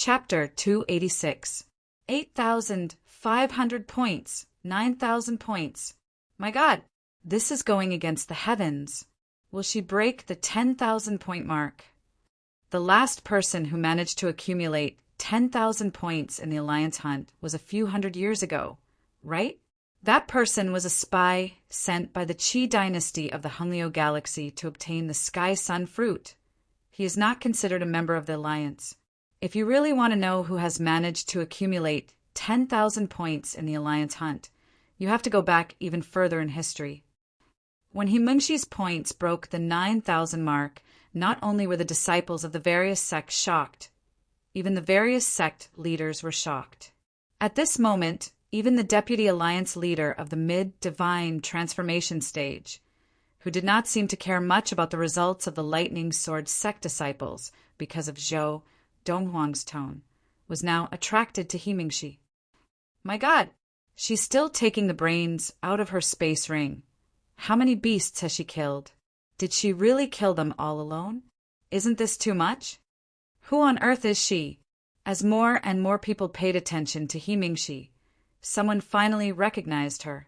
Chapter 286. 8,500 points. 9,000 points. My God, this is going against the heavens. Will she break the 10,000 point mark? The last person who managed to accumulate 10,000 points in the Alliance hunt was a few hundred years ago, right? That person was a spy sent by the Qi dynasty of the Hunlio galaxy to obtain the Sky Sun fruit. He is not considered a member of the Alliance. If you really want to know who has managed to accumulate 10,000 points in the Alliance hunt, you have to go back even further in history. When Himengxi's points broke the 9,000 mark, not only were the disciples of the various sects shocked, even the various sect leaders were shocked. At this moment, even the Deputy Alliance leader of the mid-divine transformation stage, who did not seem to care much about the results of the Lightning Sword sect disciples because of Zhou Donghuang's tone, was now attracted to Himengxi. My God, she's still taking the brains out of her space ring. How many beasts has she killed? Did she really kill them all alone? Isn't this too much? Who on earth is she? As more and more people paid attention to Himengxi, someone finally recognized her.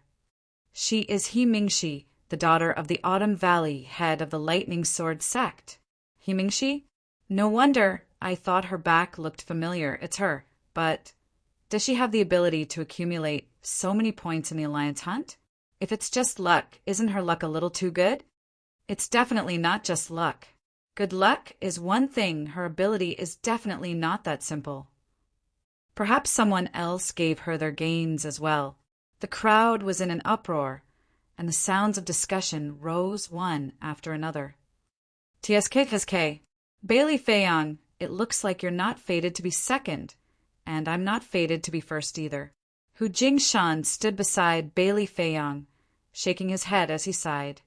She is Himengxi, the daughter of the Autumn Valley head of the Lightning Sword sect. Himengxi? No wonder I thought her back looked familiar. It's her. But does she have the ability to accumulate so many points in the Alliance hunt? If it's just luck, isn't her luck a little too good? It's definitely not just luck. Good luck is one thing, her ability is definitely not that simple. Perhaps someone else gave her their gains as well. The crowd was in an uproar, and the sounds of discussion rose one after another. TSK, Bailey Feiyang, it looks like you're not fated to be second, and I'm not fated to be first either. Hu Jingshan stood beside Bailey Feiyang, shaking his head as he sighed.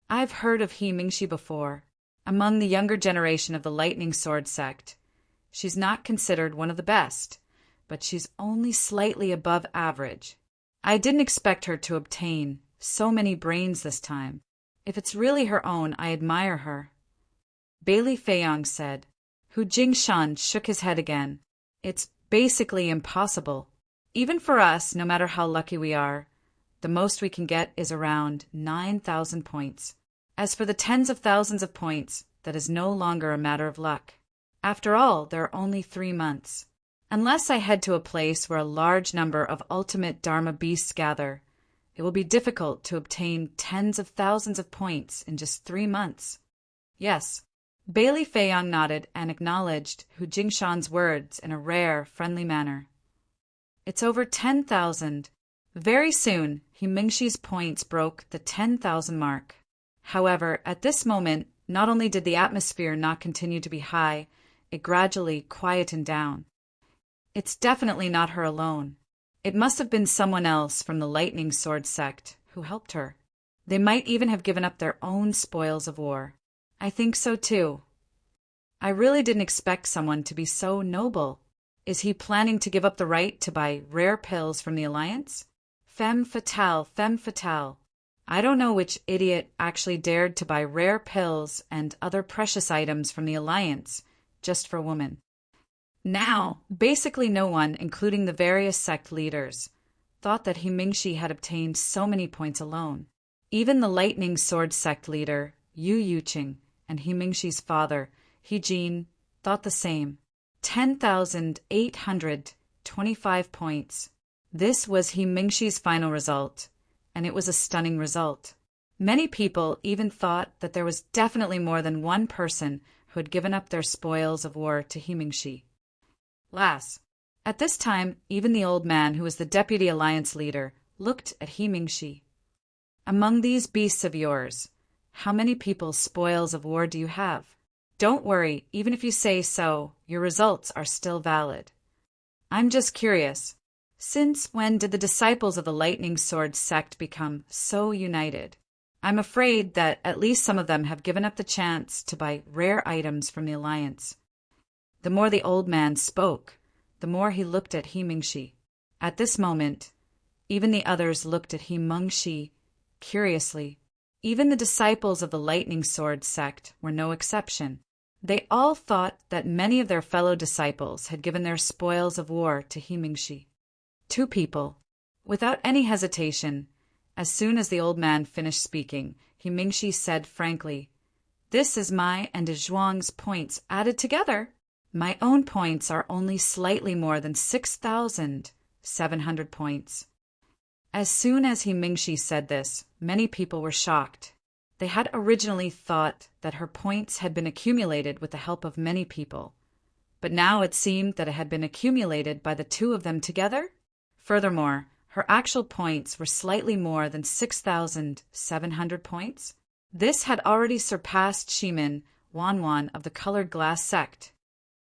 I've heard of Himengxi before. Among the younger generation of the Lightning Sword sect, she's not considered one of the best, but she's only slightly above average. I didn't expect her to obtain so many brains this time. If it's really her own, I admire her. Bailey Feiyang said. Hu Jingshan shook his head again. It's basically impossible. Even for us, no matter how lucky we are, the most we can get is around 9,000 points. As for the tens of thousands of points, that is no longer a matter of luck. After all, there are only 3 months. Unless I head to a place where a large number of ultimate Dharma beasts gather, it will be difficult to obtain tens of thousands of points in just 3 months. Yes. Bailey Feiyang nodded and acknowledged Hu Jingshan's words in a rare, friendly manner. It's over 10,000. Very soon, Himengxi's points broke the 10,000 mark. However, at this moment, not only did the atmosphere not continue to be high, it gradually quietened down. It's definitely not her alone. It must have been someone else from the Lightning Sword sect who helped her. They might even have given up their own spoils of war. I think so too. I really didn't expect someone to be so noble. Is he planning to give up the right to buy rare pills from the Alliance? Femme fatale, femme fatale. I don't know which idiot actually dared to buy rare pills and other precious items from the Alliance just for a woman. Now, basically no one, including the various sect leaders, thought that Himengxi had obtained so many points alone. Even the Lightning Sword sect leader, Yu Yuqing, and Himengxi's father, Hijin, thought the same. 10,825 points. This was Himengxi's final result, and it was a stunning result. Many people even thought that there was definitely more than one person who had given up their spoils of war to Himengxi. Lass. At this time, even the old man who was the Deputy Alliance leader looked at Himengxi. Among these beasts of yours, how many people's spoils of war do you have? Don't worry, even if you say so, your results are still valid. I'm just curious. Since when did the disciples of the Lightning Sword sect become so united? I'm afraid that at least some of them have given up the chance to buy rare items from the Alliance. The more the old man spoke, the more he looked at Himengxi. At this moment, even the others looked at Himengxi curiously. Even the disciples of the Lightning Sword sect were no exception. They all thought that many of their fellow disciples had given their spoils of war to He Mingxi. Two people, without any hesitation, as soon as the old man finished speaking, He Mingxi said frankly, "This is my and de Zhuang's points added together. My own points are only slightly more than 6,700 points." As soon as He Mingxi said this, many people were shocked. They had originally thought that her points had been accumulated with the help of many people, but now it seemed that it had been accumulated by the two of them together. Furthermore, her actual points were slightly more than 6,700 points. This had already surpassed Shimin Wanwan of the colored glass sect.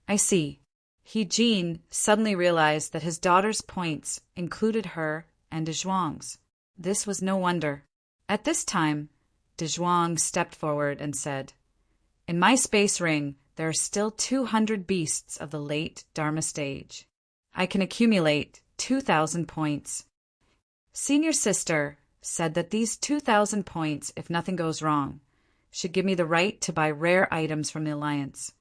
I see. He Jin suddenly realized that his daughter's points included her and de Zhuang's. This was no wonder. At this time, de Zhuang stepped forward and said, "In my space ring, there are still 200 beasts of the late Dharma stage. I can accumulate 2,000 points. Senior sister said that these 2,000 points, if nothing goes wrong, should give me the right to buy rare items from the Alliance."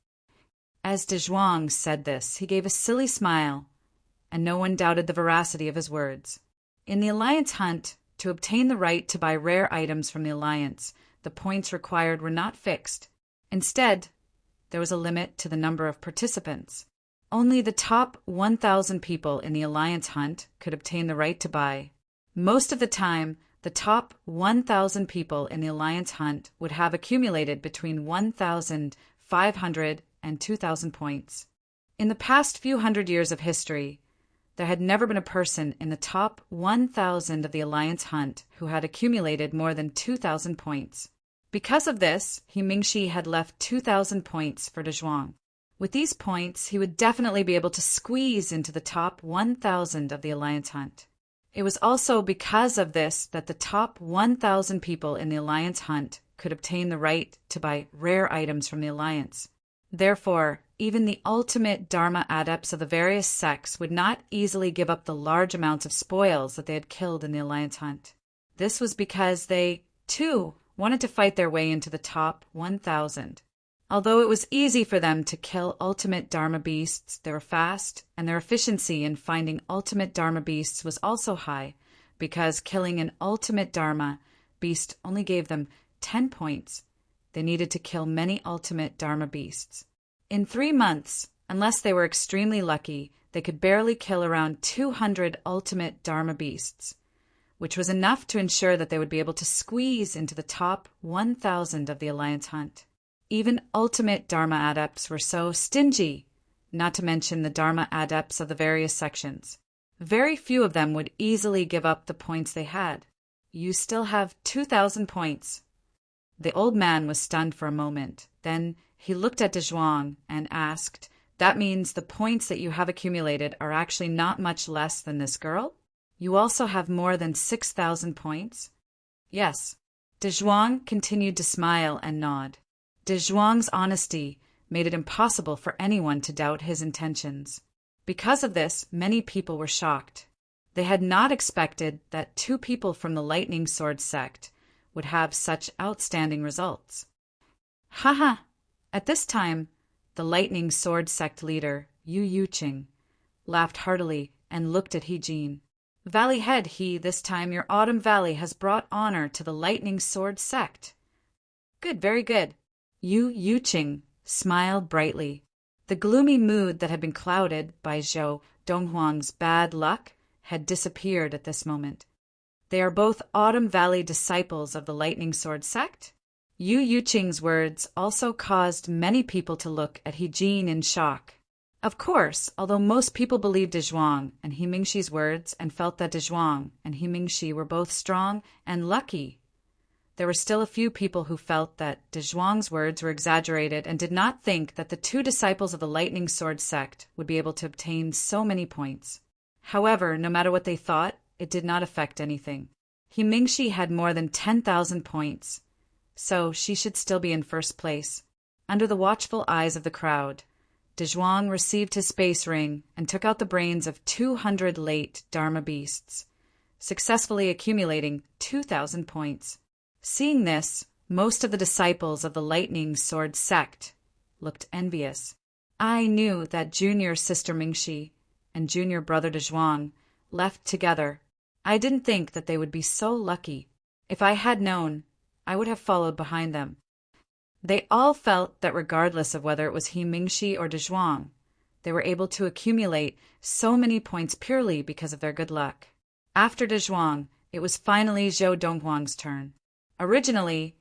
As de Zhuang said this, he gave a silly smile, and no one doubted the veracity of his words. In the Alliance hunt, to obtain the right to buy rare items from the Alliance, the points required were not fixed. Instead, there was a limit to the number of participants. Only the top 1,000 people in the Alliance hunt could obtain the right to buy. Most of the time, the top 1,000 people in the Alliance hunt would have accumulated between 1,500 and 2,000 points. In the past few hundred years of history, there had never been a person in the top 1,000 of the Alliance hunt who had accumulated more than 2,000 points. Because of this, He Mingxi had left 2,000 points for de Zhuang. With these points, he would definitely be able to squeeze into the top 1,000 of the Alliance hunt. It was also because of this that the top 1,000 people in the Alliance hunt could obtain the right to buy rare items from the Alliance. Therefore, even the ultimate Dharma adepts of the various sects would not easily give up the large amounts of spoils that they had killed in the Alliance hunt. This was because they, too, wanted to fight their way into the top 1,000. Although it was easy for them to kill ultimate Dharma beasts, they were fast, and their efficiency in finding ultimate Dharma beasts was also high, because killing an ultimate Dharma beast only gave them 10 points. They needed to kill many ultimate Dharma beasts. In 3 months, unless they were extremely lucky, they could barely kill around 200 ultimate Dharma beasts, which was enough to ensure that they would be able to squeeze into the top 1,000 of the Alliance hunt. Even ultimate Dharma adepts were so stingy, not to mention the Dharma adepts of the various sections. Very few of them would easily give up the points they had. "You still have 2,000 points." The old man was stunned for a moment. Then he looked at de Zhuang and asked, "That means the points that you have accumulated are actually not much less than this girl? You also have more than 6,000 points?" "Yes." De Zhuang continued to smile and nod. De Zhuang's honesty made it impossible for anyone to doubt his intentions. Because of this, many people were shocked. They had not expected that 2 people from the Lightning Sword sect would have such outstanding results. Haha! At this time, the Lightning Sword sect leader, Yu Yuqing, laughed heartily and looked at He Jin. "Valley Head, this time your Autumn Valley has brought honor to the Lightning Sword sect." "Good, very good." Yu Yuqing smiled brightly. The gloomy mood that had been clouded by Zhou Donghuang's bad luck had disappeared at this moment. "They are both Autumn Valley disciples of the Lightning Sword sect?" Yu Yuqing's words also caused many people to look at He Jin in shock. Of course, although most people believed de Zhuang and He Mingxi's words and felt that de Zhuang and He Mingxi were both strong and lucky, there were still a few people who felt that de Zhuang's words were exaggerated and did not think that the 2 disciples of the Lightning Sword sect would be able to obtain so many points. However, no matter what they thought, it did not affect anything. He Mingxi had more than 10,000 points, so she should still be in first place. Under the watchful eyes of the crowd, de Zhuang received his space ring and took out the brains of 200 late Dharma beasts, successfully accumulating 2,000 points. Seeing this, most of the disciples of the Lightning Sword sect looked envious. I knew that junior sister Mingxi and junior brother Dezhuang left together. I didn't think that they would be so lucky. If I had known, I would have followed behind them. They all felt that regardless of whether it was he Mingxi or Dezhuang, they were able to accumulate so many points purely because of their good luck. After Dezhuang, it was finally Zhou Donghuang's turn. Originally,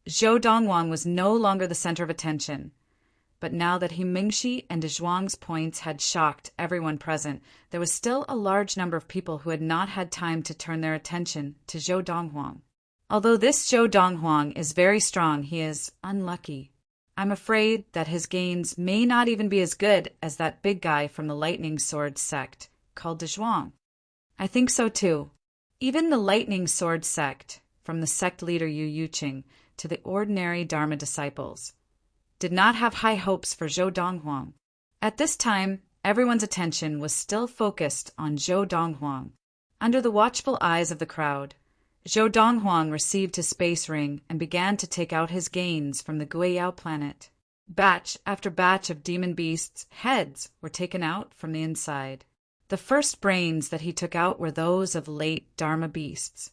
Zhou Donghuang was no longer the center of attention, but now that he Mingxi and Dezhuang's points had shocked everyone present, there was still a large number of people who had not had time to turn their attention to Zhou Donghuang. Although this Zhou Donghuang is very strong, he is unlucky. I'm afraid that his gains may not even be as good as that big guy from the Lightning Sword sect called Dezhuang. I think so too. Even the Lightning Sword sect, from the sect leader Yu Yuqing to the ordinary Dharma disciples, did not have high hopes for Zhou Donghuang. At this time, everyone's attention was still focused on Zhou Donghuang. Under the watchful eyes of the crowd, Zhou Donghuang received his space ring and began to take out his gains from the Guiyao planet. Batch after batch of demon beasts' heads were taken out from the inside. The first brains that he took out were those of late Dharma beasts.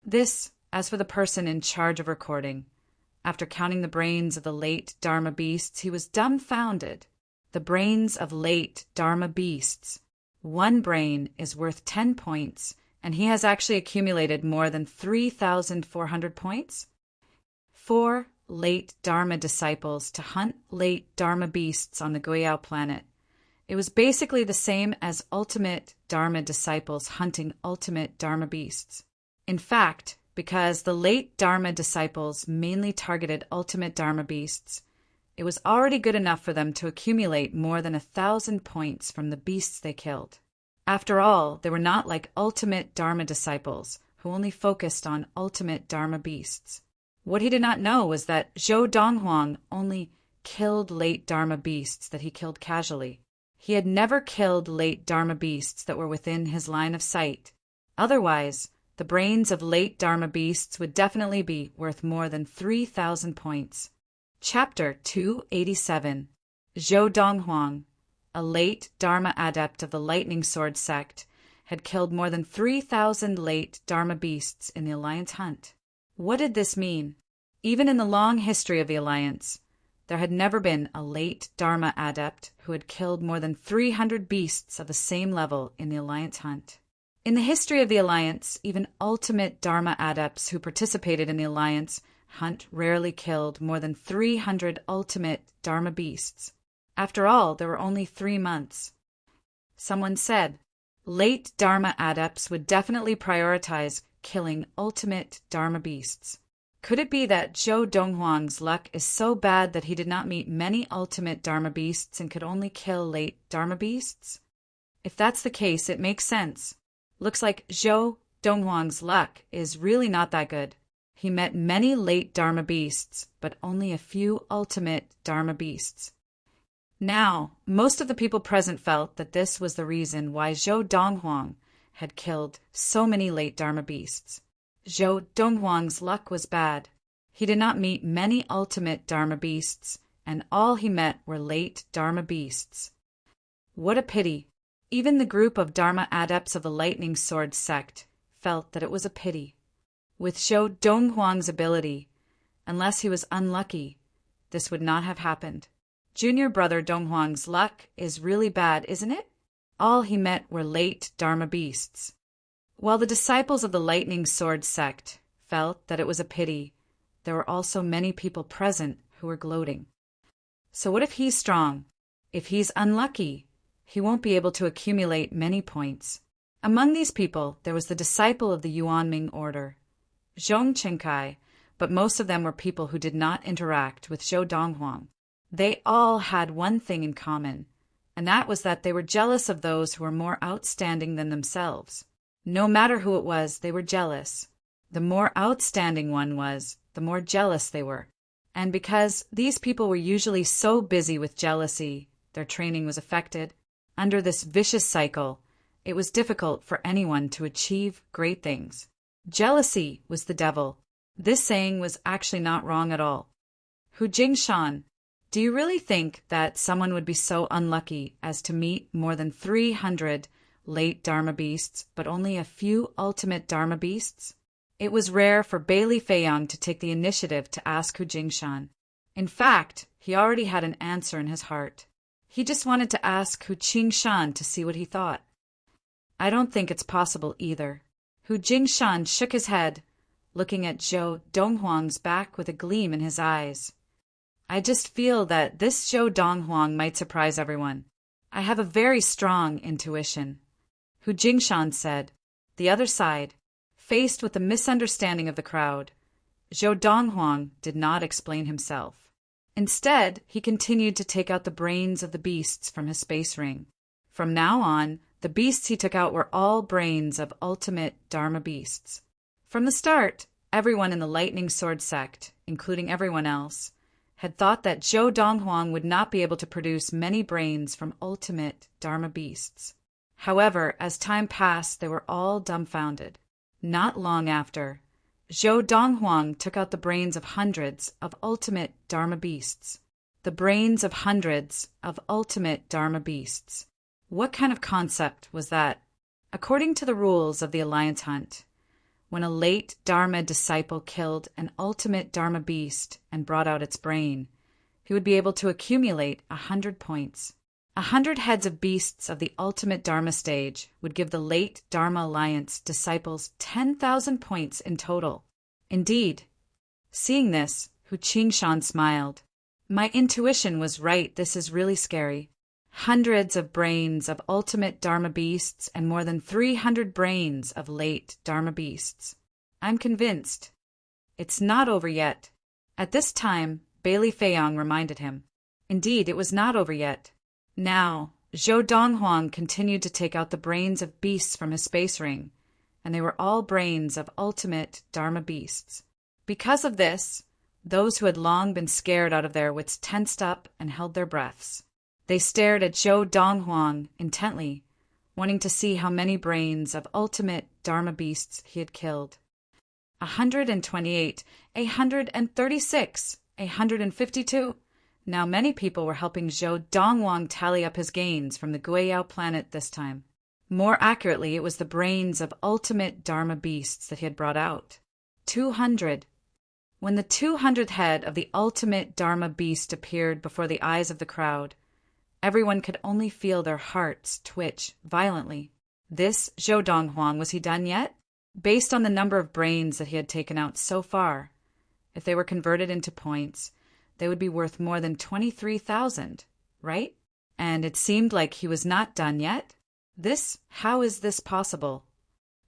This, as for the person in charge of recording. After counting the brains of the late Dharma beasts, he was dumbfounded. The brains of late Dharma beasts. One brain is worth 10 points, and he has actually accumulated more than 3,400 points. 4 late Dharma disciples to hunt late Dharma beasts on the Guiyao planet. It was basically the same as ultimate Dharma disciples hunting ultimate Dharma beasts. In fact, because the late Dharma disciples mainly targeted ultimate Dharma beasts, it was already good enough for them to accumulate more than 1,000 points from the beasts they killed. After all, they were not like ultimate Dharma disciples, who only focused on ultimate Dharma beasts. What he did not know was that Zhou Donghuang only killed late Dharma beasts that he killed casually. He had never killed late Dharma beasts that were within his line of sight. Otherwise, the brains of late Dharma beasts would definitely be worth more than 3,000 points. Chapter 287. Zhou Donghuang, a late Dharma adept of the Lightning Sword sect, had killed more than 3,000 late Dharma beasts in the Alliance hunt. What did this mean? Even in the long history of the Alliance, there had never been a late Dharma adept who had killed more than 300 beasts of the same level in the Alliance hunt. In the history of the Alliance, even ultimate Dharma adepts who participated in the Alliance hunt rarely killed more than 300 ultimate Dharma beasts. After all, there were only 3 months. Someone said, late Dharma adepts would definitely prioritize killing ultimate Dharma beasts. Could it be that Zhou Donghuang's luck is so bad that he did not meet many ultimate Dharma beasts and could only kill late Dharma beasts? If that's the case, it makes sense. Looks like Zhou Donghuang's luck is really not that good. He met many late Dharma beasts, but only a few ultimate Dharma beasts. Now, most of the people present felt that this was the reason why Zhou Donghuang had killed so many late Dharma beasts. Zhou Donghuang's luck was bad. He did not meet many ultimate Dharma beasts, and all he met were late Dharma beasts. What a pity! Even the group of Dharma adepts of the Lightning Sword sect felt that it was a pity. With Zhou Donghuang's ability, unless he was unlucky, this would not have happened. Junior brother Donghuang's luck is really bad, isn't it? All he met were late Dharma beasts. While the disciples of the Lightning Sword sect felt that it was a pity, there were also many people present who were gloating. So what if he's strong? If he's unlucky, he won't be able to accumulate many points. Among these people, there was the disciple of the Yuanming order, Zhong Qingkai, but most of them were people who did not interact with Zhou Donghuang. They all had one thing in common, and that was that they were jealous of those who were more outstanding than themselves. No matter who it was, they were jealous. The more outstanding one was, the more jealous they were. And because these people were usually so busy with jealousy, their training was affected. Under this vicious cycle, it was difficult for anyone to achieve great things. Jealousy was the devil. This saying was actually not wrong at all. Hu Jingshan, Do you really think that someone would be so unlucky as to meet more than 300 late Dharma beasts, but only a few ultimate Dharma beasts? It was rare for Bailey Feiyang to take the initiative to ask Hu Jingshan. In fact, he already had an answer in his heart. He just wanted to ask Hu Jingshan to see what he thought. I don't think it's possible either. Hu Jingshan shook his head, looking at Zhou Donghuang's back with a gleam in his eyes. I just feel that this Zhou Donghuang might surprise everyone. I have a very strong intuition. Hu Jingshan said. The other side, faced with the misunderstanding of the crowd, Zhou Donghuang did not explain himself. Instead, he continued to take out the brains of the beasts from his space ring. From now on, the beasts he took out were all brains of ultimate Dharma beasts. From the start, everyone in the Lightning Sword sect, including everyone else, had thought that Zhou Donghuang would not be able to produce many brains from ultimate Dharma beasts. However, as time passed, they were all dumbfounded. Not long after, Zhou Donghuang took out the brains of hundreds of ultimate Dharma beasts. The brains of hundreds of ultimate Dharma beasts. What kind of concept was that? According to the rules of the Alliance Hunt, when a late Dharma disciple killed an ultimate Dharma beast and brought out its brain, he would be able to accumulate 100 points. 100 heads of beasts of the ultimate Dharma stage would give the late Dharma Alliance disciples 10,000 points in total. Indeed. Seeing this, Hu Jingshan smiled. My intuition was right, this is really scary. Hundreds of brains of ultimate Dharma beasts and more than 300 brains of late Dharma beasts. I'm convinced. It's not over yet. At this time, Bailey Feiyang reminded him. Indeed, it was not over yet. Now, Zhou Donghuang continued to take out the brains of beasts from his space ring, and they were all brains of ultimate Dharma beasts. Because of this, those who had long been scared out of their wits tensed up and held their breaths. They stared at Zhou Donghuang intently, wanting to see how many brains of ultimate Dharma beasts he had killed. 128, 136, 152. Now many people were helping Zhou Donghuang tally up his gains from the Guiyao planet this time. More accurately, it was the brains of ultimate Dharma beasts that he had brought out. 200. When the 200th head of the ultimate Dharma beast appeared before the eyes of the crowd, everyone could only feel their hearts twitch violently. This Zhou Donghuang, was he done yet? Based on the number of brains that he had taken out so far, if they were converted into points, they would be worth more than 23,000, right? And it seemed like he was not done yet. How is this possible?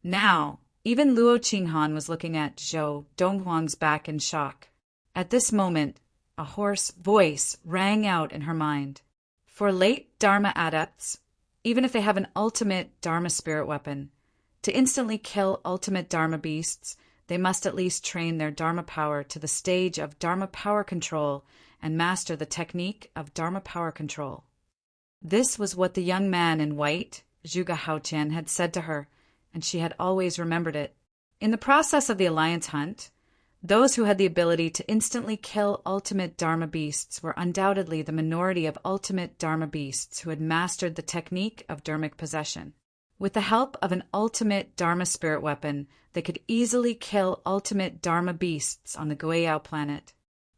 Now, even Luo Qinghan was looking at Zhou Donghuang's back in shock. At this moment, a hoarse voice rang out in her mind. For late Dharma adepts, even if they have an ultimate Dharma spirit weapon, to instantly kill ultimate Dharma beasts, they must at least train their Dharma power to the stage of Dharma power control and master the technique of Dharma power control. This was what the young man in white, Zhuge Haotian, had said to her, and she had always remembered it. In the process of the Alliance Hunt, those who had the ability to instantly kill ultimate Dharma beasts were undoubtedly the minority of ultimate Dharma beasts who had mastered the technique of Dharmic possession. With the help of an ultimate Dharma spirit weapon, they could easily kill ultimate Dharma beasts on the Guiyao planet.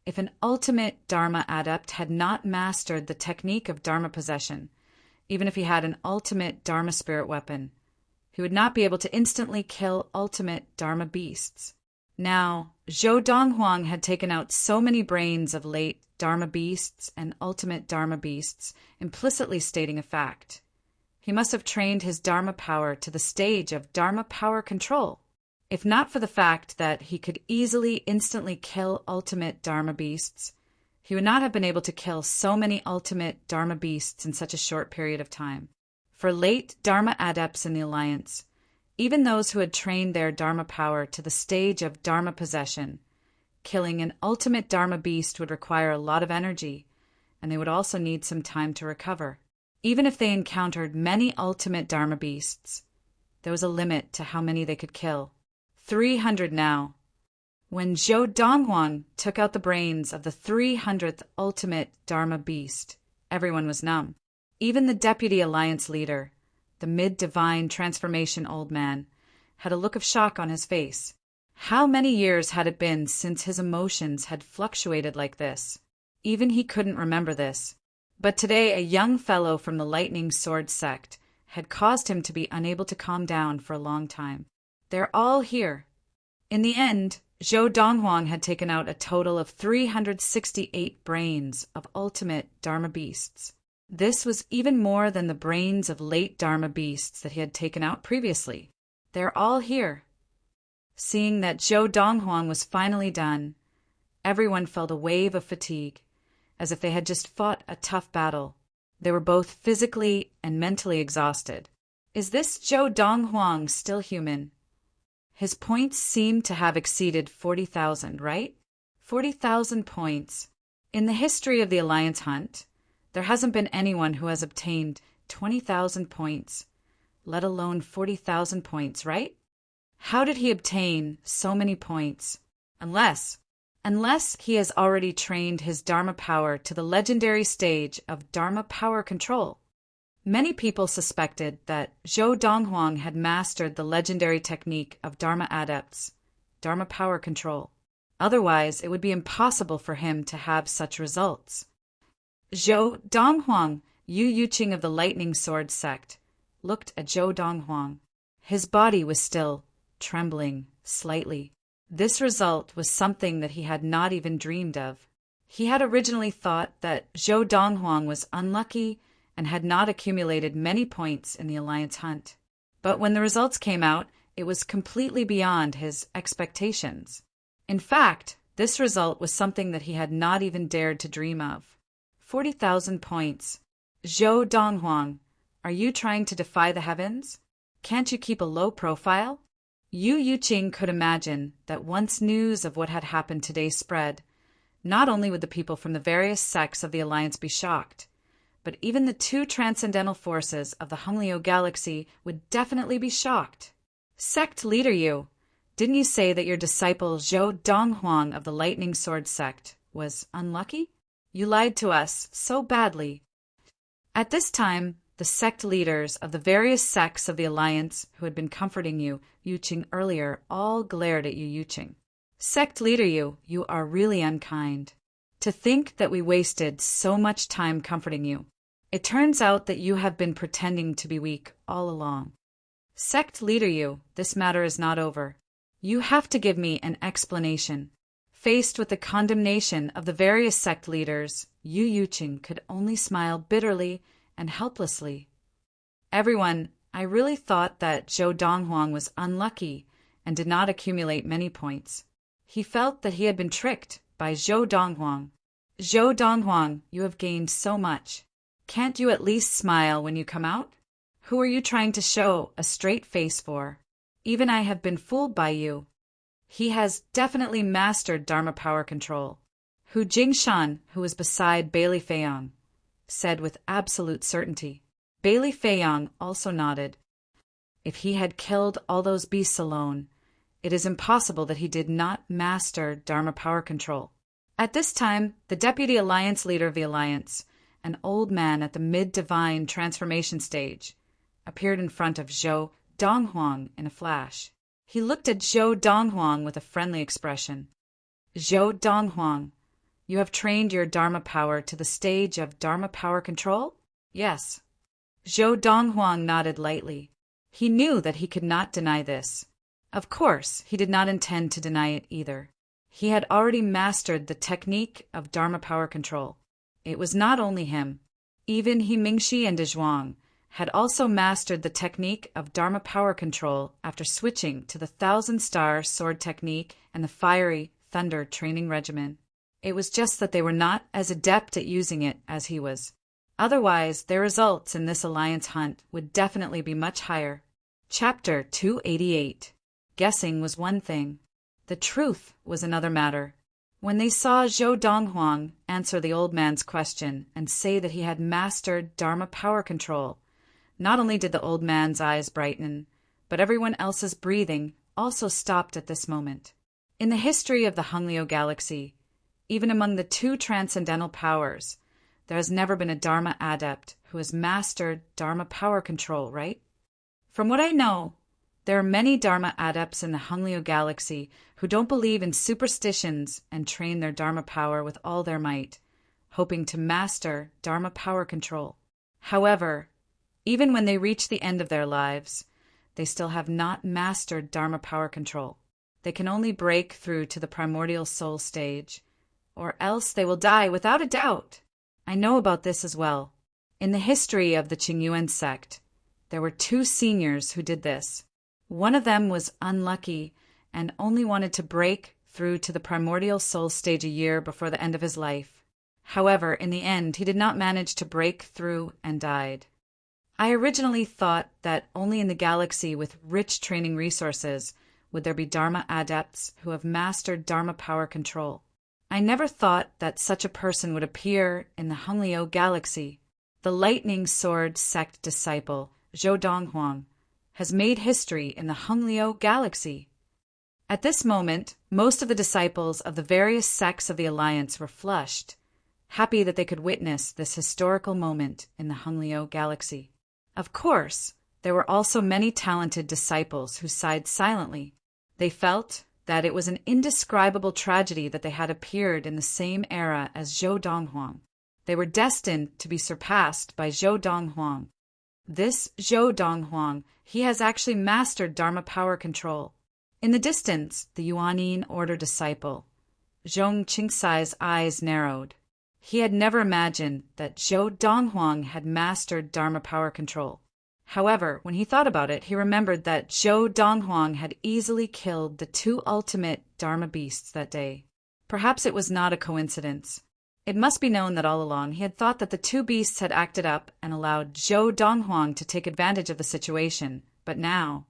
If an ultimate Dharma adept had not mastered the technique of Dharma possession, even if he had an ultimate Dharma spirit weapon, he would not be able to instantly kill ultimate Dharma beasts. Now, Zhou Donghuang had taken out so many brains of late Dharma beasts and ultimate Dharma beasts, implicitly stating a fact. He must have trained his Dharma power to the stage of Dharma power control. If not for the fact that he could easily, instantly kill ultimate Dharma beasts, he would not have been able to kill so many ultimate Dharma beasts in such a short period of time. For late Dharma adepts in the Alliance, even those who had trained their Dharma power to the stage of Dharma possession, killing an ultimate Dharma beast would require a lot of energy, and they would also need some time to recover. Even if they encountered many ultimate Dharma beasts, there was a limit to how many they could kill. 300 now. When Zhou Donghuang took out the brains of the 300th ultimate Dharma beast, everyone was numb. Even the deputy alliance leader, the mid-divine transformation old man, had a look of shock on his face. How many years had it been since his emotions had fluctuated like this? Even he couldn't remember this. But today a young fellow from the Lightning Sword sect had caused him to be unable to calm down for a long time. They're all here. In the end, Zhou Donghuang had taken out a total of 368 brains of ultimate Dharma beasts. This was even more than the brains of late Dharma beasts that he had taken out previously. They're all here. Seeing that Zhou Donghuang was finally done, everyone felt a wave of fatigue, as if they had just fought a tough battle. They were both physically and mentally exhausted. Is this Zhou Donghuang still human? His points seemed to have exceeded 40,000, right? 40,000 points. In the history of the Alliance Hunt, there hasn't been anyone who has obtained 20,000 points, let alone 40,000 points, right? How did he obtain so many points? Unless he has already trained his Dharma power to the legendary stage of Dharma power control. Many people suspected that Zhou Donghuang had mastered the legendary technique of Dharma adepts, Dharma power control. Otherwise, it would be impossible for him to have such results. Zhou Donghuang, Yu Yuqing of the Lightning Sword sect, looked at Zhou Donghuang. His body was still trembling slightly. This result was something that he had not even dreamed of. He had originally thought that Zhou Donghuang was unlucky and had not accumulated many points in the Alliance Hunt. But when the results came out, it was completely beyond his expectations. In fact, this result was something that he had not even dared to dream of. 40,000 points. Zhou Donghuang, are you trying to defy the heavens? Can't you keep a low profile? Yu Yuqing could imagine that once news of what had happened today spread, not only would the people from the various sects of the Alliance be shocked, but even the two transcendental forces of the Honglio galaxy would definitely be shocked. Sect leader Yu, didn't you say that your disciple Zhou Donghuang of the Lightning Sword sect was unlucky? You lied to us so badly. At this time, the sect leaders of the various sects of the Alliance who had been comforting Yu Yuqing earlier all glared at Yu Yuqing. Sect leader Yu, you are really unkind. To think that we wasted so much time comforting you. It turns out that you have been pretending to be weak all along. Sect leader Yu, this matter is not over. You have to give me an explanation. Faced with the condemnation of the various sect leaders, Yu Yuqing could only smile bitterly and helplessly. Everyone, I really thought that Zhou Donghuang was unlucky and did not accumulate many points. He felt that he had been tricked by Zhou Donghuang. Zhou Donghuang, you have gained so much. Can't you at least smile when you come out? Who are you trying to show a straight face for? Even I have been fooled by you. He has definitely mastered Dharma power control. Hu Jingshan, who was beside Bailey Feiyang, said with absolute certainty. Bailey Feiyang also nodded. If he had killed all those beasts alone, it is impossible that he did not master Dharma power control. At this time, the deputy alliance leader of the alliance, an old man at the mid-divine transformation stage, appeared in front of Zhou Donghuang in a flash. He looked at Zhou Donghuang with a friendly expression. Zhou Donghuang, you have trained your Dharma power to the stage of Dharma power control? Yes. Zhou Donghuang nodded lightly. He knew that he could not deny this. Of course, he did not intend to deny it either. He had already mastered the technique of Dharma power control. It was not only him. Even He Mingxi and Dezhuang had also mastered the technique of Dharma power control after switching to the 1,000-star sword technique and the fiery thunder training regimen. It was just that they were not as adept at using it as he was. Otherwise, their results in this alliance hunt would definitely be much higher. Chapter 288. Guessing was one thing. The truth was another matter. When they saw Zhou Donghuang answer the old man's question and say that he had mastered Dharma power control, not only did the old man's eyes brighten, but everyone else's breathing also stopped at this moment. In the history of the Hunglio galaxy, even among the two transcendental powers, there has never been a Dharma adept who has mastered Dharma power control, right? From what I know, there are many Dharma adepts in the Hunglio galaxy who don't believe in superstitions and train their Dharma power with all their might, hoping to master Dharma power control. However, even when they reach the end of their lives, they still have not mastered Dharma power control. They can only break through to the primordial soul stage, or else they will die without a doubt. I know about this as well. In the history of the Qingyuan sect, there were two seniors who did this. One of them was unlucky and only wanted to break through to the primordial soul stage a year before the end of his life. However, in the end, he did not manage to break through and died. I originally thought that only in the galaxy with rich training resources would there be Dharma adepts who have mastered Dharma power control. I never thought that such a person would appear in the Hunglio galaxy. The Lightning Sword sect disciple, Zhou Donghuang, has made history in the Hunglio galaxy. At this moment, most of the disciples of the various sects of the Alliance were flushed, happy that they could witness this historical moment in the Hunglio galaxy. Of course, there were also many talented disciples who sighed silently. They felt that it was an indescribable tragedy that they had appeared in the same era as Zhou Donghuang. They were destined to be surpassed by Zhou Donghuang. This Zhou Donghuang, he has actually mastered Dharma power control. In the distance, the Yuanyin order disciple, Zhong Qingsai's eyes narrowed. He had never imagined that Zhou Donghuang had mastered Dharma power control. However, when he thought about it, he remembered that Zhou Donghuang had easily killed the two ultimate Dharma beasts that day. Perhaps it was not a coincidence. It must be known that all along he had thought that the two beasts had acted up and allowed Zhou Donghuang to take advantage of the situation, but now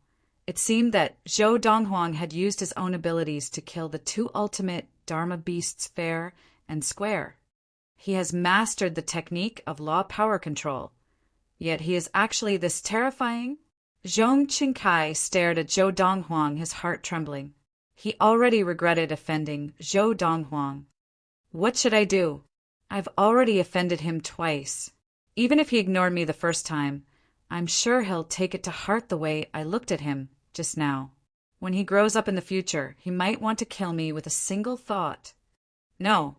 it seemed that Zhou Donghuang had used his own abilities to kill the two ultimate Dharma beasts fair and square. He has mastered the technique of law power control. Yet he is actually this terrifying? Zhong Qingkai stared at Zhou Donghuang, his heart trembling. He already regretted offending Zhou Donghuang. What should I do? I've already offended him twice. Even if he ignored me the first time, I'm sure he'll take it to heart the way I looked at him just now. When he grows up in the future, he might want to kill me with a single thought. No,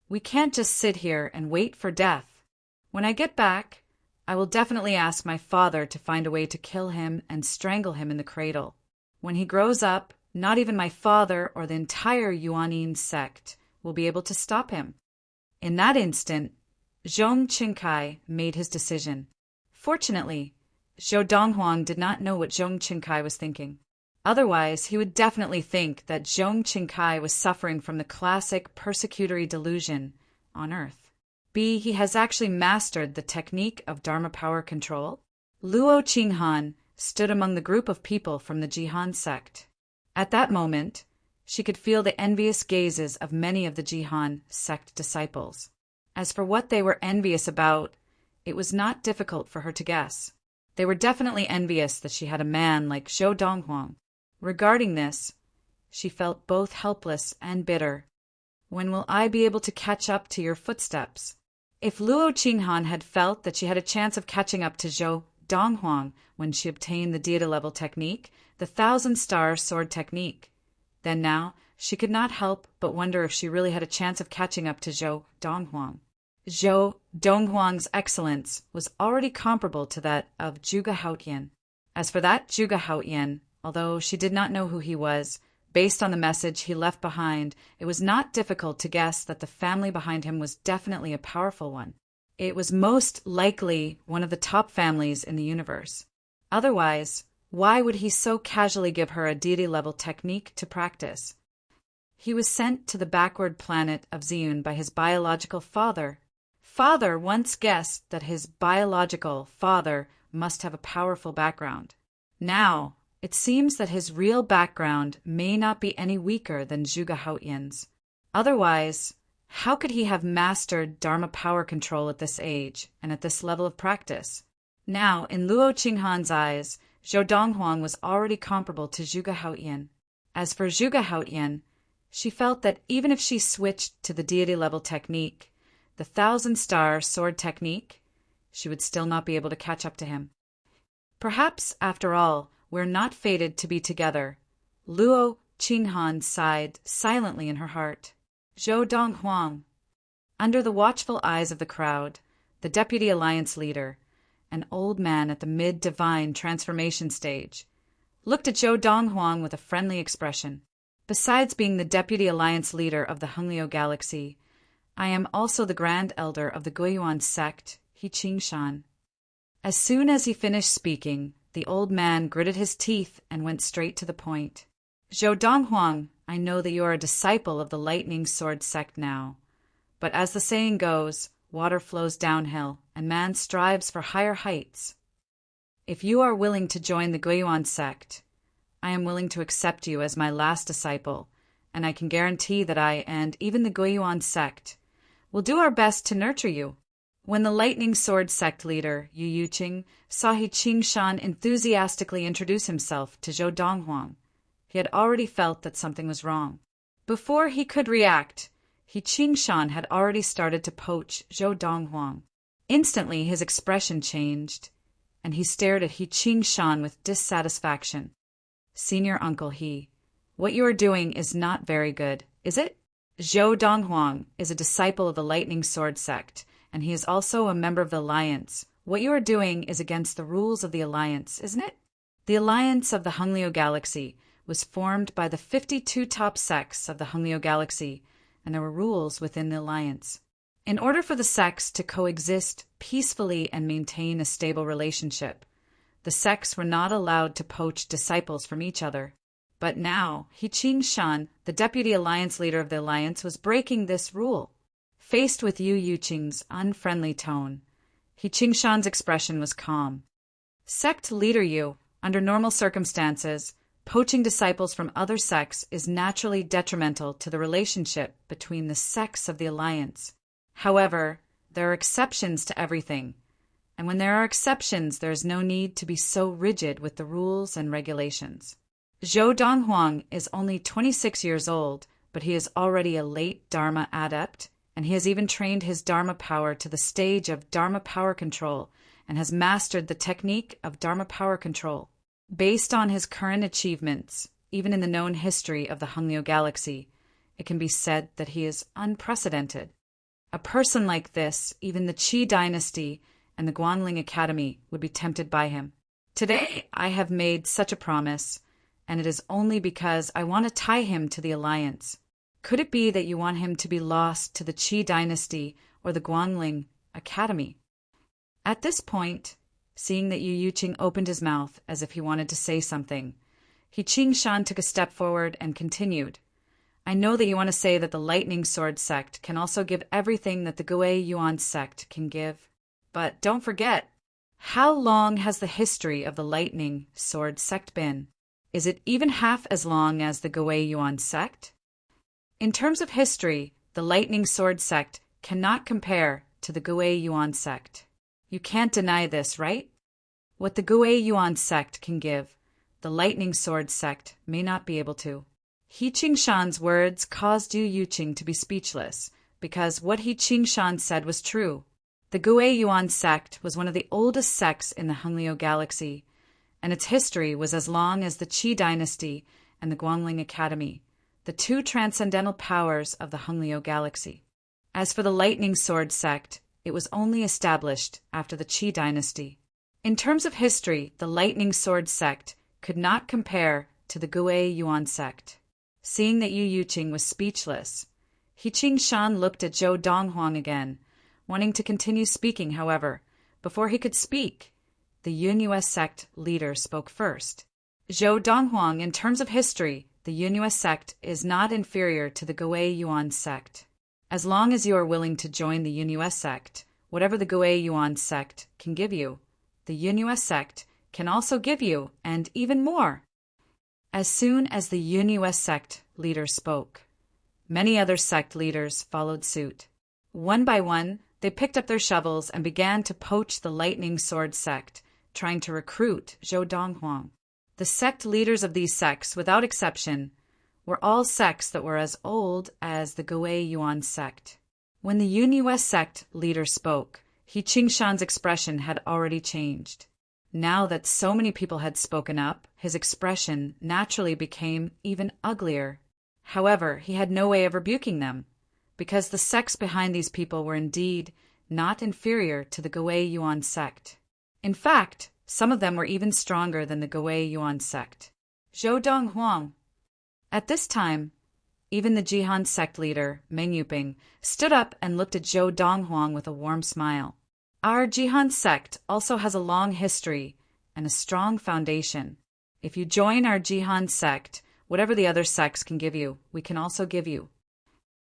we can't just sit here and wait for death. When I get back, I will definitely ask my father to find a way to kill him and strangle him in the cradle. When he grows up, not even my father or the entire Yuanyin sect will be able to stop him. In that instant, Zhong Qingkai made his decision. Fortunately, Zhou Donghuang did not know what Zhong Qingkai was thinking. Otherwise, he would definitely think that Zhong Qingkai was suffering from the classic persecutory delusion on Earth. He has actually mastered the technique of Dharma power control. Luo Qinghan stood among the group of people from the Jihan sect. At that moment, she could feel the envious gazes of many of the Jihan sect disciples. As for what they were envious about, it was not difficult for her to guess. They were definitely envious that she had a man like Zhou Donghuang. Regarding this, she felt both helpless and bitter. When will I be able to catch up to your footsteps? If Luo Qinghan had felt that she had a chance of catching up to Zhou Donghuang when she obtained the Deity-level technique, the Thousand-Star Sword technique, then now she could not help but wonder if she really had a chance of catching up to Zhou Donghuang. Zhou Donghuang's excellence was already comparable to that of Zhuge Haotian. As for that Zhuge Haotian, although she did not know who he was, based on the message he left behind, it was not difficult to guess that the family behind him was definitely a powerful one. It was most likely one of the top families in the universe. Otherwise, why would he so casually give her a deity-level technique to practice? He was sent to the backward planet of Ziyun by his biological father. Father once guessed that his biological father must have a powerful background. Now, it seems that his real background may not be any weaker than Zhuge Haotian's. Otherwise, how could he have mastered Dharma power control at this age and at this level of practice? Now, in Luo Qinghan's eyes, Zhou Donghuang was already comparable to Zhuge Haotian. As for Zhuge Haotian, She felt that even if she switched to the deity-level technique, the 1,000-star sword technique, she would still not be able to catch up to him. Perhaps, after all, we're not fated to be together. Luo Qinghan sighed silently in her heart. Zhou Donghuang. Under the watchful eyes of the crowd, the Deputy Alliance leader, an old man at the mid-divine transformation stage, looked at Zhou Donghuang with a friendly expression. Besides being the Deputy Alliance leader of the Honglio Galaxy, I am also the Grand Elder of the Guiyuan sect, He Qingshan. As soon as he finished speaking, the old man gritted his teeth and went straight to the point. Zhou Donghuang, I know that you are a disciple of the Lightning Sword sect now. But as the saying goes, water flows downhill, and man strives for higher heights. If you are willing to join the Guiyuan sect, I am willing to accept you as my last disciple, and I can guarantee that I and even the Guiyuan sect will do our best to nurture you. When the Lightning Sword sect leader, Yu Yuqing, saw He Qingshan enthusiastically introduce himself to Zhou Donghuang, he had already felt that something was wrong. Before he could react, He Qingshan had already started to poach Zhou Donghuang. Instantly his expression changed, and he stared at He Qingshan with dissatisfaction. Senior Uncle He, what you are doing is not very good, is it? Zhou Donghuang is a disciple of the Lightning Sword sect, and he is also a member of the Alliance. What you are doing is against the rules of the Alliance, isn't it? The Alliance of the Honglio Galaxy was formed by the 52 top sects of the Honglio Galaxy, and there were rules within the Alliance. In order for the sects to coexist peacefully and maintain a stable relationship, the sects were not allowed to poach disciples from each other. But now, He Qingshan, the Deputy Alliance leader of the Alliance, was breaking this rule. Faced with Yu Yuqing's unfriendly tone, He Qingshan's expression was calm. Sect leader Yu, under normal circumstances, poaching disciples from other sects is naturally detrimental to the relationship between the sects of the Alliance. However, there are exceptions to everything, and when there are exceptions, there is no need to be so rigid with the rules and regulations. Zhou Donghuang is only 26 years old, but he is already a late Dharma adept, and he has even trained his Dharma power to the stage of Dharma power control and has mastered the technique of Dharma power control. Based on his current achievements, even in the known history of the Honglio Galaxy, it can be said that he is unprecedented. A person like this, even the Qi dynasty and the Guanling Academy would be tempted by him. Today, I have made such a promise, and it is only because I want to tie him to the Alliance. Could it be that you want him to be lost to the Qi dynasty or the Guanling Academy? At this point, seeing that Yu Yuqing opened his mouth as if he wanted to say something, He Qingshan took a step forward and continued. I know that you want to say that the Lightning Sword sect can also give everything that the Guiyuan sect can give. But don't forget, how long has the history of the Lightning Sword sect been? Is it even half as long as the Guiyuan sect? In terms of history, the Lightning Sword sect cannot compare to the Guiyuan sect. You can't deny this, right? What the Guiyuan sect can give, the Lightning Sword sect may not be able to. He Qingshan's words caused Yu Yuqing to be speechless, because what He Qingshan said was true. The Guiyuan sect was one of the oldest sects in the Honglio Galaxy, and its history was as long as the Qi dynasty and the Guanling Academy, the two transcendental powers of the Honglio Galaxy. As for the Lightning Sword sect, it was only established after the Qi dynasty. In terms of history, the Lightning Sword sect could not compare to the Guiyuan sect. Seeing that Yu Yuqing was speechless, He Qingshan looked at Zhou Donghuang again, wanting to continue speaking. However, before he could speak, the Yunhua sect leader spoke first. Zhou Donghuang, in terms of history, the Yunhua sect is not inferior to the Guiyuan sect. As long as you are willing to join the Yunhua sect, whatever the Guiyuan sect can give you, the Yunhua sect can also give you, and even more. As soon as the Yunhua sect leader spoke, many other sect leaders followed suit. One by one, they picked up their shovels and began to poach the Lightning Sword sect, trying to recruit Zhou Donghuang. The sect leaders of these sects, without exception, were all sects that were as old as the Gui Yuan sect. When the Yunye sect leader spoke, He Qingshan's expression had already changed. Now that so many people had spoken up, his expression naturally became even uglier. However, he had no way of rebuking them, because the sects behind these people were indeed not inferior to the Gui Yuan sect. In fact, some of them were even stronger than the Gui Yuan sect. Zhou Donghuang. At this time, even the Jihan sect leader, Meng Yuping, stood up and looked at Zhou Donghuang with a warm smile. Our Jihan sect also has a long history and a strong foundation. If you join our Jihan sect, whatever the other sects can give you, we can also give you.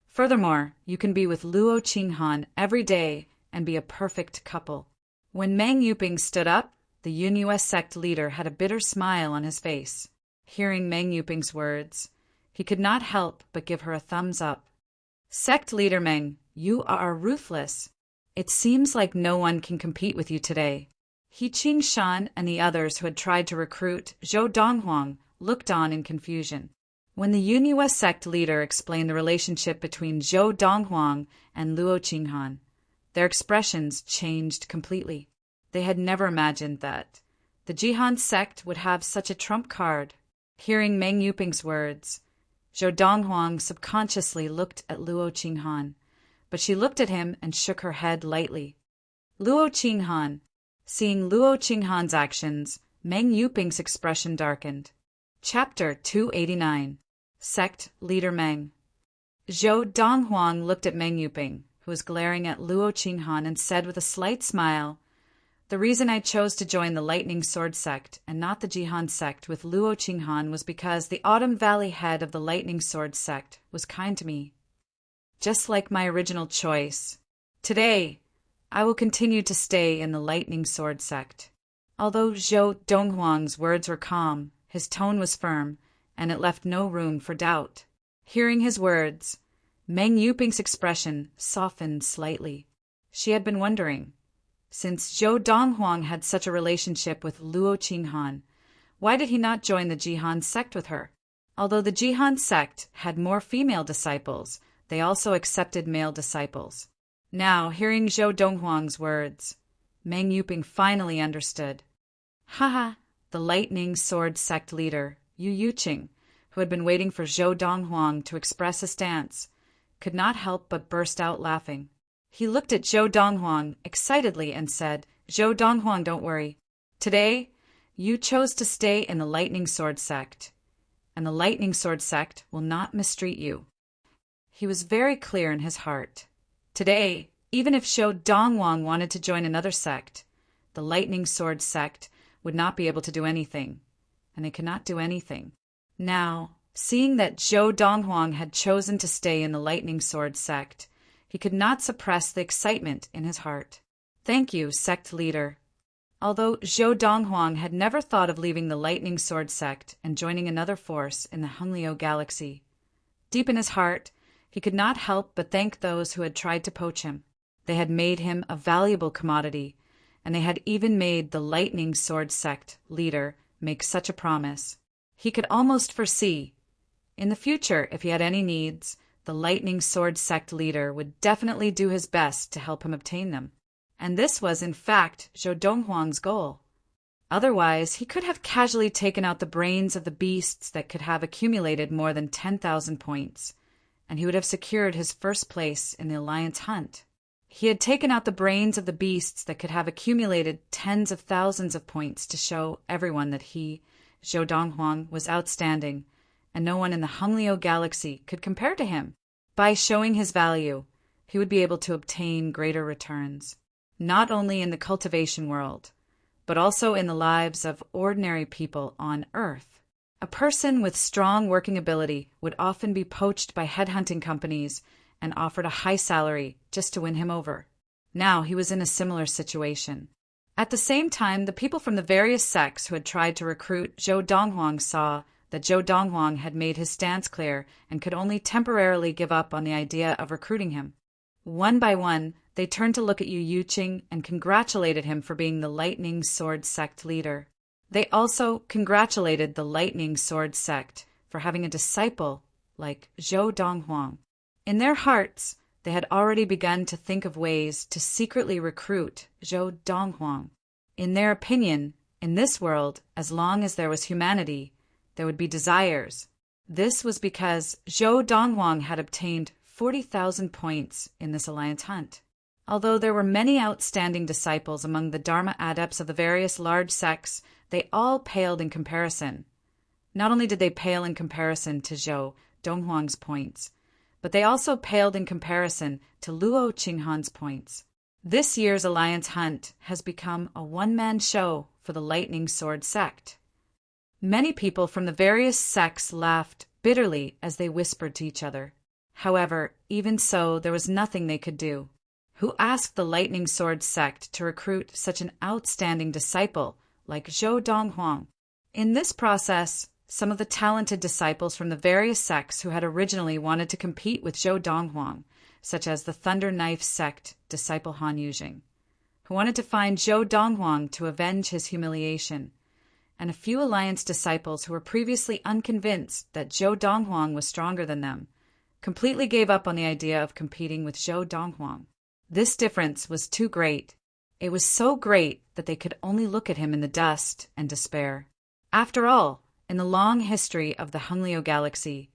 Furthermore, you can be with Luo Qinghan every day and be a perfect couple. When Meng Yuping stood up, the Yunye sect leader had a bitter smile on his face. Hearing Meng Yuping's words, he could not help but give her a thumbs up. Sect leader Meng, you are ruthless. It seems like no one can compete with you today. He Qingshan and the others who had tried to recruit Zhou Donghuang looked on in confusion. When the Yunye sect leader explained the relationship between Zhou Donghuang and Luo Qinghan, their expressions changed completely. They had never imagined that the Jihan sect would have such a trump card. Hearing Meng Yuping's words, Zhou Donghuang subconsciously looked at Luo Qinghan, but she looked at him and shook her head lightly. Luo Qinghan. Seeing Luo Qinghan's actions, Meng Yuping's expression darkened. Chapter 289. Sect Leader Meng. Zhou Donghuang looked at Meng Yuping, who was glaring at Luo Qinghan, and said with a slight smile, "The reason I chose to join the Lightning Sword sect and not the Jihan sect with Luo Qinghan was because the Autumn Valley head of the Lightning Sword sect was kind to me, just like my original choice. Today, I will continue to stay in the Lightning Sword sect." Although Zhou Donghuang's words were calm, his tone was firm, and it left no room for doubt. Hearing his words, Meng Yuping's expression softened slightly. She had been wondering, since Zhou Donghuang had such a relationship with Luo Qinghan, why did he not join the Jihan sect with her? Although the Jihan sect had more female disciples, they also accepted male disciples. Now, hearing Zhou Donghuang's words, Meng Yuping finally understood. Haha, the Lightning Sword sect leader, Yu Yuqing, who had been waiting for Zhou Donghuang to express a stance, could not help but burst out laughing. He looked at Zhou Donghuang excitedly and said, "Zhou Donghuang, don't worry. Today, you chose to stay in the Lightning Sword sect, and the Lightning Sword sect will not mistreat you." He was very clear in his heart. Today, even if Zhou Donghuang wanted to join another sect, the Lightning Sword sect would not be able to do anything, and they could not do anything. Now, seeing that Zhou Donghuang had chosen to stay in the Lightning Sword sect, he could not suppress the excitement in his heart. "Thank you, sect leader." Although Zhou Donghuang had never thought of leaving the Lightning Sword sect and joining another force in the Honglio galaxy, deep in his heart, he could not help but thank those who had tried to poach him. They had made him a valuable commodity, and they had even made the Lightning Sword sect leader make such a promise. He could almost foresee, in the future, if he had any needs, the Lightning Sword sect leader would definitely do his best to help him obtain them. And this was, in fact, Zhou Donghuang's goal. Otherwise, he could have casually taken out the brains of the beasts that could have accumulated more than 10,000 points, and he would have secured his first place in the alliance hunt. He had taken out the brains of the beasts that could have accumulated tens of thousands of points to show everyone that he, Zhou Donghuang, was outstanding, and no one in the Honglio galaxy could compare to him. By showing his value, he would be able to obtain greater returns, not only in the cultivation world, but also in the lives of ordinary people on Earth. A person with strong working ability would often be poached by headhunting companies and offered a high salary just to win him over. Now he was in a similar situation. At the same time, the people from the various sects who had tried to recruit Zhou Donghuang saw that Zhou Donghuang had made his stance clear and could only temporarily give up on the idea of recruiting him. One by one, they turned to look at Yu Yuqing and congratulated him for being the Lightning Sword sect leader. They also congratulated the Lightning Sword sect for having a disciple like Zhou Donghuang. In their hearts, they had already begun to think of ways to secretly recruit Zhou Donghuang. In their opinion, in this world, as long as there was humanity, there would be desires. This was because Zhou Donghuang had obtained 40,000 points in this alliance hunt. Although there were many outstanding disciples among the Dharma adepts of the various large sects, they all paled in comparison. Not only did they pale in comparison to Zhou Donghuang's points, but they also paled in comparison to Luo Qinghan's points. This year's alliance hunt has become a one-man show for the Lightning Sword sect. Many people from the various sects laughed bitterly as they whispered to each other. However, even so, there was nothing they could do. Who asked the Lightning Sword sect to recruit such an outstanding disciple like Zhou Donghuang? In this process, some of the talented disciples from the various sects who had originally wanted to compete with Zhou Donghuang, such as the Thunder Knife sect disciple Han Yujing, who wanted to find Zhou Donghuang to avenge his humiliation, and a few alliance disciples who were previously unconvinced that Zhou Donghuang was stronger than them, completely gave up on the idea of competing with Zhou Donghuang. This difference was too great. It was so great that they could only look at him in the dust and despair. After all, in the long history of the Honglio galaxy,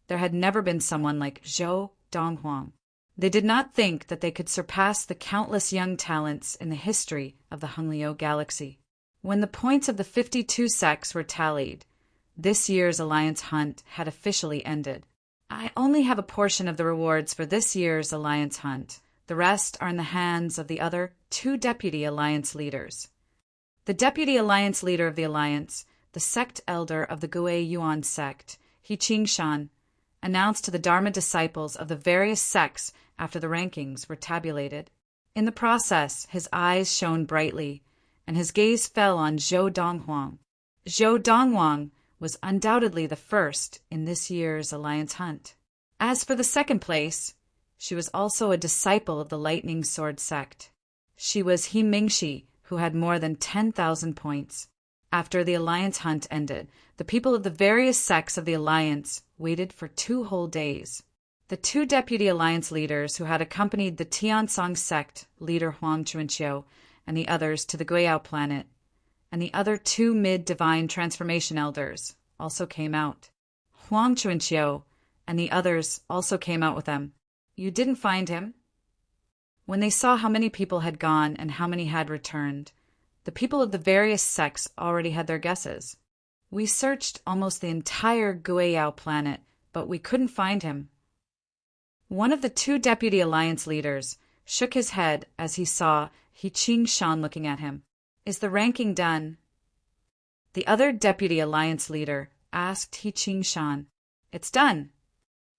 there had never been someone like Zhou Donghuang. They did not think that they could surpass the countless young talents in the history of the Honglio galaxy. When the points of the 52 sects were tallied, this year's alliance hunt had officially ended. I only have a portion of the rewards for this year's alliance hunt. The rest are in the hands of the other 2 deputy alliance leaders. The deputy alliance leader of the alliance, the sect elder of the Gui Yuan sect, He Qingshan, announced to the Dharma disciples of the various sects after the rankings were tabulated. In the process, his eyes shone brightly, and his gaze fell on Zhou Donghuang. Zhou Donghuang was undoubtedly the first in this year's alliance hunt. As for the second place, she was also a disciple of the Lightning Sword sect. She was He Mingxi, who had more than 10,000 points. After the alliance hunt ended, the people of the various sects of the alliance waited for 2 whole days. The 2 deputy alliance leaders who had accompanied the Tiansong sect leader Huang Chuanqiu and the others to the Guiyao planet, and the other 2 mid-divine transformation elders also came out. Huang Chuanqiu and the others also came out with them. You didn't find him? When they saw how many people had gone and how many had returned, the people of the various sects already had their guesses. We searched almost the entire Guiyao planet, but we couldn't find him. One of the 2 deputy alliance leaders shook his head as he saw He Qingshan looking at him. Is the ranking done? The other deputy alliance leader asked He Qingshan. It's done.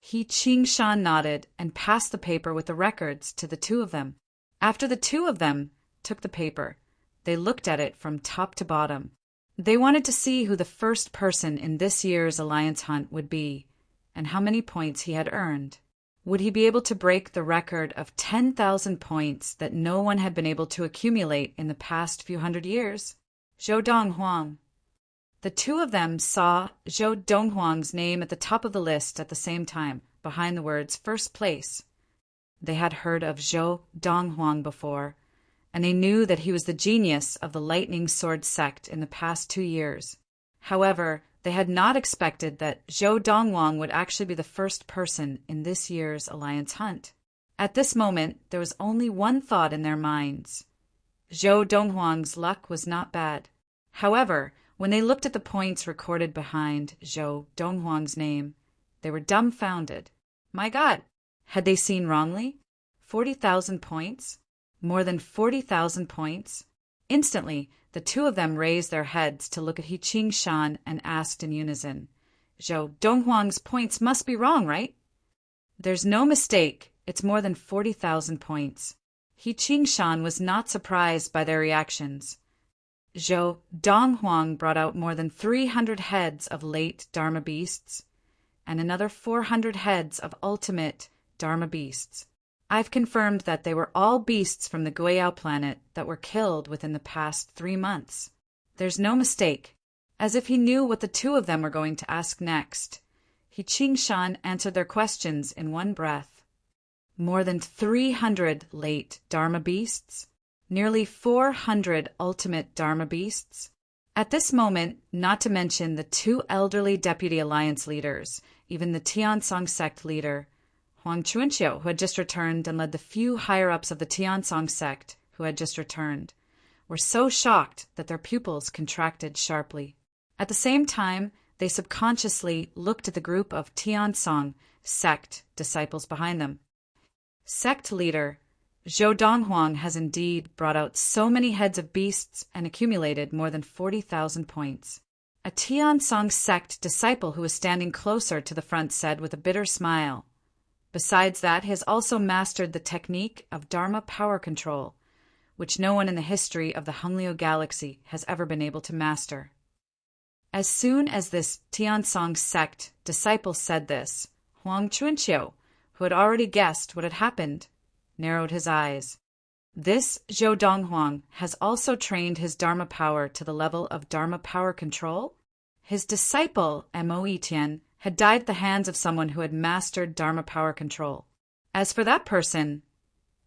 He Qingshan nodded and passed the paper with the records to the 2 of them. After the 2 of them took the paper, they looked at it from top to bottom. They wanted to see who the first person in this year's alliance hunt would be, and how many points he had earned. Would he be able to break the record of 10,000 points that no one had been able to accumulate in the past few hundred years? Zhou Donghuang. The 2 of them saw Zhou Donghuang's name at the top of the list at the same time, behind the words first place. They had heard of Zhou Donghuang before, and they knew that he was the genius of the Lightning Sword sect in the past 2 years. However, they had not expected that Zhou Donghuang would actually be the first person in this year's alliance hunt. At this moment, there was only one thought in their minds. Zhou Donghuang's luck was not bad. However, when they looked at the points recorded behind Zhou Donghuang's name, they were dumbfounded. My God, had they seen wrongly? 40,000 points? More than 40,000 points? Instantly, the 2 of them raised their heads to look at He Qingshan and asked in unison, Zhou Donghuang's points must be wrong, right? There's no mistake. It's more than 40,000 points. He Qingshan was not surprised by their reactions. Zhou Donghuang brought out more than 300 heads of late Dharma beasts, and another 400 heads of ultimate Dharma beasts. I've confirmed that they were all beasts from the Guiyao planet that were killed within the past 3 months. There's no mistake. As if he knew what the 2 of them were going to ask next, He Qingshan answered their questions in one breath. More than 300 late Dharma beasts, nearly 400 ultimate Dharma beasts. At this moment, not to mention the 2 elderly deputy alliance leaders, even the Tiansong sect leader, Huang Chuanqiu, who had just returned and led the few higher-ups of the Tiansong sect who had just returned, were so shocked that their pupils contracted sharply. At the same time, they subconsciously looked at the group of Tiansong sect disciples behind them. Sect leader Zhou Donghuang has indeed brought out so many heads of beasts and accumulated more than 40,000 points. A Tiansong sect disciple who was standing closer to the front said with a bitter smile, "Besides that, he has also mastered the technique of Dharma power control, which no one in the history of the Hongliu galaxy has ever been able to master." As soon as this Tiansong sect disciple said this, Huang Chuanqiu, who had already guessed what had happened, narrowed his eyes. This Zhou Donghuang has also trained his Dharma power to the level of Dharma power control? His disciple, Mo Tian, had died at the hands of someone who had mastered Dharma power control. As for that person,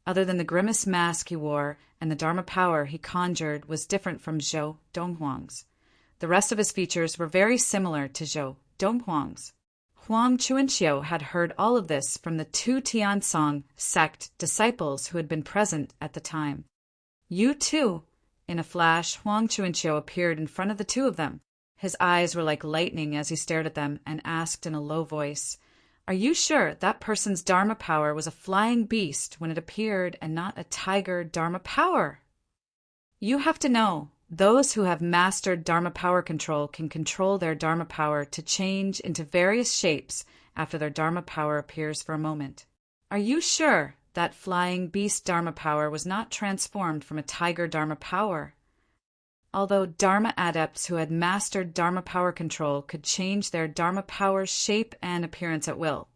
other than the grimace mask he wore and the Dharma power he conjured was different from Zhou Donghuang's. The rest of his features were very similar to Zhou Donghuang's. Huang Chuanqiu had heard all of this from the 2 Tiansong sect disciples who had been present at the time. "You too." In a flash, Huang Chuanqiu appeared in front of the 2 of them. His eyes were like lightning as he stared at them and asked in a low voice, "Are you sure that person's Dharma power was a flying beast when it appeared and not a tiger Dharma power?" You have to know, those who have mastered Dharma power control can control their Dharma power to change into various shapes after their Dharma power appears for a moment. Are you sure that flying beast Dharma power was not transformed from a tiger Dharma power? Although Dharma adepts who had mastered Dharma power control could change their Dharma power's shape and appearance at will.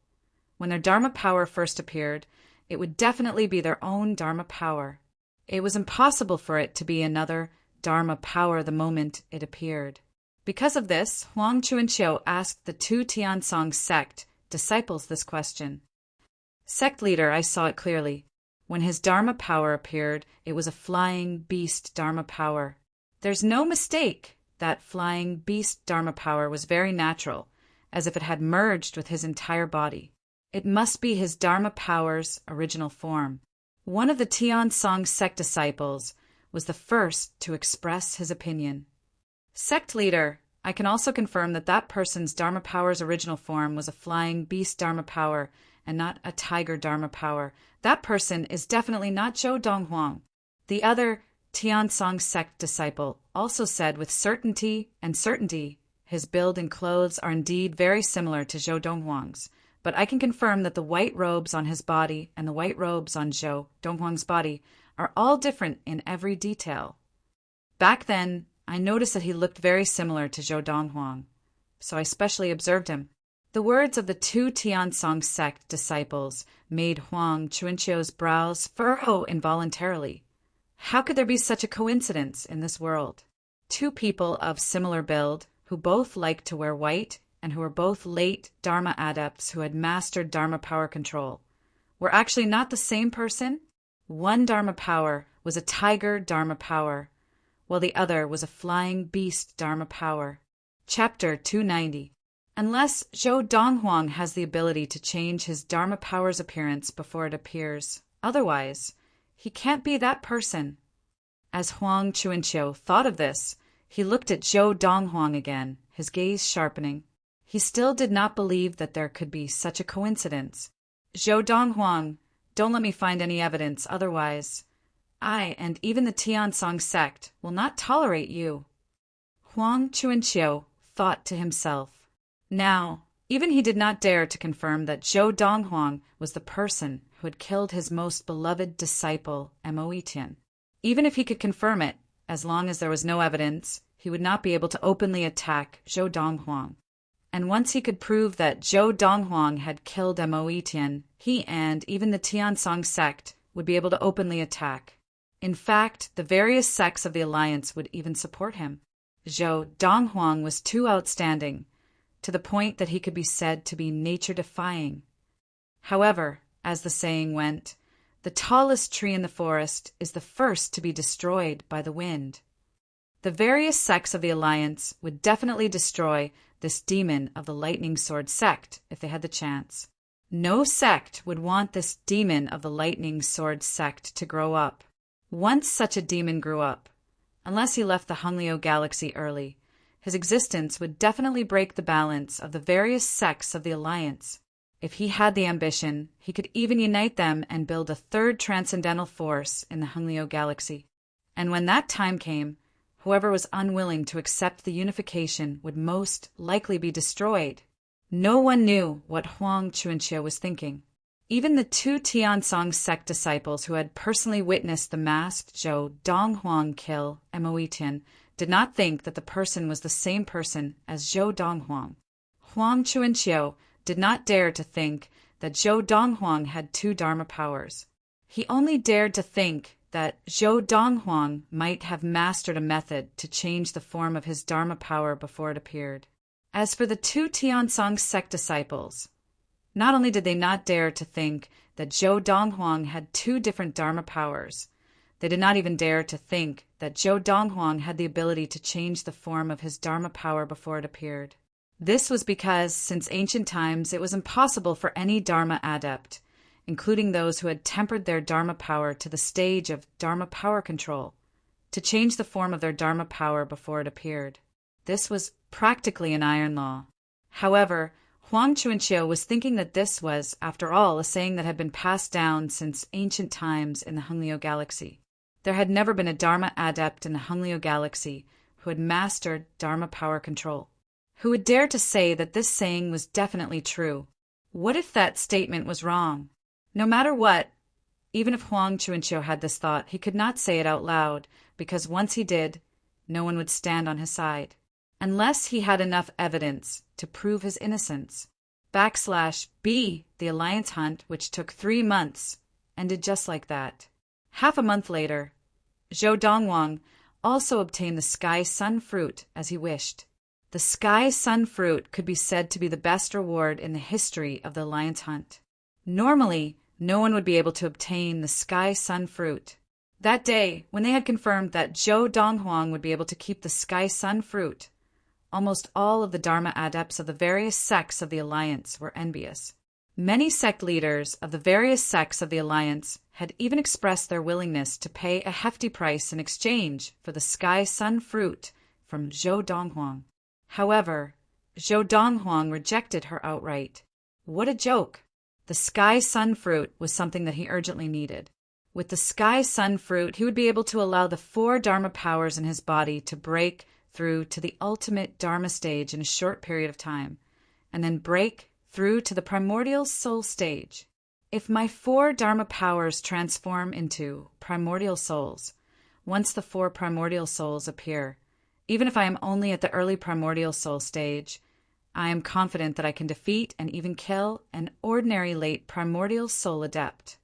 When their Dharma power first appeared, it would definitely be their own Dharma power. It was impossible for it to be another Dharma power the moment it appeared. Because of this, Huang Chuanqiu asked the 2 Tiansong sect disciples this question. "Sect leader, I saw it clearly. When his Dharma power appeared, it was a flying beast Dharma power. There's no mistake. That flying beast Dharma power was very natural, as if it had merged with his entire body. It must be his Dharma power's original form." One of the Tiansong sect disciples was the first to express his opinion. "Sect leader, I can also confirm that that person's Dharma power's original form was a flying beast Dharma power and not a tiger Dharma power. That person is definitely not Zhou Donghuang." The other Tiansong sect disciple also said with certainty, his build and clothes are indeed very similar to Zhou Donghuang's, but I can confirm that the white robes on his body and the white robes on Zhou Donghuang's body are all different in every detail. Back then, I noticed that he looked very similar to Zhou Donghuang, so I specially observed him. The words of the 2 Tiansong sect disciples made Huang Chuanqiu's brows furrow involuntarily. How could there be such a coincidence in this world? 2 people of similar build, who both liked to wear white and who were both late Dharma adepts who had mastered Dharma power control, were actually not the same person? One Dharma power was a tiger Dharma power, while the other was a flying beast Dharma power. Chapter 290. Unless Zhou Donghuang has the ability to change his Dharma power's appearance before it appears, otherwise, he can't be that person. As Huang Chuanqiu thought of this, he looked at Zhou Donghuang again, his gaze sharpening. He still did not believe that there could be such a coincidence. "Zhou Donghuang, don't let me find any evidence, otherwise I, and even the Tiansong sect, will not tolerate you." Huang Chuanqiu thought to himself. Now, even he did not dare to confirm that Zhou Donghuang was the person who had killed his most beloved disciple, Mo Tian. Even if he could confirm it, as long as there was no evidence, he would not be able to openly attack Zhou Donghuang. And once he could prove that Zhou Donghuang had killed Mo Tian, he and even the Tiansong sect would be able to openly attack. In fact, the various sects of the alliance would even support him. Zhou Donghuang was too outstanding to the point that he could be said to be nature-defying. However, as the saying went, the tallest tree in the forest is the first to be destroyed by the wind. The various sects of the Alliance would definitely destroy this demon of the lightning sword sect if they had the chance. No sect would want this demon of the lightning sword sect to grow up. Once such a demon grew up, unless he left the Hunglio galaxy early, his existence would definitely break the balance of the various sects of the Alliance. If he had the ambition, he could even unite them and build a third transcendental force in the Hunglio galaxy. And when that time came, whoever was unwilling to accept the unification would most likely be destroyed. No one knew what Huang Chuanqiu was thinking. Even the two Tiansong sect disciples who had personally witnessed the masked Zhou Donghuang kill Mo Tian did not think that the person was the same person as Zhou Donghuang. Huang Chuanqiu did not dare to think that Zhou Donghuang had two Dharma powers. He only dared to think that Zhou Donghuang might have mastered a method to change the form of his Dharma power before it appeared. As for the two Tiansong sect disciples, not only did they not dare to think that Zhou Donghuang had two different Dharma powers, they did not even dare to think that Zhou Donghuang had the ability to change the form of his Dharma power before it appeared. This was because, since ancient times, it was impossible for any Dharma adept, including those who had tempered their Dharma power to the stage of Dharma power control, to change the form of their Dharma power before it appeared. This was practically an iron law. However, Huang Chuanqiu was thinking that this was, after all, a saying that had been passed down since ancient times in the Hunglio galaxy. There had never been a Dharma adept in the Hunglio galaxy who had mastered Dharma power control. Who would dare to say that this saying was definitely true? What if that statement was wrong? No matter what, even if Huang Chuanqiu had this thought, he could not say it out loud, because once he did, no one would stand on his side. Unless he had enough evidence to prove his innocence. /B, the Alliance hunt, which took 3 months, ended just like that. Half a month later, Zhou Donghuang also obtained the Sky Sun fruit as he wished. The Sky Sun fruit could be said to be the best reward in the history of the Alliance hunt. Normally, no one would be able to obtain the Sky Sun fruit. That day, when they had confirmed that Zhou Donghuang would be able to keep the Sky Sun fruit, almost all of the Dharma adepts of the various sects of the Alliance were envious. Many sect leaders of the various sects of the Alliance had even expressed their willingness to pay a hefty price in exchange for the Sky Sun fruit from Zhou Donghuang. However, Zhou Donghuang rejected her outright. What a joke! The Sky Sun fruit was something that he urgently needed. With the Sky Sun fruit, he would be able to allow the 4 Dharma powers in his body to break through to the ultimate Dharma stage in a short period of time, and then break through to the primordial soul stage. If my 4 Dharma powers transform into primordial souls, once the 4 primordial souls appear, even if I am only at the early primordial soul stage, I am confident that I can defeat and even kill an ordinary late primordial soul adept.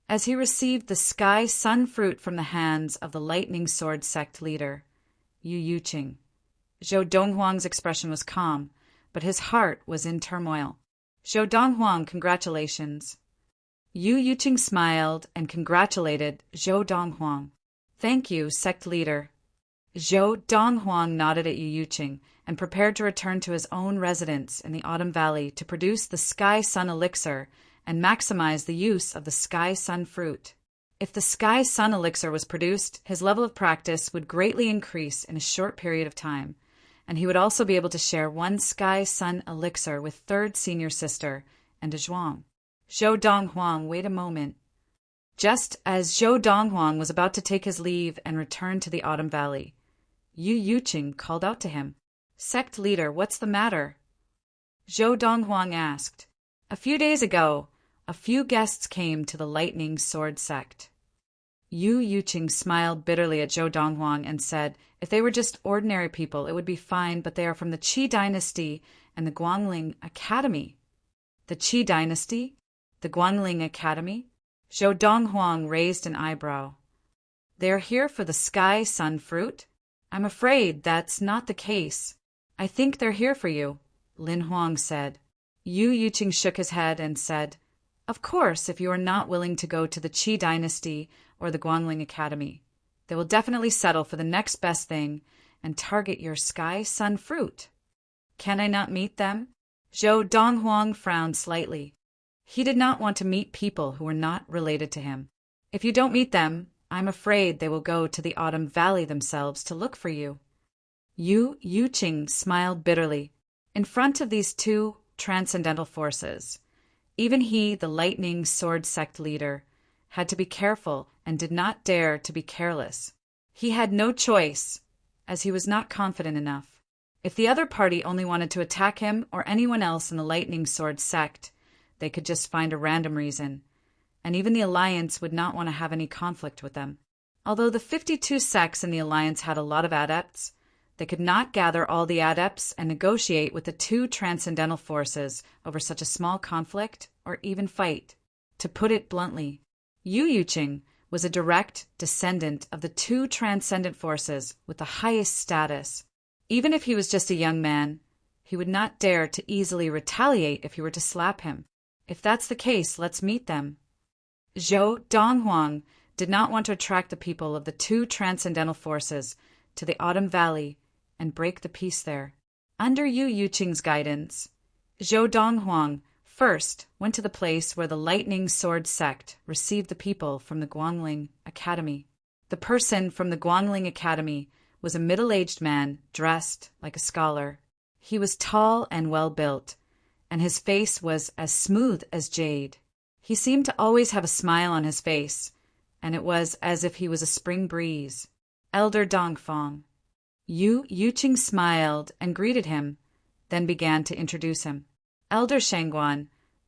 As he received the Sky Sun fruit from the hands of the Lightning Sword sect leader, Yu Yuqing, Zhou Donghuang's expression was calm, but his heart was in turmoil. Zhou Donghuang, congratulations. Yu Yuqing smiled and congratulated Zhou Donghuang. Thank you, sect leader. Zhou Donghuang nodded at Yu Yuqing and prepared to return to his own residence in the Autumn Valley to produce the Sky Sun elixir and maximize the use of the Sky Sun fruit. If the Sky Sun elixir was produced, his level of practice would greatly increase in a short period of time, and he would also be able to share 1 Sky Sun elixir with third senior sister and a Zhuang. Zhou Donghuang, wait a moment. Just as Zhou Donghuang was about to take his leave and return to the Autumn Valley, Yu Yuqing called out to him. Sect leader, what's the matter? Zhou Donghuang asked. A few days ago, a few guests came to the Lightning Sword sect. Yu Yuqing smiled bitterly at Zhou Donghuang and said, if they were just ordinary people, it would be fine, but they are from the Qi dynasty and the Guangling Academy. The Qi dynasty? The Guangling Academy? Zhou Donghuang raised an eyebrow. They are here for the Sky Sun fruit? I'm afraid that's not the case. I think they're here for you. Lin Huang said. Yu Yuqing shook his head and said, "Of course, if you are not willing to go to the Qi dynasty or the Guangling Academy. They will definitely settle for the next best thing and target your sky sun fruit." "Can I not meet them?" Zhou Donghuang frowned slightly. He did not want to meet people who were not related to him. "If you don't meet them, I'm afraid they will go to the Autumn Valley themselves to look for you." Yu Yuqing smiled bitterly. In front of these two transcendental forces, even he, the lightning sword sect leader, had to be careful and did not dare to be careless. He had no choice, as he was not confident enough. If the other party only wanted to attack him or anyone else in the lightning sword sect, they could just find a random reason, and even the Alliance would not want to have any conflict with them. Although the 52 sects in the Alliance had a lot of adepts, they could not gather all the adepts and negotiate with the two transcendental forces over such a small conflict or even fight. To put it bluntly, Yu Yuqing was a direct descendant of the two transcendent forces with the highest status. Even if he was just a young man, he would not dare to easily retaliate if he were to slap him. If that's the case, let's meet them. Zhou Donghuang did not want to attract the people of the two transcendental forces to the Autumn Valley and break the peace there. Under Yu Yuqing's guidance, Zhou Donghuang first went to the place where the Lightning Sword sect received the people from the Guangling Academy. The person from the Guangling Academy was a middle-aged man dressed like a scholar. He was tall and well-built, and his face was as smooth as jade. He seemed to always have a smile on his face, and it was as if he was a spring breeze. Elder Dongfang. Yu Yuqing smiled and greeted him, then began to introduce him. Elder Shangguan,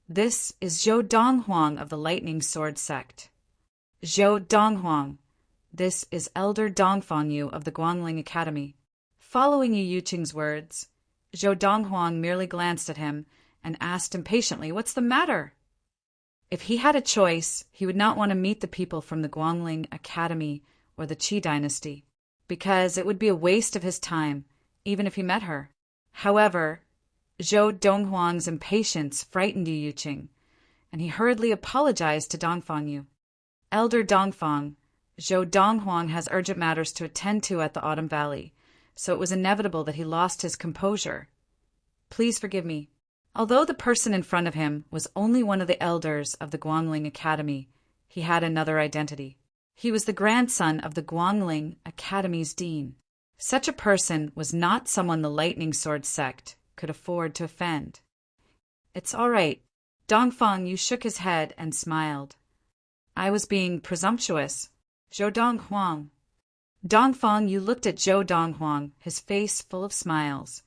this is Zhou Donghuang of the Lightning Sword sect. Zhou Donghuang, this is Elder Dongfang Yu of the Guangling Academy. Following Yu Yuqing's words, Zhou Donghuang merely glanced at him and asked impatiently, "What's the matter?" If he had a choice, he would not want to meet the people from the Guangling Academy or the Qi dynasty, because it would be a waste of his time, even if he met her. However, Zhou Donghuang's impatience frightened Yu Yuqing, and he hurriedly apologized to Dongfang Yu. "Elder Dongfang, Zhou Donghuang has urgent matters to attend to at the Autumn Valley, so it was inevitable that he lost his composure. Please forgive me." Although the person in front of him was only one of the elders of the Guangling Academy, he had another identity. He was the grandson of the Guangling Academy's dean. Such a person was not someone the Lightning Sword sect could afford to offend. "It's all right." Dongfang Yu shook his head and smiled. "I was being presumptuous." Zhou Donghuang. Dongfang Yu looked at Zhou Donghuang, his face full of smiles.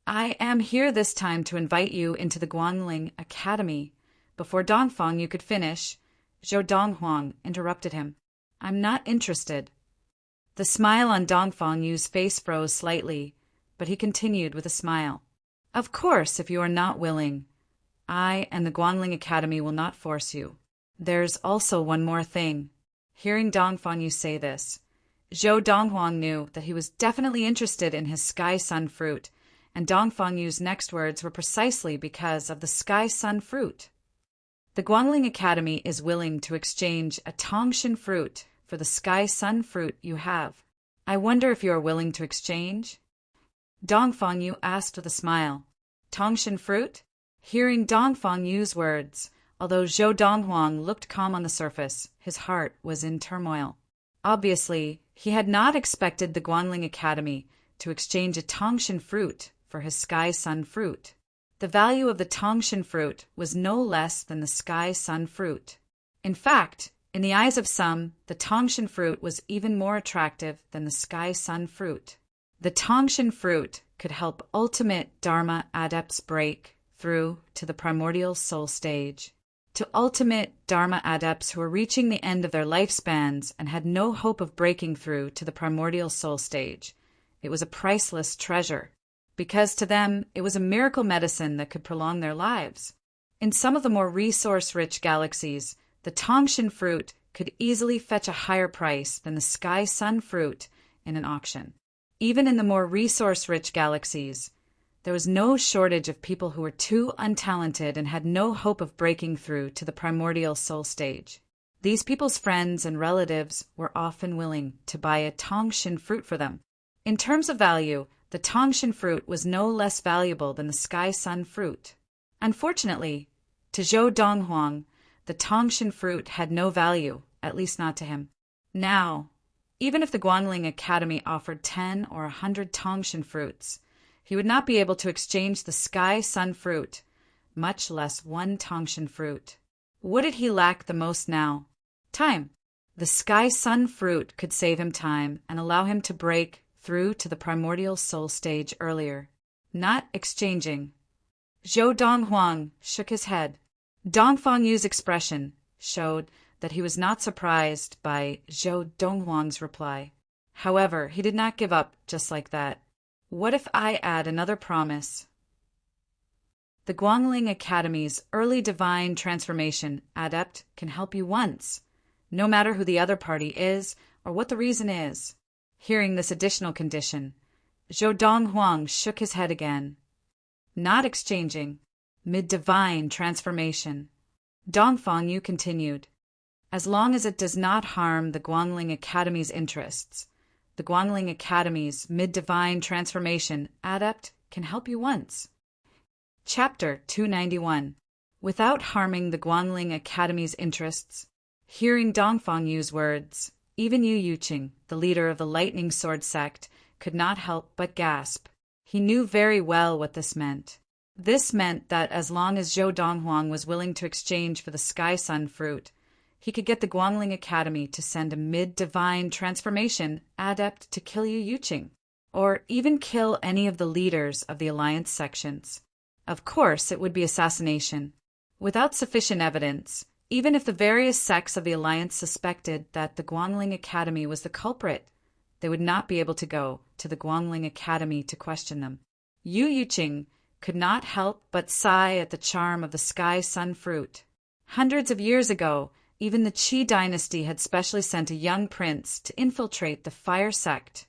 "I am here this time to invite you into the Guangling Academy." Before Dongfang Yu could finish, Zhou Donghuang interrupted him. "I'm not interested." The smile on Dongfang Yu's face froze slightly, but he continued with a smile. "Of course, if you are not willing, I and the Guangling Academy will not force you. There's also one more thing." Hearing Dongfang Yu say this, Zhou Donghuang knew that he was definitely interested in his Sky Sun fruit, and Dongfang Yu's next words were precisely because of the Sky Sun fruit. "The Guangling Academy is willing to exchange a Tongshan fruit for the Sky Sun fruit you have. I wonder if you are willing to exchange?" Dongfang Yu asked with a smile. "Tongshan fruit?" Hearing Dongfang Yu's words, although Zhou Donghuang looked calm on the surface, his heart was in turmoil. Obviously, he had not expected the Guangling Academy to exchange a Tongshan fruit for his Sky Sun fruit. The value of the Tongshan fruit was no less than the Sky Sun fruit. In fact, in the eyes of some, the Tongshan fruit was even more attractive than the Sky Sun fruit. The Tongshan fruit could help ultimate Dharma adepts break through to the primordial soul stage. To ultimate Dharma adepts who were reaching the end of their lifespans and had no hope of breaking through to the primordial soul stage, it was a priceless treasure, because to them it was a miracle medicine that could prolong their lives. In some of the more resource-rich galaxies, the Tongshan fruit could easily fetch a higher price than the Sky Sun fruit in an auction. Even in the more resource-rich galaxies, There was no shortage of people who were too untalented and had no hope of breaking through to the primordial soul stage. These people's friends and relatives were often willing to buy a Tongshin fruit for them. In terms of value, the Tongshin fruit was no less valuable than the Sky Sun fruit. Unfortunately, to Zhou Donghuang, the Tongshin fruit had no value, at least not to him. Now, even if the Guangling Academy offered 10 or 100 Tongshin fruits, he would not be able to exchange the Sky Sun fruit, much less one Tongshin fruit. What did he lack the most now? Time. The Sky Sun fruit could save him time and allow him to break through to the primordial soul stage earlier. Not exchanging. Zhou Donghuang shook his head. Dong Fengyu's expression showed that he was not surprised by Zhou Donghuang's reply. However, he did not give up just like that. What if I add another promise? The Guangling Academy's early divine transformation adept can help you once, no matter who the other party is or what the reason is. Hearing this additional condition, Zhou Donghuang shook his head again. Not exchanging. Mid-divine transformation. Dong Fengyu continued. As long as it does not harm the Guangling Academy's interests, the Guangling Academy's mid-divine transformation adept can help you once. Chapter 291. Without harming the Guangling Academy's interests. Hearing Dong Fengyu's words, even Yu Yuqing, the leader of the Lightning Sword sect, could not help but gasp. He knew very well what this meant. This meant that as long as Zhou Donghuang was willing to exchange for the Sky Sun fruit, he could get the Guangling Academy to send a mid-divine transformation adept to kill Yu Yuqing, or even kill any of the leaders of the Alliance sections. Of course, it would be assassination. Without sufficient evidence, even if the various sects of the Alliance suspected that the Guangling Academy was the culprit, they would not be able to go to the Guangling Academy to question them. Yu Yuqing could not help but sigh at the charm of the Sky Sun fruit. Hundreds of years ago, even the Qi dynasty had specially sent a young prince to infiltrate the Fire sect,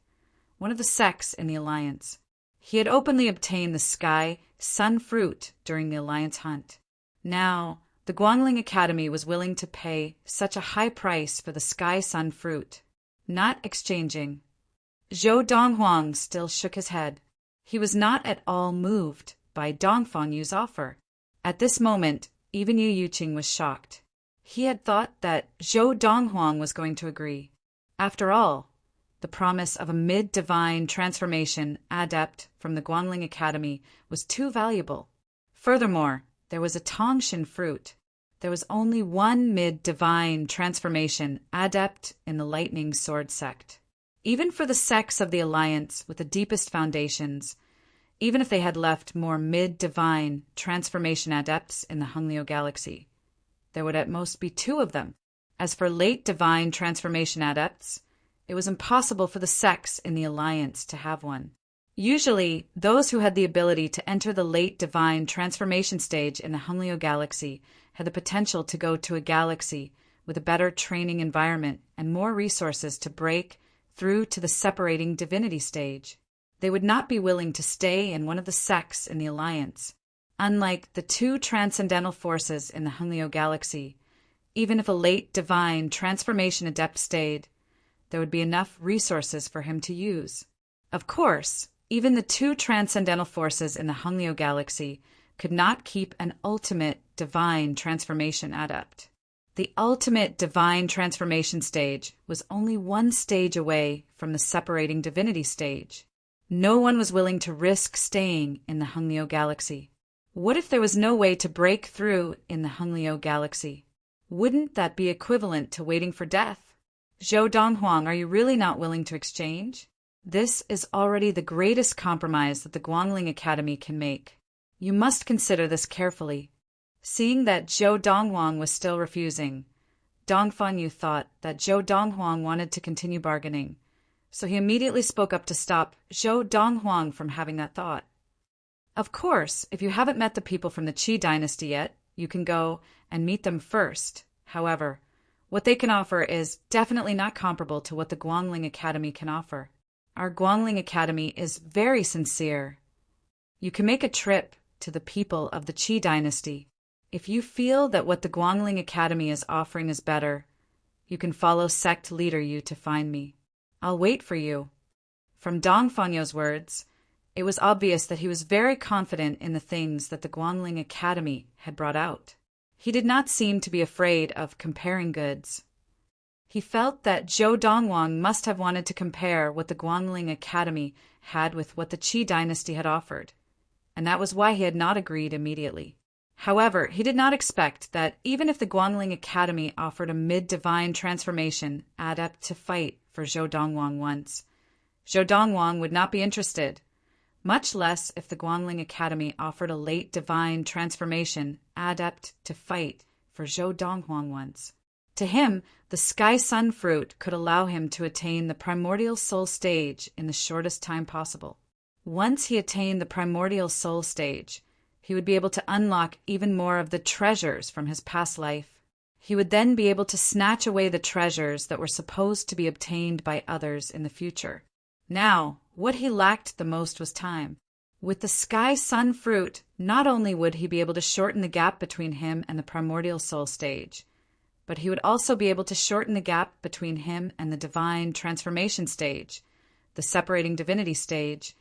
one of the sects in the Alliance. He had openly obtained the Sky Sun fruit during the Alliance hunt. Now, the Guangling Academy was willing to pay such a high price for the Sky Sun fruit. Not exchanging. Zhou Donghuang still shook his head. He was not at all moved by Dong Fengyu's offer. At this moment, even Yu Yuqing was shocked. He had thought that Zhou Donghuang was going to agree. After all, the promise of a mid-divine transformation adept from the Guangling Academy was too valuable. Furthermore, there was a Tongshin fruit. There was only one mid-divine transformation adept in the Lightning Sword sect. Even for the sects of the Alliance with the deepest foundations, even if they had left more mid-divine transformation adepts in the Hungliu galaxy, there would at most be 2 of them. As for late divine transformation adepts, it was impossible for the sects in the Alliance to have one. Usually, those who had the ability to enter the late divine transformation stage in the Hungliu galaxy had the potential to go to a galaxy with a better training environment and more resources to break through to the separating divinity stage. They would not be willing to stay in one of the sects in the Alliance. Unlike the 2 transcendental forces in the Hungliu galaxy, even if a late divine transformation adept stayed, there would be enough resources for him to use. Of course, even the 2 transcendental forces in the Hungliu galaxy could not keep an ultimate divine transformation adept. The ultimate divine transformation stage was only 1 stage away from the separating divinity stage. No one was willing to risk staying in the Hungliu galaxy. What if there was no way to break through in the Hungliu galaxy? Wouldn't that be equivalent to waiting for death? Zhou Donghuang, are you really not willing to exchange? This is already the greatest compromise that the Guangling Academy can make. You must consider this carefully. Seeing that Zhou Donghuang was still refusing, Dong Fenyu thought that Zhou Donghuang wanted to continue bargaining, so he immediately spoke up to stop Zhou Donghuang from having that thought. Of course, if you haven't met the people from the Qi dynasty yet, you can go and meet them first. However, what they can offer is definitely not comparable to what the Guangling Academy can offer. Our Guangling Academy is very sincere. You can make a trip to the people of the Qi dynasty. If you feel that what the Guangling Academy is offering is better, you can follow sect leader Yu to find me. I'll wait for you. From Dong Fanyo's words, it was obvious that he was very confident in the things that the Guangling Academy had brought out. He did not seem to be afraid of comparing goods. He felt that Zhou Donghuang must have wanted to compare what the Guangling Academy had with what the Qi dynasty had offered, and that was why he had not agreed immediately. However, he did not expect that even if the Guangling Academy offered a mid-divine transformation adept to fight for Zhou Donghuang once, Zhou Donghuang would not be interested, much less if the Guangling Academy offered a late divine transformation adept to fight for Zhou Donghuang once. To him, the Sky Sun fruit could allow him to attain the primordial soul stage in the shortest time possible. Once he attained the primordial soul stage, he would be able to unlock even more of the treasures from his past life. He would then be able to snatch away the treasures that were supposed to be obtained by others in the future. Now, what he lacked the most was time. With the Sky Sun fruit, not only would he be able to shorten the gap between him and the primordial soul stage, but he would also be able to shorten the gap between him and the divine transformation stage, the separating divinity stage,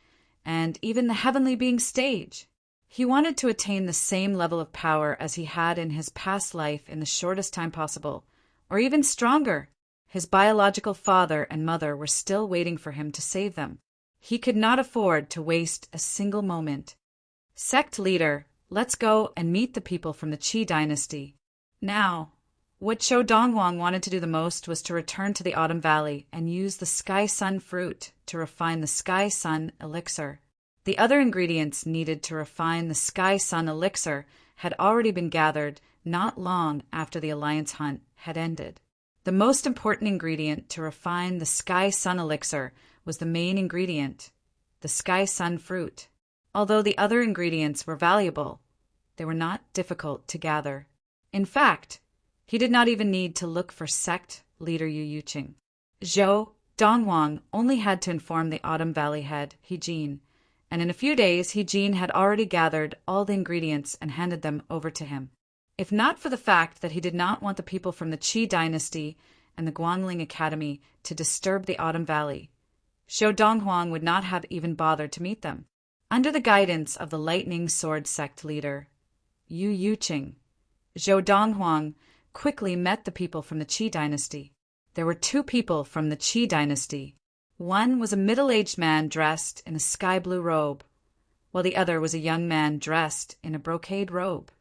and even the heavenly being stage. He wanted to attain the same level of power as he had in his past life in the shortest time possible, or even stronger. His biological father and mother were still waiting for him to save them. He could not afford to waste a single moment. Sect leader, let's go and meet the people from the Qi dynasty. Now, what Zhou Donghuang wanted to do the most was to return to the Autumn Valley and use the Sky Sun fruit to refine the Sky Sun elixir. The other ingredients needed to refine the Sky Sun elixir had already been gathered not long after the alliance hunt had ended. The most important ingredient to refine the Sky Sun elixir was the main ingredient, the Sky Sun fruit. Although the other ingredients were valuable, they were not difficult to gather. In fact, he did not even need to look for sect leader Yu Yuqing. Zhou Donghuang only had to inform the Autumn Valley head, He-Jin, and in a few days He-Jin had already gathered all the ingredients and handed them over to him. If not for the fact that he did not want the people from the Qi dynasty and the Guangling Academy to disturb the Autumn Valley, Zhou Donghuang would not have even bothered to meet them. Under the guidance of the Lightning Sword sect leader, Yu Yuqing, Zhou Donghuang quickly met the people from the Qi dynasty. There were two people from the Qi dynasty. One was a middle-aged man dressed in a sky-blue robe, while the other was a young man dressed in a brocade robe.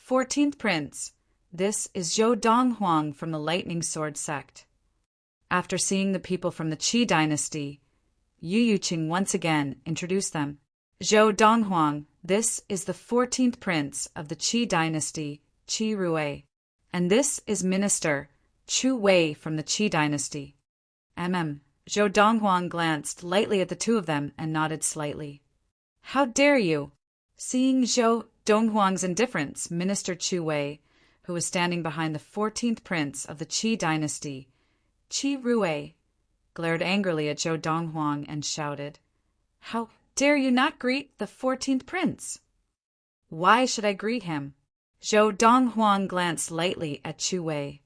14th Prince, this is Zhou Donghuang from the Lightning Sword sect. After seeing the people from the Qi dynasty, Yu Yuqing once again introduced them. Zhou Donghuang, this is the 14th Prince of the Qi dynasty, Qi Rui. And this is Minister Chu Wei from the Qi dynasty. Zhou Donghuang glanced lightly at the two of them and nodded slightly. How dare you? Seeing Zhou Donghuang's indifference, Minister Chu Wei, who was standing behind the 14th Prince of the Qi dynasty, Qi Rui, glared angrily at Zhou Donghuang and shouted, How dare you not greet the 14th Prince? Why should I greet him? Zhou Donghuang glanced lightly at Chu Wei.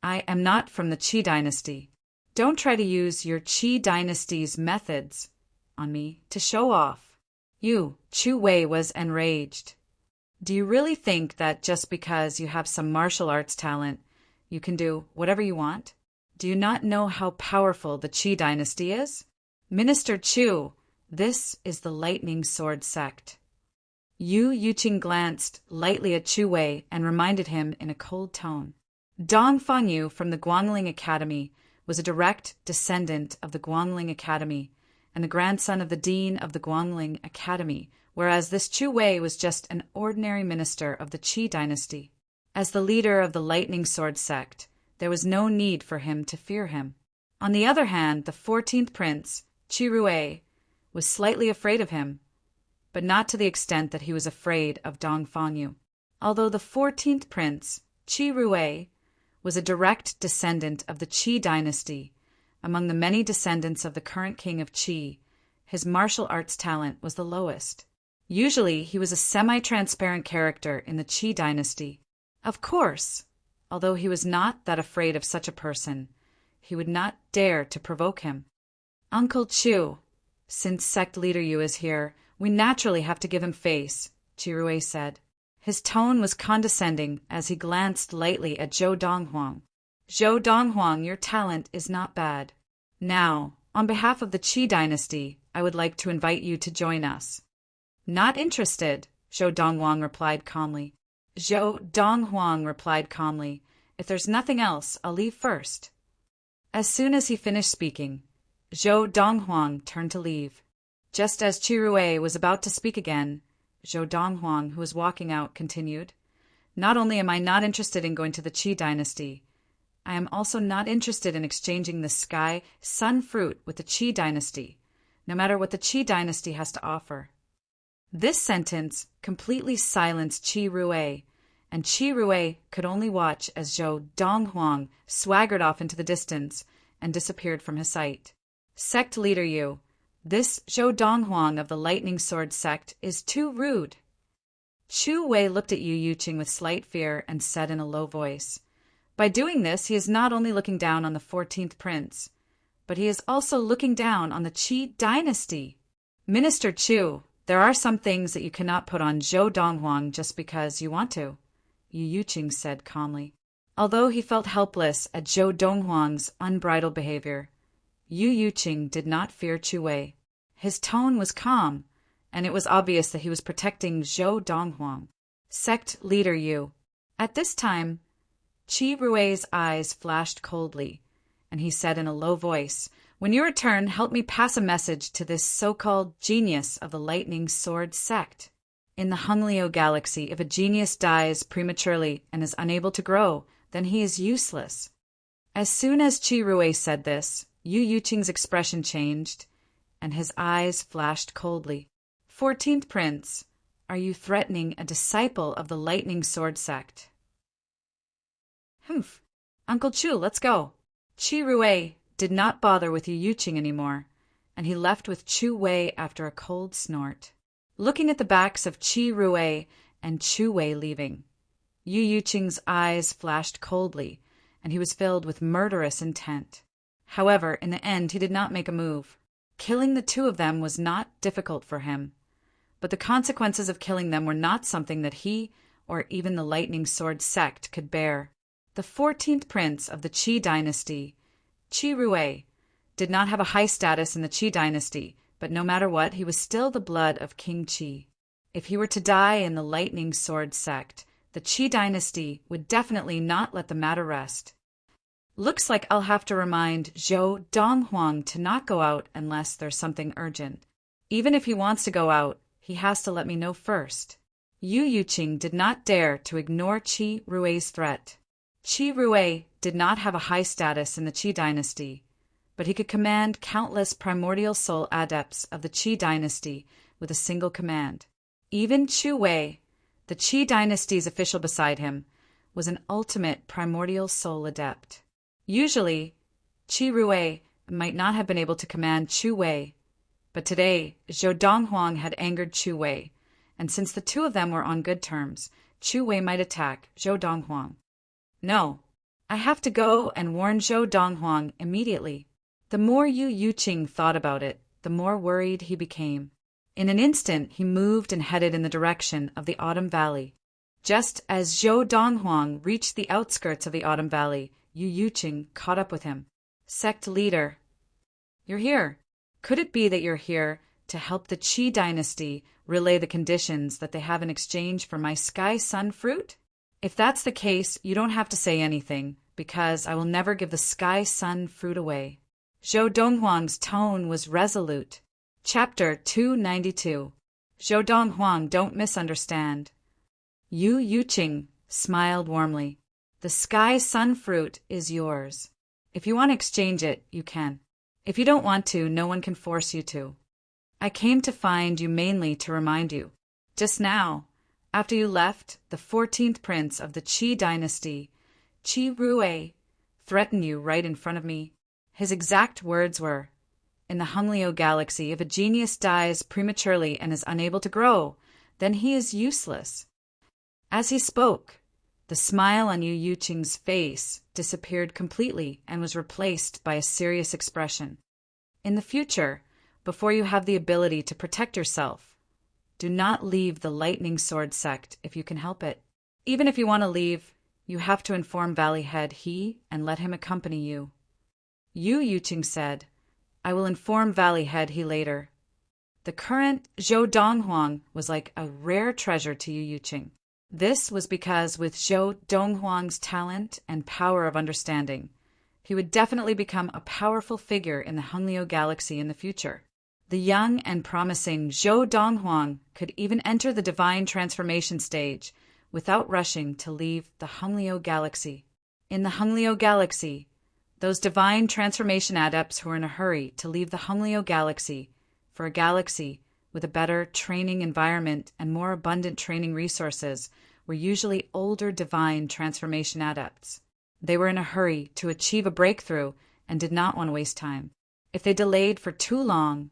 I am not from the Qi dynasty. Don't try to use your Qi dynasty's methods on me to show off. Chu Wei was enraged. Do you really think that just because you have some martial arts talent, you can do whatever you want? Do you not know how powerful the Qi dynasty is? Minister Chu, this is the Lightning Sword sect. Yu Yuqing glanced lightly at Chu Wei and reminded him in a cold tone. Dong Fangyu from the Guangling Academy was a direct descendant of the Guangling Academy and the grandson of the dean of the Guangling Academy, whereas this Chu Wei was just an ordinary minister of the Qi dynasty. As the leader of the Lightning Sword sect, there was no need for him to fear him. On the other hand, the 14th Prince, Qi Rui, was slightly afraid of him, but not to the extent that he was afraid of Dong Fangyu. Although the 14th Prince, Qi Rui, was a direct descendant of the Qi dynasty, among the many descendants of the current king of Qi, his martial arts talent was the lowest. Usually, he was a semi-transparent character in the Qi dynasty. Of course, although he was not that afraid of such a person, he would not dare to provoke him. Uncle Chu, since sect leader Yu is here, we naturally have to give him face, Qi said. His tone was condescending as he glanced lightly at Zhou Donghuang. Zhou Donghuang, your talent is not bad. Now, on behalf of the Qi dynasty, I would like to invite you to join us. Not interested, Zhou Donghuang replied calmly. If there's nothing else, I'll leave first. As soon as he finished speaking, Zhou Donghuang turned to leave. Just as Qi Rui was about to speak again, Zhou Donghuang, who was walking out, continued, Not only am I not interested in going to the Qi dynasty, I am also not interested in exchanging the sky sun fruit with the Qi dynasty, no matter what the Qi dynasty has to offer. This sentence completely silenced Qi Rui, and Qi Rui could only watch as Zhou Donghuang swaggered off into the distance and disappeared from his sight. Sect leader Yu, this Zhou Donghuang of the Lightning Sword sect is too rude. Chu Wei looked at Yu Yuqing with slight fear and said in a low voice, By doing this, he is not only looking down on the 14th prince, but he is also looking down on the Qi dynasty. Minister Chu, there are some things that you cannot put on Zhou Donghuang just because you want to, Yu Yuqing said calmly. Although he felt helpless at Zhou Donghuang's unbridled behavior, Yu Yuqing did not fear Chu Wei. His tone was calm, and it was obvious that he was protecting Zhou Donghuang. Sect leader Yu. At this time, Qi Rui's eyes flashed coldly, and he said in a low voice, When you return, help me pass a message to this so-called genius of the Lightning Sword sect. In the Hongliu galaxy, if a genius dies prematurely and is unable to grow, then he is useless. As soon as Qi Rui said this, Yu Yuqing's expression changed, and his eyes flashed coldly. 14th Prince, are you threatening a disciple of the Lightning Sword sect? Humph. Uncle Chu, let's go. Qi Rui did not bother with Yu Yuqing anymore, and he left with Chu Wei after a cold snort. Looking at the backs of Qi Rui and Chu Wei leaving, Yu Yuqing's eyes flashed coldly, and he was filled with murderous intent. However, in the end, he did not make a move. Killing the two of them was not difficult for him, but the consequences of killing them were not something that he or even the Lightning Sword sect could bear. The 14th prince of the Qi dynasty, Qi Rui, did not have a high status in the Qi dynasty, but no matter what, he was still the blood of King Qi. If he were to die in the Lightning Sword sect, the Qi dynasty would definitely not let the matter rest. Looks like I'll have to remind Zhou Donghuang to not go out unless there's something urgent. Even if he wants to go out, he has to let me know first. Yu Yuqing did not dare to ignore Qi Rui's threat. Qi Rui did not have a high status in the Qi dynasty, but he could command countless primordial soul adepts of the Qi dynasty with a single command. Even Chu Wei, the Qi dynasty's official beside him, was an ultimate primordial soul adept. Usually, Qi Rui might not have been able to command Chu Wei, but today Zhou Donghuang had angered Chu Wei, and since the two of them were on good terms, Chu Wei might attack Zhou Donghuang. No, I have to go and warn Zhou Donghuang immediately. The more Yu Yuqing thought about it, the more worried he became. In an instant, he moved and headed in the direction of the Autumn Valley. Just as Zhou Donghuang reached the outskirts of the Autumn Valley, Yu Yuqing caught up with him. Sect leader. You're here. Could it be that you're here to help the Qi dynasty relay the conditions that they have in exchange for my Sky Sun fruit? If that's the case, you don't have to say anything, because I will never give the Sky Sun fruit away. Zhou Donghuang's tone was resolute. Chapter 292. Zhou Donghuang, don't misunderstand. Yu Yuqing smiled warmly. The Sky Sun fruit is yours. If you want to exchange it, you can. If you don't want to, no one can force you to. I came to find you mainly to remind you. Just now, after you left, the 14th prince of the Qi dynasty, Qi Rui, threatened you right in front of me. His exact words were, In the Hungleo galaxy, if a genius dies prematurely and is unable to grow, then he is useless. As he spoke, the smile on Yu Yuqing's face disappeared completely and was replaced by a serious expression. In the future, before you have the ability to protect yourself, do not leave the Lightning Sword sect if you can help it. Even if you want to leave, you have to inform Valley Head He and let him accompany you. Yu Yuqing said, I will inform Valley Head He later. The current Zhou Donghuang was like a rare treasure to Yu Yuqing. This was because with Zhou Donghuang's talent and power of understanding, he would definitely become a powerful figure in the Hungleo galaxy in the future. The young and promising Zhou Donghuang could even enter the divine transformation stage without rushing to leave the Hungleo galaxy. In the Hungleo galaxy, those divine transformation adepts who were in a hurry to leave the Hungleo galaxy for a galaxy with a better training environment and more abundant training resources were usually older divine transformation adepts. They were in a hurry to achieve a breakthrough and did not want to waste time. If they delayed for too long,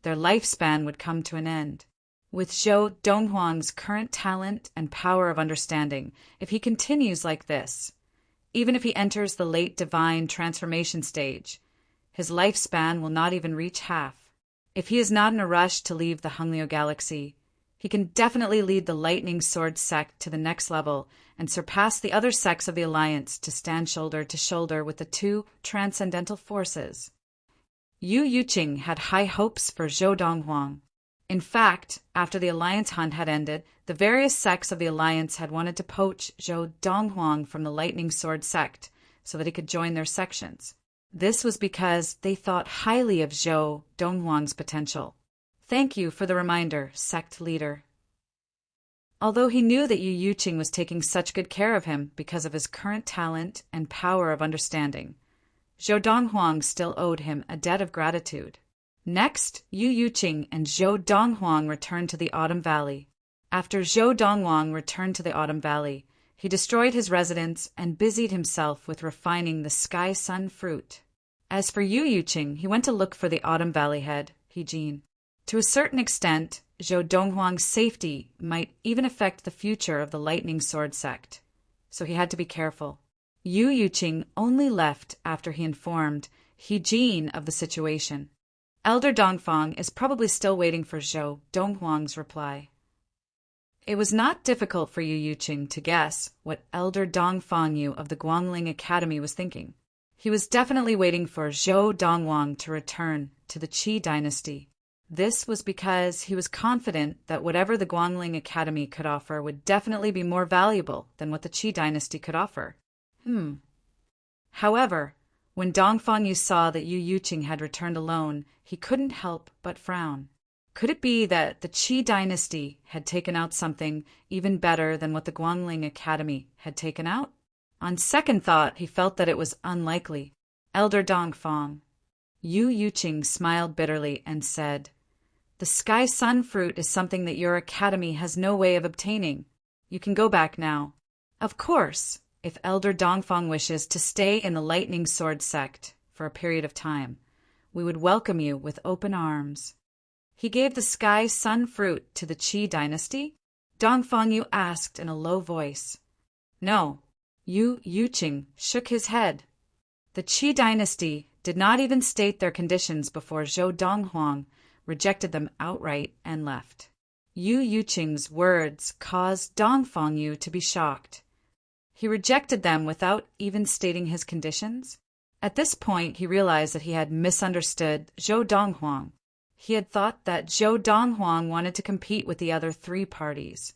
their lifespan would come to an end. With Zhou Donghuang's current talent and power of understanding, if he continues like this, even if he enters the late divine transformation stage, his lifespan will not even reach half. If he is not in a rush to leave the Hungleo galaxy, he can definitely lead the Lightning Sword sect to the next level and surpass the other sects of the Alliance to stand shoulder to shoulder with the two transcendental forces. Yu Yuqing had high hopes for Zhou Donghuang. In fact, after the Alliance hunt had ended, the various sects of the Alliance had wanted to poach Zhou Donghuang from the Lightning Sword sect so that he could join their sections. This was because they thought highly of Zhou Donghuang's potential. Thank you for the reminder, sect leader. Although he knew that Yu Yuqing was taking such good care of him because of his current talent and power of understanding, Zhou Donghuang still owed him a debt of gratitude. Next, Yu Yuqing and Zhou Donghuang returned to the Autumn Valley. After Zhou Donghuang returned to the Autumn Valley, he destroyed his residence and busied himself with refining the Sky Sun fruit. As for Yu Yuqing, he went to look for the Autumn Valley head, Hejin. To a certain extent, Zhou Donghuang's safety might even affect the future of the Lightning Sword sect, so he had to be careful. Yu Yuqing only left after he informed Hejin of the situation. Elder Dongfang is probably still waiting for Zhou Donghuang's reply. It was not difficult for Yu Yuqing to guess what Elder Dongfang Yu of the Guangling Academy was thinking. He was definitely waiting for Zhou Donghuang to return to the Qi dynasty. This was because he was confident that whatever the Guangling Academy could offer would definitely be more valuable than what the Qi dynasty could offer. However, when Dongfang Yu saw that Yu Yuqing had returned alone, he couldn't help but frown. Could it be that the Qi dynasty had taken out something even better than what the Guangling Academy had taken out? On second thought, he felt that it was unlikely. Elder Dongfang. Yu Yuqing smiled bitterly and said, The Sky Sun fruit is something that your academy has no way of obtaining. You can go back now. Of course, if Elder Dongfang wishes to stay in the Lightning Sword sect for a period of time, we would welcome you with open arms. He gave the Sky Sun fruit to the Qi dynasty? Dongfang Yu asked in a low voice. No. Yu Yuqing shook his head. The Qi dynasty did not even state their conditions before Zhou Donghuang rejected them outright and left. Yu Yuqing's words caused Dongfang Yu to be shocked. He rejected them without even stating his conditions? At this point, he realized that he had misunderstood Zhou Donghuang. He had thought that Zhou Donghuang wanted to compete with the other three parties.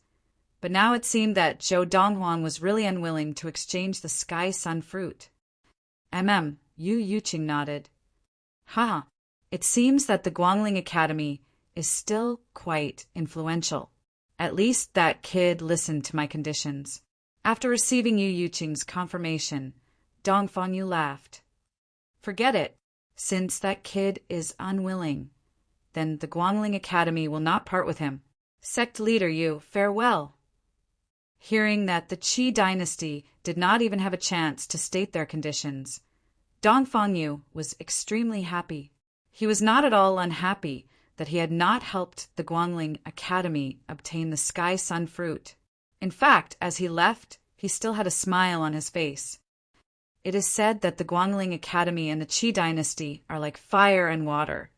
But now it seemed that Zhou Donghuang was really unwilling to exchange the Sky Sun fruit. Yu Yuqing nodded. It seems that the Guangling Academy is still quite influential. At least that kid listened to my conditions. After receiving Yu Yuqing's confirmation, Dongfang Yu laughed. Forget it. Since that kid is unwilling, then the Guangling Academy will not part with him. Sect leader Yu, farewell. Hearing that the Qi dynasty did not even have a chance to state their conditions, Dongfang Yu was extremely happy. He was not at all unhappy that he had not helped the Guangling Academy obtain the Sky Sun fruit. In fact, as he left, he still had a smile on his face. It is said that the Guangling Academy and the Qi dynasty are like fire and water.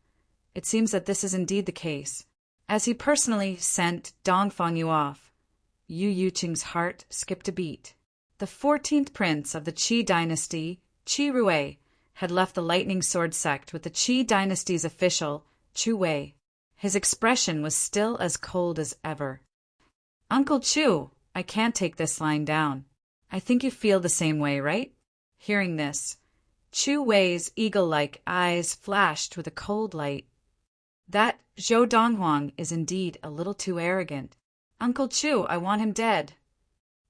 It seems that this is indeed the case. As he personally sent Dongfang Yu off, Yu Yuqing's heart skipped a beat. The 14th prince of the Qi dynasty, Qi Rui, had left the Lightning Sword sect with the Qi dynasty's official, Chu Wei. His expression was still as cold as ever. "Uncle Chu, I can't take this lying down. I think you feel the same way, right?" Hearing this, Chu Wei's eagle-like eyes flashed with a cold light. "That Zhou Donghuang is indeed a little too arrogant. Uncle Chu, I want him dead."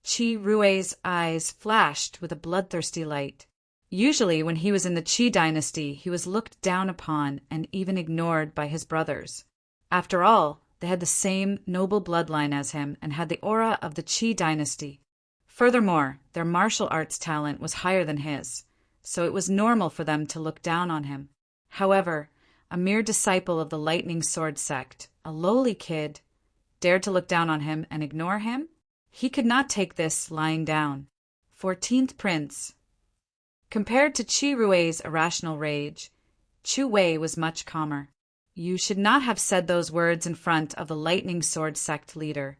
Qi Rui's eyes flashed with a bloodthirsty light. Usually when he was in the Qi dynasty, he was looked down upon and even ignored by his brothers. After all, they had the same noble bloodline as him and had the aura of the Qi dynasty. Furthermore, their martial arts talent was higher than his, so it was normal for them to look down on him. However, a mere disciple of the Lightning Sword sect, a lowly kid, dared to look down on him and ignore him? He could not take this lying down. 14th Prince. Compared to Qi Rui's irrational rage, Chu Wei was much calmer. "You should not have said those words in front of the Lightning Sword sect leader.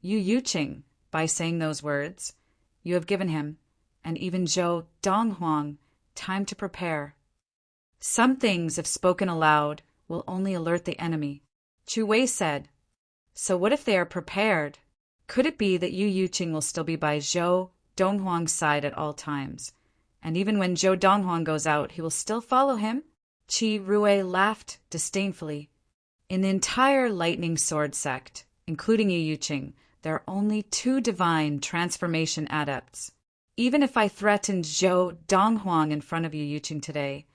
Yu Yuqing, by saying those words, you have given him, and even Zhou Donghuang, time to prepare. Some things, if spoken aloud, will only alert the enemy," Chu Wei said. "So what if they are prepared? Could it be that Yu Yuqing will still be by Zhou Donghuang's side at all times? And even when Zhou Donghuang goes out, he will still follow him?" Qi Rui laughed disdainfully. "In the entire Lightning Sword sect, including Yu Yuqing, there are only 2 divine transformation adepts. Even if I threatened Zhou Donghuang in front of Yu Yuqing today,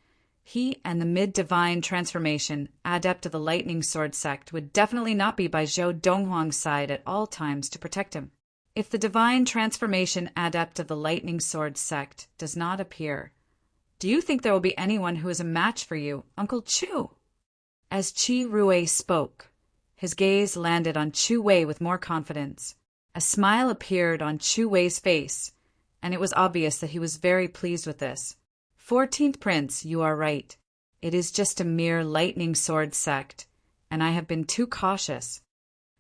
he and the mid-divine transformation adept of the Lightning Sword sect would definitely not be by Zhou Donghuang's side at all times to protect him. If the divine transformation adept of the Lightning Sword sect does not appear, do you think there will be anyone who is a match for you, Uncle Chu?" As Qi Rui spoke, his gaze landed on Chu Wei with more confidence. A smile appeared on Chu Wei's face, and it was obvious that he was very pleased with this. 14th Prince, you are right. It is just a mere Lightning Sword sect, and I have been too cautious.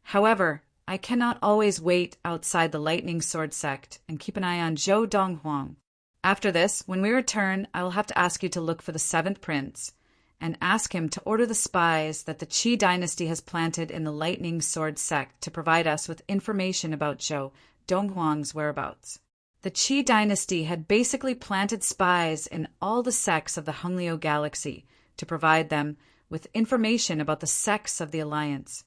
However, I cannot always wait outside the Lightning Sword sect and keep an eye on Zhou Donghuang. After this, when we return, I will have to ask you to look for the 7th Prince and ask him to order the spies that the Qi dynasty has planted in the Lightning Sword sect to provide us with information about Zhou Donghuang's whereabouts. The Qi dynasty had basically planted spies in all the sects of the Honglio galaxy to provide them with information about the sects of the alliance.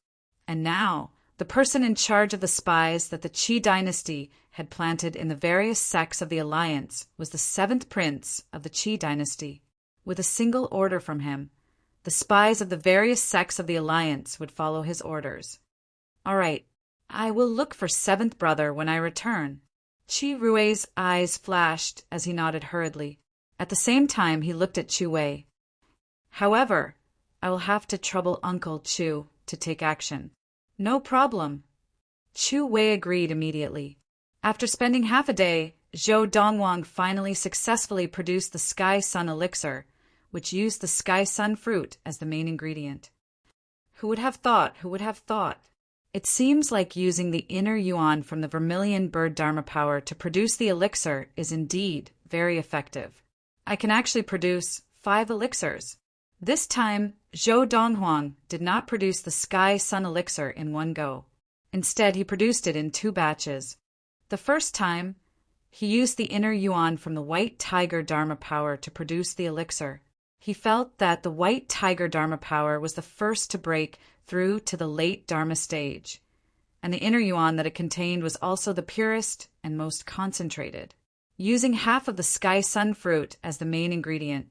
And now, the person in charge of the spies that the Qi dynasty had planted in the various sects of the alliance was the 7th Prince of the Qi dynasty. With a single order from him, the spies of the various sects of the alliance would follow his orders. "All right, I will look for 7th brother when I return." Qi Rui's eyes flashed as he nodded hurriedly. At the same time, he looked at Chu Wei. "However, I will have to trouble Uncle Chu to take action." "No problem." Chu Wei agreed immediately. After spending half a day, Zhou Donghuang finally successfully produced the Sky Sun elixir, which used the Sky Sun fruit as the main ingredient. Who would have thought? Who would have thought? It seems like using the inner yuan from the vermilion bird dharma power to produce the elixir is indeed very effective. I can actually produce 5 elixirs. This time, Zhou Donghuang did not produce the Sky Sun elixir in one go. Instead, he produced it in 2 batches. The first time, he used the inner yuan from the white tiger dharma power to produce the elixir. He felt that the white tiger dharma power was the first to break through to the late dharma stage, and the inner yuan that it contained was also the purest and most concentrated. Using half of the Sky Sun fruit as the main ingredient,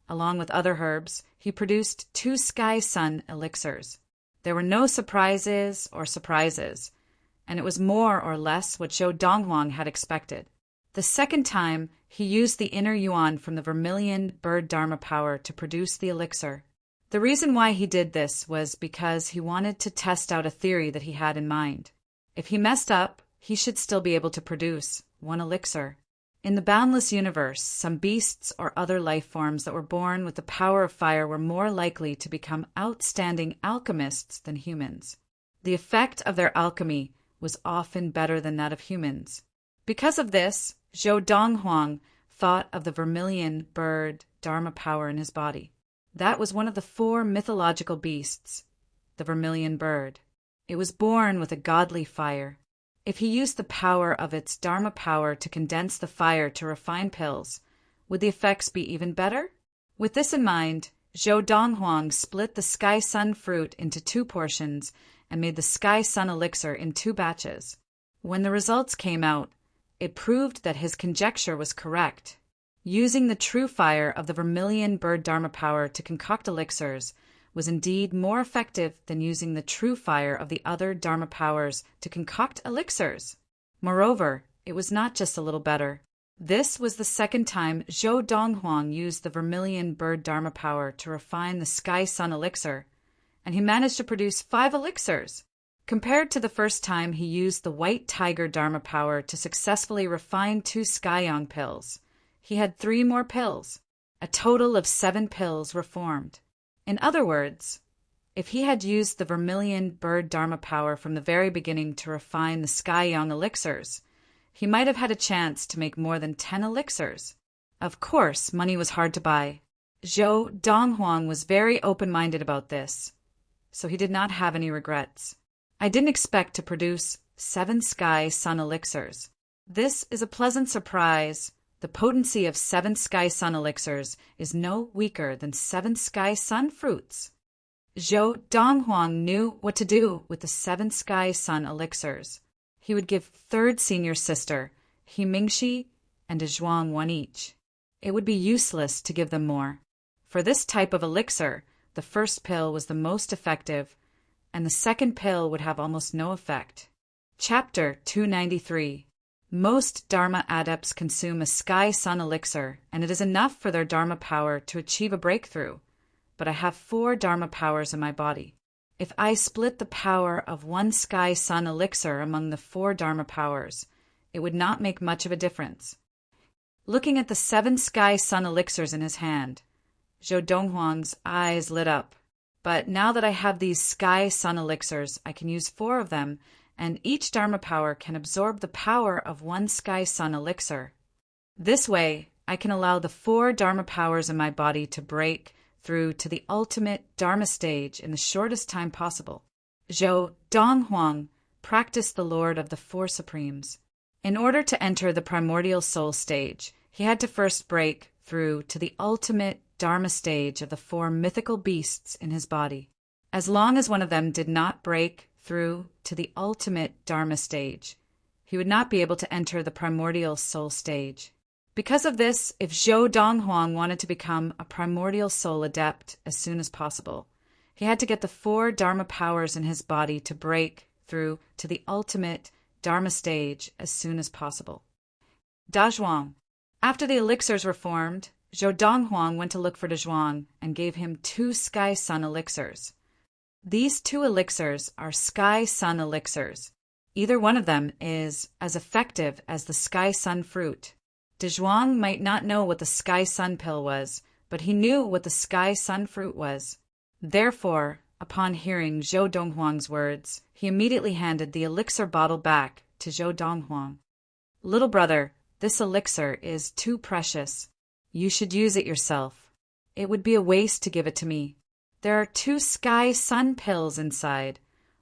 along with other herbs, he produced 2 Sky Sun elixirs. There were no surprises, and it was more or less what Zhou Donghuang had expected. The second time, he used the inner yuan from the vermilion bird dharma power to produce the elixir. The reason why he did this was because he wanted to test out a theory that he had in mind. If he messed up, he should still be able to produce one elixir. In the boundless universe, some beasts or other life forms that were born with the power of fire were more likely to become outstanding alchemists than humans. The effect of their alchemy was often better than that of humans. Because of this, Zhou Donghuang thought of the vermilion bird Dharma power in his body. That was one of the 4 mythological beasts, the vermilion bird. It was born with a godly fire. If he used the power of its Dharma power to condense the fire to refine pills, would the effects be even better? With this in mind, Zhou Donghuang split the Sky Sun fruit into 2 portions and made the Sky Sun elixir in 2 batches. When the results came out, it proved that his conjecture was correct. Using the true fire of the vermilion bird Dharma power to concoct elixirs was indeed more effective than using the true fire of the other Dharma powers to concoct elixirs. Moreover, it was not just a little better. This was the 2nd time Zhou Donghuang used the vermilion bird Dharma power to refine the Sky Sun elixir, and he managed to produce 5 elixirs. Compared to the first time he used the white tiger Dharma power to successfully refine 2 Skyong pills, he had 3 more pills. A total of 7 pills were formed. In other words, if he had used the vermilion bird Dharma power from the very beginning to refine the Skyong elixirs, he might have had a chance to make more than 10 elixirs. Of course, money was hard to buy. Zhou Donghuang was very open-minded about this, so he did not have any regrets. I didn't expect to produce 7 Sky Sun elixirs. This is a pleasant surprise. The potency of 7 Sky Sun elixirs is no weaker than 7 Sky Sun fruits. Zhou Donghuang knew what to do with the 7 Sky Sun elixirs. He would give 3rd senior sister, He Mingxi, and a Zhuang 1 each. It would be useless to give them more. For this type of elixir, the first pill was the most effective, and the second pill would have almost no effect. Chapter 293. Most Dharma adepts consume a Sky Sun elixir, and it is enough for their Dharma power to achieve a breakthrough. But I have 4 Dharma powers in my body. If I split the power of 1 Sky Sun elixir among the 4 Dharma powers, it would not make much of a difference. Looking at the 7 Sky Sun elixirs in his hand, Zhou Donghuang's eyes lit up. But now that I have these Sky Sun elixirs, I can use 4 of them, and each Dharma power can absorb the power of 1 Sky Sun elixir. This way, I can allow the 4 Dharma powers in my body to break through to the ultimate Dharma stage in the shortest time possible. Zhou Donghuang practiced the Lord of the 4 Supremes. In order to enter the primordial soul stage, he had to first break through to the ultimate Dharma stage of the 4 mythical beasts in his body. As long as one of them did not break through to the ultimate Dharma stage, he would not be able to enter the primordial soul stage. Because of this, if Zhou Donghuang wanted to become a primordial soul adept as soon as possible, he had to get the 4 Dharma powers in his body to break through to the ultimate Dharma stage as soon as possible. Dazhuang. After the elixirs were formed, Zhou Donghuang went to look for Dazhuang and gave him 2 Sky Sun elixirs. These 2 elixirs are Sky Sun elixirs. Either one of them is as effective as the Sky Sun fruit. Dazhuang might not know what the Sky Sun pill was, but he knew what the Sky Sun fruit was. Therefore, upon hearing Zhou Donghuang's words, he immediately handed the elixir bottle back to Zhou Donghuang. Little brother, this elixir is too precious. You should use it yourself. It would be a waste to give it to me. There are 2 Sky Sun pills inside,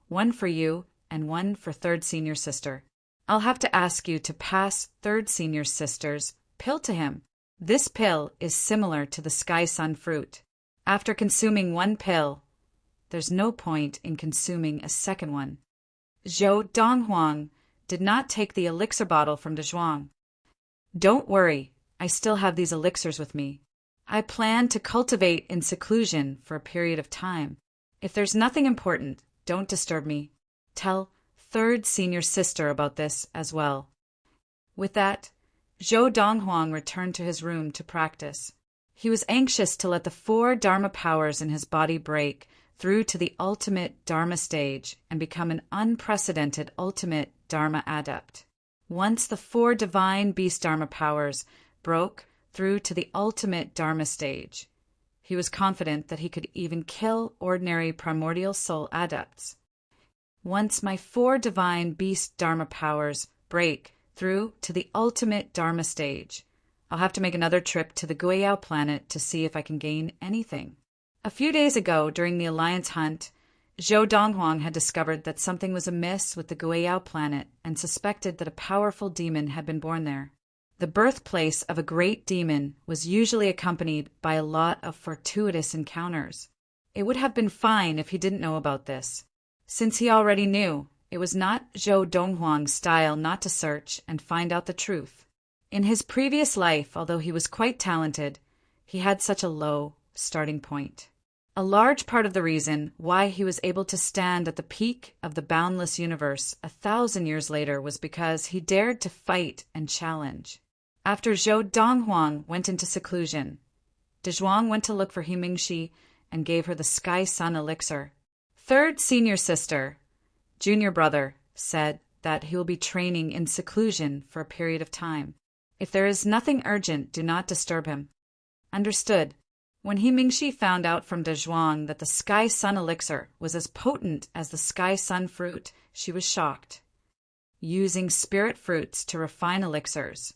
one for you and one for 3rd senior sister. I'll have to ask you to pass 3rd senior sister's pill to him. This pill is similar to the Sky Sun fruit. After consuming 1 pill, there's no point in consuming a second one. Zhou Donghuang did not take the elixir bottle from Dazhuang. Don't worry, I still have these elixirs with me. I plan to cultivate in seclusion for a period of time. If there's nothing important, don't disturb me. Tell 3rd senior sister about this as well. With that, Zhou Donghuang returned to his room to practice. He was anxious to let the 4 Dharma powers in his body break through to the ultimate Dharma stage and become an unprecedented ultimate Dharma adept. Once the 4 divine beast Dharma powers broke through to the ultimate Dharma stage, he was confident that he could even kill ordinary primordial soul adepts. Once my 4 divine beast Dharma powers break through to the ultimate Dharma stage, I'll have to make another trip to the Guiyao planet to see if I can gain anything. A few days ago, during the Alliance hunt, Zhou Donghuang had discovered that something was amiss with the Guiyao planet and suspected that a powerful demon had been born there. The birthplace of a great demon was usually accompanied by a lot of fortuitous encounters. It would have been fine if he didn't know about this. Since he already knew, it was not Zhou Donghuang's style not to search and find out the truth. In his previous life, although he was quite talented, he had such a low starting point. A large part of the reason why he was able to stand at the peak of the boundless universe 1,000 years later was because he dared to fight and challenge. After Zhou Donghuang went into seclusion, Dezhuang went to look for He Mingxi and gave her the Sky Sun elixir. Third senior sister, junior brother, said that he will be training in seclusion for a period of time. If there is nothing urgent, do not disturb him. Understood. When He Mingxi found out from Dezhuang that the Sky Sun elixir was as potent as the Sky Sun fruit, she was shocked. Using spirit fruits to refine elixirs.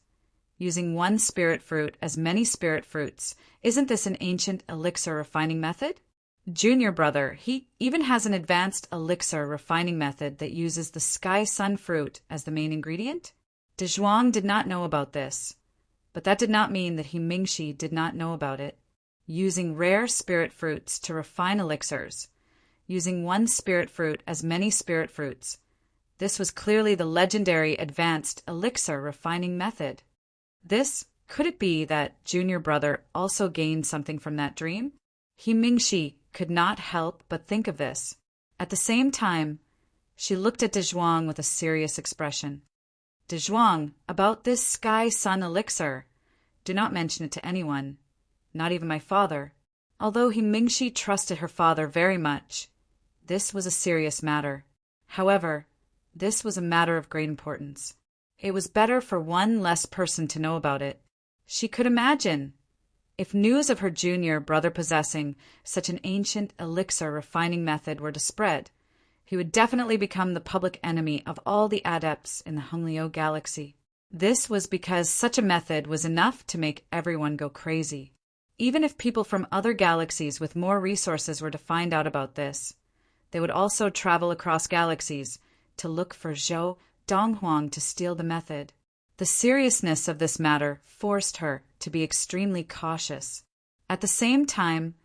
Using one spirit fruit as many spirit fruits. Isn't this an ancient elixir refining method? Junior brother, he even has an advanced elixir refining method that uses the Sky Sun fruit as the main ingredient? Dezhuang did not know about this, but that did not mean that He Mingxi did not know about it. Using rare spirit fruits to refine elixirs, using one spirit fruit as many spirit fruits. This was clearly the legendary advanced elixir refining method. Could it be that junior brother also gained something from that dream? He Mingxi could not help but think of this. At the same time, she looked at Dezhuang with a serious expression. Dezhuang, about this Sky Sun elixir, do not mention it to anyone. Not even my father. Although He Mingxi trusted her father very much, this was a serious matter. However, this was a matter of great importance. It was better for one less person to know about it. She could imagine. If news of her junior brother possessing such an ancient elixir refining method were to spread, he would definitely become the public enemy of all the adepts in the Hongliu galaxy. This was because such a method was enough to make everyone go crazy. Even if people from other galaxies with more resources were to find out about this, they would also travel across galaxies to look for Zhou Donghuang to steal the method. The seriousness of this matter forced her to be extremely cautious. At the same time,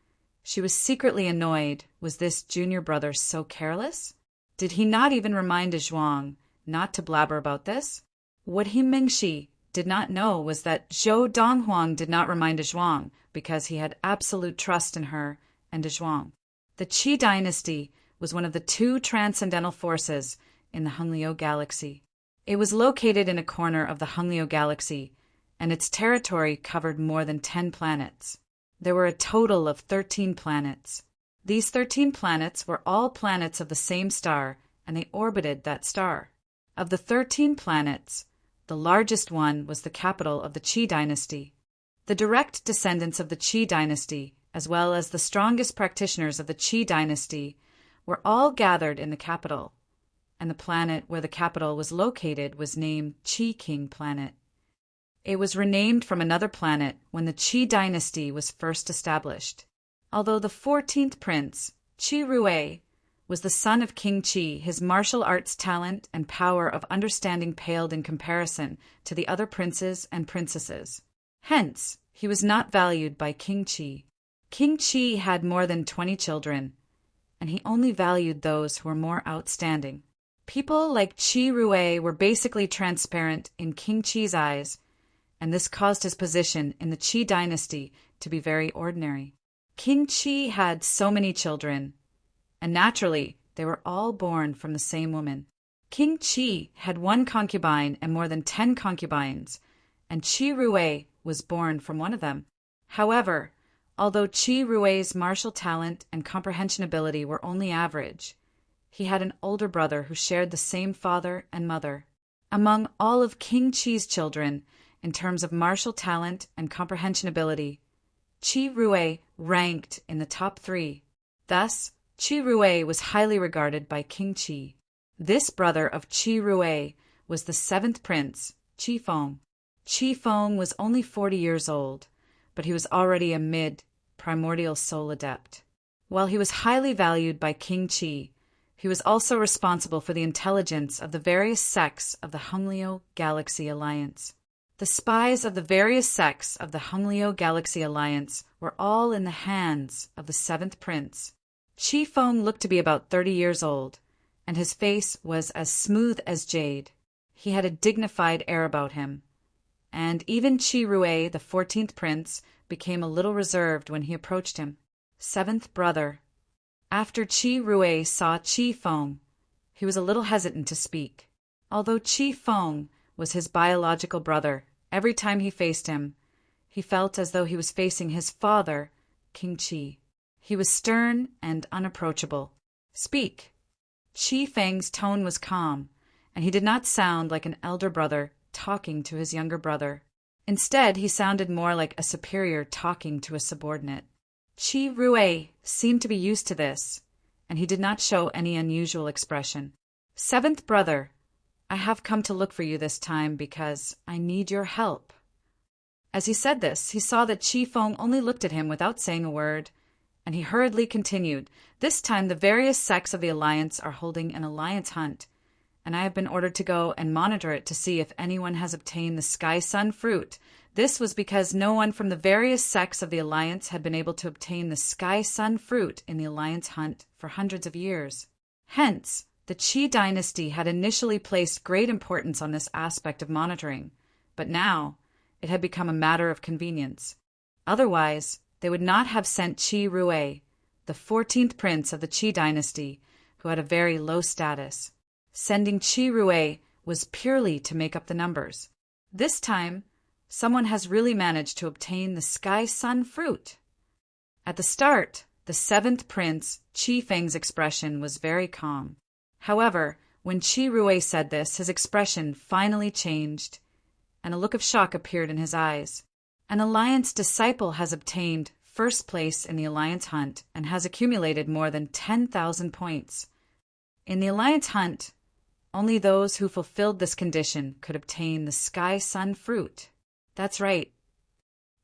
she was secretly annoyed. Was this junior brother so careless? Did he not even remind Zhuang not to blabber about this? What He Mingxi did not know was that Zhou Donghuang did not remind Zhuang because he had absolute trust in her and Zhuang. The Qi dynasty was one of the 2 transcendental forces in the Hongliu galaxy. It was located in a corner of the Hongliu galaxy, and its territory covered more than 10 planets. There were a total of 13 planets. These 13 planets were all planets of the same star, and they orbited that star. Of the 13 planets, the largest one was the capital of the Qi dynasty. The direct descendants of the Qi dynasty, as well as the strongest practitioners of the Qi dynasty, were all gathered in the capital, and the planet where the capital was located was named Qi King Planet. It was renamed from another planet when the Qi dynasty was first established. Although the 14th prince, Qi Rui, was the son of King Qi, his martial arts talent and power of understanding paled in comparison to the other princes and princesses. Hence, he was not valued by King Qi. King Qi had more than 20 children, and he only valued those who were more outstanding. People like Qi Rui were basically transparent in King Qi's eyes, and this caused his position in the Qi dynasty to be very ordinary. King Qi had so many children, and naturally, they were all born from the same woman. King Qi had 1 concubine and more than 10 concubines, and Qi Rui was born from one of them. However, although Qi Rui's martial talent and comprehension ability were only average, he had an older brother who shared the same father and mother. Among all of King Qi's children, in terms of martial talent and comprehension ability, Qi Rui ranked in the top 3. Thus, Qi Rui was highly regarded by King Qi. This brother of Qi Rui was the 7th prince, Qi Feng. Qi Feng was only 40 years old, but he was already a mid-primordial soul adept. While he was highly valued by King Qi, he was also responsible for the intelligence of the various sects of the Honglio Galaxy Alliance. The spies of the various sects of the Honglio Galaxy Alliance were all in the hands of the 7th prince. Qi Feng looked to be about 30 years old, and his face was as smooth as jade. He had a dignified air about him, and even Qi Rui, the 14th prince, became a little reserved when he approached him. 7th brother. After Qi Rui saw Qi Feng, he was a little hesitant to speak. Although Qi Feng was his biological brother, every time he faced him, he felt as though he was facing his father, King Qi. He was stern and unapproachable. Speak. Qi Feng's tone was calm, and he did not sound like an elder brother talking to his younger brother. Instead, he sounded more like a superior talking to a subordinate. Qi Rui seemed to be used to this, and he did not show any unusual expression. 7th brother, I have come to look for you this time because I need your help. As he said this, he saw that Qi Feng only looked at him without saying a word, and he hurriedly continued, This time the various sects of the Alliance are holding an alliance hunt, and I have been ordered to go and monitor it to see if anyone has obtained the Sky Sun fruit. This was because no one from the various sects of the Alliance had been able to obtain the Sky Sun fruit in the Alliance hunt for hundreds of years. Hence, the Qi dynasty had initially placed great importance on this aspect of monitoring, but now it had become a matter of convenience. Otherwise, they would not have sent Qi Rui, the 14th prince of the Qi dynasty, who had a very low status. Sending Qi Rui was purely to make up the numbers. This time, someone has really managed to obtain the Sky Sun fruit. At the start, the 7th prince, Qi Feng's expression was very calm. However, when Qi Rui said this, his expression finally changed, and a look of shock appeared in his eyes. An Alliance disciple has obtained first place in the Alliance hunt and has accumulated more than 10,000 points. In the Alliance hunt, only those who fulfilled this condition could obtain the Sky Sun fruit. That's right.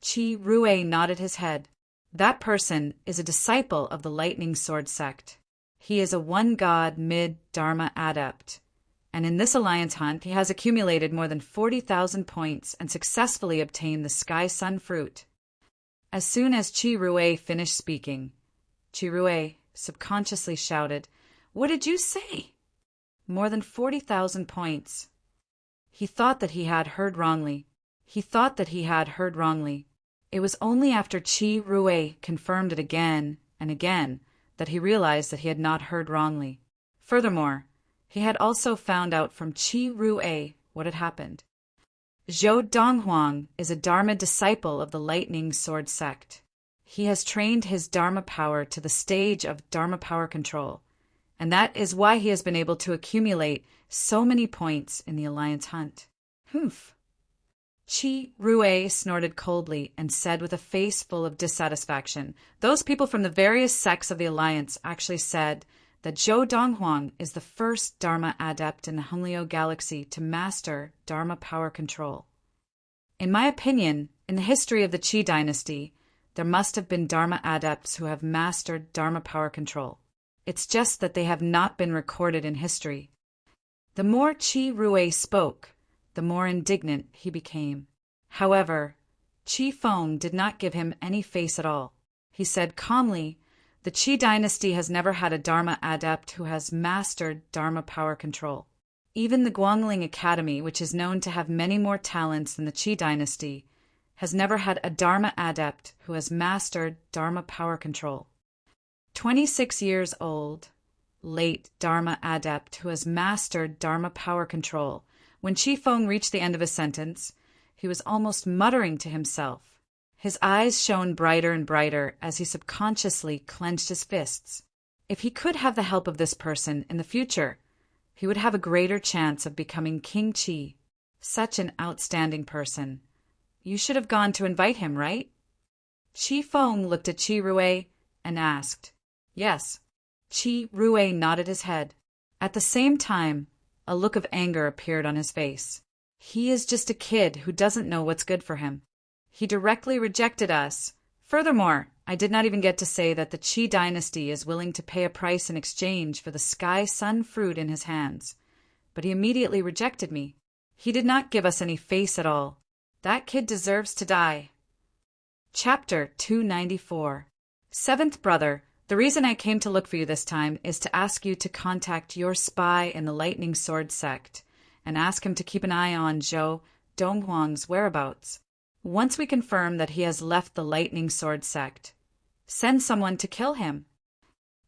Qi Rui nodded his head. That person is a disciple of the Lightning Sword sect. He is a one-god mid-dharma adept, and in this alliance hunt he has accumulated more than 40,000 points and successfully obtained the Sky Sun fruit. As soon as Qi Rui finished speaking, Qi Rui subconsciously shouted, What did you say? More than 40,000 points. He thought that he had heard wrongly. It was only after Qi Rui confirmed it again and again that he realized that he had not heard wrongly. Furthermore, he had also found out from Qi Rui what had happened. Zhou Donghuang is a Dharma disciple of the Lightning Sword sect. He has trained his Dharma power to the stage of Dharma power control, and that is why he has been able to accumulate so many points in the Alliance hunt. Humph. Qi Rui snorted coldly and said with a face full of dissatisfaction, Those people from the various sects of the Alliance actually said that Zhou Donghuang is the first Dharma adept in the Honglio Galaxy to master Dharma power control. In my opinion, in the history of the Qi dynasty, there must have been Dharma adepts who have mastered Dharma power control. It's just that they have not been recorded in history. The more Qi Rui spoke, the more indignant he became. However, Qi Feng did not give him any face at all. He said calmly, The Qi dynasty has never had a Dharma adept who has mastered Dharma power control. Even the Guangling Academy, which is known to have many more talents than the Qi dynasty, has never had a Dharma adept who has mastered Dharma power control. 26 years old, late Dharma adept who has mastered Dharma power control. When Qi Feng reached the end of his sentence, he was almost muttering to himself. His eyes shone brighter and brighter as he subconsciously clenched his fists. If he could have the help of this person in the future, he would have a greater chance of becoming King Qi. Such an outstanding person. You should have gone to invite him, right? Qi Feng looked at Qi Rui and asked. Yes. Qi Rui nodded his head. At the same time, a look of anger appeared on his face. He is just a kid who doesn't know what's good for him. He directly rejected us. Furthermore, I did not even get to say that the Qi dynasty is willing to pay a price in exchange for the Sky Sun fruit in his hands. But he immediately rejected me. He did not give us any face at all. That kid deserves to die. Chapter 294. Seventh brother, the reason I came to look for you this time is to ask you to contact your spy in the Lightning Sword sect and ask him to keep an eye on Zhou Donghuang's whereabouts. Once we confirm that he has left the Lightning Sword sect, send someone to kill him.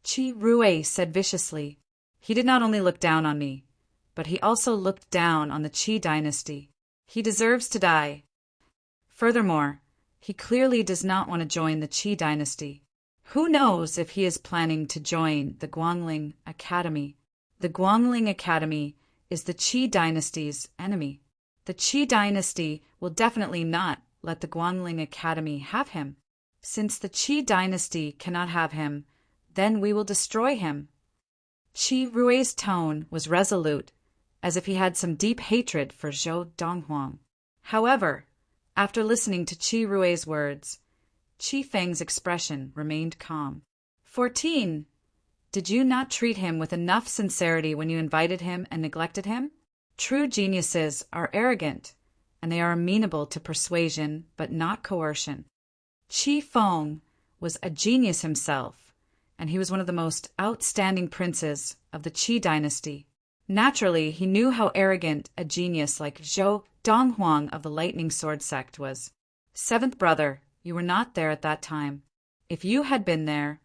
Qi Rui said viciously. He did not only look down on me, but he also looked down on the Qi dynasty. He deserves to die. Furthermore, he clearly does not want to join the Qi dynasty. Who knows if he is planning to join the Guangling Academy? The Guangling Academy is the Qi dynasty's enemy. The Qi dynasty will definitely not let the Guangling Academy have him. Since the Qi dynasty cannot have him, then we will destroy him. Qi Rui's tone was resolute, as if he had some deep hatred for Zhou Donghuang. However, after listening to Qi Rui's words, Qi Feng's expression remained calm. 14. Did you not treat him with enough sincerity when you invited him and neglected him? True geniuses are arrogant, and they are amenable to persuasion but not coercion. Qi Feng was a genius himself, and he was one of the most outstanding princes of the Qi dynasty. Naturally, he knew how arrogant a genius like Zhou Donghuang of the Lightning Sword sect was. Seventh brother, you were not there at that time. If you had been there,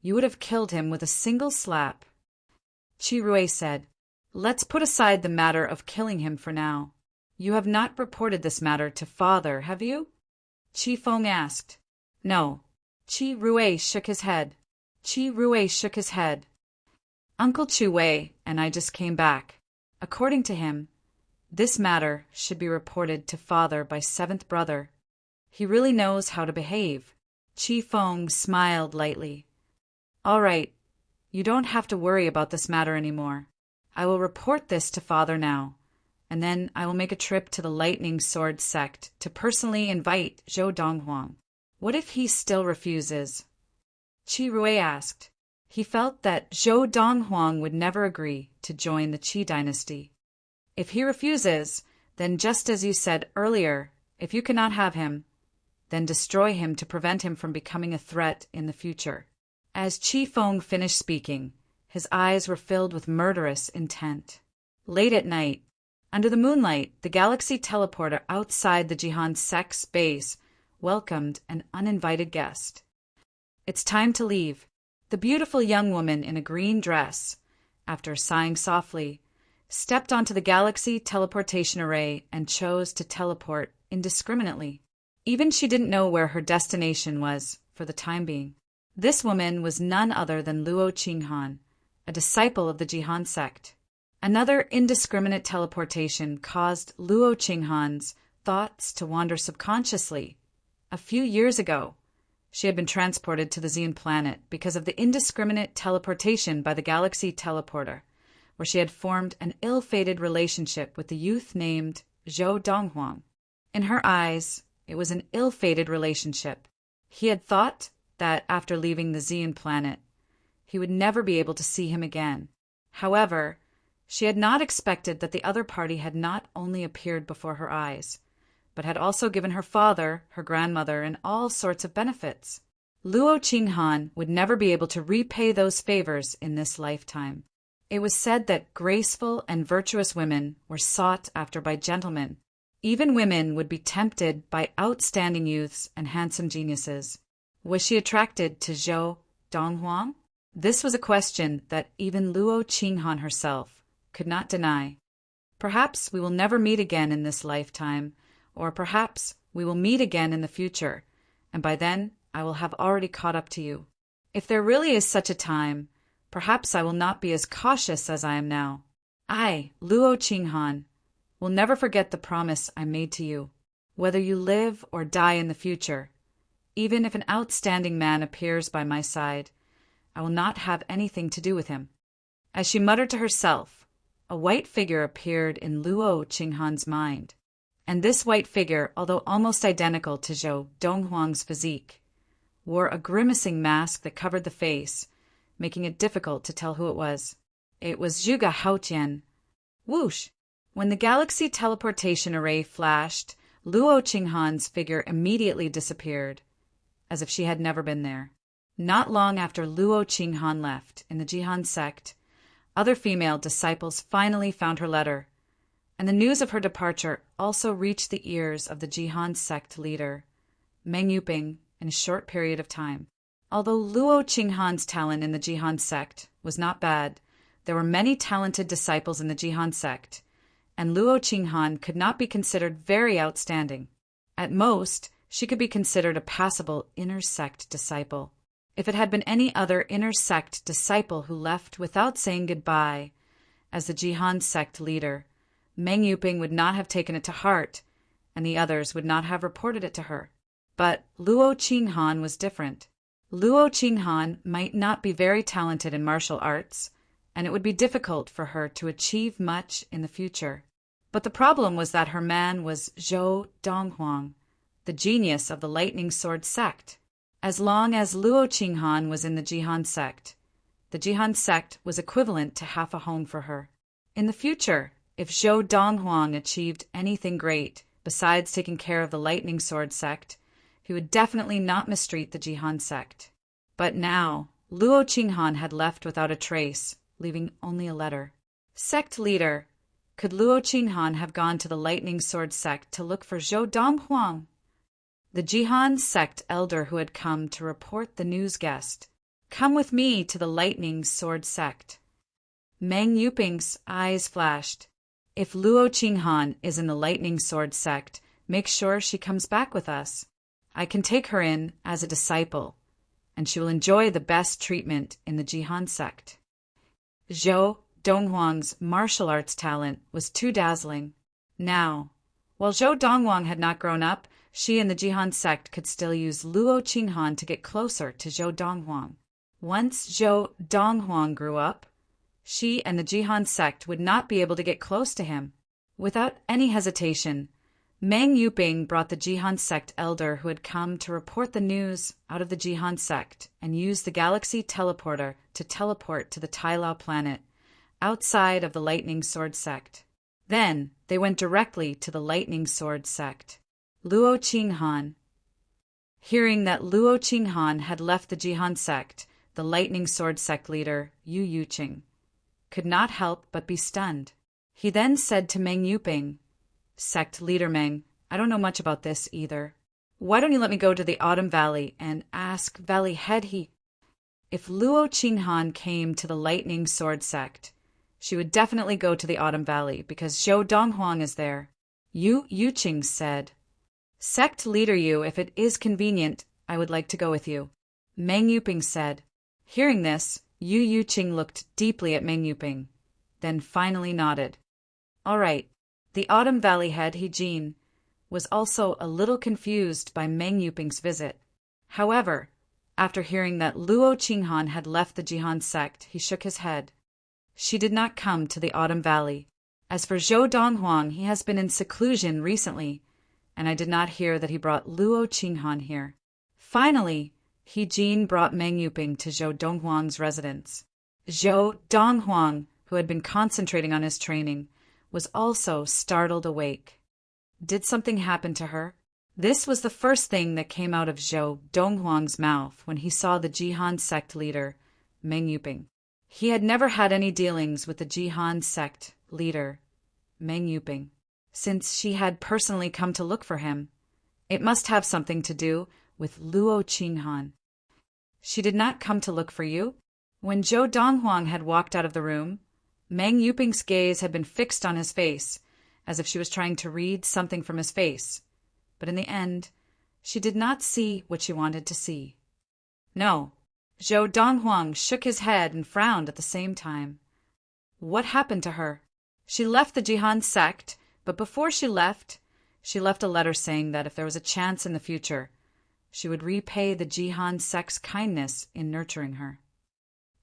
you would have killed him with a single slap. Qi Rui said, Let's put aside the matter of killing him for now. You have not reported this matter to father, have you? Qi Feng asked. No. Qi Rui shook his head. Qi Rui shook his head. Uncle Chu Wei and I just came back. According to him, this matter should be reported to father by seventh brother. He really knows how to behave. Qi Feng smiled lightly. All right, you don't have to worry about this matter anymore. I will report this to father now, and then I will make a trip to the Lightning Sword sect to personally invite Zhou Donghuang. What if he still refuses? Qi Rui asked. He felt that Zhou Donghuang would never agree to join the Qi dynasty. If he refuses, then just as you said earlier, if you cannot have him, then destroy him to prevent him from becoming a threat in the future. As Qi Feng finished speaking, his eyes were filled with murderous intent. Late at night, under the moonlight, the galaxy teleporter outside the Jihan sect's base welcomed an uninvited guest. It's time to leave. The beautiful young woman in a green dress, after sighing softly, stepped onto the galaxy teleportation array and chose to teleport indiscriminately. Even she didn't know where her destination was for the time being. This woman was none other than Luo Qinghan, a disciple of the Jihan sect. Another indiscriminate teleportation caused Luo Qinghan's thoughts to wander subconsciously. A few years ago, she had been transported to the Xian planet because of the indiscriminate teleportation by the galaxy teleporter, where she had formed an ill-fated relationship with the youth named Zhou Donghuang. In her eyes, it was an ill-fated relationship. He had thought that after leaving the Xian planet, he would never be able to see him again. However, she had not expected that the other party had not only appeared before her eyes, but had also given her father, her grandmother, and all sorts of benefits. Luo Qinghan would never be able to repay those favors in this lifetime. It was said that graceful and virtuous women were sought after by gentlemen. Even women would be tempted by outstanding youths and handsome geniuses. Was she attracted to Zhou Donghuang? This was a question that even Luo Qinghan herself could not deny. Perhaps we will never meet again in this lifetime, or perhaps we will meet again in the future, and by then I will have already caught up to you. If there really is such a time, perhaps I will not be as cautious as I am now. I, Luo Qinghan, will never forget the promise I made to you. Whether you live or die in the future, even if an outstanding man appears by my side, I will not have anything to do with him." As she muttered to herself, a white figure appeared in Luo Qinghan's mind. And this white figure, although almost identical to Zhou Donghuang's physique, wore a grimacing mask that covered the face, making it difficult to tell who it was. It was Zhuge Haotian. Whoosh! When the galaxy teleportation array flashed, Luo Qinghan's figure immediately disappeared, as if she had never been there. Not long after Luo Qinghan left, in the Jihan sect, other female disciples finally found her letter, and the news of her departure also reached the ears of the Jihan sect leader, Meng Yuping, in a short period of time. Although Luo Qinghan's talent in the Jihan sect was not bad, there were many talented disciples in the Jihan sect, and Luo Qinghan could not be considered very outstanding. At most, she could be considered a passable inner sect disciple. If it had been any other inner sect disciple who left without saying goodbye as the Jihan sect leader, Meng Yuping would not have taken it to heart, and the others would not have reported it to her. But Luo Qinghan was different. Luo Qinghan might not be very talented in martial arts, and it would be difficult for her to achieve much in the future. But the problem was that her man was Zhou Donghuang, the genius of the Lightning Sword sect. As long as Luo Qinghan was in the Jihan sect, the Jihan sect was equivalent to half a home for her. In the future, if Zhou Donghuang achieved anything great besides taking care of the Lightning Sword sect, he would definitely not mistreat the Jihan sect. But now, Luo Qinghan had left without a trace, leaving only a letter. Sect leader, could Luo Qinghan have gone to the Lightning Sword sect to look for Zhou Donghuang? The Jihan sect elder who had come to report the news guessed, "Come with me to the Lightning Sword sect." Meng Yuping's eyes flashed. "If Luo Qinghan is in the Lightning Sword sect, make sure she comes back with us. I can take her in as a disciple, and she will enjoy the best treatment in the Jihan sect." Zhou Donghuang's martial arts talent was too dazzling. Now, while Zhou Donghuang had not grown up, she and the Jihan sect could still use Luo Qinghan to get closer to Zhou Donghuang. Once Zhou Donghuang grew up, she and the Jihan sect would not be able to get close to him. Without any hesitation, Meng Yuping brought the Jihan sect elder who had come to report the news out of the Jihan sect and used the galaxy teleporter to teleport to the Tailao planet, outside of the Lightning Sword sect. Then they went directly to the Lightning Sword sect. Luo Qinghan. Hearing that Luo Qinghan had left the Jihan sect, the Lightning Sword sect leader, Yu Yuqing, could not help but be stunned. He then said to Meng Yuping, "Sect leader Meng, I don't know much about this either. Why don't you let me go to the Autumn Valley and ask Valley Head If Luo Qinghan came to the Lightning Sword sect, she would definitely go to the Autumn Valley because Zhou Donghuang is there." Yu Yuqing said, "Sect leader Yu, if it is convenient, I would like to go with you." Meng Yuping said. Hearing this, Yu Yuqing looked deeply at Meng Yuping, then finally nodded. All right. The Autumn Valley head, He was also a little confused by Meng Yuping's visit. However, after hearing that Luo Qinghan had left the Jihan sect, he shook his head. She did not come to the Autumn Valley. As for Zhou Donghuang, he has been in seclusion recently, and I did not hear that he brought Luo Qinghan here. Finally, He brought Meng Yuping to Zhou Donghuang's residence. Zhou Donghuang, who had been concentrating on his training, was also startled awake. Did something happen to her? This was the first thing that came out of Zhou Donghuang's mouth when he saw the Jihan sect leader, Meng Yuping. He had never had any dealings with the Jihan sect leader, Meng Yuping, since she had personally come to look for him. It must have something to do with Luo Qinghan. She did not come to look for you? When Zhou Donghuang had walked out of the room, Meng Yuping's gaze had been fixed on his face, as if she was trying to read something from his face. But in the end, She did not see what she wanted to see. No. Zhou Donghuang shook his head and frowned at the same time. What happened to her? She left the Jihan sect, but before she left a letter saying that if there was a chance in the future, she would repay the Jihan sect's kindness in nurturing her.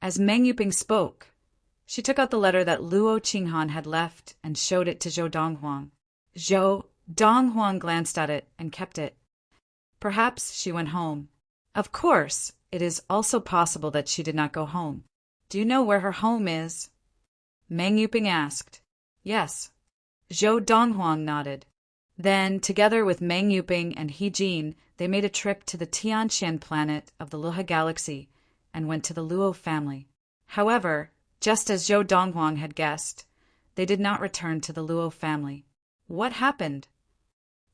As Meng Yuping spoke, she took out the letter that Luo Qinghan had left and showed it to Zhou Donghuang. Zhou Donghuang glanced at it and kept it. Perhaps she went home. Of course, it is also possible that she did not go home. Do you know where her home is? Meng Yuping asked. Yes. Zhou Donghuang nodded. Then, together with Meng Yuping and He Jin, they made a trip to the Tianqian planet of the Luoha galaxy and went to the Luo family. However, just as Zhou Donghuang had guessed, they did not return to the Luo family. What happened?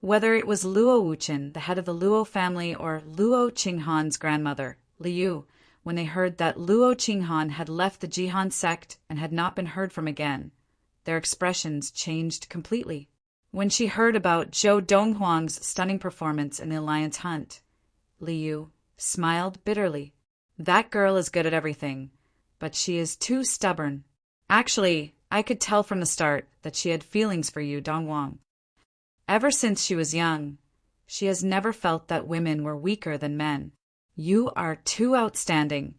Whether it was Luo Wuchen, the head of the Luo family, or Luo Qinghan's grandmother, Liu, when they heard that Luo Qinghan had left the Jihan sect and had not been heard from again, their expressions changed completely. When she heard about Zhou Donghuang's stunning performance in the Alliance Hunt, Liu smiled bitterly. That girl is good at everything, but she is too stubborn. Actually, I could tell from the start that she had feelings for you, Donghuang. Ever since she was young, she has never felt that women were weaker than men. You are too outstanding,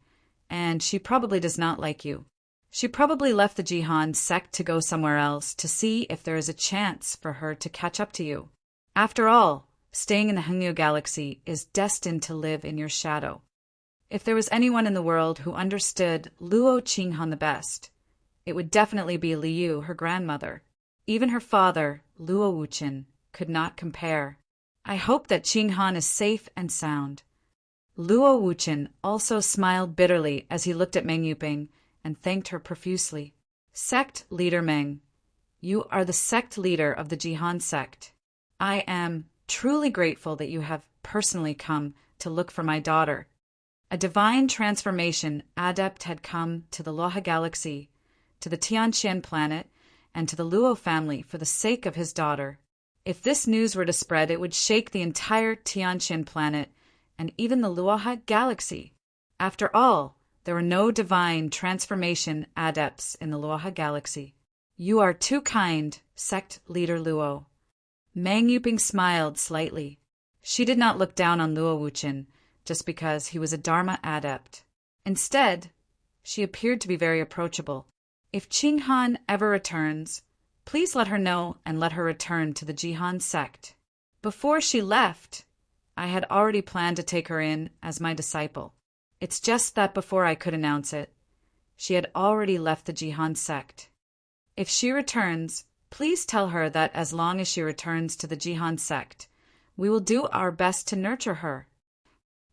and she probably does not like you. She probably left the Jihan sect to go somewhere else to see if there is a chance for her to catch up to you. After all, staying in the Hengyu galaxy is destined to live in your shadow. If there was anyone in the world who understood Luo Qinghan the best, it would definitely be Liu, her grandmother. Even her father, Luo Wuchen, could not compare. I hope that Qinghan is safe and sound. Luo Wuchen also smiled bitterly as he looked at Meng Yuping and thanked her profusely. Sect leader Meng, you are the sect leader of the Jihan sect. I am truly grateful that you have personally come to look for my daughter. A divine transformation adept had come to the Luoha galaxy, to the Tianqian planet, and to the Luo family for the sake of his daughter. If this news were to spread, it would shake the entire Tianqian planet and even the Luoha galaxy. After all, there were no divine transformation adepts in the Luoha galaxy. You are too kind, sect leader Luo. Meng Yuping smiled slightly. She did not look down on Luo Wuchen just because he was a Dharma adept. Instead, she appeared to be very approachable. If Qinghan ever returns, please let her know and let her return to the Jihan sect. Before she left, I had already planned to take her in as my disciple. It's just that before I could announce it, she had already left the Jihan sect. If she returns, please tell her that as long as she returns to the Jihan sect, we will do our best to nurture her.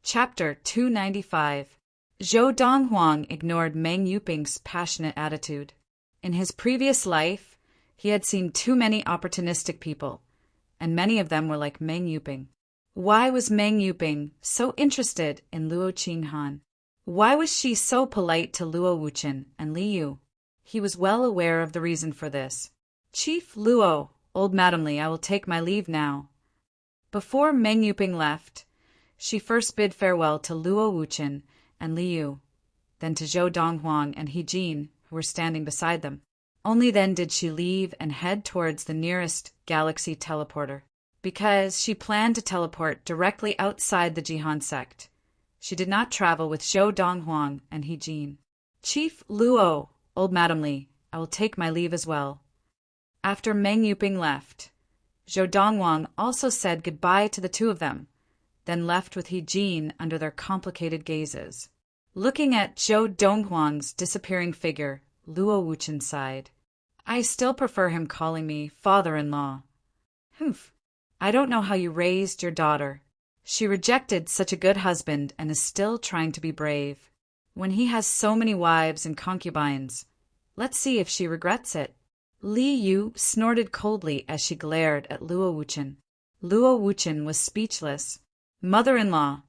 Chapter 295. Zhou Donghuang ignored Meng Yuping's passionate attitude. In his previous life, he had seen too many opportunistic people, and many of them were like Meng Yuping. Why was Meng Yuping so interested in Luo Qinghan? Why was she so polite to Luo Wuchen and Liu? He was well aware of the reason for this. Chief Luo, old Madam Li, I will take my leave now. Before Meng Yuping left, she first bid farewell to Luo Wuchen and Liu, then to Zhou Donghuang and He Jin, who were standing beside them. Only then did she leave and head towards the nearest galaxy teleporter. Because she planned to teleport directly outside the Jihan sect, she did not travel with Zhou Donghuang and He Jin. Chief Luo, old Madam Li, I will take my leave as well. After Meng Yuping left, Zhou Donghuang also said goodbye to the two of them, then left with He Jin under their complicated gazes. Looking at Zhou Donghuang's disappearing figure, Luo Wuchen sighed. I still prefer him calling me father-in-law. Humph. I don't know how you raised your daughter. She rejected such a good husband and is still trying to be brave. When he has so many wives and concubines, let's see if she regrets it. Li Yu snorted coldly as she glared at Luo Wuchen. Luo Wuchen was speechless. Mother-in-law,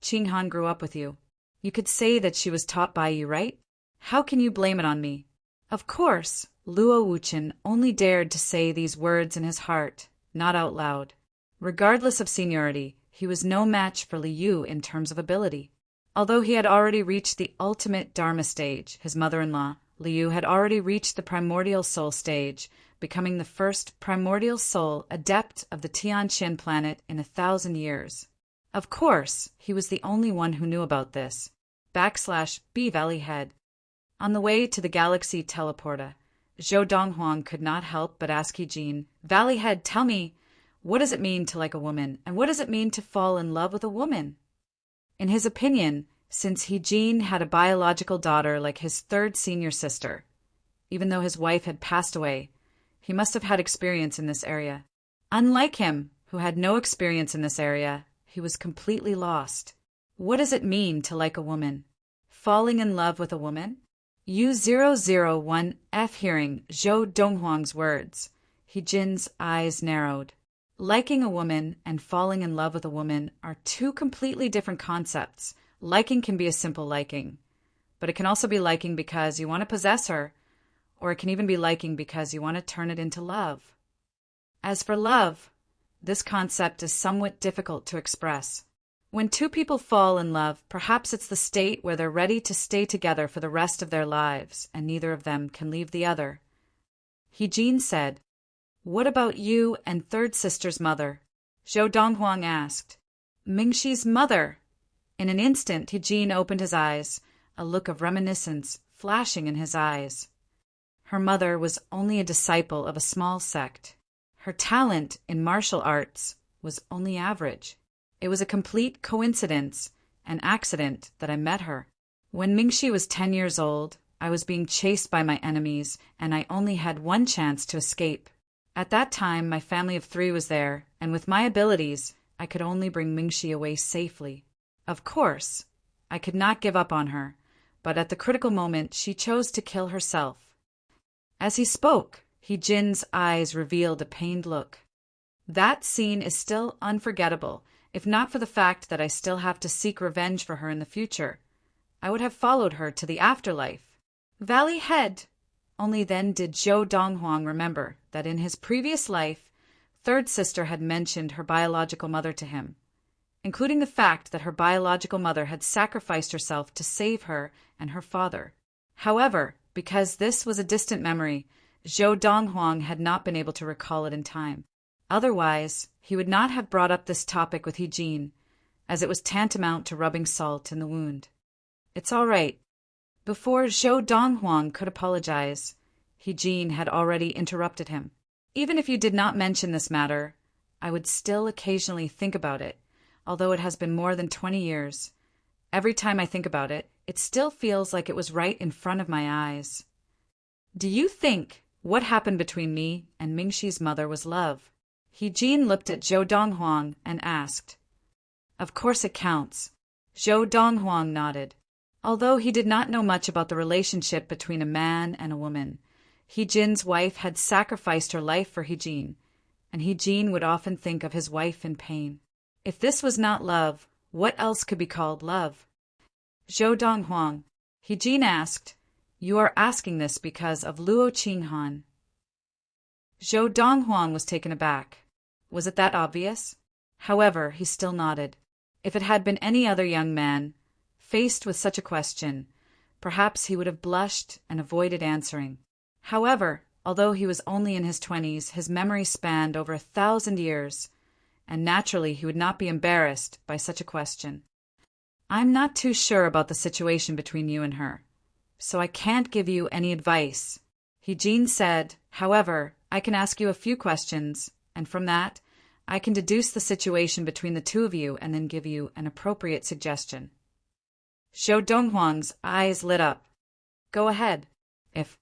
Qinghan grew up with you. You could say that she was taught by you, right? How can you blame it on me? Of course, Luo Wuchen only dared to say these words in his heart, not out loud. Regardless of seniority, he was no match for Liu in terms of ability. Although he had already reached the ultimate Dharma stage, his mother-in-law, Liu, had already reached the primordial soul stage, becoming the first primordial soul adept of the Tianqin planet in 1,000 years. Of course, he was the only one who knew about this. /B Valley Head. On the way to the galaxy teleporter, Zhou Donghuang could not help but ask He-Jin, "Valley Head, tell me, what does it mean to like a woman, and what does it mean to fall in love with a woman?" In his opinion, since He-Jin had a biological daughter like his third senior sister, even though his wife had passed away, he must have had experience in this area. Unlike him, who had no experience in this area, he was completely lost. What does it mean to like a woman? Falling in love with a woman? U001F. Hearing Zhou Donghuang's words, He-Jin's eyes narrowed. Liking a woman and falling in love with a woman are two completely different concepts. Liking can be a simple liking, but it can also be liking because you want to possess her, or it can even be liking because you want to turn it into love. As for love, this concept is somewhat difficult to express. When two people fall in love, perhaps it's the state where they're ready to stay together for the rest of their lives, and neither of them can leave the other. He-Jin said, "What about you and third sister's mother?" Zhou Donghuang asked. "Mingxi's mother." In an instant, He-Jin opened his eyes, a look of reminiscence flashing in his eyes. Her mother was only a disciple of a small sect. Her talent in martial arts was only average. It was a complete coincidence, an accident, that I met her. When Mingxi was 10 years old, I was being chased by my enemies, and I only had one chance to escape. At that time, my family of 3 was there, and with my abilities, I could only bring Mingxi away safely. Of course, I could not give up on her, but at the critical moment, she chose to kill herself. As he spoke, He-Jin's eyes revealed a pained look. That scene is still unforgettable, if not for the fact that I still have to seek revenge for her in the future. I would have followed her to the afterlife. Valley Head. Only then did Zhou Donghuang remember that in his previous life, third sister had mentioned her biological mother to him, including the fact that her biological mother had sacrificed herself to save her and her father. However, because this was a distant memory, Zhou Donghuang had not been able to recall it in time. Otherwise, he would not have brought up this topic with He-Jin, as it was tantamount to rubbing salt in the wound. "It's all right." Before Zhou Donghuang could apologize, He-Jin had already interrupted him. "Even if you did not mention this matter, I would still occasionally think about it, although it has been more than 20 years. Every time I think about it, it still feels like it was right in front of my eyes. Do you think what happened between me and Mingxi's mother was love?" He-Jin looked at Zhou Donghuang and asked. "Of course it counts." Zhou Donghuang nodded. Although he did not know much about the relationship between a man and a woman, He-Jin's wife had sacrificed her life for He-Jin, and He-Jin would often think of his wife in pain. If this was not love, what else could be called love? "Zhou Donghuang," He-Jin asked, "you are asking this because of Luo Qinghan?" Zhou Donghuang was taken aback. Was it that obvious? However, he still nodded. If it had been any other young man, faced with such a question, perhaps he would have blushed and avoided answering. However, although he was only in his 20s, his memory spanned over 1,000 years, and naturally he would not be embarrassed by such a question. "I'm not too sure about the situation between you and her, so I can't give you any advice," He-Jin said. "However, I can ask you a few questions, and from that, I can deduce the situation between the two of you and then give you an appropriate suggestion." Zhou Donghuang's eyes lit up. "Go ahead. If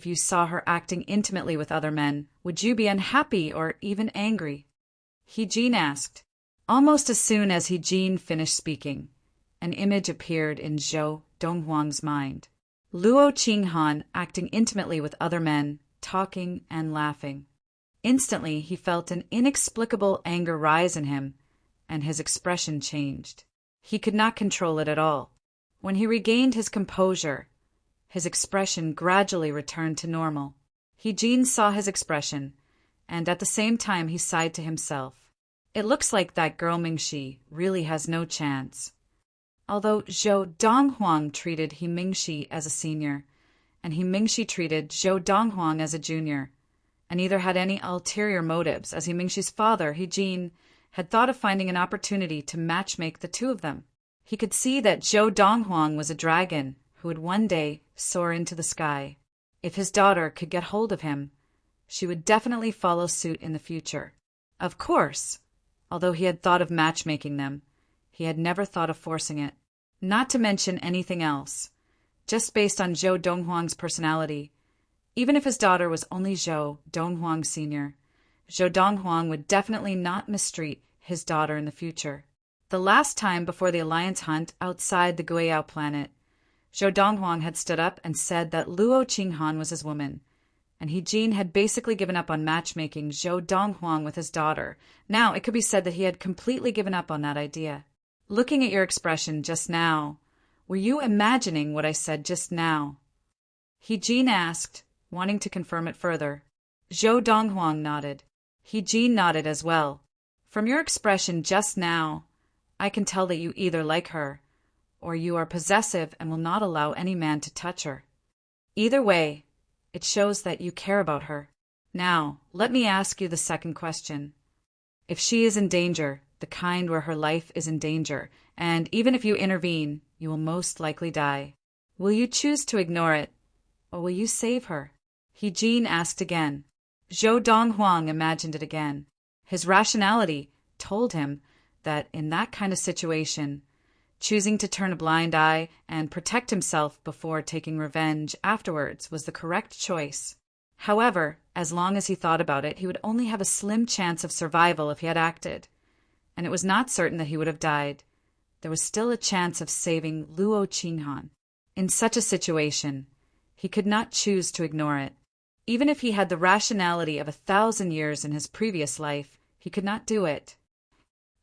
you saw her acting intimately with other men, would you be unhappy or even angry?" He-Jin asked. Almost as soon as He-Jin finished speaking, an image appeared in Zhou Donghuang's mind. Luo Qinghan acting intimately with other men, talking and laughing. Instantly, he felt an inexplicable anger rise in him, and his expression changed. He could not control it at all. When he regained his composure, his expression gradually returned to normal. He-Jin saw his expression, and at the same time he sighed to himself. It looks like that girl Mingxi really has no chance. Although Zhou Donghuang treated He Mingxi as a senior, and He Mingxi treated Zhou Donghuang as a junior, and neither had any ulterior motives, as He Mingxi's father, He Jin, had thought of finding an opportunity to matchmake the two of them. He could see that Zhou Donghuang was a dragon who would one day soar into the sky. If his daughter could get hold of him, she would definitely follow suit in the future. Of course, although he had thought of matchmaking them, he had never thought of forcing it. Not to mention anything else. Just based on Zhou Donghuang's personality, even if his daughter was only Zhou Donghuang Sr., Zhou Donghuang would definitely not mistreat his daughter in the future. The last time before the alliance hunt outside the Guiyao planet, Zhou Donghuang had stood up and said that Luo Qinghan was his woman, and He Jin had basically given up on matchmaking Zhou Donghuang with his daughter. Now it could be said that he had completely given up on that idea. Looking at your expression just now, were you imagining what I said just now? He Jin asked, wanting to confirm it further. Zhou Donghuang nodded. He Jin nodded as well. From your expression just now, I can tell that you either like her, or you are possessive and will not allow any man to touch her. Either way, it shows that you care about her. Now, let me ask you the second question. If she is in danger, the kind where her life is in danger, and even if you intervene, you will most likely die, will you choose to ignore it, or will you save her? He Jin asked again. Zhou Donghuang imagined it again. His rationality told him that in that kind of situation, choosing to turn a blind eye and protect himself before taking revenge afterwards was the correct choice. However, as long as he thought about it, he would only have a slim chance of survival if he had acted, and it was not certain that he would have died. There was still a chance of saving Luo Qinghan. In such a situation, he could not choose to ignore it. Even if he had the rationality of 1,000 years in his previous life, he could not do it.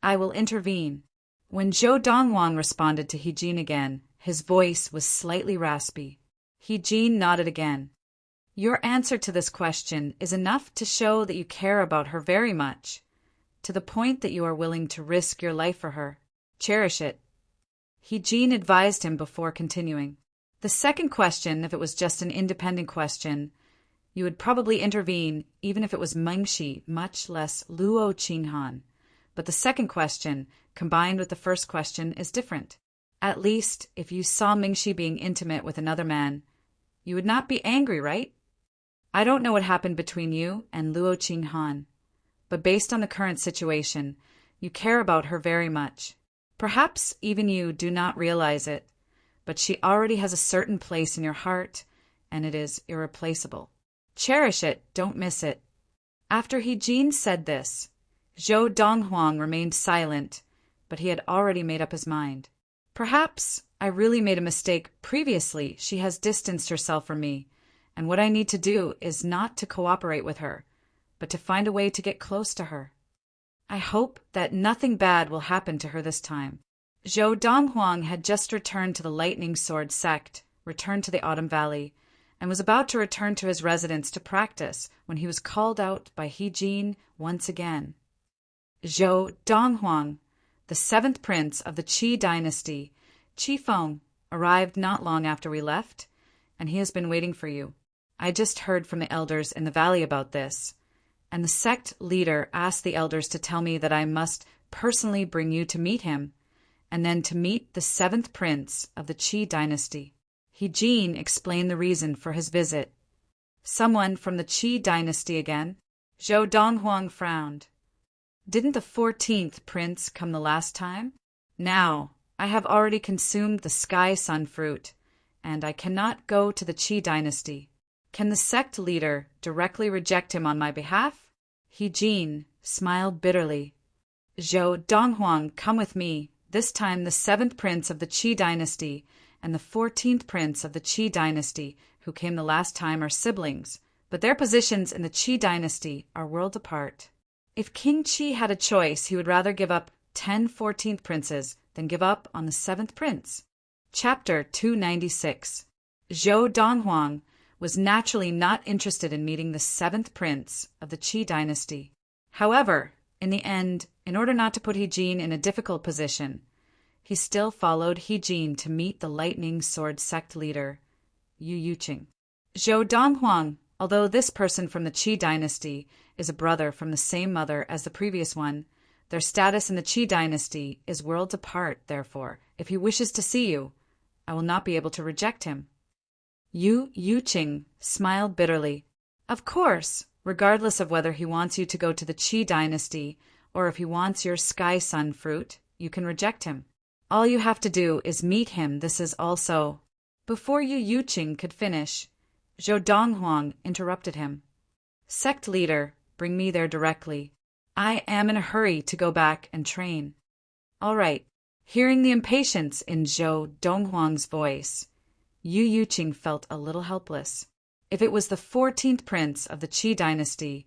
I will intervene. When Zhou Donghuang responded to He Jin again, his voice was slightly raspy. He Jin nodded again. Your answer to this question is enough to show that you care about her very much, to the point that you are willing to risk your life for her. Cherish it. He Jin advised him before continuing. The second question, if it was just an independent question, you would probably intervene even if it was Mengxi, much less Luo Qinghan. But the second question, combined with the first question, is different. At least, if you saw Mingxi being intimate with another man, you would not be angry, right? I don't know what happened between you and Luo Qinghan, but based on the current situation, you care about her very much. Perhaps even you do not realize it, but she already has a certain place in your heart, and it is irreplaceable. Cherish it, don't miss it. After He Jin said this, Zhou Donghuang remained silent, but he had already made up his mind. Perhaps I really made a mistake previously. She has distanced herself from me, and what I need to do is not to cooperate with her, but to find a way to get close to her. I hope that nothing bad will happen to her this time. Zhou Donghuang had just returned to the Lightning Sword sect, returned to the Autumn Valley, and was about to return to his residence to practice when he was called out by He Jin once again. Zhou Donghuang, the seventh prince of the Qi dynasty, Qi Feng, arrived not long after we left, and he has been waiting for you. I just heard from the elders in the valley about this, and the sect leader asked the elders to tell me that I must personally bring you to meet him, and then to meet the seventh prince of the Qi dynasty. He Jin explained the reason for his visit. Someone from the Qi dynasty again? Zhou Donghuang frowned. Didn't the 14th prince come the last time? Now, I have already consumed the sky sun fruit, and I cannot go to the Qi dynasty. Can the sect leader directly reject him on my behalf? He Jin smiled bitterly. Zhou Donghuang, come with me. This time the 7th prince of the Qi dynasty and the 14th prince of the Qi dynasty, who came the last time, are siblings, but their positions in the Qi dynasty are worlds apart. If King Qi had a choice, he would rather give up 10 14th princes than give up on the 7th prince. Chapter 296. Zhou Donghuang was naturally not interested in meeting the 7th prince of the Qi dynasty. However, In the end, in order not to put He Jin in a difficult position, he still followed He Jin to meet the lightning sword sect leader, Yu Yuqing. Zhou Donghuang, although this person from the Qi dynasty is a brother from the same mother as the previous one, their status in the Qi dynasty is worlds apart. Therefore, if he wishes to see you, I will not be able to reject him. Yu Yuqing smiled bitterly. Of course, regardless of whether he wants you to go to the Qi dynasty or if he wants your sky sun fruit, you can reject him. All you have to do is meet him. This is also... Before Yu Yuqing could finish, Zhou Donghuang interrupted him. Sect leader, bring me there directly. I am in a hurry to go back and train. All right. Hearing the impatience in Zhou Donghuang's voice, Yu Yuqing felt a little helpless. If it was the 14th prince of the Qi dynasty,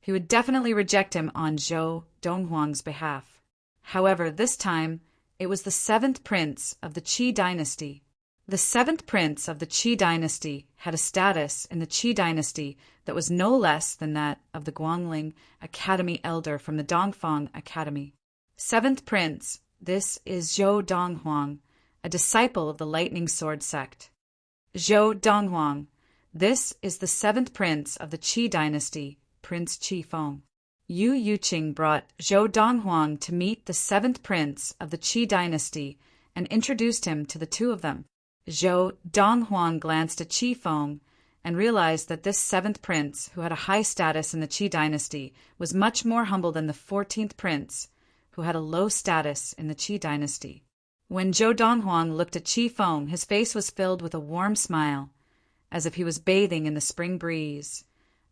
he would definitely reject him on Zhou Donghuang's behalf. However, this time, it was the 7th prince of the Qi dynasty. The 7th prince of the Qi dynasty had a status in the Qi dynasty that was no less than that of the Guangling Academy elder from the Dongfang Academy. 7th prince, this is Zhou Donghuang, a disciple of the Lightning Sword sect. Zhou Donghuang, this is the 7th prince of the Qi dynasty, Prince Qifeng. Yu Yuqing brought Zhou Donghuang to meet the 7th prince of the Qi dynasty and introduced him to the two of them. Zhou Donghuang glanced at Qifeng and realized that this 7th prince, who had a high status in the Qi dynasty, was much more humble than the 14th prince, who had a low status in the Qi dynasty. When Zhou Donghuang looked at Qifeng, his face was filled with a warm smile, as if he was bathing in the spring breeze,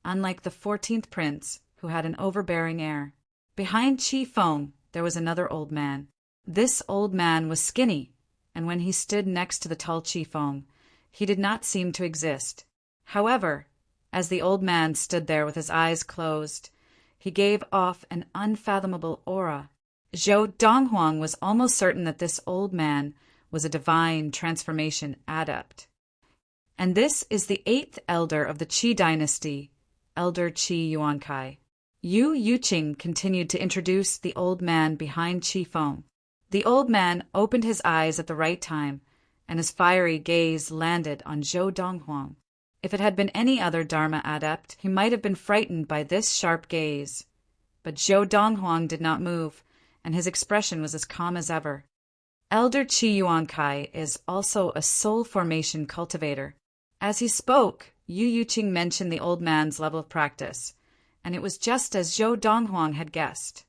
unlike the 14th prince, who had an overbearing air. Behind Qifeng, there was another old man. This old man was skinny, and when he stood next to the tall Qifeng, he did not seem to exist. However, as the old man stood there with his eyes closed, he gave off an unfathomable aura. Zhou Donghuang was almost certain that this old man was a divine transformation adept. And this is the 8th elder of the Qi dynasty, Elder Qi Yuankai. Yu Yuqing continued to introduce the old man behind Qifeng. The old man opened his eyes at the right time, and his fiery gaze landed on Zhou Donghuang. If it had been any other Dharma adept, he might have been frightened by this sharp gaze. But Zhou Donghuang did not move, and his expression was as calm as ever. Elder Qi Yuankai is also a soul formation cultivator. As he spoke, Yu Yuqing mentioned the old man's level of practice, and it was just as Zhou Donghuang had guessed.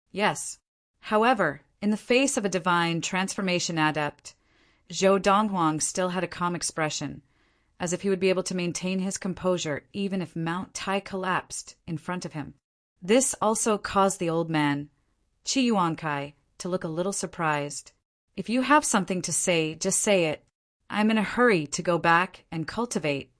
Yes. However, in the face of a divine transformation adept, Zhou Donghuang still had a calm expression, as if he would be able to maintain his composure even if Mount Tai collapsed in front of him. This also caused the old man, Qi Yuankai, to look a little surprised. If you have something to say, just say it. I'm in a hurry to go back and cultivate,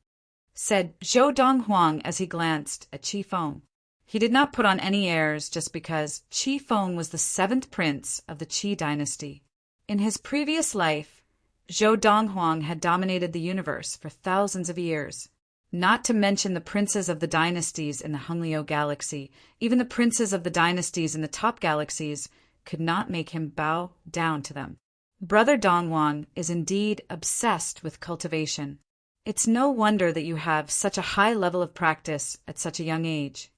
said Zhou Donghuang as he glanced at Qifeng. He did not put on any airs just because Qifeng was the 7th prince of the Qi dynasty. In his previous life, Zhou Donghuang had dominated the universe for thousands of years. Not to mention the princes of the dynasties in the Hungliu galaxy, even the princes of the dynasties in the top galaxies could not make him bow down to them. Brother Donghuang is indeed obsessed with cultivation. It's no wonder that you have such a high level of practice at such a young age.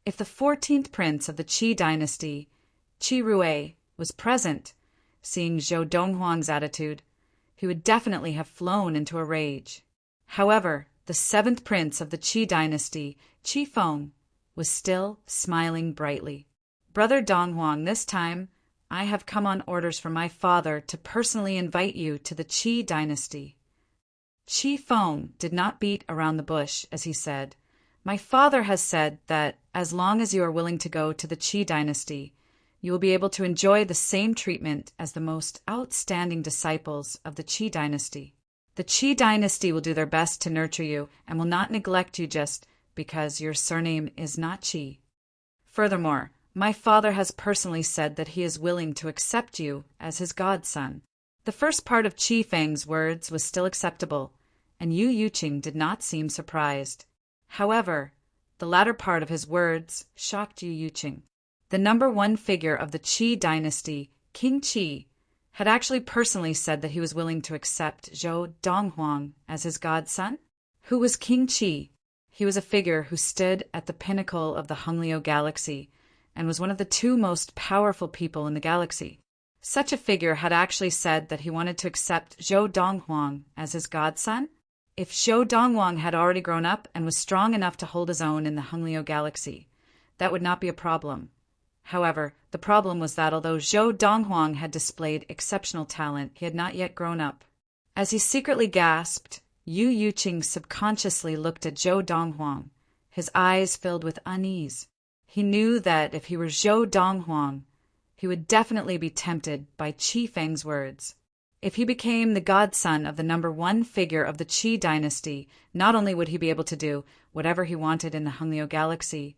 If the 14th prince of the Qi dynasty, Qi Rui, was present, seeing Zhou Donghuang's attitude, he would definitely have flown into a rage. However, the 7th prince of the Qi dynasty, Qifeng, was still smiling brightly. Brother Donghuang, this time, I have come on orders from my father to personally invite you to the Qi dynasty. Qifeng did not beat around the bush as he said, my father has said that as long as you are willing to go to the Qi dynasty, you will be able to enjoy the same treatment as the most outstanding disciples of the Qi dynasty. The Qi dynasty will do their best to nurture you and will not neglect you just because your surname is not Qi. Furthermore, my father has personally said that he is willing to accept you as his godson. The first part of Qifeng's words was still acceptable, and Yu Yuqing did not seem surprised. However, the latter part of his words shocked Yu Yuqing. The number one figure of the Qi dynasty, King Qi, had actually personally said that he was willing to accept Zhou Donghuang as his godson. Who was King Qi? He was a figure who stood at the pinnacle of the Honglio galaxy and was one of the two most powerful people in the galaxy. Such a figure had actually said that he wanted to accept Zhou Donghuang as his godson. If Zhou Donghuang had already grown up and was strong enough to hold his own in the Honglio galaxy, that would not be a problem. However, the problem was that although Zhou Donghuang had displayed exceptional talent, he had not yet grown up. As he secretly gasped, Yu Yuqing subconsciously looked at Zhou Donghuang, his eyes filled with unease. He knew that if he were Zhou Donghuang, he would definitely be tempted by Qi Feng's words. If he became the godson of the number one figure of the Qi dynasty, not only would he be able to do whatever he wanted in the Honglio galaxy,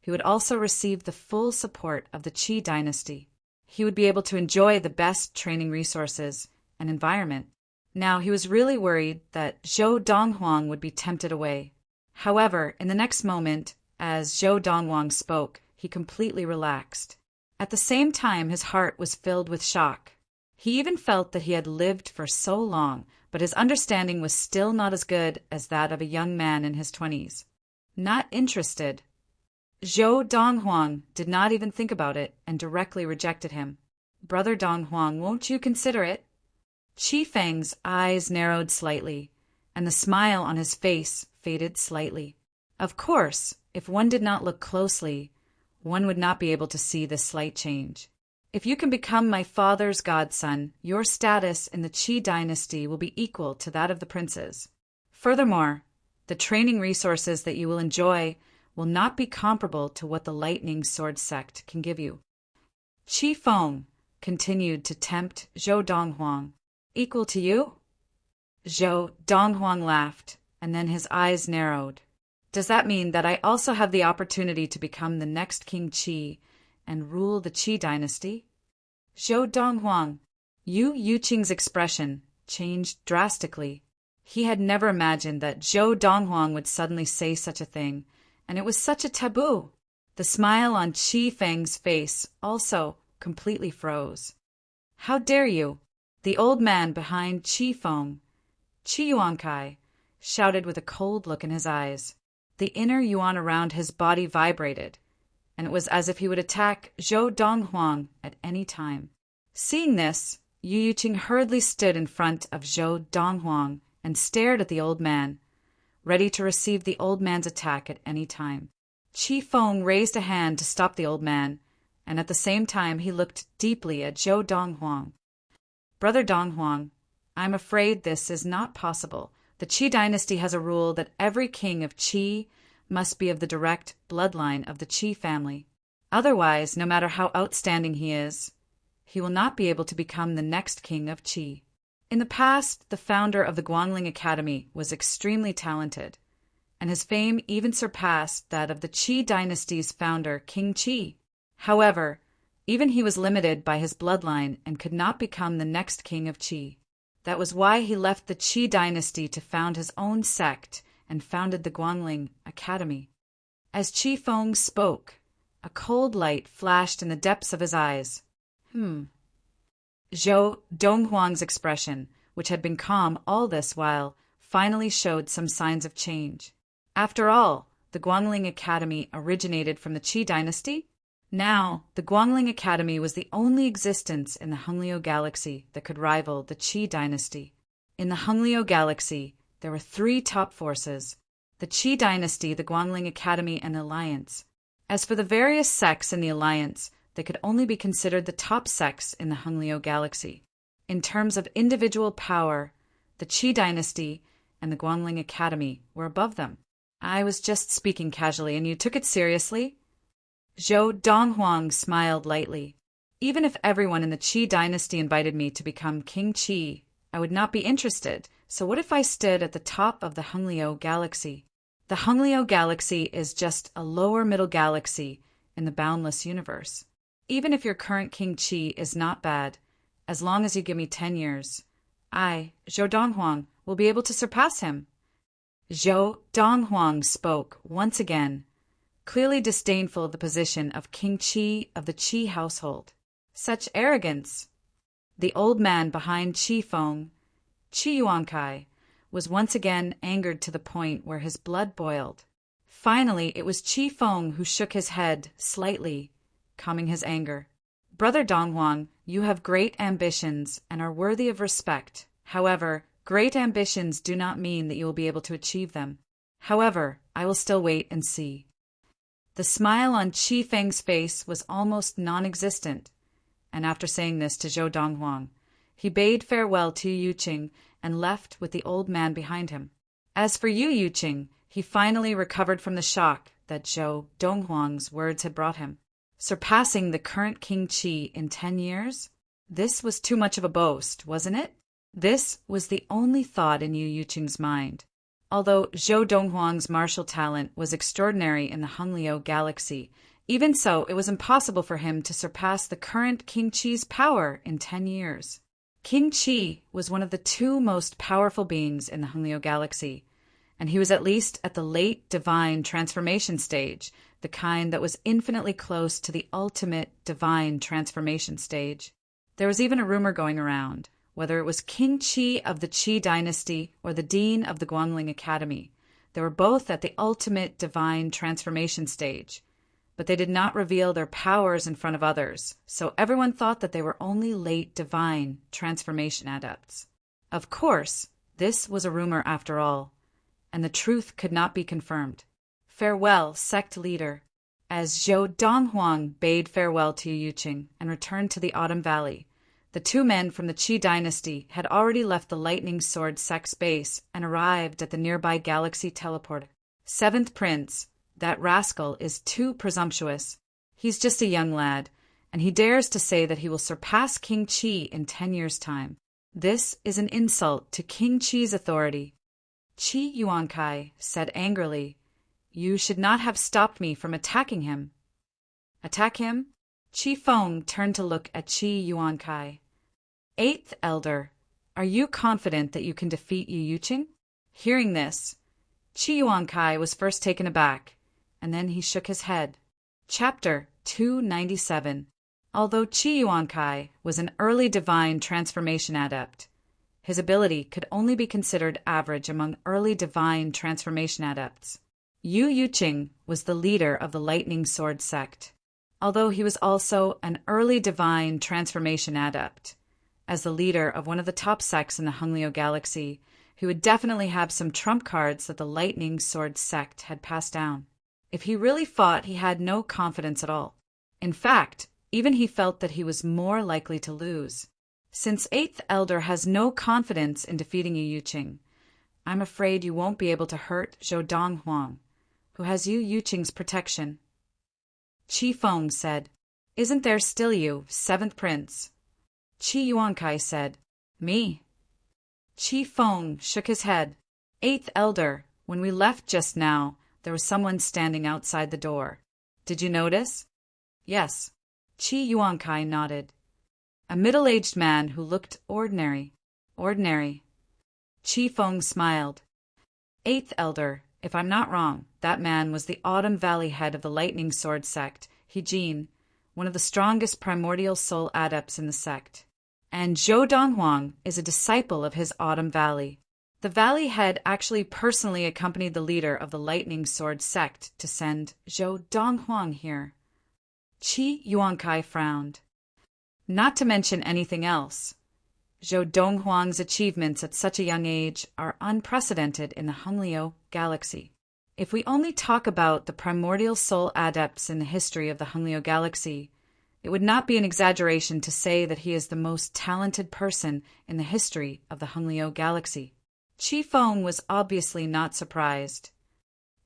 he would also receive the full support of the Qi dynasty. He would be able to enjoy the best training resources and environment. Now, he was really worried that Zhou Donghuang would be tempted away. However, in the next moment, as Zhou Donghuang spoke, he completely relaxed. At the same time, his heart was filled with shock. He even felt that he had lived for so long, but his understanding was still not as good as that of a young man in his 20s. Not interested. Zhou Donghuang did not even think about it and directly rejected him. "Brother Donghuang, won't you consider it?" Qi Feng's eyes narrowed slightly, and the smile on his face faded slightly. Of course, if one did not look closely, one would not be able to see this slight change. "If you can become my father's godson, your status in the Qi dynasty will be equal to that of the princes. Furthermore, the training resources that you will enjoy will not be comparable to what the Lightning Sword sect can give you." Qi Feng continued to tempt Zhou Donghuang. "Equal to you?" Zhou Donghuang laughed, and then his eyes narrowed. "Does that mean that I also have the opportunity to become the next King Qi and rule the Qi dynasty?" Zhou Donghuang, Yu Yuqing's expression changed drastically. He had never imagined that Zhou Donghuang would suddenly say such a thing, and it was such a taboo. The smile on Qi Feng's face also completely froze. "How dare you?" The old man behind Qi Feng, Qi Yuankai, shouted with a cold look in his eyes. The inner yuan around his body vibrated, and it was as if he would attack Zhou Donghuang at any time. Seeing this, Yu Yuqing hurriedly stood in front of Zhou Donghuang and stared at the old man, ready to receive the old man's attack at any time. Qi Feng raised a hand to stop the old man, and at the same time he looked deeply at Zhou Donghuang. "Brother Donghuang, I'm afraid this is not possible. The Qi dynasty has a rule that every king of Qi must be of the direct bloodline of the Qi family. Otherwise, no matter how outstanding he is, he will not be able to become the next king of Qi." In the past, the founder of the Guangling Academy was extremely talented, and his fame even surpassed that of the Qi dynasty's founder, King Qi. However, even he was limited by his bloodline and could not become the next king of Qi. That was why he left the Qi dynasty to found his own sect and founded the Guangling Academy. As Qi Feng spoke, a cold light flashed in the depths of his eyes. Zhou Donghuang's expression, which had been calm all this while, finally showed some signs of change. After all, the Guangling Academy originated from the Qi dynasty. Now, the Guangling Academy was the only existence in the Honglio galaxy that could rival the Qi dynasty. In the Honglio galaxy, there were three top forces: the Qi dynasty, the Guangling Academy, and Alliance. As for the various sects in the Alliance, they could only be considered the top sects in the Honglio galaxy. In terms of individual power, the Qi dynasty and the Guangling Academy were above them. I was just speaking casually, and you took it seriously? Zhou Donghuang smiled lightly. Even if everyone in the Qi dynasty invited me to become King Qi, I would not be interested. So what if I stood at the top of the Honglio galaxy? The Honglio galaxy is just a lower middle galaxy in the boundless universe. Even if your current King Qi is not bad, as long as you give me 10 years, I, Zhou Donghuang, will be able to surpass him. Zhou Donghuang spoke once again, clearly disdainful of the position of King Qi of the Qi household. Such arrogance! The old man behind Qi Feng, Qi Yuankai, was once again angered to the point where his blood boiled. Finally, it was Qi Feng who shook his head slightly, calming his anger. Brother Donghuang, you have great ambitions and are worthy of respect. However, great ambitions do not mean that you will be able to achieve them. However, I will still wait and see. The smile on Qi Feng's face was almost non-existent, and after saying this to Zhou Donghuang, he bade farewell to Yu Yuqing and left with the old man behind him. As for Yu Yuqing, he finally recovered from the shock that Zhou Donghuang's words had brought him. Surpassing the current King Qi in 10 years? This was too much of a boast, wasn't it? This was the only thought in Yu Yuqing's mind. Although Zhou Donghuang's martial talent was extraordinary in the Hongliu galaxy, even so it was impossible for him to surpass the current King Qi's power in 10 years. King Qi was one of the 2 most powerful beings in the Hongliu galaxy, and he was at least at the late divine transformation stage, the kind that was infinitely close to the ultimate divine transformation stage. There was even a rumor going around, whether it was King Qi of the Qi dynasty or the dean of the Guangling Academy. They were both at the ultimate divine transformation stage, but they did not reveal their powers in front of others, so everyone thought that they were only late divine transformation adepts. Of course, this was a rumor after all, and the truth could not be confirmed. Farewell, sect leader. As Zhou Donghuang bade farewell to Yu Yuqing and returned to the Autumn Valley, the 2 men from the Qi dynasty had already left the Lightning Sword sect's base and arrived at the nearby galaxy teleporter. 7th Prince, that rascal is too presumptuous. He's just a young lad, and he dares to say that he will surpass King Qi in 10 years' time. This is an insult to King Qi's authority. Qi Yuankai said angrily, "You should not have stopped me from attacking him." Attack him? Qi Feng turned to look at Qi Yuankai. 8th Elder, are you confident that you can defeat Yu Yuqing? Hearing this, Qi Yuankai was first taken aback, and then he shook his head. Chapter 297. Although Qi Yuankai was an early divine transformation adept, his ability could only be considered average among early divine transformation adepts. Yu Yuqing was the leader of the Lightning Sword sect, although he was also an early divine transformation adept. As the leader of one of the top sects in the Hongliu galaxy, he would definitely have some trump cards that the Lightning Sword sect had passed down. If he really fought, he had no confidence at all. In fact, even he felt that he was more likely to lose. Since 8th Elder has no confidence in defeating Yu Yuqing, I'm afraid you won't be able to hurt Zhou Donghuang, who has Yu Yuqing's protection. Qi Feng said, "Isn't there still you, 7th Prince?" Qi Yuankai said, "Me." Qi Feng shook his head. 8th Elder, when we left just now, there was someone standing outside the door. Did you notice? Yes. Qi Yuankai nodded. A middle-aged man who looked ordinary. Ordinary. Qi Feng smiled. 8th Elder, if I'm not wrong, that man was the Autumn Valley head of the Lightning Sword sect, Jin, one of the strongest primordial soul adepts in the sect. And Zhou Donghuang is a disciple of his Autumn Valley. The Valley head actually personally accompanied the leader of the Lightning Sword sect to send Zhou Donghuang here. Qi Yuankai frowned. Not to mention anything else, Zhou Donghuang's achievements at such a young age are unprecedented in the Hongliu galaxy. If we only talk about the primordial soul adepts in the history of the Hongliu galaxy, it would not be an exaggeration to say that he is the most talented person in the history of the Hongliu galaxy. Qi Feng was obviously not surprised.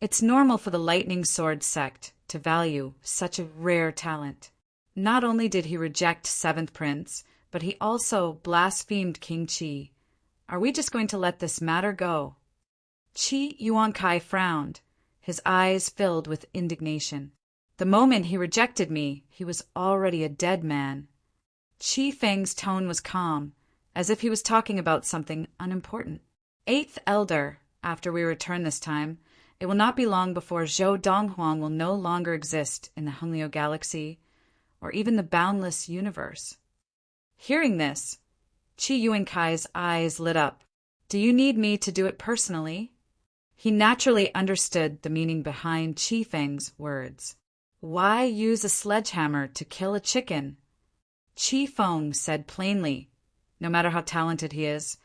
It's normal for the Lightning Sword sect to value such a rare talent. Not only did he reject 7th Prince, but he also blasphemed King Qi. Are we just going to let this matter go? Qi Yuankai frowned, his eyes filled with indignation. The moment he rejected me, he was already a dead man. Qi Feng's tone was calm, as if he was talking about something unimportant. 8th Elder, after we return this time, It will not be long before Zhou Donghuang will no longer exist in the Hunliu galaxy or even the boundless universe. Hearing this, Qi Yuankai's eyes lit up. Do you need me to do it personally? He naturally understood the meaning behind Qi Feng's words. Why use a sledgehammer to kill a chicken? Qi Feng said plainly, no matter how talented he is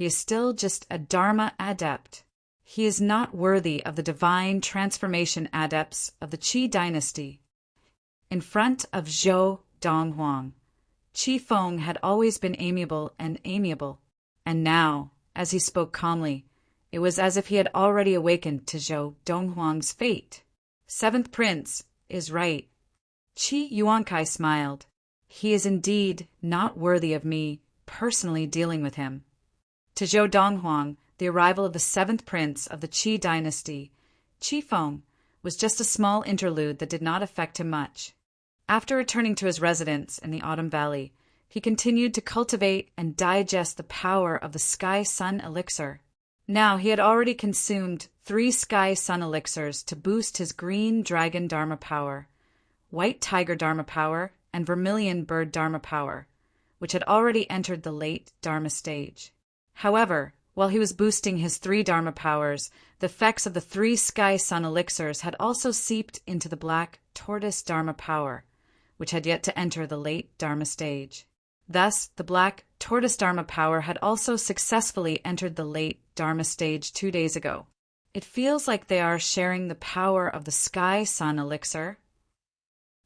still just a Dharma adept. He is not worthy of the divine transformation adepts of the Qi dynasty. In front of Zhou Donghuang, Qi Feng had always been amiable, and now, as he spoke calmly, it was as if he had already awakened to Zhou Donghuang's fate. Seventh Prince is right. Qi Yuankai smiled. He is indeed not worthy of me personally dealing with him. To Zhou Donghuang, the arrival of the seventh prince of the Qi dynasty, Qi Feng, was just a small interlude that did not affect him much. After returning to his residence in the Autumn Valley, he continued to cultivate and digest the power of the Sky Sun Elixir. Now he had already consumed 3 Sky Sun Elixirs to boost his Green Dragon Dharma power, White Tiger Dharma power, and Vermilion Bird Dharma power, which had already entered the late Dharma stage. However, while he was boosting his 3 Dharma powers, the effects of the 3 Sky Sun Elixirs had also seeped into the Black Tortoise Dharma power, which had yet to enter the late Dharma stage. Thus, the Black Tortoise Dharma power had also successfully entered the late Dharma stage 2 days ago. It feels like they are sharing the power of the Sky Sun Elixir.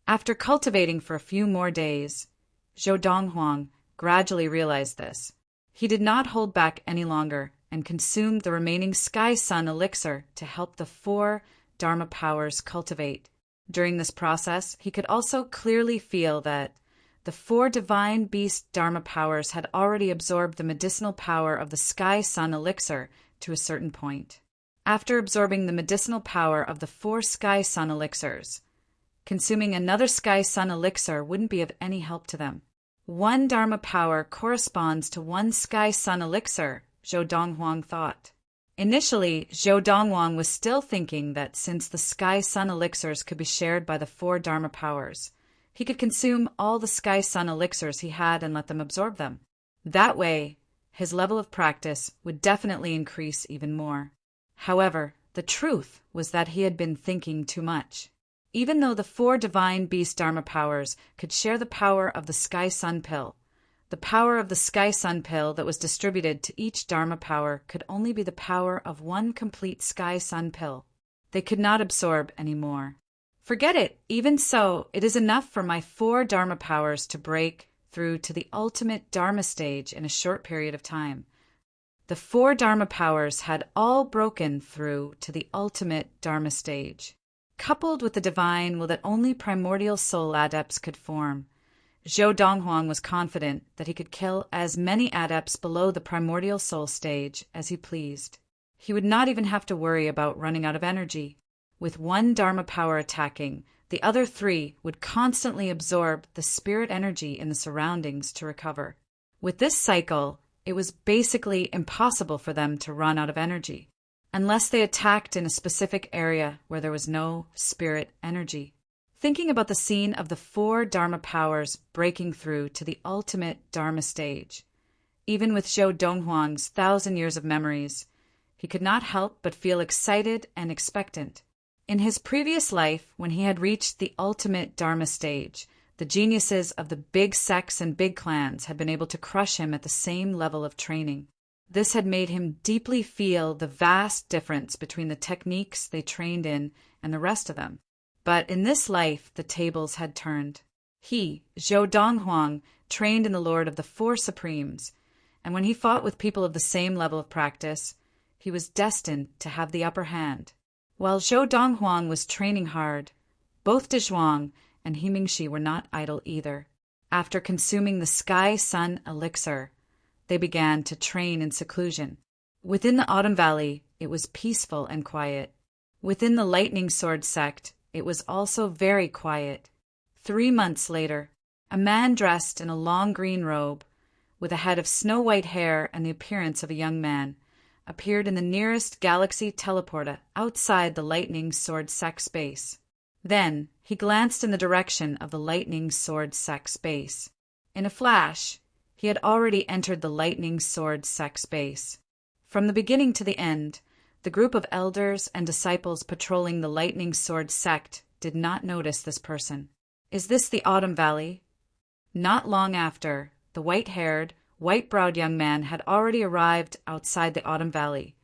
After cultivating for a few more days, Zhou Donghuang gradually realized this. He did not hold back any longer and consumed the remaining Sky Sun Elixir to help the 4 Dharma powers cultivate. During this process, he could also clearly feel that the 4 Divine Beast Dharma powers had already absorbed the medicinal power of the Sky Sun Elixir to a certain point. After absorbing the medicinal power of the 4 Sky Sun Elixirs, consuming another Sky Sun Elixir wouldn't be of any help to them. 1 Dharma power corresponds to 1 Sky Sun Elixir, Zhou Donghuang thought. Initially, Zhou Donghuang was still thinking that since the Sky Sun Elixirs could be shared by the 4 Dharma powers, he could consume all the Sky Sun Elixirs he had and let them absorb them. That way, his level of practice would definitely increase even more. However, the truth was that he had been thinking too much. Even though the 4 Divine Beast Dharma powers could share the power of the Sky Sun Pill, the power of the Sky Sun Pill that was distributed to each Dharma power could only be the power of 1 complete Sky Sun Pill. They could not absorb any more. Forget it. Even so, it is enough for my 4 Dharma powers to break through to the ultimate Dharma stage in a short period of time. The 4 Dharma powers had all broken through to the ultimate Dharma stage. Coupled with the divine will that only primordial soul adepts could form, Zhou Donghuang was confident that he could kill as many adepts below the primordial soul stage as he pleased. He would not even have to worry about running out of energy. With 1 Dharma power attacking, the other 3 would constantly absorb the spirit energy in the surroundings to recover. With this cycle, it was basically impossible for them to run out of energy, unless they attacked in a specific area where there was no spirit energy. Thinking about the scene of the 4 Dharma powers breaking through to the ultimate Dharma stage, even with Zhou Donghuang's 1,000 years of memories, he could not help but feel excited and expectant. In his previous life, when he had reached the ultimate Dharma stage, the geniuses of the big sects and big clans had been able to crush him at the same level of training. This had made him deeply feel the vast difference between the techniques they trained in and the rest of them. But in this life, the tables had turned. He, Zhou Donghuang, trained in the Lord of the 4 Supremes, and when he fought with people of the same level of practice, he was destined to have the upper hand. While Zhou Donghuang was training hard, both Dezhuang and He Mingxi were not idle either. After consuming the Sky Sun Elixir, they began to train in seclusion. Within the Autumn Valley, it was peaceful and quiet. Within the Lightning Sword sect, it was also very quiet. 3 months later, a man dressed in a long green robe, with a head of snow-white hair and the appearance of a young man, appeared in the nearest galaxy teleporter outside the lightning sword sect space. Then he glanced in the direction of the lightning sword sect space. In a flash, he had already entered the lightning sword sect space. From the beginning to the end, the group of elders and disciples patrolling the lightning sword sect did not notice this person. Is this the Autumn Valley? Not long after, the white-haired, white-browed young man had already arrived outside the Autumn Valley,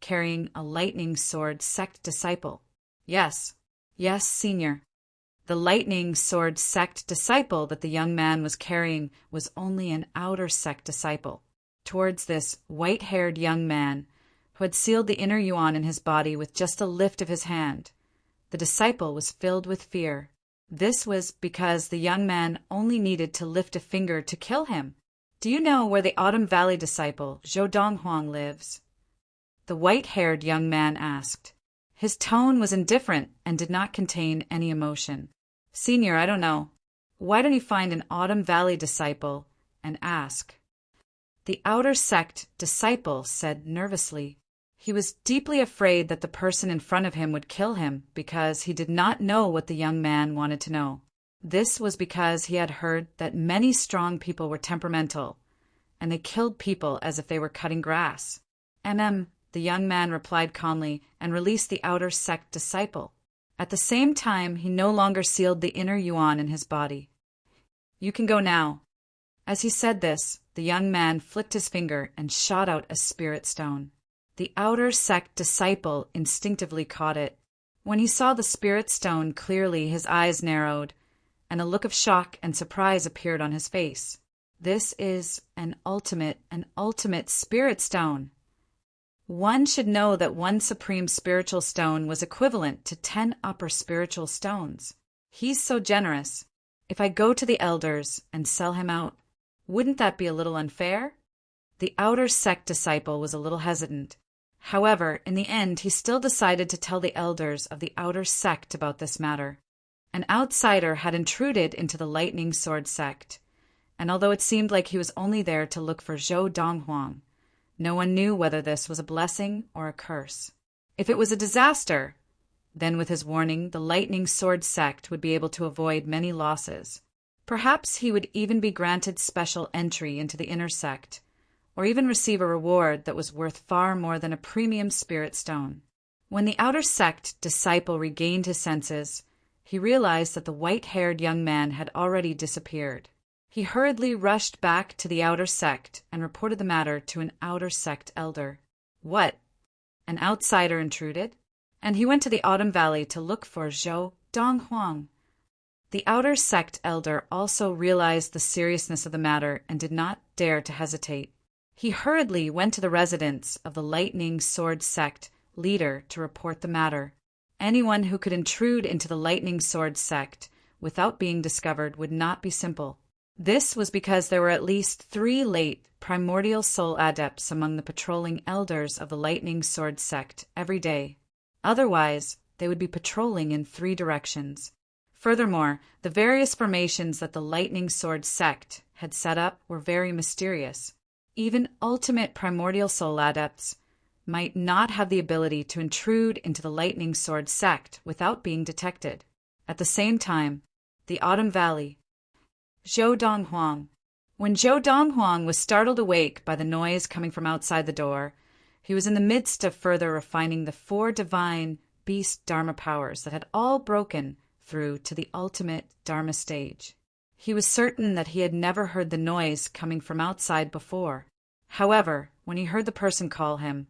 carrying a lightning sword sect disciple. Yes, Senior. The lightning sword sect disciple that the young man was carrying was only an outer sect disciple. Towards this white-haired young man, who had sealed the inner yuan in his body with just a lift of his hand, the disciple was filled with fear. This was because the young man only needed to lift a finger to kill him. Do you know where the Autumn Valley disciple, Zhou Donghuang, lives? The white-haired young man asked. His tone was indifferent and did not contain any emotion. Senior, I don't know. Why don't you find an Autumn Valley disciple and ask? The outer sect disciple said nervously. He was deeply afraid that the person in front of him would kill him because he did not know what the young man wanted to know. This was because he had heard that many strong people were temperamental, and they killed people as if they were cutting grass. The young man replied calmly and released the outer sect disciple. At the same time, he no longer sealed the inner yuan in his body. You can go now. As he said this, the young man flicked his finger and shot out a spirit stone. The outer sect disciple instinctively caught it. When he saw the spirit stone clearly, his eyes narrowed, and a look of shock and surprise appeared on his face. This is an ultimate spirit stone. One should know that one supreme spiritual stone was equivalent to 10 upper spiritual stones. He's so generous. If I go to the elders and sell him out, wouldn't that be a little unfair? The outer sect disciple was a little hesitant. However, in the end, he still decided to tell the elders of the outer sect about this matter. An outsider had intruded into the lightning sword sect, and although it seemed like he was only there to look for Zhou Donghuang, no one knew whether this was a blessing or a curse. If it was a disaster, then with his warning, the lightning sword sect would be able to avoid many losses. Perhaps he would even be granted special entry into the inner sect, or even receive a reward that was worth far more than a premium spirit stone. When the outer sect disciple regained his senses, he realized that the white-haired young man had already disappeared. He hurriedly rushed back to the outer sect and reported the matter to an outer sect elder. What? An outsider intruded? And he went to the Autumn Valley to look for Zhou Donghuang. The outer sect elder also realized the seriousness of the matter and did not dare to hesitate. He hurriedly went to the residence of the lightning sword sect leader to report the matter. Anyone who could intrude into the lightning sword sect without being discovered would not be simple. This was because there were at least 3 late primordial soul adepts among the patrolling elders of the lightning sword sect every day. Otherwise, they would be patrolling in 3 directions. Furthermore, the various formations that the lightning sword sect had set up were very mysterious. Even ultimate primordial soul adepts might not have the ability to intrude into the lightning sword sect without being detected. At the same time, the Autumn Valley. Zhou Donghuang. When Zhou Donghuang was startled awake by the noise coming from outside the door, he was in the midst of further refining the 4 divine beast Dharma powers that had all broken through to the ultimate Dharma stage. He was certain that he had never heard the noise coming from outside before. However, when he heard the person call him,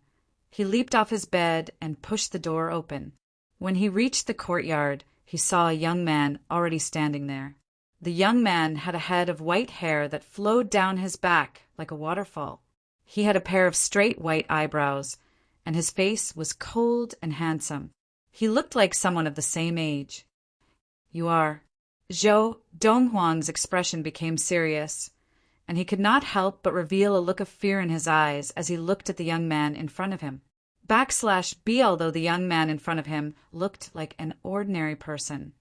he leaped off his bed and pushed the door open. When he reached the courtyard, he saw a young man already standing there. The young man had a head of white hair that flowed down his back like a waterfall. He had a pair of straight white eyebrows, and his face was cold and handsome. He looked like someone of the same age. You are... Zhou Donghuang's expression became serious, and he could not help but reveal a look of fear in his eyes as he looked at the young man in front of him. /B, although the young man in front of him looked like an ordinary person.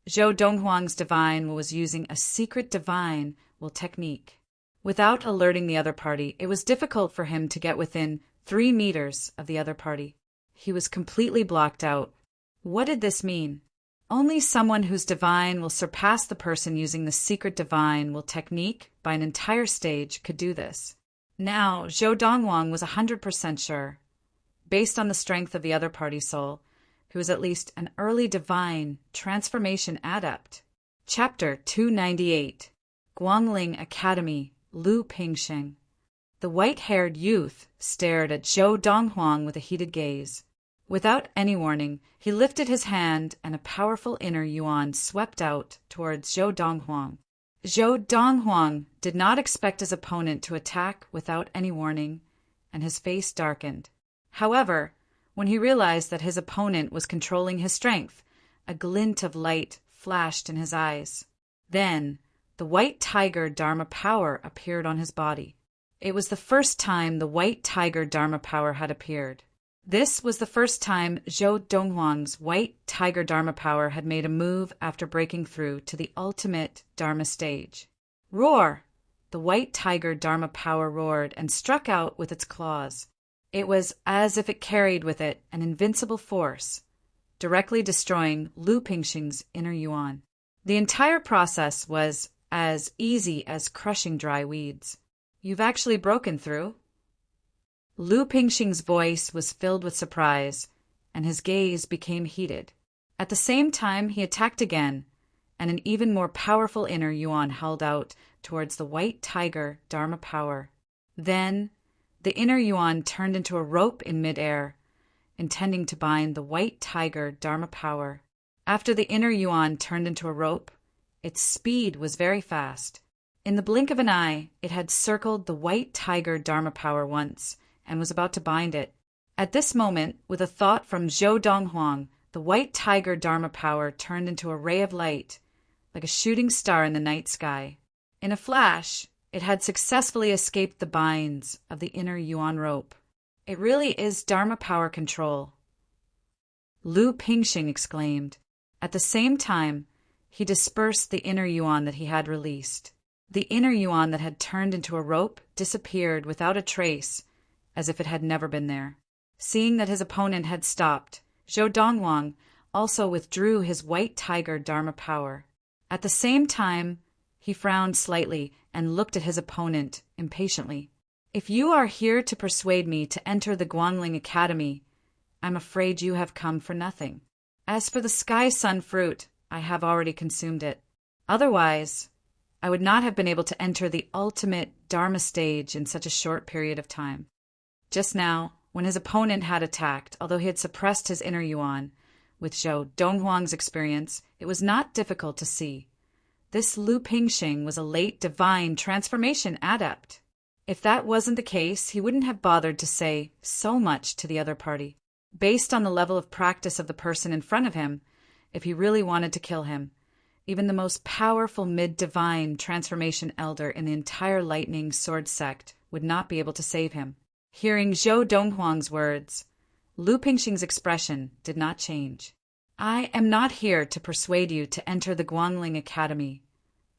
Zhou Donghuang's divine was using a secret divine technique. Without alerting the other party, it was difficult for him to get within 3 meters of the other party. He was completely blocked out. What did this mean? Only someone whose divine will surpass the person using the secret divine will technique by an entire stage could do this. Now, Zhou Donghuang was 100% sure, based on the strength of the other party's soul, who was at least an early divine transformation adept. Chapter 298. Guangling Academy, Lu Pingxing. The white-haired youth stared at Zhou Donghuang with a heated gaze. Without any warning, he lifted his hand and a powerful inner yuan swept out towards Zhou Donghuang. Zhou Donghuang did not expect his opponent to attack without any warning, and his face darkened. However, when he realized that his opponent was controlling his strength, a glint of light flashed in his eyes. Then, the white tiger Dharma power appeared on his body. It was the first time the white tiger Dharma power had appeared. This was the first time Zhou Donghuang's white tiger Dharma power had made a move after breaking through to the ultimate Dharma stage. Roar! The white tiger Dharma power roared and struck out with its claws. It was as if it carried with it an invincible force, directly destroying Lu Pingxing's inner yuan. The entire process was as easy as crushing dry weeds. You've actually broken through. Lu Pingxing's voice was filled with surprise, and his gaze became heated. At the same time, he attacked again, and an even more powerful inner yuan held out towards the white tiger Dharma power. Then, the inner yuan turned into a rope in midair, intending to bind the white tiger Dharma power. After the inner yuan turned into a rope, its speed was very fast. In the blink of an eye, it had circled the white tiger Dharma power once, and was about to bind it. At this moment, with a thought from Zhou Donghuang, the white tiger Dharma power turned into a ray of light, like a shooting star in the night sky. In a flash, it had successfully escaped the binds of the inner yuan rope. It really is Dharma power control, Lu Pingxing exclaimed. At the same time, he dispersed the inner yuan that he had released. The inner yuan that had turned into a rope disappeared without a trace, as if it had never been there. Seeing that his opponent had stopped, Zhou Donghuang also withdrew his white tiger Dharma power. At the same time, he frowned slightly and looked at his opponent impatiently. If you are here to persuade me to enter the Guangling Academy, I'm afraid you have come for nothing. As for the Sky Sun fruit, I have already consumed it. Otherwise, I would not have been able to enter the ultimate Dharma stage in such a short period of time. Just now, when his opponent had attacked, although he had suppressed his inner yuan, with Zhou Donghuang's experience, it was not difficult to see. This Lu Pingxing was a late divine transformation adept. If that wasn't the case, he wouldn't have bothered to say so much to the other party. Based on the level of practice of the person in front of him, if he really wanted to kill him, even the most powerful mid-divine transformation elder in the entire lightning sword sect would not be able to save him. Hearing Zhou Donghuang's words, Lu Pingxing's expression did not change. I am not here to persuade you to enter the Guangling Academy,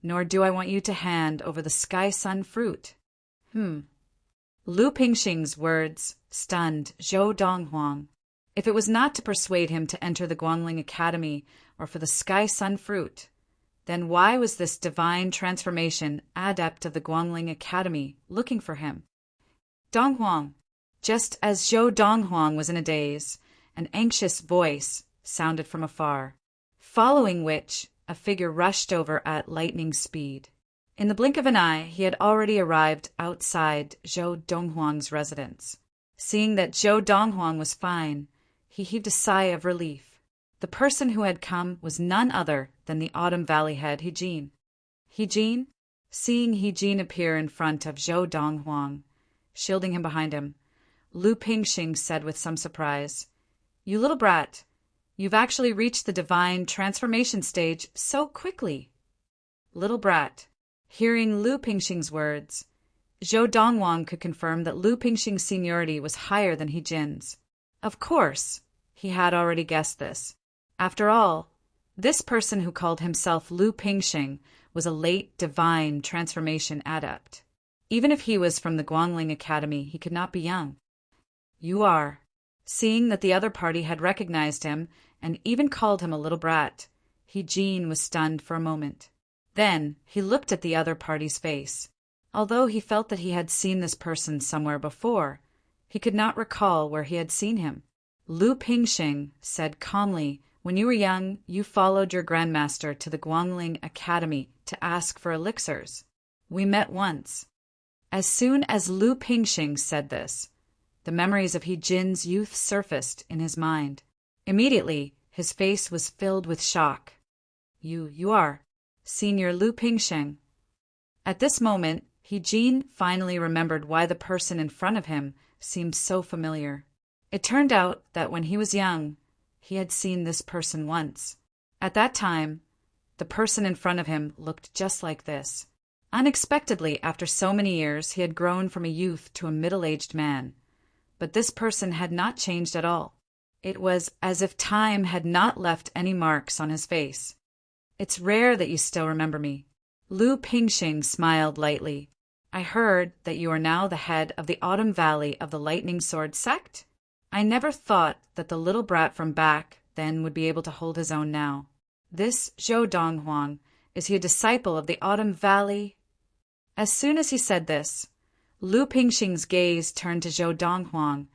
nor do I want you to hand over the Sky Sun fruit. Lu Pingxing's words stunned Zhou Donghuang. If it was not to persuade him to enter the Guangling Academy or for the Sky Sun fruit, then why was this divine transformation adept of the Guangling Academy looking for him? Donghuang. Just as Zhou Donghuang was in a daze, an anxious voice sounded from afar, following which a figure rushed over at lightning speed. In the blink of an eye, he had already arrived outside Zhou Donghuang's residence. Seeing that Zhou Donghuang was fine, he heaved a sigh of relief. The person who had come was none other than the Autumn Valley head, Hijin. Hijin? Seeing Hijin appear in front of Zhou Donghuang, shielding him behind him, Lu Pingxing said with some surprise, "You little brat, you've actually reached the divine transformation stage so quickly." Little brat. Hearing Lu Pingxing's words, Zhou Donghuang could confirm that Lu Pingxing's seniority was higher than Hijin's. Of course, he had already guessed this. After all, this person who called himself Lu Pingxing was a late divine transformation adept. Even if he was from the Guangling Academy, he could not be young. You are. Seeing that the other party had recognized him and even called him a little brat, He-Jin was stunned for a moment. Then he looked at the other party's face. Although he felt that he had seen this person somewhere before, he could not recall where he had seen him. Lu Pingxing said calmly, "When you were young, you followed your grandmaster to the Guangling Academy to ask for elixirs. We met once." As soon as Lu Pingxing said this, the memories of He-Jin's youth surfaced in his mind. Immediately, his face was filled with shock. You are Senior Lu Pingxing." At this moment, He-Jin finally remembered why the person in front of him seemed so familiar. It turned out that when he was young, he had seen this person once. At that time, the person in front of him looked just like this. Unexpectedly, after so many years, he had grown from a youth to a middle-aged man. But this person had not changed at all. It was as if time had not left any marks on his face. "It's rare that you still remember me." Lu Pingxing smiled lightly. "I heard that you are now the head of the Autumn Valley of the Lightning Sword sect? I never thought that the little brat from back then would be able to hold his own now. This Zhou Donghuang, is he a disciple of the Autumn Valley?" As soon as he said this, Lu Pingxing's gaze turned to Zhou Donghuang,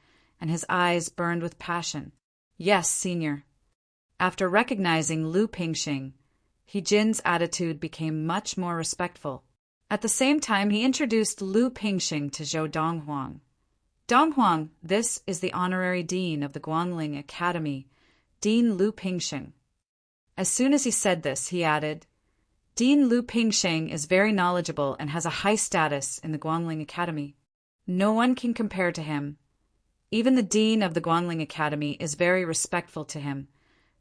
and his eyes burned with passion. "Yes, senior." After recognizing Lu Pingxing, He-Jin's attitude became much more respectful. At the same time, he introduced Lu Pingxing to Zhou Donghuang. "Donghuang, this is the honorary dean of the Guangling Academy, Dean Lu Pingxing." As soon as he said this, he added, "Dean Lu Pingxing is very knowledgeable and has a high status in the Guangling Academy. No one can compare to him. Even the dean of the Guangling Academy is very respectful to him,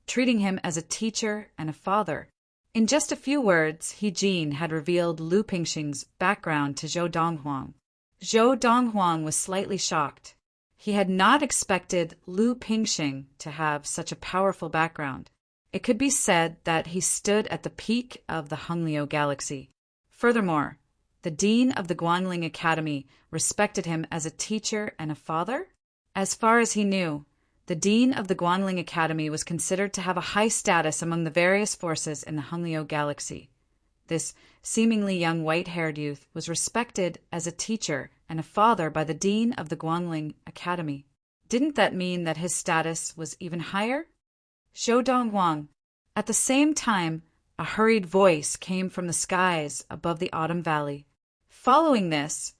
treating him as a teacher and a father." In just a few words, He-Jin had revealed Lu Pingxing's background to Zhou Donghuang. Zhou Donghuang was slightly shocked. He had not expected Lu Pingxing to have such a powerful background. It could be said that he stood at the peak of the Honglio galaxy. Furthermore, the dean of the Guangling Academy respected him as a teacher and a father? As far as he knew, the dean of the Guangling Academy was considered to have a high status among the various forces in the Honglio galaxy. This seemingly young white-haired youth was respected as a teacher and a father by the dean of the Guangling Academy. Didn't that mean that his status was even higher? Zhou Donghuang. At the same time, a hurried voice came from the skies above the Autumn Valley. Following this,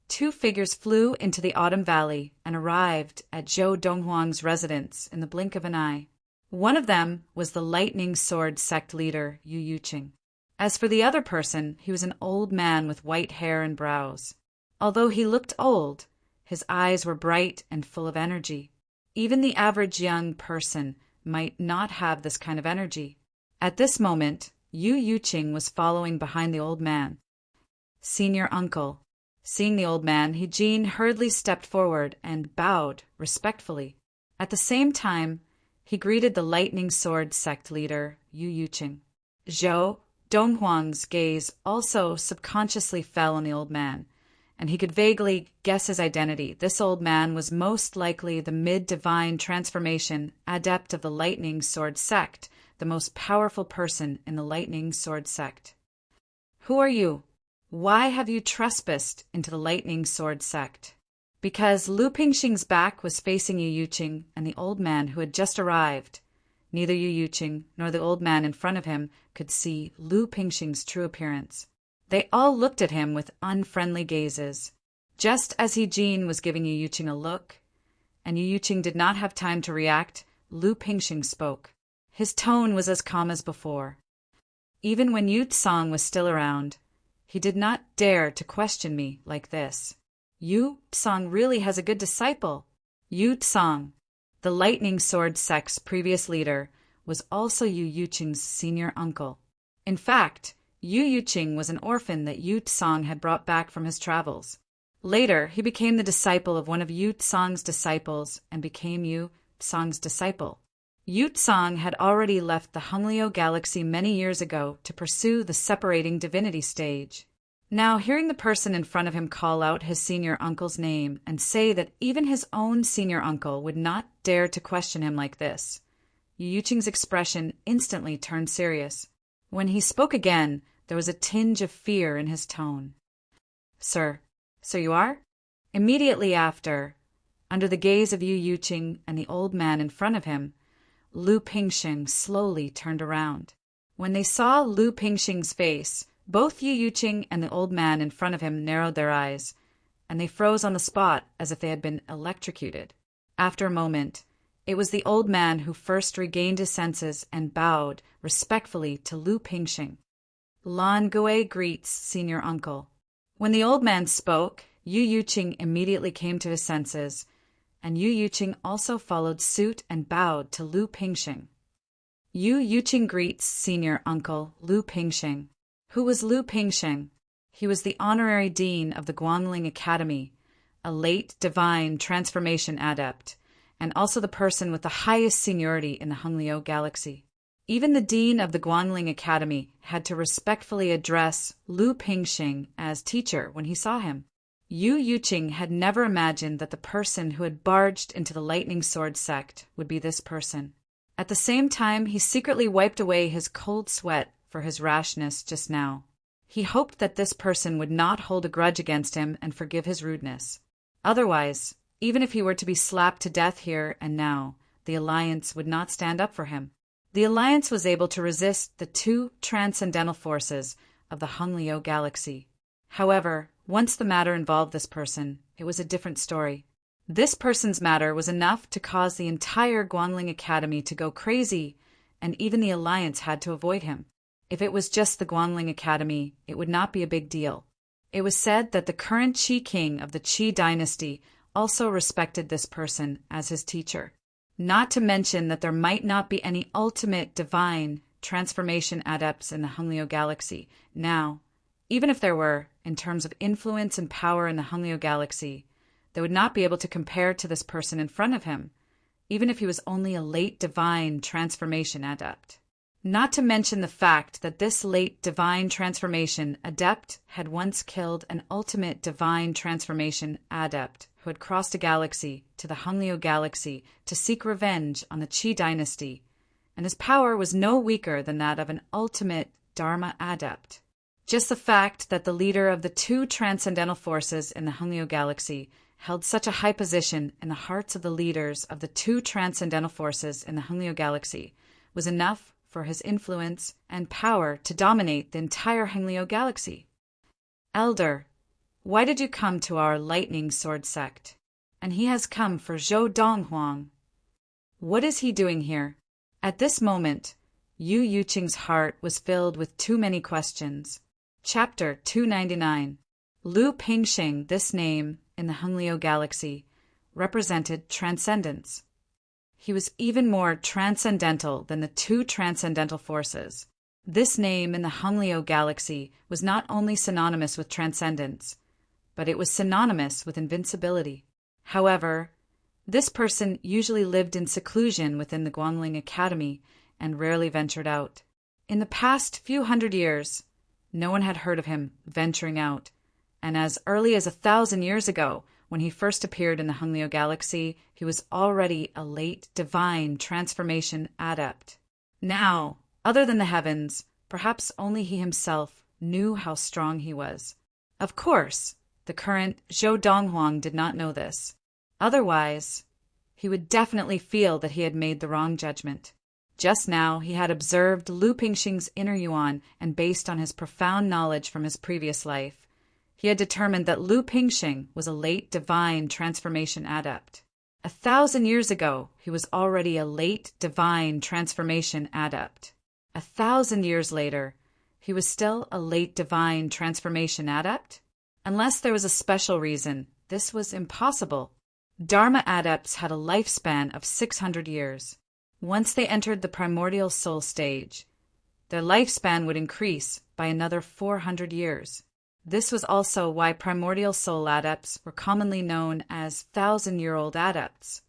two figures flew into the Autumn Valley and arrived at Zhou Donghuang's residence in the blink of an eye. One of them was the Lightning Sword sect leader, Yu Yuqing. As for the other person, he was an old man with white hair and brows. Although he looked old, his eyes were bright and full of energy. Even the average young person might not have this kind of energy. At this moment, Yu Yuqing was following behind the old man. "Senior uncle." Seeing the old man, He-Jin hurriedly stepped forward and bowed respectfully. At the same time, he greeted the Lightning Sword sect leader, Yu Yuqing. Zhou Donghuang's gaze also subconsciously fell on the old man, and he could vaguely guess his identity. This old man was most likely the mid-divine transformation adept of the Lightning Sword sect, the most powerful person in the Lightning Sword sect. "Who are you? Why have you trespassed into the Lightning Sword sect?" Because Lu Pingxing's back was facing Yu Yuqing and the old man who had just arrived, neither Yu Yuqing nor the old man in front of him could see Lu Pingxing's true appearance. They all looked at him with unfriendly gazes. Just as He-Jin was giving Yu Yuqing a look, and Yu Yuqing did not have time to react, Lu Pingxing spoke. His tone was as calm as before. Even when Yu Tsang was still around, he did not dare to question me like this. Yu Tsang really has a good disciple. Yu Tsang, the Lightning Sword sect's previous leader, was also Yu Yuqing's senior uncle. In fact, Yu Yuqing was an orphan that Yu Tsang had brought back from his travels. Later, he became the disciple of one of Yu Tsang's disciples and became Yu Tsang's disciple. Yu Tsang had already left the Honglio galaxy many years ago to pursue the separating divinity stage. Now, hearing the person in front of him call out his senior uncle's name and say that even his own senior uncle would not dare to question him like this, Yu Yuqing's expression instantly turned serious. When he spoke again, there was a tinge of fear in his tone. Sir, so you are? Immediately after, under the gaze of Yu Yuqing and the old man in front of him, Lu Pingxing slowly turned around. When they saw Lu Pingxing's face, both Yu Yuqing and the old man in front of him narrowed their eyes, and they froze on the spot as if they had been electrocuted. After a moment, it was the old man who first regained his senses and bowed respectfully to Lu Pingxing. Lan Gui greets senior uncle. When the old man spoke, Yu Yuqing immediately came to his senses, and Yu Yuqing also followed suit and bowed to Lu Pingxing. Yu Yuqing greets senior uncle Lu Pingxing. Who was Lu Pingxing? He was the honorary dean of the Guangling Academy, a late divine transformation adept, and also the person with the highest seniority in the Hongliu galaxy. Even the dean of the Guangling Academy had to respectfully address Lu Pingxing as teacher when he saw him. Yu Yuqing had never imagined that the person who had barged into the Lightning Sword sect would be this person. At the same time, he secretly wiped away his cold sweat for his rashness just now. He hoped that this person would not hold a grudge against him and forgive his rudeness. Otherwise, even if he were to be slapped to death here and now, the Alliance would not stand up for him. The Alliance was able to resist the two transcendental forces of the Hongliu galaxy. However, once the matter involved this person, it was a different story. This person's matter was enough to cause the entire Guangling Academy to go crazy, and even the Alliance had to avoid him. If it was just the Guangling Academy, it would not be a big deal. It was said that the current Qi king of the Qi dynasty also respected this person as his teacher. Not to mention that there might not be any ultimate divine transformation adepts in the Hongliu galaxy. Now, even if there were, in terms of influence and power in the Hongliu galaxy, they would not be able to compare to this person in front of him, even if he was only a late divine transformation adept. Not to mention the fact that this late divine transformation adept had once killed an ultimate divine transformation adept who had crossed a galaxy to the Hongliu galaxy to seek revenge on the Qi dynasty, and his power was no weaker than that of an ultimate Dharma adept. Just the fact that the leader of the two transcendental forces in the Hongliu galaxy held such a high position in the hearts of the leaders of the two transcendental forces in the Hongliu galaxy was enough for his influence and power to dominate the entire Hongliu galaxy. Elder, why did you come to our Lightning Sword sect? And he has come for Zhou Donghuang. What is he doing here? At this moment, Yu Yuqing's heart was filled with too many questions. Chapter 299. Lu Pingxing, this name in the Hongliu galaxy, represented transcendence. He was even more transcendental than the two transcendental forces. This name in the Hongliu galaxy was not only synonymous with transcendence, but it was synonymous with invincibility. However, this person usually lived in seclusion within the Guangling Academy and rarely ventured out. In the past few hundred years, no one had heard of him venturing out, and as early as 1,000 years ago, when he first appeared in the Hongliu galaxy, he was already a late divine transformation adept. Now, other than the heavens, perhaps only he himself knew how strong he was. Of course, the current Zhou Donghuang did not know this. Otherwise, he would definitely feel that he had made the wrong judgment. Just now, he had observed Lu Pingxing's inner yuan, and based on his profound knowledge from his previous life, he had determined that Lu Pingxing was a late divine transformation adept. 1,000 years ago, he was already a late divine transformation adept. 1,000 years later, he was still a late divine transformation adept? Unless there was a special reason, this was impossible. Dharma adepts had a lifespan of 600 years. Once they entered the primordial soul stage, their lifespan would increase by another 400 years. This was also why primordial soul adepts were commonly known as 1,000-year-old adepts.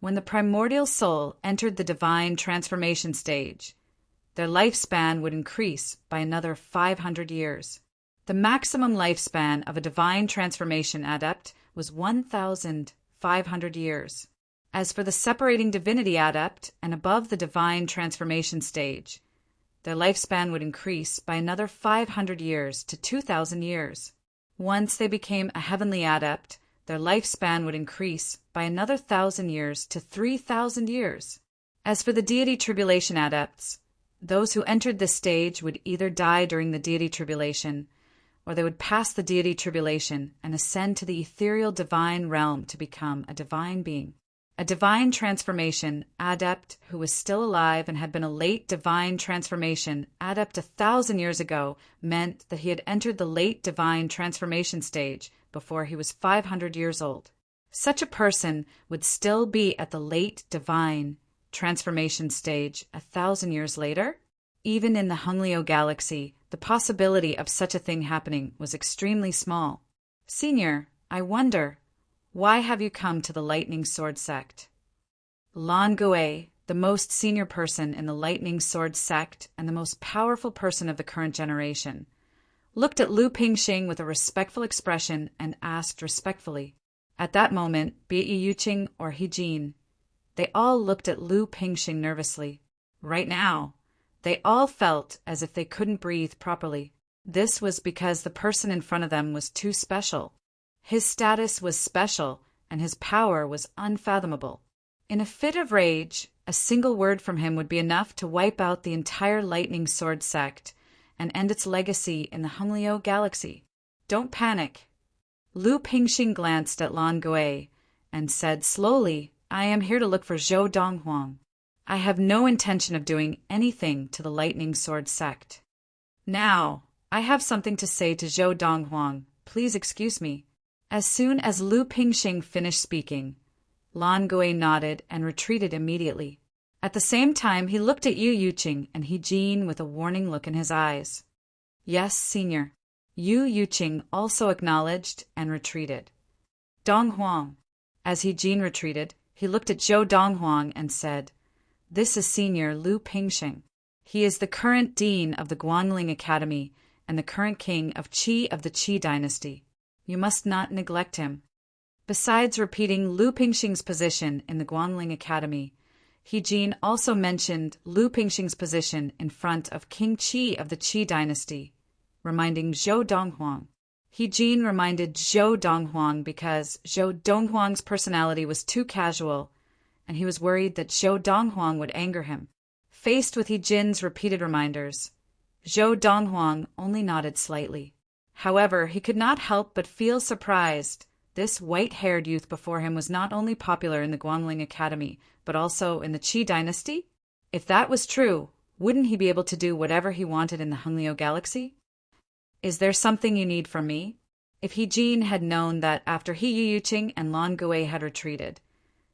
When the primordial soul entered the divine transformation stage, their lifespan would increase by another 500 years. The maximum lifespan of a divine transformation adept was 1,500 years. As for the separating divinity adept and above the divine transformation stage, their lifespan would increase by another 500 years to 2,000 years. Once they became a heavenly adept, their lifespan would increase by another 1,000 years to 3,000 years. As for the deity tribulation adepts, those who entered this stage would either die during the deity tribulation, or they would pass the deity tribulation and ascend to the ethereal divine realm to become a divine being. A divine transformation adept who was still alive and had been a late divine transformation adept 1,000 years ago meant that he had entered the late divine transformation stage before he was 500 years old. Such a person would still be at the late divine transformation stage 1,000 years later. Even in the Hungleo galaxy, the possibility of such a thing happening was extremely small. Senior, I wonder, why have you come to the Lightning Sword sect? Lan Gui, the most senior person in the Lightning Sword sect and the most powerful person of the current generation, looked at Lu Pingxing with a respectful expression and asked respectfully. At that moment, be it Yu Yuqing or He Jin, they all looked at Lu Pingxing nervously. Right now, they all felt as if they couldn't breathe properly. This was because the person in front of them was too special. His status was special, and his power was unfathomable. In a fit of rage, a single word from him would be enough to wipe out the entire Lightning Sword sect and end its legacy in the Hungleo galaxy. Don't panic. Lu Pingxing glanced at Lan Gui and said slowly, I am here to look for Zhou Donghuang. I have no intention of doing anything to the Lightning Sword sect. Now, I have something to say to Zhou Donghuang. Please excuse me. As soon as Lu Pingxing finished speaking, Lan Gui nodded and retreated immediately. At the same time, he looked at Yu Yuqing and He Jin with a warning look in his eyes. Yes, Senior. Yu Yuqing also acknowledged and retreated. Donghuang. As He Jin retreated, he looked at Zhou Donghuang and said, This is Senior Lu Pingxing. He is the current dean of the Guangling Academy and the current king of Qi of the Qi dynasty. You must not neglect him. Besides repeating Lu Pingxing's position in the Guangling Academy, He Jin also mentioned Lu Pingxing's position in front of King Qi of the Qi dynasty, reminding Zhou Donghuang. He Jin reminded Zhou Donghuang because Zhou Donghuang's personality was too casual, and he was worried that Zhou Donghuang would anger him. Faced with He Jin's repeated reminders, Zhou Donghuang only nodded slightly. However, he could not help but feel surprised. This white-haired youth before him was not only popular in the Guangling Academy, but also in the Qi dynasty. If that was true, wouldn't he be able to do whatever he wanted in the Hungleo galaxy? Is there something you need from me? If He Jin had known that after Yu Yuqing and Lan Gui had retreated,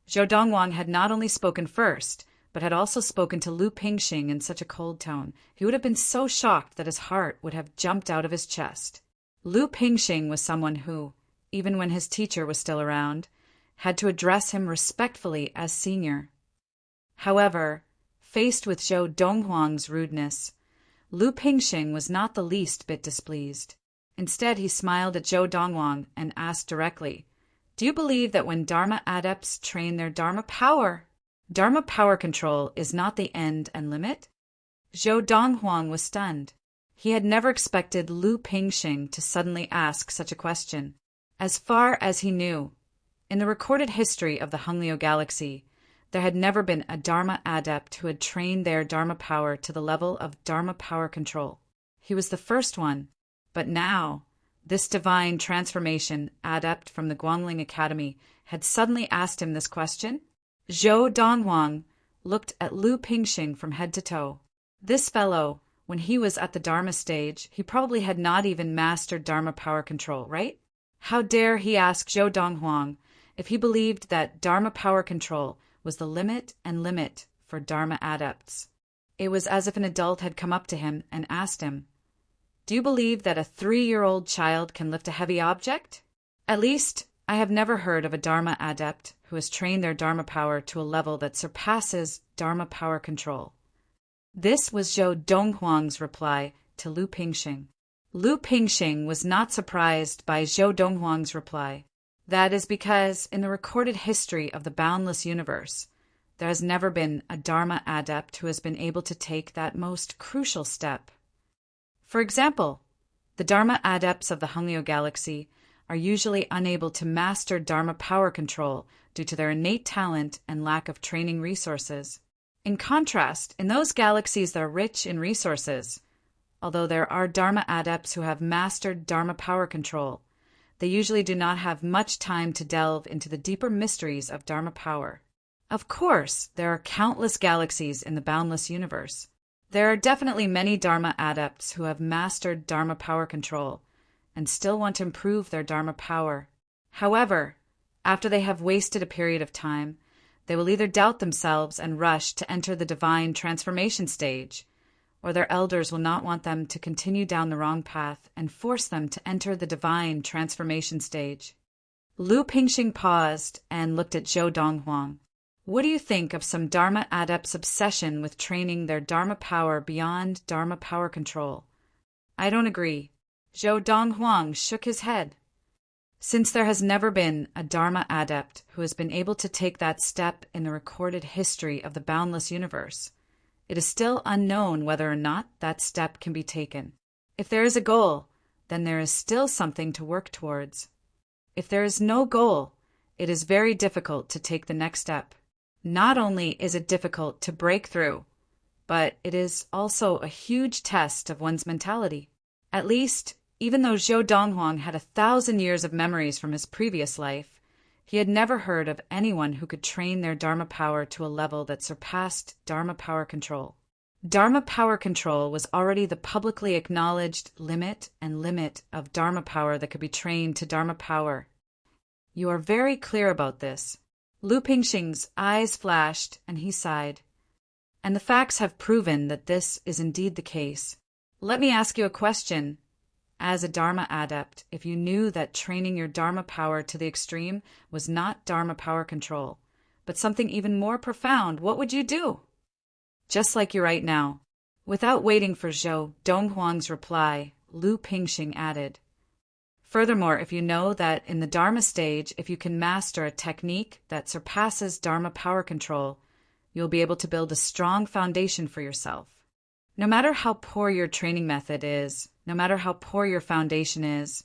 Zhou Donghuang had not only spoken first, but had also spoken to Lu Pingxing in such a cold tone, he would have been so shocked that his heart would have jumped out of his chest. Lu Pingxing was someone who, even when his teacher was still around, had to address him respectfully as senior. However, faced with Zhou Donghuang's rudeness, Lu Pingxing was not the least bit displeased. Instead, he smiled at Zhou Donghuang and asked directly, Do you believe that when Dharma adepts train their Dharma power control is not the end and limit? Zhou Donghuang was stunned. He had never expected Lu Pingxing to suddenly ask such a question. As far as he knew, in the recorded history of the Hungleo galaxy, there had never been a Dharma adept who had trained their Dharma power to the level of Dharma power control. He was the first one, but now, this divine transformation adept from the Guangling Academy had suddenly asked him this question. Zhou Donghuang looked at Lu Pingxing from head to toe. This fellow, when he was at the Dharma stage, he probably had not even mastered Dharma power control, right? How dare he ask Zhou Donghuang if he believed that Dharma power control was the limit for Dharma adepts. It was as if an adult had come up to him and asked him, Do you believe that a 3-year-old child can lift a heavy object? At least, I have never heard of a Dharma adept who has trained their Dharma power to a level that surpasses Dharma power control. This was Zhou Donghuang's reply to Lu Pingxing. Lu Pingxing was not surprised by Zhou Donghuang's reply. That is because, in the recorded history of the boundless universe, there has never been a Dharma adept who has been able to take that most crucial step. For example, the Dharma adepts of the Hangyo galaxy are usually unable to master Dharma power control due to their innate talent and lack of training resources. In contrast, in those galaxies that are rich in resources, although there are Dharma adepts who have mastered Dharma power control, they usually do not have much time to delve into the deeper mysteries of Dharma power. Of course, there are countless galaxies in the boundless universe. There are definitely many Dharma adepts who have mastered Dharma power control and still want to improve their Dharma power. However, after they have wasted a period of time, they will either doubt themselves and rush to enter the divine transformation stage, or their elders will not want them to continue down the wrong path and force them to enter the divine transformation stage. Lu Pingxing paused and looked at Zhou Donghuang. What do you think of some Dharma adepts' obsession with training their Dharma power beyond Dharma power control? I don't agree. Zhou Donghuang shook his head. Since there has never been a Dharma adept who has been able to take that step in the recorded history of the boundless universe, it is still unknown whether or not that step can be taken. If there is a goal, then there is still something to work towards. If there is no goal, it is very difficult to take the next step. Not only is it difficult to break through, but it is also a huge test of one's mentality. At least, even though Zhou Donghuang had 1,000 years of memories from his previous life, he had never heard of anyone who could train their Dharma power to a level that surpassed Dharma power control. Dharma power control was already the publicly acknowledged limit of Dharma power that could be trained to Dharma power. You are very clear about this. Lu Pingxing's eyes flashed, and he sighed. And the facts have proven that this is indeed the case. Let me ask you a question. As a Dharma adept, if you knew that training your Dharma power to the extreme was not Dharma power control, but something even more profound, what would you do? Just like you right now. Without waiting for Zhou Donghuang's reply, Lu Pingxing added, furthermore, if you know that in the Dharma stage, if you can master a technique that surpasses Dharma power control, you'll be able to build a strong foundation for yourself. No matter how poor your training method is, no matter how poor your foundation is,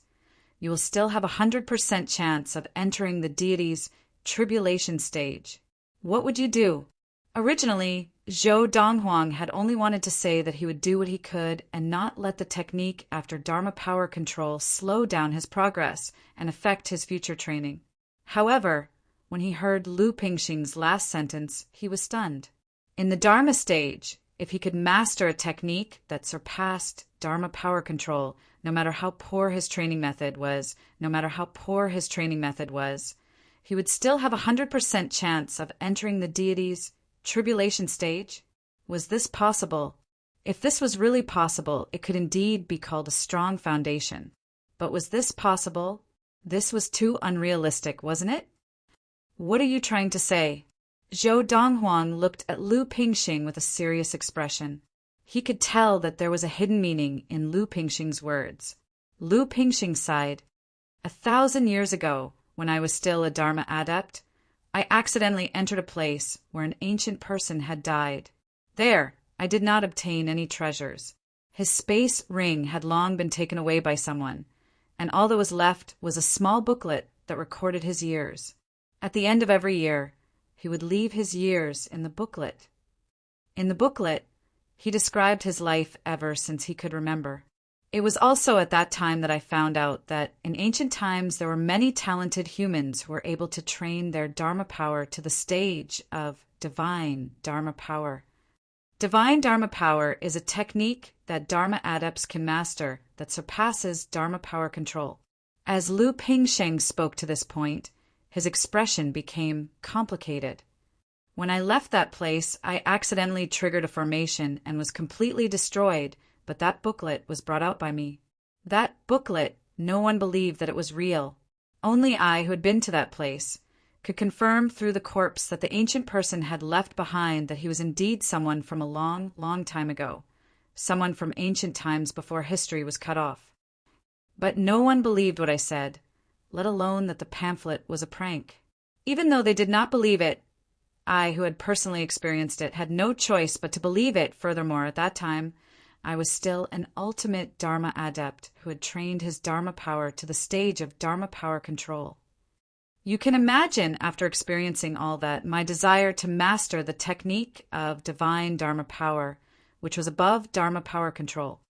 you will still have 100% chance of entering the deity's tribulation stage. What would you do? Originally, Zhou Donghuang had only wanted to say that he would do what he could and not let the technique after Dharma power control slow down his progress and affect his future training. However, when he heard Lu Pingxing's last sentence, he was stunned. In the Dharma stage, if he could master a technique that surpassed Dharma power control, no matter how poor his training method was, he would still have 100% chance of entering the deity's tribulation stage? Was this possible? If this was really possible, it could indeed be called a strong foundation. But was this possible? This was too unrealistic, wasn't it? What are you trying to say? Zhou Donghuang looked at Lu Pingxing with a serious expression. He could tell that there was a hidden meaning in Lu Pingxing's words. Lu Pingxing sighed. 1,000 years ago, when I was still a Dharma adept, I accidentally entered a place where an ancient person had died. There, I did not obtain any treasures. His space ring had long been taken away by someone, and all that was left was a small booklet that recorded his years. At the end of every year, he would leave his years in the booklet. In the booklet, he described his life ever since he could remember. It was also at that time that I found out that in ancient times there were many talented humans who were able to train their Dharma power to the stage of divine Dharma power. Divine Dharma power is a technique that Dharma adepts can master that surpasses Dharma power control. As Lu Pingxing spoke to this point, his expression became complicated. When I left that place, I accidentally triggered a formation and was completely destroyed, but that booklet was brought out by me. That booklet, no one believed that it was real. Only I, who had been to that place, could confirm through the corpse that the ancient person had left behind that he was indeed someone from a long, long time ago, someone from ancient times before history was cut off. But no one believed what I said, let alone that the pamphlet was a prank. Even though they did not believe it, I, who had personally experienced it, had no choice but to believe it. Furthermore, at that time, I was still an ultimate Dharma adept who had trained his Dharma power to the stage of Dharma power control. You can imagine, after experiencing all that, my desire to master the technique of divine Dharma power, which was above Dharma power control.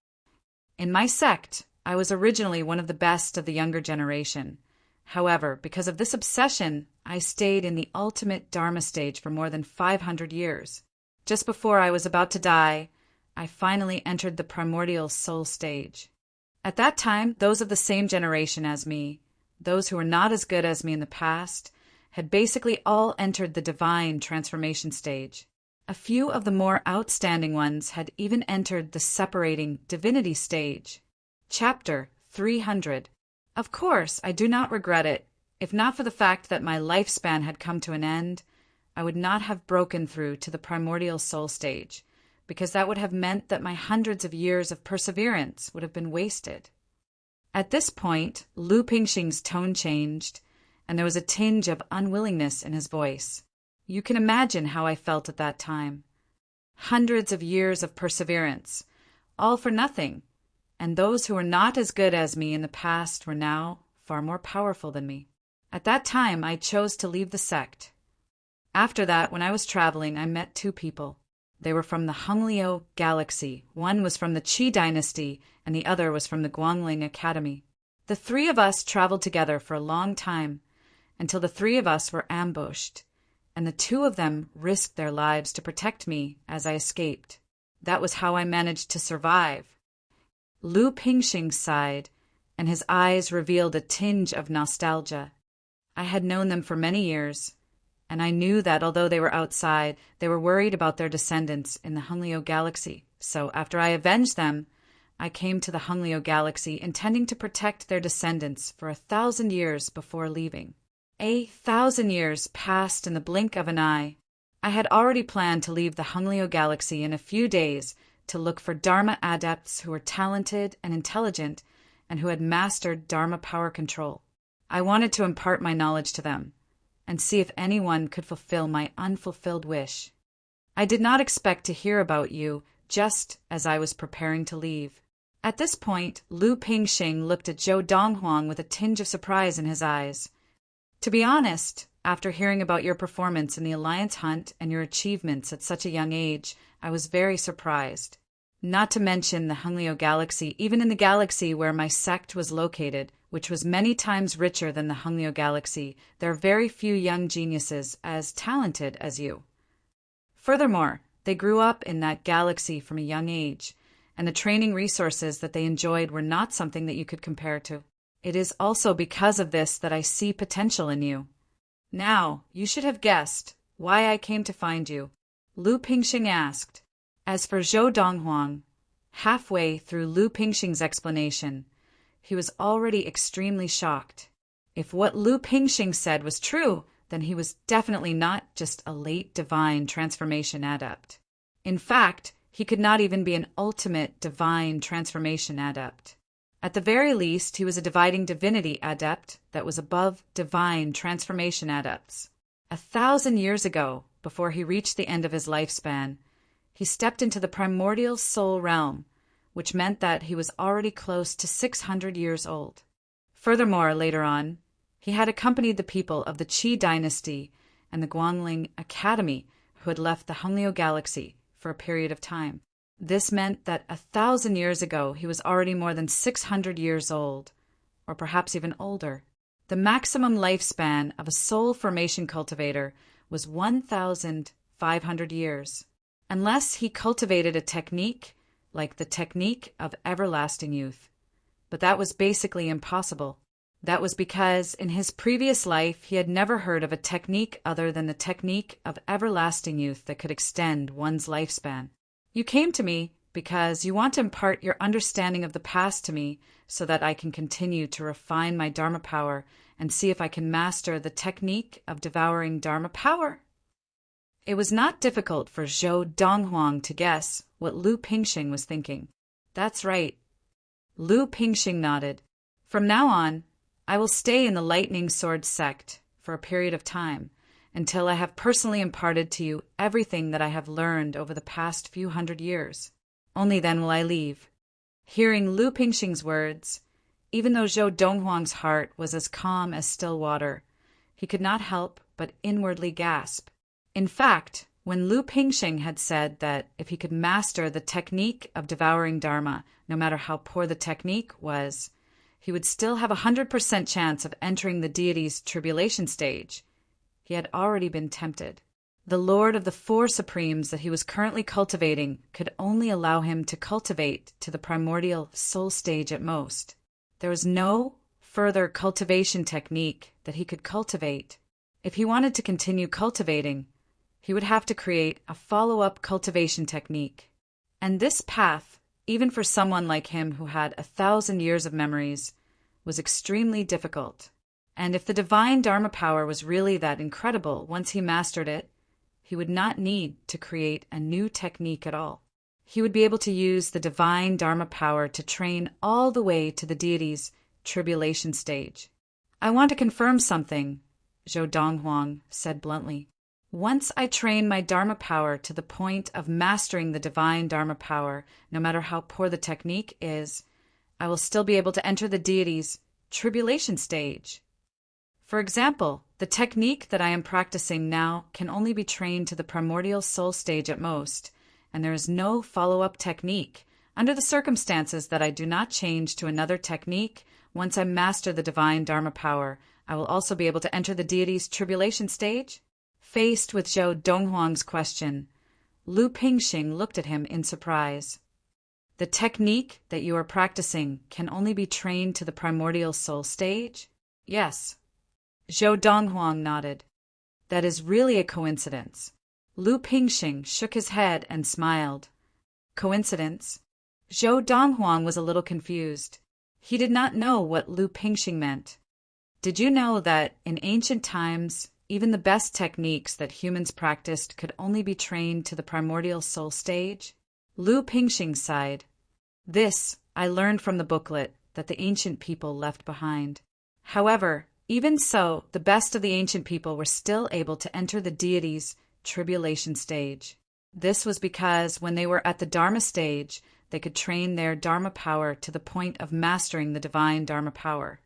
In my sect, I was originally one of the best of the younger generation. However, because of this obsession, I stayed in the ultimate Dharma stage for more than 500 years. Just before I was about to die, I finally entered the primordial soul stage. At that time, those of the same generation as me, those who were not as good as me in the past, had basically all entered the divine transformation stage. A few of the more outstanding ones had even entered the separating divinity stage. Chapter 300. Of course, I do not regret it. If not for the fact that my lifespan had come to an end, I would not have broken through to the primordial soul stage, because that would have meant that my hundreds of years of perseverance would have been wasted. At this point, Lu Pingxing's tone changed, and there was a tinge of unwillingness in his voice. You can imagine how I felt at that time. Hundreds of years of perseverance, all for nothing, and those who were not as good as me in the past were now far more powerful than me. At that time, I chose to leave the sect. After that, when I was traveling, I met two people. They were from the Honglio galaxy. One was from the Qi dynasty, and the other was from the Guangling Academy. The three of us traveled together for a long time, until the three of us were ambushed, and the two of them risked their lives to protect me as I escaped. That was how I managed to survive. Lu Pingxing sighed, and his eyes revealed a tinge of nostalgia. I had known them for many years, and I knew that although they were outside, they were worried about their descendants in the Honglio galaxy. So after I avenged them, I came to the Honglio galaxy intending to protect their descendants for 1,000 years before leaving. 1,000 years passed in the blink of an eye. I had already planned to leave the Honglio galaxy in a few days to look for Dharma adepts who were talented and intelligent and who had mastered Dharma power control. I wanted to impart my knowledge to them and see if anyone could fulfill my unfulfilled wish. I did not expect to hear about you just as I was preparing to leave. At this point, Lu Pingxing looked at Zhou Donghuang with a tinge of surprise in his eyes. To be honest, after hearing about your performance in the Alliance Hunt and your achievements at such a young age, I was very surprised. Not to mention the Honglio galaxy, even in the galaxy where my sect was located, which was many times richer than the Honglio galaxy, there are very few young geniuses as talented as you. Furthermore, they grew up in that galaxy from a young age, and the training resources that they enjoyed were not something that you could compare to. It is also because of this that I see potential in you. Now, you should have guessed why I came to find you. Lu Pingxing asked. As for Zhou Donghuang, halfway through Lu Pingxing's explanation, he was already extremely shocked. If what Lu Pingxing said was true, then he was definitely not just a late divine transformation adept. In fact, he could not even be an ultimate divine transformation adept. At the very least, he was a dividing divinity adept that was above divine transformation adepts. 1,000 years ago, before he reached the end of his lifespan, he stepped into the primordial soul realm, which meant that he was already close to 600 years old. Furthermore, later on, he had accompanied the people of the Qi dynasty and the Guangling Academy who had left the Honglio galaxy for a period of time. This meant that 1,000 years ago he was already more than 600 years old, or perhaps even older. The maximum lifespan of a soul formation cultivator was 1,500 years, unless he cultivated a technique like the technique of everlasting youth. But that was basically impossible. That was because in his previous life he had never heard of a technique other than the technique of everlasting youth that could extend one's lifespan. You came to me because you want to impart your understanding of the past to me so that I can continue to refine my Dharma power and see if I can master the technique of devouring Dharma power. It was not difficult for Zhou Donghuang to guess what Lu Pingxing was thinking. That's right. Lu Pingxing nodded. From now on, I will stay in the Lightning Sword sect for a period of time until I have personally imparted to you everything that I have learned over the past few hundred years. Only then will I leave." Hearing Lu Pingxing's words, even though Zhou Donghuang's heart was as calm as still water, he could not help but inwardly gasp. In fact, when Lu Pingxing had said that if he could master the technique of devouring Dharma, no matter how poor the technique was, he would still have 100% chance of entering the deity's tribulation stage, he had already been tempted. The Lord of the Four Supremes that he was currently cultivating could only allow him to cultivate to the primordial soul stage at most. There was no further cultivation technique that he could cultivate. If he wanted to continue cultivating, he would have to create a follow-up cultivation technique. And this path, even for someone like him who had 1,000 years of memories, was extremely difficult. And if the divine Dharma power was really that incredible once he mastered it, he would not need to create a new technique at all. He would be able to use the divine Dharma power to train all the way to the deity's tribulation stage. "I want to confirm something," Zhou Donghuang said bluntly. "Once I train my Dharma power to the point of mastering the divine Dharma power, no matter how poor the technique is, I will still be able to enter the deity's tribulation stage. For example, the technique that I am practicing now can only be trained to the primordial soul stage at most, and there is no follow-up technique. Under the circumstances that I do not change to another technique, once I master the divine Dharma power, I will also be able to enter the deity's tribulation stage?" Faced with Zhou Donghuang's question, Lu Pingxing looked at him in surprise. "The technique that you are practicing can only be trained to the primordial soul stage?" "Yes." Zhou Donghuang nodded. "That is really a coincidence." Lu Pingxing shook his head and smiled. "Coincidence?" Zhou Donghuang was a little confused. He did not know what Lu Pingxing meant. "Did you know that in ancient times, even the best techniques that humans practiced could only be trained to the primordial soul stage?" Lu Pingxing sighed. "This I learned from the booklet that the ancient people left behind. However, even so, the best of the ancient people were still able to enter the deity's tribulation stage. This was because when they were at the Dharma stage, they could train their Dharma power to the point of mastering the divine Dharma power.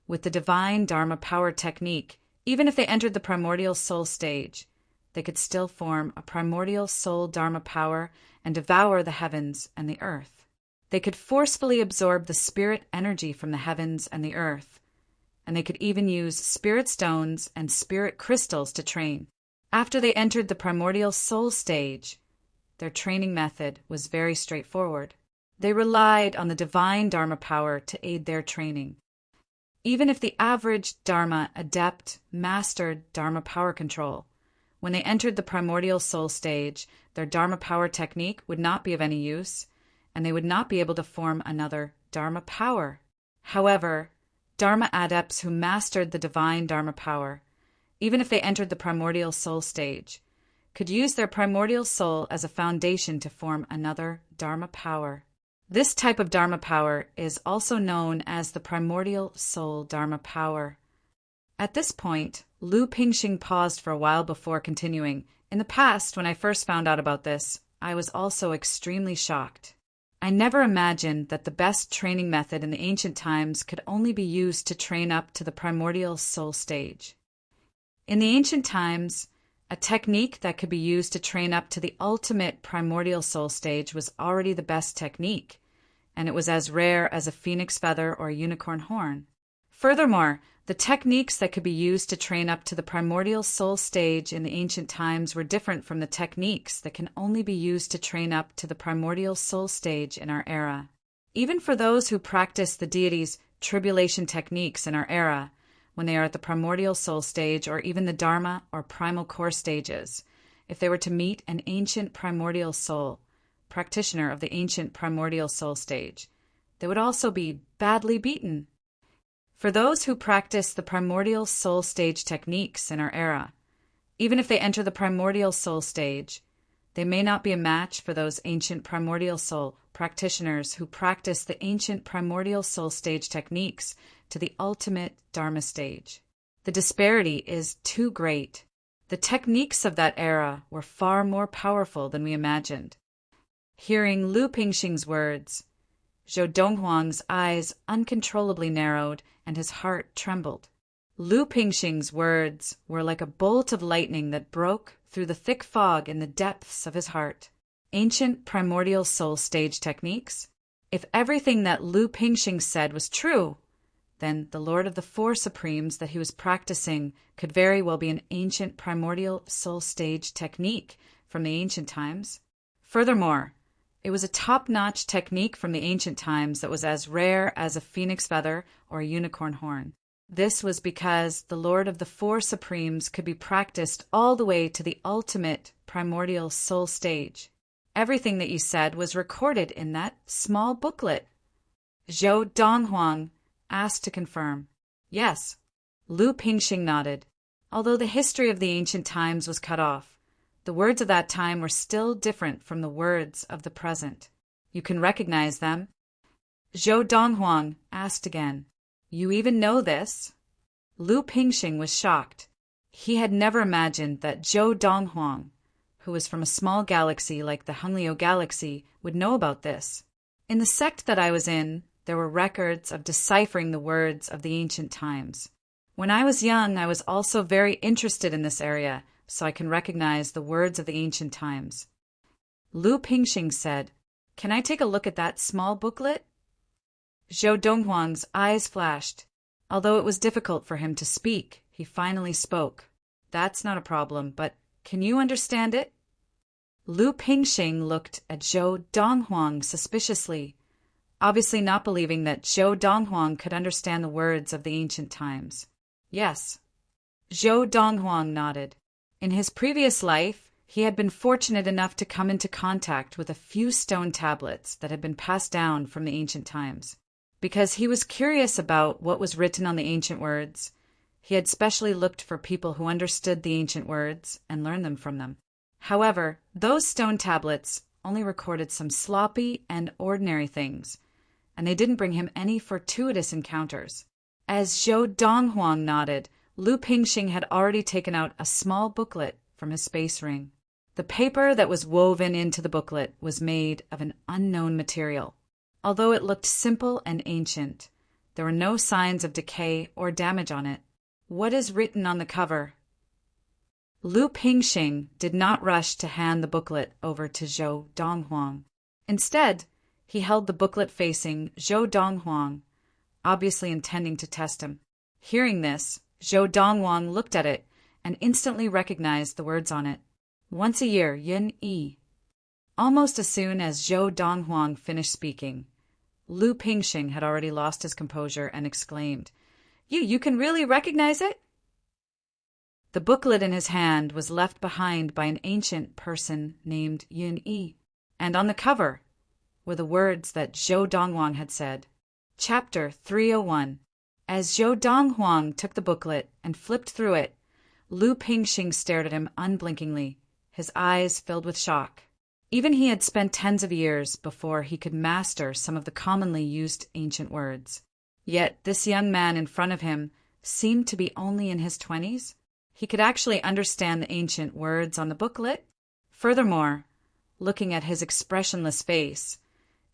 With the divine Dharma power technique, even if they entered the primordial soul stage, they could still form a primordial soul Dharma power and devour the heavens and the earth. They could forcefully absorb the spirit energy from the heavens and the earth, and they could even use spirit stones and spirit crystals to train. After they entered the primordial soul stage, their training method was very straightforward. They relied on the divine Dharma power to aid their training. Even if the average Dharma adept mastered Dharma power control, when they entered the primordial soul stage, their Dharma power technique would not be of any use, and they would not be able to form another Dharma power. However, Dharma adepts who mastered the divine Dharma power, even if they entered the primordial soul stage, could use their primordial soul as a foundation to form another Dharma power. This type of Dharma power is also known as the primordial soul Dharma power. At this point, Lu Pingxing paused for a while before continuing. "In the past, when I first found out about this, I was also extremely shocked. I never imagined that the best training method in the ancient times could only be used to train up to the primordial soul stage. In the ancient times, a technique that could be used to train up to the ultimate primordial soul stage was already the best technique, and it was as rare as a phoenix feather or a unicorn horn. Furthermore, the techniques that could be used to train up to the primordial soul stage in the ancient times were different from the techniques that can only be used to train up to the primordial soul stage in our era. Even for those who practice the deity's tribulation techniques in our era, when they are at the primordial soul stage or even the Dharma or primal core stages, if they were to meet an ancient primordial soul, practitioner of the ancient primordial soul stage, they would also be badly beaten. For those who practice the primordial soul stage techniques in our era, even if they enter the primordial soul stage, they may not be a match for those ancient primordial soul practitioners who practice the ancient primordial soul stage techniques to the ultimate Dharma stage. The disparity is too great. The techniques of that era were far more powerful than we imagined. Hearing Lu Pingxing's words, Zhou Donghuang's eyes uncontrollably narrowed and his heart trembled. Lu Pingxing's words were like a bolt of lightning that broke through the thick fog in the depths of his heart. Ancient primordial soul stage techniques? If everything that Lu Pingxing said was true, then the Lord of the Four Supremes that he was practicing could very well be an ancient primordial soul stage technique from the ancient times. Furthermore, it was a top-notch technique from the ancient times that was as rare as a phoenix feather or a unicorn horn. This was because the Lord of the Four Supremes could be practiced all the way to the ultimate primordial soul stage. Everything that you said was recorded in that small booklet. Zhou Donghuang asked to confirm. Yes. Lu Pingxing nodded. Although the history of the ancient times was cut off, the words of that time were still different from the words of the present. You can recognize them. Zhou Donghuang asked again. You even know this? Lu Pingxing was shocked. He had never imagined that Zhou Donghuang, who was from a small galaxy like the Hengliu galaxy, would know about this. In the sect that I was in, there were records of deciphering the words of the ancient times. When I was young, I was also very interested in this area, so I can recognize the words of the ancient times. Lu Pingxing said, Can I take a look at that small booklet? Zhou Donghuang's eyes flashed. Although it was difficult for him to speak, he finally spoke. That's not a problem, but can you understand it? Lu Pingxing looked at Zhou Donghuang suspiciously, obviously not believing that Zhou Donghuang could understand the words of the ancient times. Yes. Zhou Donghuang nodded. In his previous life, he had been fortunate enough to come into contact with a few stone tablets that had been passed down from the ancient times. Because he was curious about what was written on the ancient words, he had specially looked for people who understood the ancient words and learned them from them. However, those stone tablets only recorded some sloppy and ordinary things, and they didn't bring him any fortuitous encounters. As Zhou Donghuang nodded, Lu Pingxing had already taken out a small booklet from his space ring. The paper that was woven into the booklet was made of an unknown material. Although it looked simple and ancient, there were no signs of decay or damage on it. What is written on the cover? Lu Pingxing did not rush to hand the booklet over to Zhou Donghuang. Instead, he held the booklet facing Zhou Donghuang, obviously intending to test him. Hearing this, Zhou Donghuang looked at it and instantly recognized the words on it. Once a year, Yin Yi. Almost as soon as Zhou Donghuang finished speaking, Lu Pingxing had already lost his composure and exclaimed, You can really recognize it? The booklet in his hand was left behind by an ancient person named Yin Yi, and on the cover were the words that Zhou Donghuang had said. Chapter 301. As Zhou Donghuang took the booklet and flipped through it, Lu Pingxing stared at him unblinkingly, his eyes filled with shock. Even he had spent tens of years before he could master some of the commonly used ancient words. Yet this young man in front of him seemed to be only in his 20s. He could actually understand the ancient words on the booklet. Furthermore, looking at his expressionless face,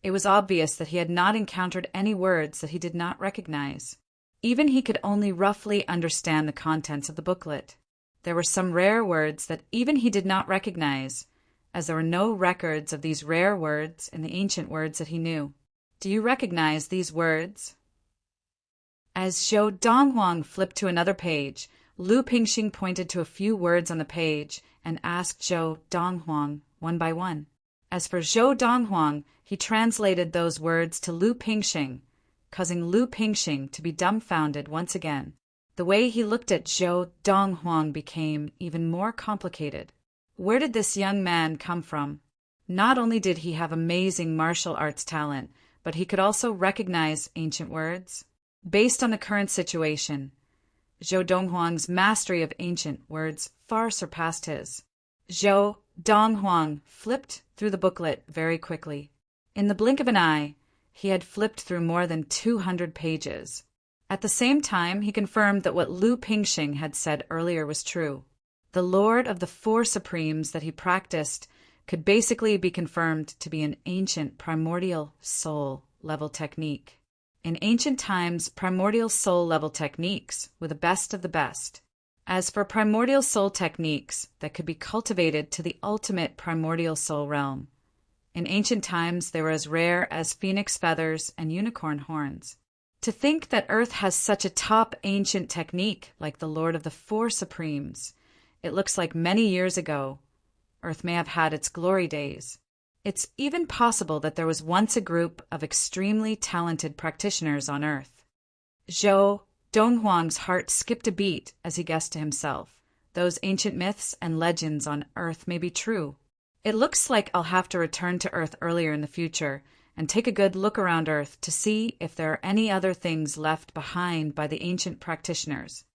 it was obvious that he had not encountered any words that he did not recognize. Even he could only roughly understand the contents of the booklet. There were some rare words that even he did not recognize, as there were no records of these rare words in the ancient words that he knew. Do you recognize these words? As Zhou Donghuang flipped to another page, Lu Pingxing pointed to a few words on the page and asked Zhou Donghuang one by one. As for Zhou Donghuang, he translated those words to Lu Pingxing, causing Lu Pingxing to be dumbfounded once again. The way he looked at Zhou Donghuang became even more complicated. Where did this young man come from? Not only did he have amazing martial arts talent, but he could also recognize ancient words. Based on the current situation, Zhou Donghuang's mastery of ancient words far surpassed his. Zhou Donghuang flipped through the booklet very quickly. In the blink of an eye, he had flipped through more than 200 pages. At the same time, he confirmed that what Lu Pingxing had said earlier was true. The Lord of the Four Supremes that he practiced could basically be confirmed to be an ancient primordial soul level technique. In ancient times, primordial soul level techniques were the best of the best. As for primordial soul techniques that could be cultivated to the ultimate primordial soul realm, in ancient times they were as rare as phoenix feathers and unicorn horns. To think that Earth has such a top ancient technique like the Lord of the Four Supremes, it looks like many years ago, Earth may have had its glory days. It's even possible that there was once a group of extremely talented practitioners on Earth. Zhou Donghuang's heart skipped a beat as he guessed to himself, those ancient myths and legends on Earth may be true. It looks like I'll have to return to Earth earlier in the future and take a good look around Earth to see if there are any other things left behind by the ancient practitioners.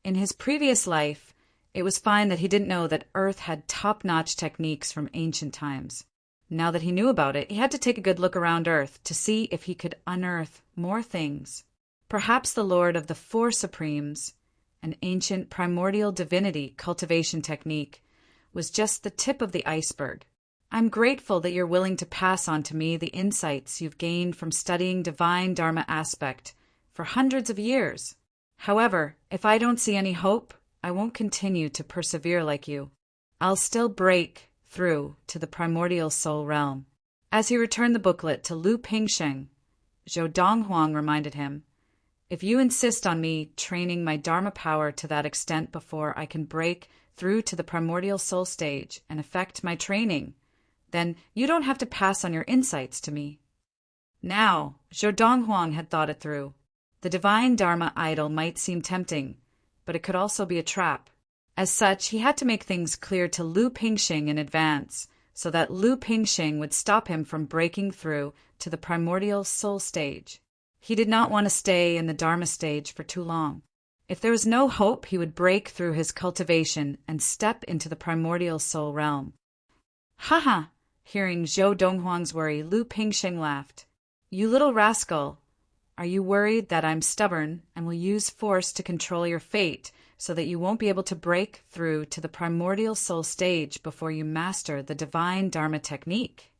In his previous life, it was fine that he didn't know that Earth had top-notch techniques from ancient times. Now that he knew about it, he had to take a good look around Earth to see if he could unearth more things. Perhaps the Lord of the Four Supremes, an ancient primordial divinity cultivation technique, was just the tip of the iceberg. I'm grateful that you're willing to pass on to me the insights you've gained from studying divine Dharma aspect for hundreds of years. However, if I don't see any hope, I won't continue to persevere like you. I'll still break through to the primordial soul realm. As he returned the booklet to Lu Pingxing, Zhou Donghuang reminded him, if you insist on me training my Dharma power to that extent before I can break through to the primordial soul stage and affect my training, then you don't have to pass on your insights to me. Now, Zhou Donghuang had thought it through. The divine Dharma idol might seem tempting, but it could also be a trap. As such, he had to make things clear to Lu Pingxing in advance, so that Lu Pingxing would stop him from breaking through to the primordial soul stage. He did not want to stay in the Dharma stage for too long. If there was no hope, he would break through his cultivation and step into the primordial soul realm. Haha! Hearing Zhou Donghuang's worry, Lu Pingxing laughed. You little rascal! Are you worried that I'm stubborn and will use force to control your fate so that you won't be able to break through to the primordial soul stage before you master the divine Dharma technique?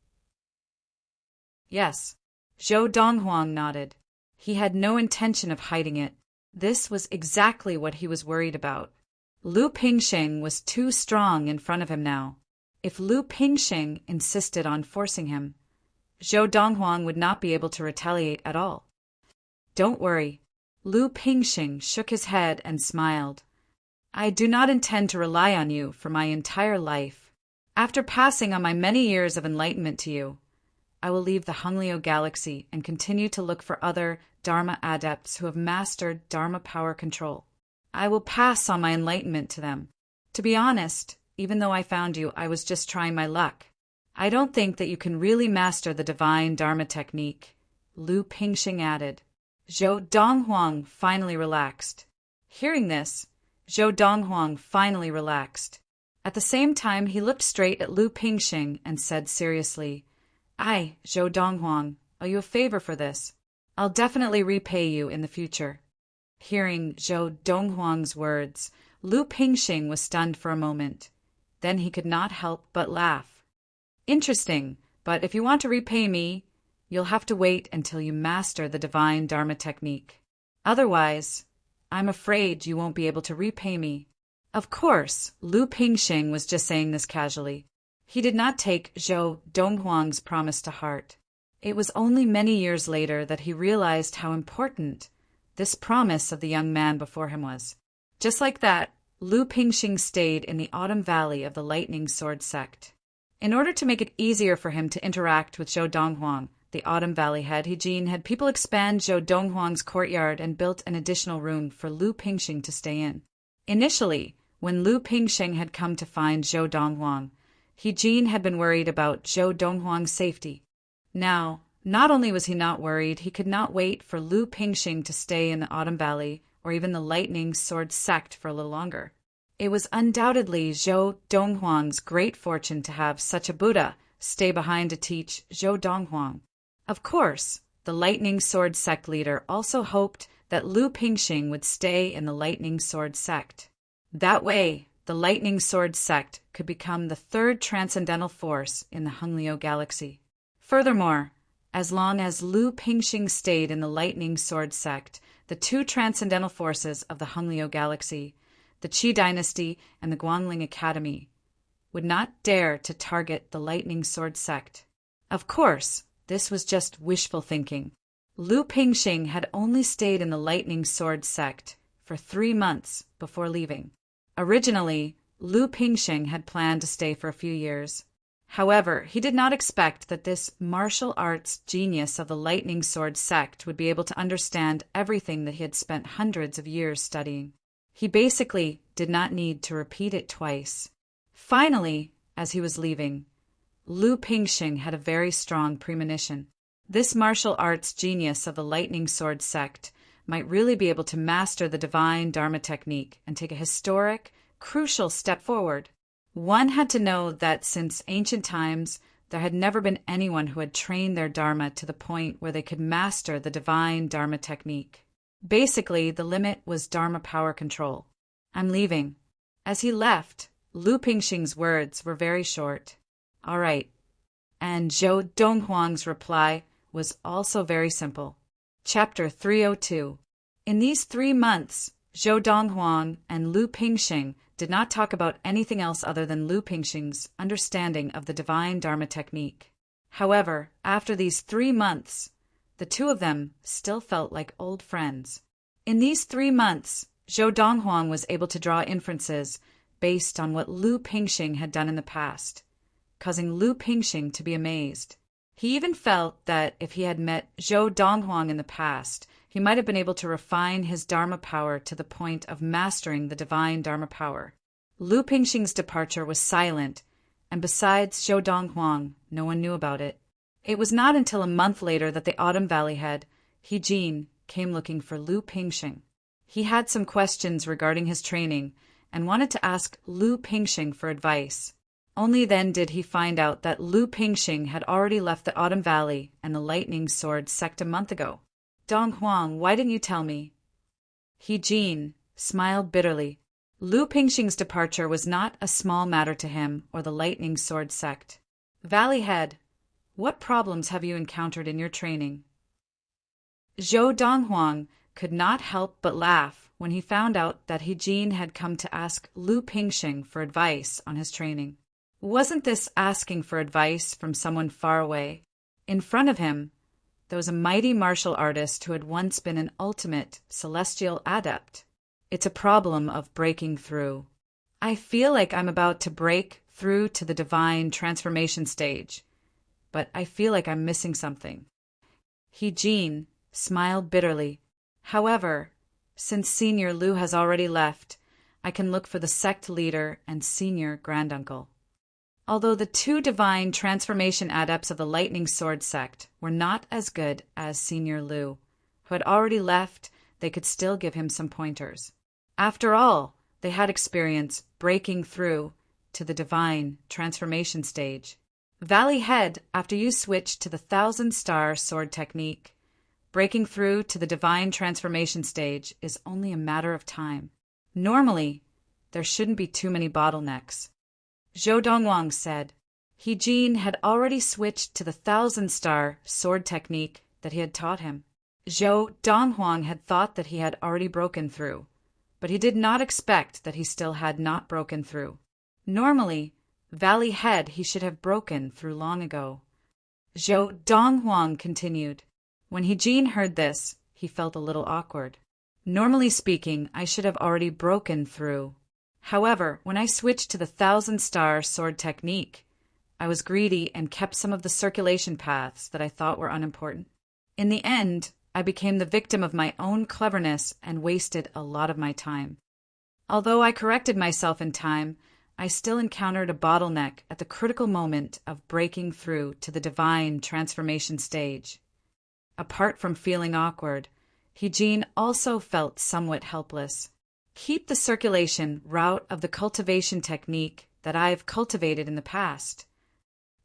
Yes. Zhou Donghuang nodded. He had no intention of hiding it. This was exactly what he was worried about. Lu Pingxing was too strong in front of him now. If Lu Pingxing insisted on forcing him, Zhou Donghuang would not be able to retaliate at all. Don't worry. Lu Pingxing shook his head and smiled. I do not intend to rely on you for my entire life. After passing on my many years of enlightenment to you, I will leave the Honglio galaxy and continue to look for other Dharma adepts who have mastered Dharma power control. I will pass on my enlightenment to them. To be honest, even though I found you, I was just trying my luck. I don't think that you can really master the divine Dharma technique, Lu Pingxing added. Zhou Donghuang finally relaxed. Hearing this, Zhou Donghuang finally relaxed. At the same time, he looked straight at Lu Pingxing and said seriously, I, Zhou Donghuang, owe you a favor for this. I'll definitely repay you in the future. Hearing Zhou Donghuang's words, Lu Pingxing was stunned for a moment. Then he could not help but laugh. Interesting, but if you want to repay me, you'll have to wait until you master the divine Dharma technique. Otherwise, I'm afraid you won't be able to repay me. Of course, Lu Pingxing was just saying this casually. He did not take Zhou Donghuang's promise to heart. It was only many years later that he realized how important this promise of the young man before him was. Just like that, Lu Pingxing stayed in the Autumn Valley of the Lightning Sword sect. In order to make it easier for him to interact with Zhou Donghuang, the Autumn Valley head, He had people expand Zhou Donghuang's courtyard and built an additional room for Lu Pingxing to stay in. Initially, when Lu Pingxing had come to find Zhou Donghuang, He had been worried about Zhou Donghuang's safety. Now, not only was he not worried, he could not wait for Lu Pingxing to stay in the Autumn Valley or even the Lightning Sword sect for a little longer. It was undoubtedly Zhou Donghuang's great fortune to have such a Buddha, stay behind to teach Zhou Donghuang. Of course, the Lightning Sword sect leader also hoped that Lu Pingxing would stay in the Lightning Sword sect. That way, the Lightning Sword sect could become the third transcendental force in the Hongliu galaxy. Furthermore, as long as Lu Pingxing stayed in the Lightning Sword sect, the two transcendental forces of the Hongliu galaxy, the Qi dynasty and the Guangling Academy, would not dare to target the Lightning Sword sect. Of course, this was just wishful thinking. Lu Pingxing had only stayed in the Lightning Sword sect for 3 months before leaving. Originally, Lu Pingxing had planned to stay for a few years. However, he did not expect that this martial arts genius of the Lightning Sword sect would be able to understand everything that he had spent hundreds of years studying. He basically did not need to repeat it twice. Finally, as he was leaving, Lu Pingxing had a very strong premonition. This martial arts genius of the Lightning Sword sect might really be able to master the divine Dharma technique and take a historic, crucial step forward. One had to know that since ancient times, there had never been anyone who had trained their Dharma to the point where they could master the divine Dharma technique. Basically, the limit was Dharma power control. I'm leaving. As he left, Lu Pingxing's words were very short. All right. And Zhou Donghuang's reply was also very simple. Chapter 302. In these 3 months, Zhou Donghuang and Lu Pingxing did not talk about anything else other than Lu Pingxing's understanding of the divine Dharma technique. However, after these 3 months, the two of them still felt like old friends. In these 3 months, Zhou Donghuang was able to draw inferences based on what Lu Pingxing had done in the past, causing Lu Pingxing to be amazed. He even felt that if he had met Zhou Donghuang in the past, he might have been able to refine his Dharma power to the point of mastering the divine Dharma power. Lu Pingxing's departure was silent, and besides Zhou Donghuang, no one knew about it. It was not until a month later that the Autumn Valley head, He Jin, came looking for Lu Pingxing. He had some questions regarding his training and wanted to ask Lu Pingxing for advice. Only then did he find out that Lu Pingxing had already left the Autumn Valley and the Lightning Sword sect a month ago. Donghuang, why didn't you tell me? He Jin smiled bitterly. Lu Pingxing's departure was not a small matter to him or the Lightning Sword sect. Valley Head, what problems have you encountered in your training? Zhou Donghuang could not help but laugh when he found out that He Jin had come to ask Lu Pingxing for advice on his training. Wasn't this asking for advice from someone far away? In front of him, there was a mighty martial artist who had once been an ultimate celestial adept. It's a problem of breaking through. I feel like I'm about to break through to the divine transformation stage, but I feel like I'm missing something. He Jin smiled bitterly. However, since Senior Lu has already left, I can look for the sect leader and senior granduncle. Although the two divine transformation adepts of the Lightning Sword sect were not as good as Senior Lu, who had already left, they could still give him some pointers. After all, they had experience breaking through to the divine transformation stage. Valley Head, after you switch to the 1,000-star sword technique, breaking through to the divine transformation stage is only a matter of time. Normally, there shouldn't be too many bottlenecks. Zhou Donghuang said. He Jin had already switched to the 1,000-star sword technique that he had taught him. Zhou Donghuang had thought that he had already broken through, but he did not expect that he still had not broken through. Normally, Valley Head he should have broken through long ago. Zhou Donghuang continued. When He Jin heard this, he felt a little awkward. Normally speaking, I should have already broken through. However, when I switched to the 1,000-star sword technique, I was greedy and kept some of the circulation paths that I thought were unimportant. In the end, I became the victim of my own cleverness and wasted a lot of my time. Although I corrected myself in time, I still encountered a bottleneck at the critical moment of breaking through to the divine transformation stage. Apart from feeling awkward, He Jin also felt somewhat helpless. Keep the circulation route of the cultivation technique that I've cultivated in the past.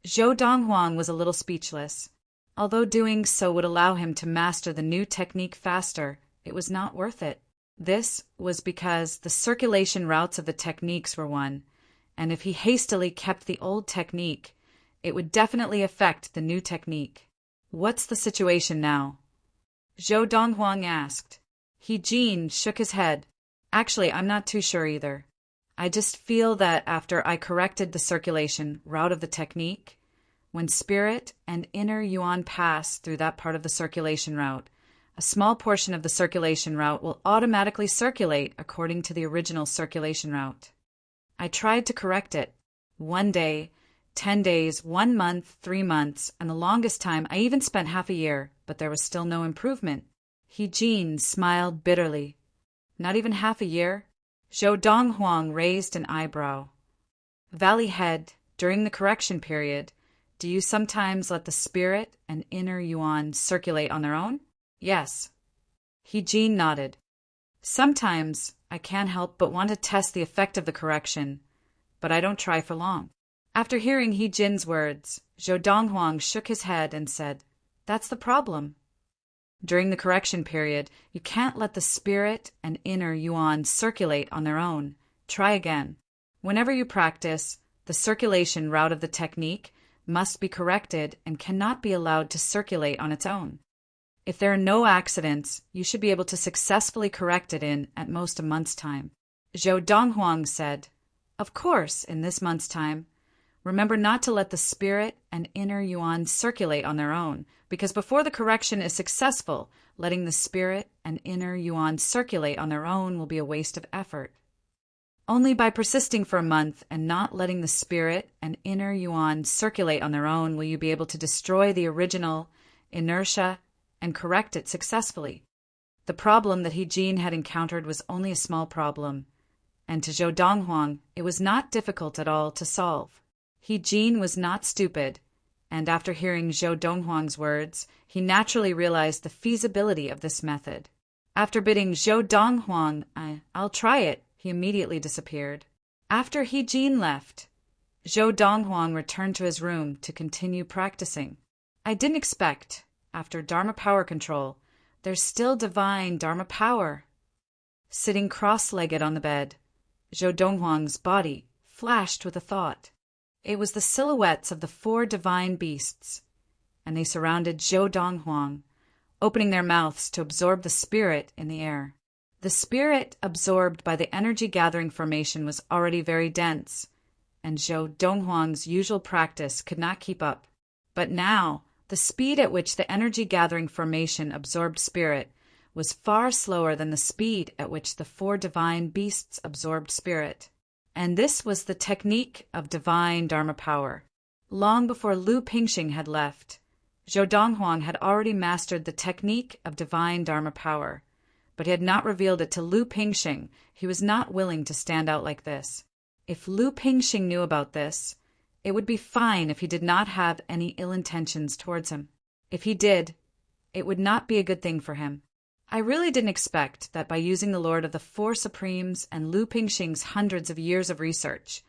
Zhou Donghuang was a little speechless. Although doing so would allow him to master the new technique faster, it was not worth it. This was because the circulation routes of the techniques were one, and if he hastily kept the old technique, it would definitely affect the new technique. What's the situation now? Zhou Donghuang asked. He Jin shook his head. Actually, I'm not too sure either. I just feel that after I corrected the circulation route of the technique, when spirit and inner yuan pass through that part of the circulation route, a small portion of the circulation route will automatically circulate according to the original circulation route. I tried to correct it. 1 day, 10 days, 1 month, 3 months, and the longest time I even spent half a year, but there was still no improvement. He Jin smiled bitterly. Not even half a year? Zhou Donghuang raised an eyebrow. Valley Head, during the correction period, do you sometimes let the spirit and inner yuan circulate on their own? Yes. He Jin nodded. Sometimes I can't help but want to test the effect of the correction, but I don't try for long. After hearing He Jin's words, Zhou Donghuang shook his head and said, That's the problem. During the correction period, you can't let the spirit and inner yuan circulate on their own. Try again. Whenever you practice, the circulation route of the technique must be corrected and cannot be allowed to circulate on its own. If there are no accidents, you should be able to successfully correct it in, at most, a month's time. Zhou Donghuang said, Of course, in this month's time. Remember not to let the spirit and inner yuan circulate on their own, because before the correction is successful, letting the spirit and inner yuan circulate on their own will be a waste of effort. Only by persisting for a month and not letting the spirit and inner yuan circulate on their own will you be able to destroy the original inertia and correct it successfully. The problem that He Jin had encountered was only a small problem, and to Zhou Donghuang it was not difficult at all to solve. He Jin was not stupid, and after hearing Zhou Donghuang's words, he naturally realized the feasibility of this method. After bidding Zhou Donghuang, I'll try it, he immediately disappeared. After He Jin left, Zhou Donghuang returned to his room to continue practicing. I didn't expect, after Dharma power control, there's still divine Dharma power. Sitting cross-legged on the bed, Zhou Donghuang's body flashed with a thought. It was the silhouettes of the 4 divine beasts, and they surrounded Zhou Donghuang, opening their mouths to absorb the spirit in the air. The spirit absorbed by the energy-gathering formation was already very dense, and Zhou Donghuang's usual practice could not keep up. But now, the speed at which the energy-gathering formation absorbed spirit was far slower than the speed at which the 4 divine beasts absorbed spirit. And this was the technique of divine Dharma power. Long before Lu Pingxing had left, Zhou Donghuang had already mastered the technique of divine Dharma power, but he had not revealed it to Lu Pingxing. He was not willing to stand out like this. If Lu Pingxing knew about this, it would be fine if he did not have any ill intentions towards him. If he did, it would not be a good thing for him. I really didn't expect that by using the Lord of the 4 Supremes and Lu Pingxing's hundreds of years of research,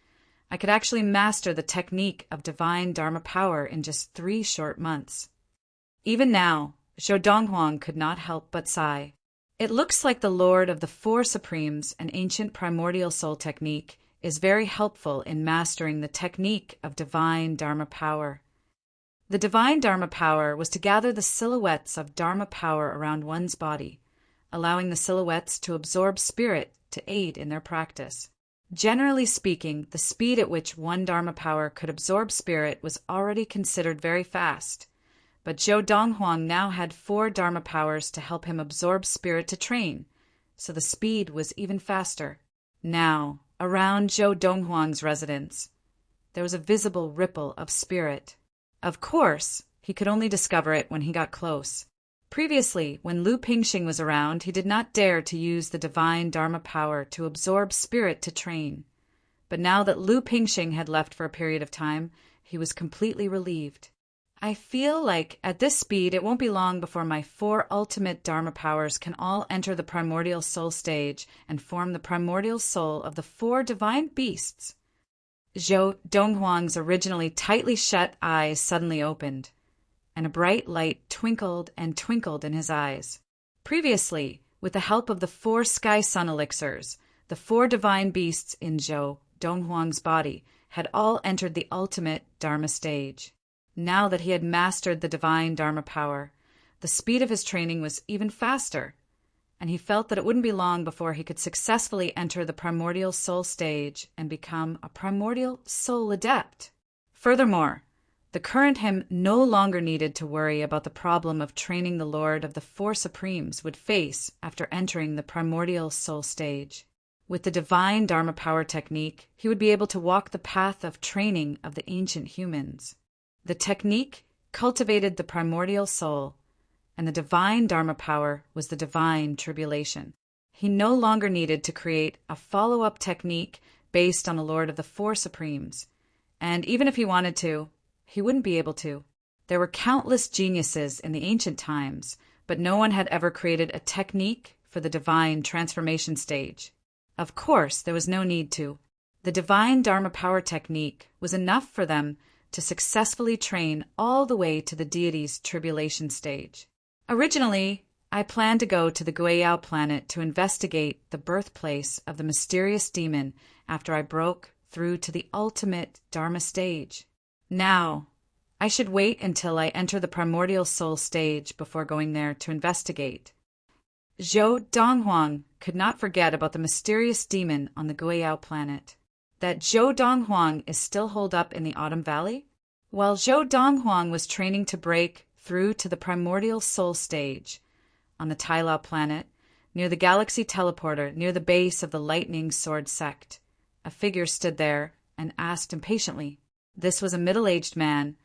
I could actually master the technique of divine Dharma power in just 3 short months. Even now, Zhou Donghuang could not help but sigh. It looks like the Lord of the 4 Supremes and ancient primordial soul technique is very helpful in mastering the technique of divine Dharma power. The divine Dharma power was to gather the silhouettes of Dharma power around one's body, allowing the silhouettes to absorb spirit to aid in their practice. Generally speaking, the speed at which one Dharma power could absorb spirit was already considered very fast, but Zhou Donghuang now had 4 Dharma powers to help him absorb spirit to train, so the speed was even faster. Now, around Zhou Donghuang's residence, there was a visible ripple of spirit. Of course, he could only discover it when he got close. Previously, when Lu Pingxing was around, he did not dare to use the divine Dharma power to absorb spirit to train. But now that Lu Pingxing had left for a period of time, he was completely relieved. I feel like at this speed it won't be long before my 4 ultimate Dharma powers can all enter the primordial soul stage and form the primordial soul of the 4 divine beasts. Zhou Donghuang's originally tightly shut eyes suddenly opened, and a bright light twinkled and twinkled in his eyes. Previously, with the help of the 4 sky sun elixirs, the 4 divine beasts in Zhou Donghuang's body had all entered the ultimate Dharma stage. Now that he had mastered the divine Dharma power, the speed of his training was even faster, and he felt that it wouldn't be long before he could successfully enter the primordial soul stage and become a primordial soul adept. Furthermore, the current him no longer needed to worry about the problem of training the Lord of the 4 Supremes would face after entering the primordial soul stage. With the divine Dharma power technique, he would be able to walk the path of training of the ancient humans. The technique cultivated the primordial soul, and the divine Dharma power was the divine tribulation. He no longer needed to create a follow-up technique based on the Lord of the 4 Supremes, and even if he wanted to, he wouldn't be able to. There were countless geniuses in the ancient times, but no one had ever created a technique for the divine transformation stage. Of course, there was no need to. The divine Dharma power technique was enough for them to successfully train all the way to the deity's tribulation stage. Originally, I planned to go to the Guiyao planet to investigate the birthplace of the mysterious demon after I broke through to the ultimate Dharma stage. Now, I should wait until I enter the primordial soul stage before going there to investigate. Zhou Donghuang could not forget about the mysterious demon on the Guiyao planet. That Zhou Donghuang is still holed up in the Autumn Valley? While Zhou Donghuang was training to break through to the primordial soul stage on the Tailao planet, near the galaxy teleporter near the base of the Lightning Sword sect, a figure stood there and asked impatiently. This was a middle-aged man,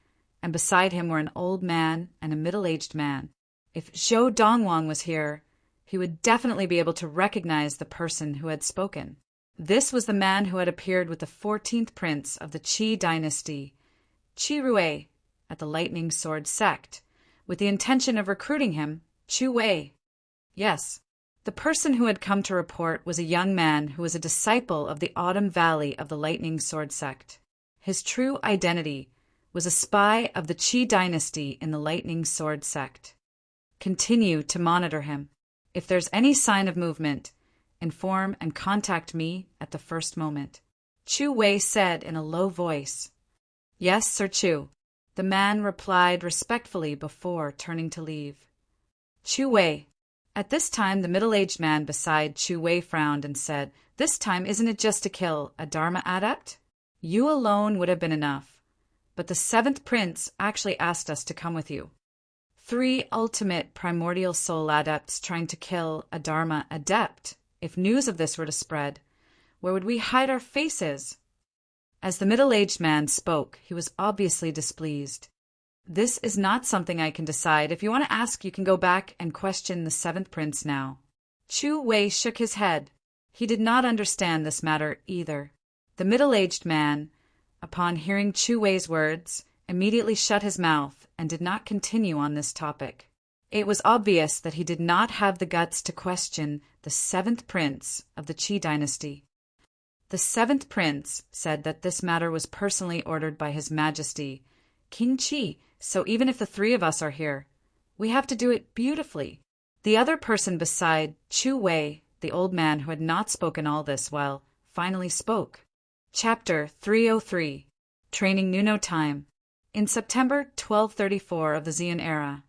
and beside him were an old man and a middle-aged man. If Zhou Donghuang was here, he would definitely be able to recognize the person who had spoken. This was the man who had appeared with the 14th prince of the Qi dynasty, Qi Rui, at the Lightning Sword sect, with the intention of recruiting him, Chu Wei. Yes, the person who had come to report was a young man who was a disciple of the Autumn Valley of the Lightning Sword sect. His true identity was a spy of the Qi dynasty in the Lightning Sword sect. Continue to monitor him. If there's any sign of movement, inform and contact me at the first moment. Chu Wei said in a low voice. Yes, Sir Chu. The man replied respectfully before turning to leave. Chu Wei. At this time, the middle-aged man beside Chu Wei frowned and said, This time, isn't it just to kill a Dharma adept? You alone would have been enough, but the 7th prince actually asked us to come with you. 3 ultimate primordial soul adepts trying to kill a Dharma adept. If news of this were to spread, where would we hide our faces? As the middle-aged man spoke, he was obviously displeased. This is not something I can decide. If you want to ask, you can go back and question the 7th prince now. Chu Wei shook his head. He did not understand this matter either. The middle-aged man, upon hearing Chu Wei's words, immediately shut his mouth and did not continue on this topic. It was obvious that he did not have the guts to question the 7th prince of the Qi dynasty. The 7th prince said that this matter was personally ordered by His Majesty, King Qi, so even if the 3 of us are here, we have to do it beautifully. The other person beside Chu Wei, the old man who had not spoken all this while, finally spoke. Chapter 303. Training knew no time. In September 1234 of the Xian era,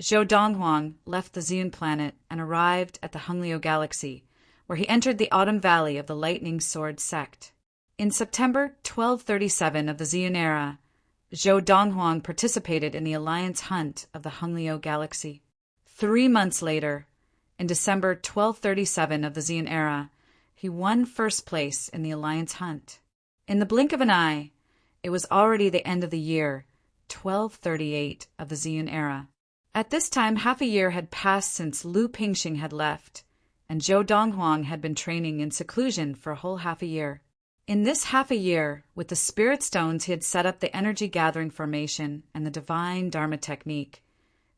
Zhou Donghuang left the Xian planet and arrived at the Honglio galaxy, where he entered the Autumn Valley of the Lightning Sword sect. In September 1237 of the Xian era, Zhou Donghuang participated in the alliance hunt of the Honglio galaxy. 3 months later, in December 1237 of the Xian era, he won first place in the alliance hunt. In the blink of an eye, it was already the end of the year, 1238 of the Xian era. At this time, half a year had passed since Lu Pingxing had left, and Zhou Donghuang had been training in seclusion for a whole half a year. In this half a year, with the spirit stones, he had set up the energy gathering formation and the divine Dharma technique.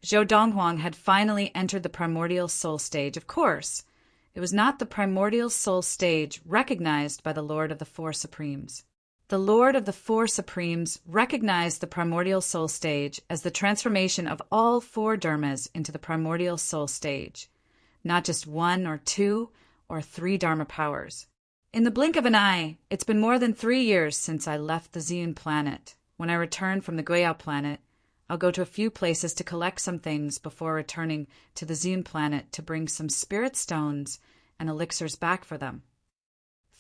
Zhou Donghuang had finally entered the primordial soul stage. Of course, it was not the primordial soul stage recognized by the Lord of the 4 Supremes. The Lord of the Four Supremes recognized the primordial soul stage as the transformation of all four dharmas into the primordial soul stage, not just one or two or three dharma powers. In the blink of an eye, it's been more than 3 years since I left the Xian planet. When I return from the Guiyao planet, I'll go to a few places to collect some things before returning to the Xian planet to bring some spirit stones and elixirs back for them.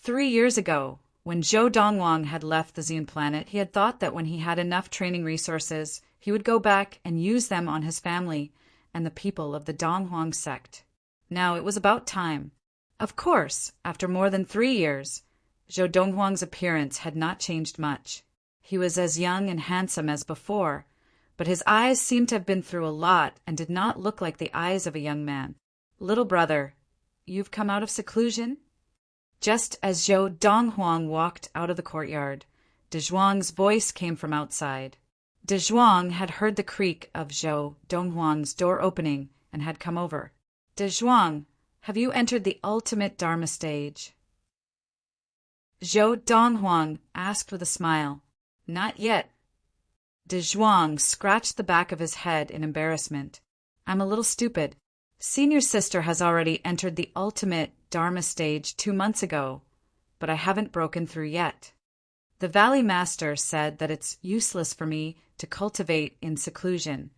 3 years ago, when Zhou Donghuang had left the Xian planet, he had thought that when he had enough training resources, he would go back and use them on his family and the people of the Donghuang sect. Now it was about time. Of course, after more than 3 years, Zhou Donghuang's appearance had not changed much. He was as young and handsome as before, but his eyes seemed to have been through a lot and did not look like the eyes of a young man. "Little brother, you've come out of seclusion?" Just as Zhou Donghuang walked out of the courtyard, De Zhuang's voice came from outside. De Zhuang had heard the creak of Zhou Donghuang's door opening and had come over. "De Zhuang, have you entered the ultimate Dharma stage?" Zhou Donghuang asked with a smile. "Not yet." De Zhuang scratched the back of his head in embarrassment. "I'm a little stupid. Senior sister has already entered the ultimate Dharma stage 2 months ago, but I haven't broken through yet. The Valley Master said that it's useless for me to cultivate in seclusion,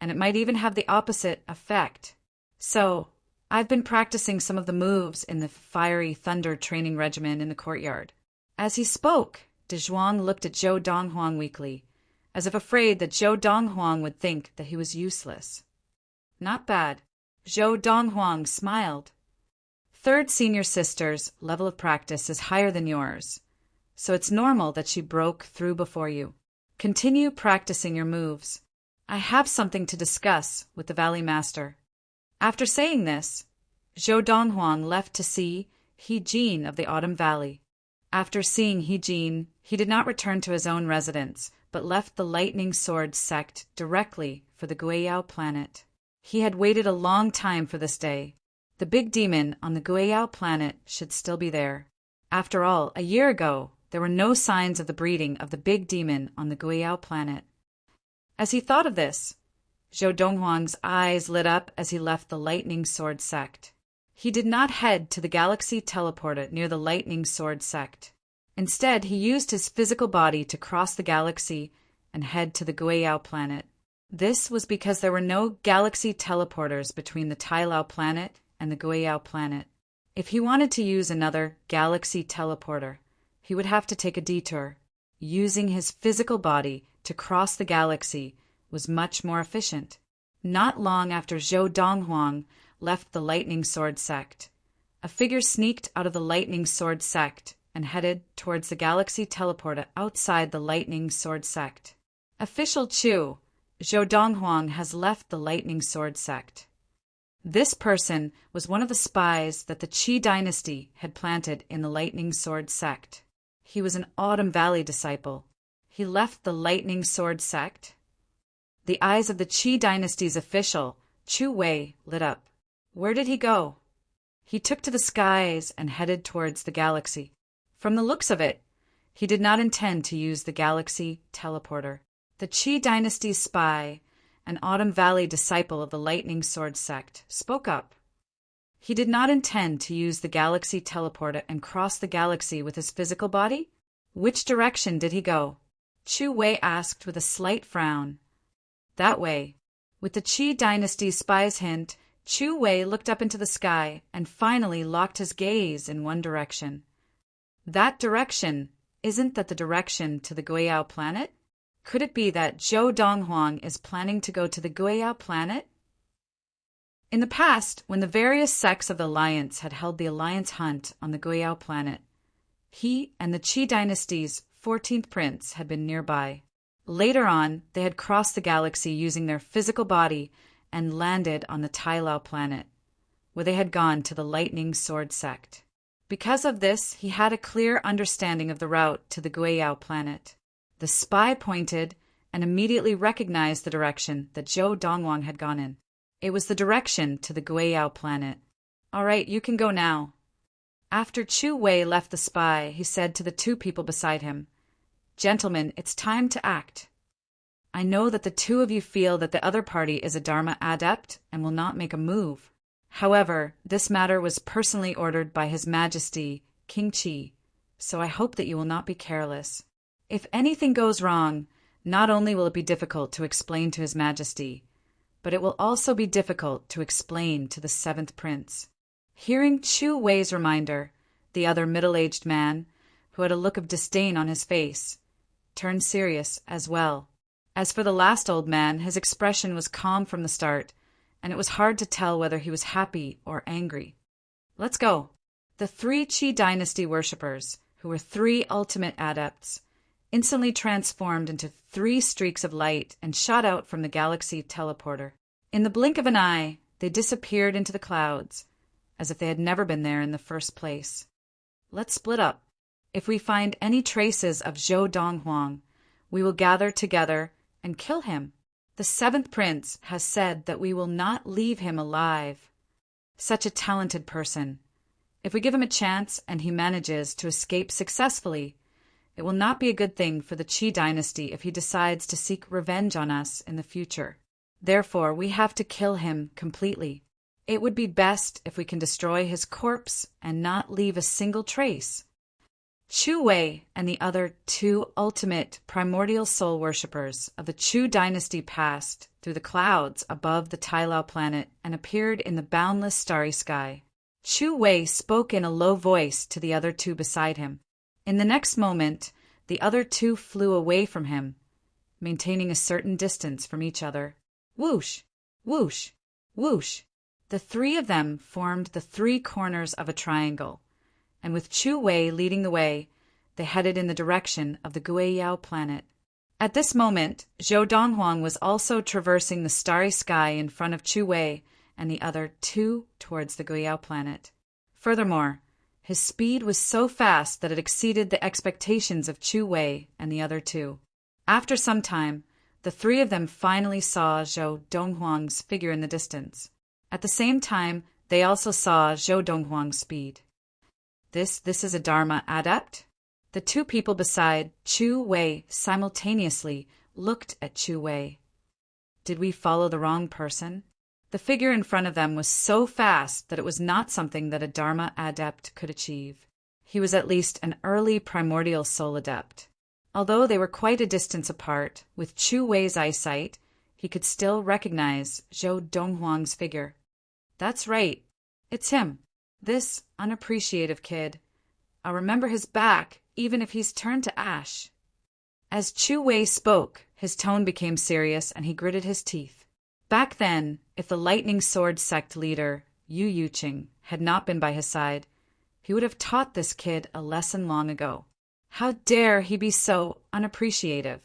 and it might even have the opposite effect. So, I've been practicing some of the moves in the fiery thunder training regimen in the courtyard." As he spoke, De Zhuang looked at Zhou Donghuang weakly, as if afraid that Zhou Donghuang would think that he was useless. "Not bad." Zhou Donghuang smiled. "Third senior sister's level of practice is higher than yours, so it's normal that she broke through before you. Continue practicing your moves. I have something to discuss with the Valley Master." After saying this, Zhou Donghuang left to see He Jin of the Autumn Valley. After seeing He Jin, he did not return to his own residence, but left the Lightning Sword sect directly for the Guiyao planet. He had waited a long time for this day. The big demon on the Guiyao planet should still be there. After all, a year ago, there were no signs of the breeding of the big demon on the Guiyao planet. As he thought of this, Zhou Donghuang's eyes lit up as he left the Lightning Sword sect. He did not head to the galaxy teleporter near the Lightning Sword sect. Instead, he used his physical body to cross the galaxy and head to the Guiyao planet. This was because there were no galaxy teleporters between the Tailao planet and the Guiyao planet. If he wanted to use another galaxy teleporter, he would have to take a detour. Using his physical body to cross the galaxy was much more efficient. Not long after Zhou Donghuang left the Lightning Sword sect, a figure sneaked out of the Lightning Sword sect and headed towards the galaxy teleporter outside the Lightning Sword sect. "Official Chu, Zhou Donghuang has left the Lightning Sword sect." This person was one of the spies that the Qi dynasty had planted in the Lightning Sword sect. He was an Autumn Valley disciple. He left the Lightning Sword sect? The eyes of the Qi dynasty's official, Chu Wei, lit up. Where did he go? He took to the skies and headed towards the galaxy. From the looks of it, he did not intend to use the galaxy teleporter. The Qi dynasty's spy, an Autumn Valley disciple of the Lightning Sword sect, spoke up. He did not intend to use the galaxy teleporter and cross the galaxy with his physical body? Which direction did he go? Chu Wei asked with a slight frown. That way. With the Qi dynasty's spy's hint, Chu Wei looked up into the sky and finally locked his gaze in one direction. That direction, isn't that the direction to the Guiyao planet? Could it be that Zhou Donghuang is planning to go to the Guiyao planet? In the past, when the various sects of the Alliance had held the Alliance hunt on the Guiyao planet, he and the Qi dynasty's 14th prince had been nearby. Later on, they had crossed the galaxy using their physical body and landed on the Tailao planet, where they had gone to the Lightning Sword sect. Because of this, he had a clear understanding of the route to the Guiyao planet. The spy pointed and immediately recognized the direction that Zhou Donghuang had gone in. It was the direction to the Guiyao planet. All right, you can go now. After Chu Wei left the spy, he said to the two people beside him, Gentlemen, it's time to act. I know that the two of you feel that the other party is a Dharma adept and will not make a move. However, this matter was personally ordered by His Majesty, King Qi, so I hope that you will not be careless. If anything goes wrong, not only will it be difficult to explain to His Majesty, but it will also be difficult to explain to the seventh prince. Hearing Chu Wei's reminder, the other middle-aged man, who had a look of disdain on his face, turned serious as well. As for the last old man, his expression was calm from the start, and it was hard to tell whether he was happy or angry. Let's go. The three Qi dynasty worshippers, who were three ultimate adepts, instantly transformed into three streaks of light and shot out from the galaxy teleporter. In the blink of an eye, they disappeared into the clouds, as if they had never been there in the first place. Let's split up. If we find any traces of Zhou Donghuang, we will gather together and kill him. The seventh prince has said that we will not leave him alive. Such a talented person. If we give him a chance and he manages to escape successfully, it will not be a good thing for the Qi dynasty if he decides to seek revenge on us in the future. Therefore, we have to kill him completely. It would be best if we can destroy his corpse and not leave a single trace. Chu Wei and the other two ultimate primordial soul worshippers of the Chu dynasty passed through the clouds above the Tailao planet and appeared in the boundless starry sky. Chu Wei spoke in a low voice to the other two beside him. In the next moment, the other two flew away from him, maintaining a certain distance from each other. Whoosh! Whoosh! Whoosh! The three of them formed the three corners of a triangle, and with Chu Wei leading the way, they headed in the direction of the Guiyao planet. At this moment, Zhou Donghuang was also traversing the starry sky in front of Chu Wei and the other two towards the Guiyao planet. Furthermore, his speed was so fast that it exceeded the expectations of Chu Wei and the other two. After some time, the three of them finally saw Zhou Donghuang's figure in the distance. At the same time, they also saw Zhou Donghuang's speed. This is a Dharma adept? The two people beside Chu Wei simultaneously looked at Chu Wei. Did we follow the wrong person? The figure in front of them was so fast that it was not something that a Dharma adept could achieve. He was at least an early primordial soul adept. Although they were quite a distance apart, with Chu Wei's eyesight, he could still recognize Zhou Donghuang's figure. That's right. It's him. This unappreciative kid. I'll remember his back, even if he's turned to ash. As Chu Wei spoke, his tone became serious and he gritted his teeth. Back then, if the lightning sword sect leader, Yu Yuqing, had not been by his side, he would have taught this kid a lesson long ago. How dare he be so unappreciative?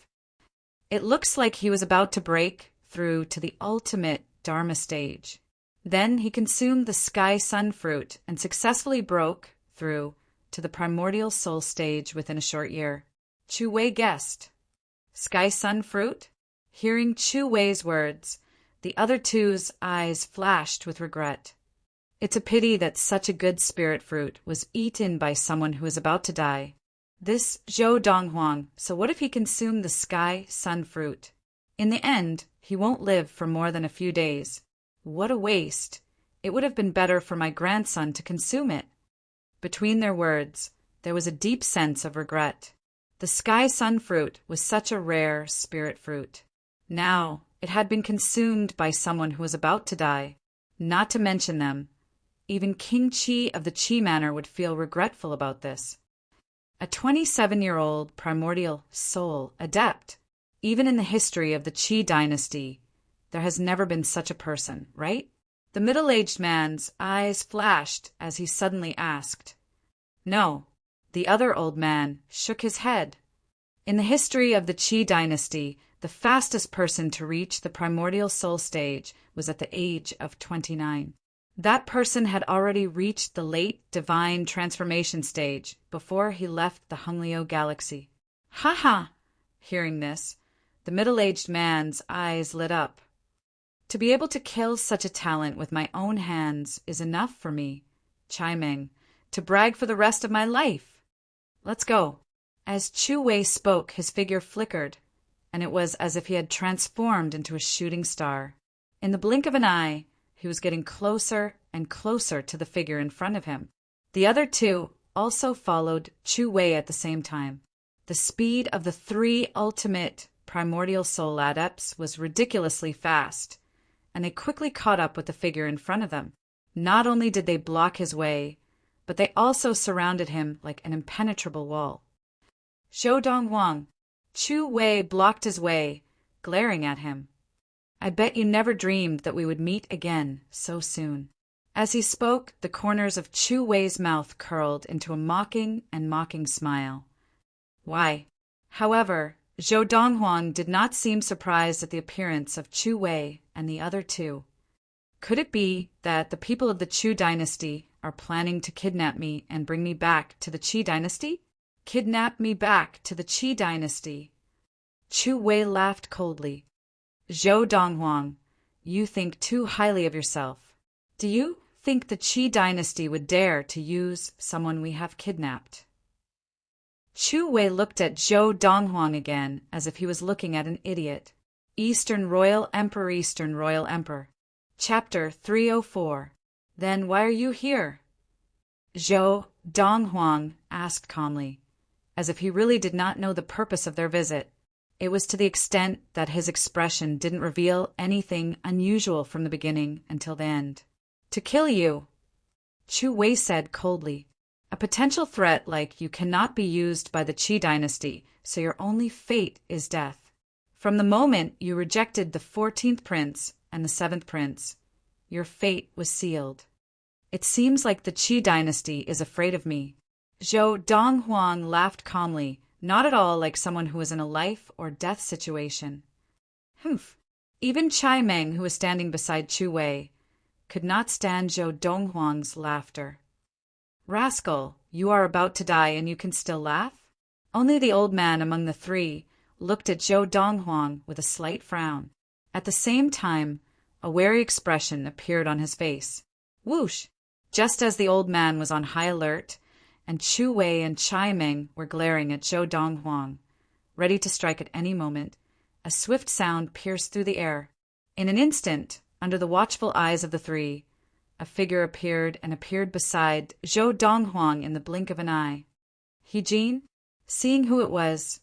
It looks like he was about to break through to the ultimate Dharma stage. Then he consumed the Sky Sun fruit and successfully broke through to the primordial soul stage within a short year. Chu Wei guessed. Sky Sun fruit? Hearing Chu Wei's words, the other two's eyes flashed with regret. It's a pity that such a good spirit fruit was eaten by someone who is about to die. This Zhou Donghuang, so what if he consumed the Sky Sun fruit? In the end, he won't live for more than a few days. What a waste. It would have been better for my grandson to consume it. Between their words, there was a deep sense of regret. The Sky Sun fruit was such a rare spirit fruit. Now, it had been consumed by someone who was about to die. Not to mention them. Even King Qi of the Qi Manor would feel regretful about this. A 27-year-old primordial soul adept. Even in the history of the Qi dynasty, there has never been such a person, right? The middle-aged man's eyes flashed as he suddenly asked. No. The other old man shook his head. In the history of the Qi dynasty, the fastest person to reach the primordial soul stage was at the age of 29. That person had already reached the late divine transformation stage before he left the Honglio galaxy. Ha ha! Hearing this, the middle-aged man's eyes lit up. To be able to kill such a talent with my own hands is enough for me, Chai Ming, to brag for the rest of my life. Let's go. As Chu Wei spoke, his figure flickered, and it was as if he had transformed into a shooting star. In the blink of an eye, he was getting closer and closer to the figure in front of him. The other two also followed Chu Wei at the same time. The speed of the 3 ultimate primordial soul adepts was ridiculously fast, and they quickly caught up with the figure in front of them. Not only did they block his way, but they also surrounded him like an impenetrable wall. Zhou Donghuang, Chu Wei blocked his way, glaring at him. I bet you never dreamed that we would meet again so soon. As he spoke, the corners of Chu Wei's mouth curled into a mocking smile. Why? However, Zhou Donghuang did not seem surprised at the appearance of Chu Wei and the other two. Could it be that the people of the Chu dynasty are planning to kidnap me and bring me back to the Qi dynasty? Kidnap me back to the Qi dynasty. Chu Wei laughed coldly. Zhou Donghuang, you think too highly of yourself. Do you think the Qi dynasty would dare to use someone we have kidnapped? Chu Wei looked at Zhou Donghuang again as if he was looking at an idiot. Eastern Royal Emperor. Chapter 304. Then why are you here? Zhou Donghuang asked calmly, as if he really did not know the purpose of their visit. It was to the extent that his expression didn't reveal anything unusual from the beginning until the end. To kill you, Chu Wei said coldly. A potential threat like you cannot be used by the Qi dynasty, so your only fate is death. From the moment you rejected the 14th prince and the 7th prince, your fate was sealed. It seems like the Qi dynasty is afraid of me. Zhou Donghuang laughed calmly, not at all like someone who was in a life or death situation. Humph. Even Chai Meng, who was standing beside Chu Wei, could not stand Zhou Donghuang's laughter. Rascal, you are about to die and you can still laugh? Only the old man among the three looked at Zhou Donghuang with a slight frown. At the same time, a wary expression appeared on his face. Whoosh! Just as the old man was on high alert, and Chu Wei and Chai Meng were glaring at Zhou Donghuang, ready to strike at any moment, a swift sound pierced through the air. In an instant, under the watchful eyes of the three, a figure appeared beside Zhou Donghuang in the blink of an eye. He Jin? Seeing who it was,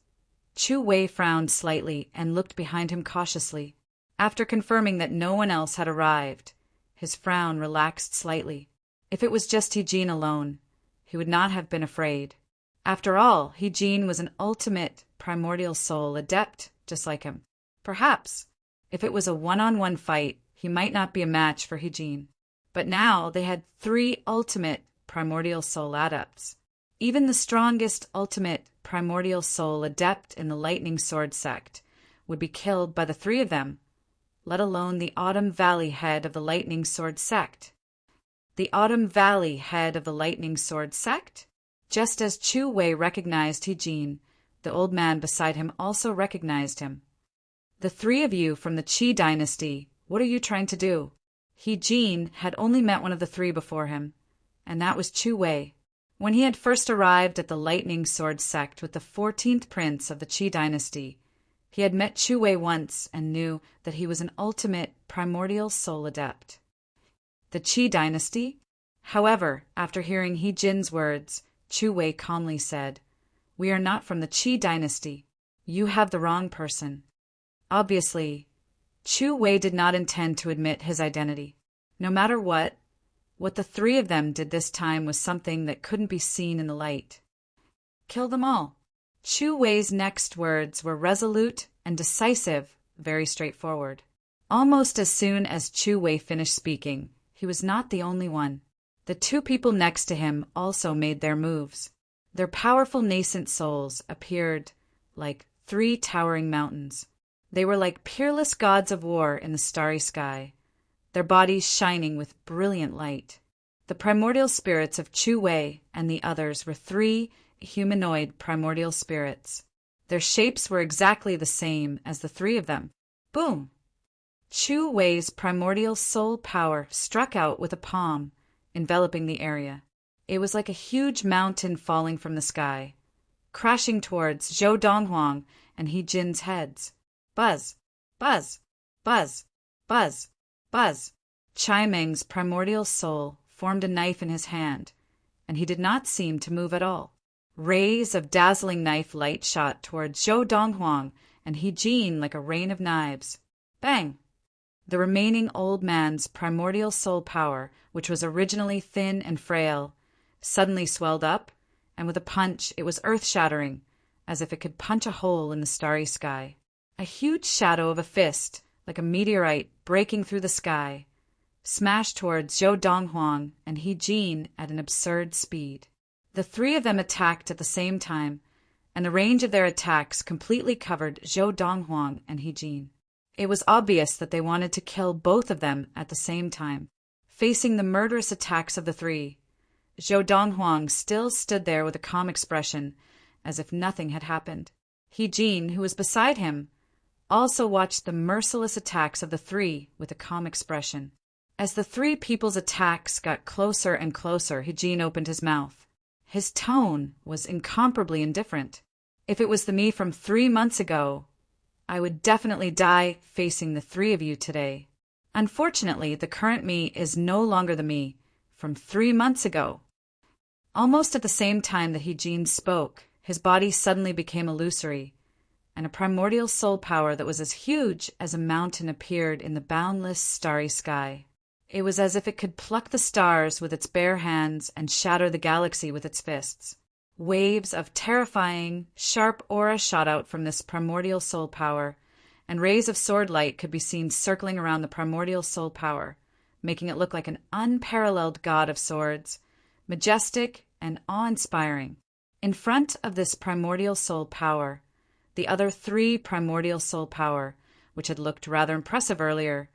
Chu Wei frowned slightly and looked behind him cautiously. After confirming that no one else had arrived, his frown relaxed slightly. If it was just He Jin alone, he would not have been afraid. After all, He Jin was an ultimate primordial soul adept, just like him. Perhaps, if it was a one-on-one fight, he might not be a match for He Jin. But now they had 3 ultimate primordial soul adepts. Even the strongest ultimate primordial soul adept in the Lightning Sword sect would be killed by the 3 of them, let alone the Autumn Valley head of the Lightning Sword sect. The Autumn Valley head of the Lightning Sword sect? Just as Chu Wei recognized He Jin, the old man beside him also recognized him. The 3 of you from the Qi dynasty, what are you trying to do? He Jin had only met one of the 3 before him, and that was Chu Wei. When he had first arrived at the Lightning Sword sect with the 14th prince of the Qi dynasty, he had met Chu Wei once and knew that he was an ultimate primordial soul adept. The Qi dynasty? However, after hearing He Jin's words, Chu Wei calmly said, "We are not from the Qi dynasty. You have the wrong person." Obviously, Chu Wei did not intend to admit his identity. No matter what the 3 of them did this time was something that couldn't be seen in the light. Kill them all. Chu Wei's next words were resolute and decisive, very straightforward. Almost as soon as Chu Wei finished speaking, he was not the only one. The 2 people next to him also made their moves. Their powerful nascent souls appeared like 3 towering mountains. They were like peerless gods of war in the starry sky, their bodies shining with brilliant light. The primordial spirits of Chu Wei and the others were 3 humanoid primordial spirits. Their shapes were exactly the same as the 3 of them. Boom! Chu Wei's primordial soul power struck out with a palm, enveloping the area. It was like a huge mountain falling from the sky. crashing towards Zhou Donghuang and He Jin's heads. Buzz, buzz, buzz, buzz, buzz. Chai Meng's primordial soul formed a knife in his hand, and he did not seem to move at all. Rays of dazzling knife light shot towards Zhou Donghuang and He Jin like a rain of knives. Bang! The remaining old man's primordial soul power, which was originally thin and frail, suddenly swelled up, and with a punch it was earth-shattering, as if it could punch a hole in the starry sky. A huge shadow of a fist, like a meteorite breaking through the sky, smashed towards Zhou Donghuang and He Jin at an absurd speed. The three of them attacked at the same time, and the range of their attacks completely covered Zhou Donghuang and He Jin. It was obvious that they wanted to kill both of them at the same time. Facing the murderous attacks of the three, Zhou Donghuang still stood there with a calm expression, as if nothing had happened. He Jin, who was beside him, also watched the merciless attacks of the three with a calm expression. As the three people's attacks got closer and closer, He Jin opened his mouth. His tone was incomparably indifferent. If it was the me from 3 months ago, I would definitely die facing the three of you today. Unfortunately, the current me is no longer the me from 3 months ago. Almost at the same time that He Jin spoke, his body suddenly became illusory, and a primordial soul power that was as huge as a mountain appeared in the boundless starry sky. It was as if it could pluck the stars with its bare hands and shatter the galaxy with its fists. Waves of terrifying, sharp aura shot out from this primordial soul power, and rays of sword light could be seen circling around the primordial soul power, making it look like an unparalleled god of swords, majestic and awe-inspiring. In front of this primordial soul power, the other three primordial soul power, which had looked rather impressive earlier,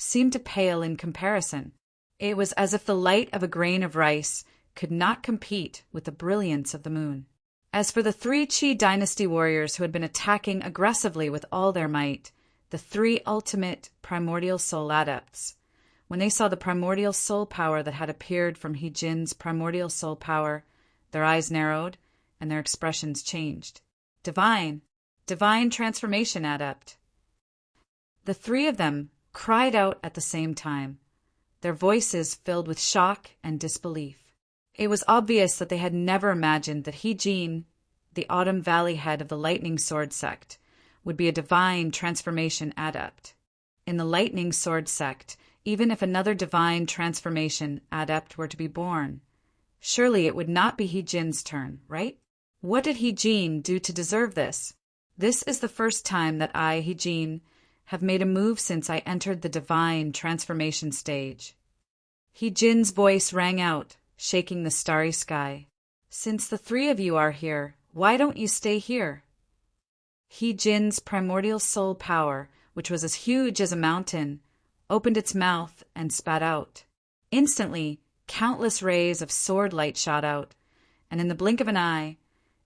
seemed to pale in comparison. It was as if the light of a grain of rice could not compete with the brilliance of the moon. As for the three Qi dynasty warriors who had been attacking aggressively with all their might, the three ultimate primordial soul adepts, when they saw the primordial soul power that had appeared from He Jin's primordial soul power, their eyes narrowed and their expressions changed. Divine transformation adept. The three of them cried out at the same time, their voices filled with shock and disbelief. It was obvious that they had never imagined that He Jin, the Autumn Valley head of the Lightning Sword sect, would be a divine transformation adept. In the Lightning Sword sect, even if another divine transformation adept were to be born, surely it would not be He Jin's turn, right? What did He Jin do to deserve this? This is the first time that I, He Jin, have made a move since I entered the divine transformation stage. He Jin's voice rang out, shaking the starry sky. Since the three of you are here, why don't you stay here? He Jin's primordial soul power, which was as huge as a mountain, opened its mouth and spat out. Instantly, countless rays of sword light shot out, and in the blink of an eye,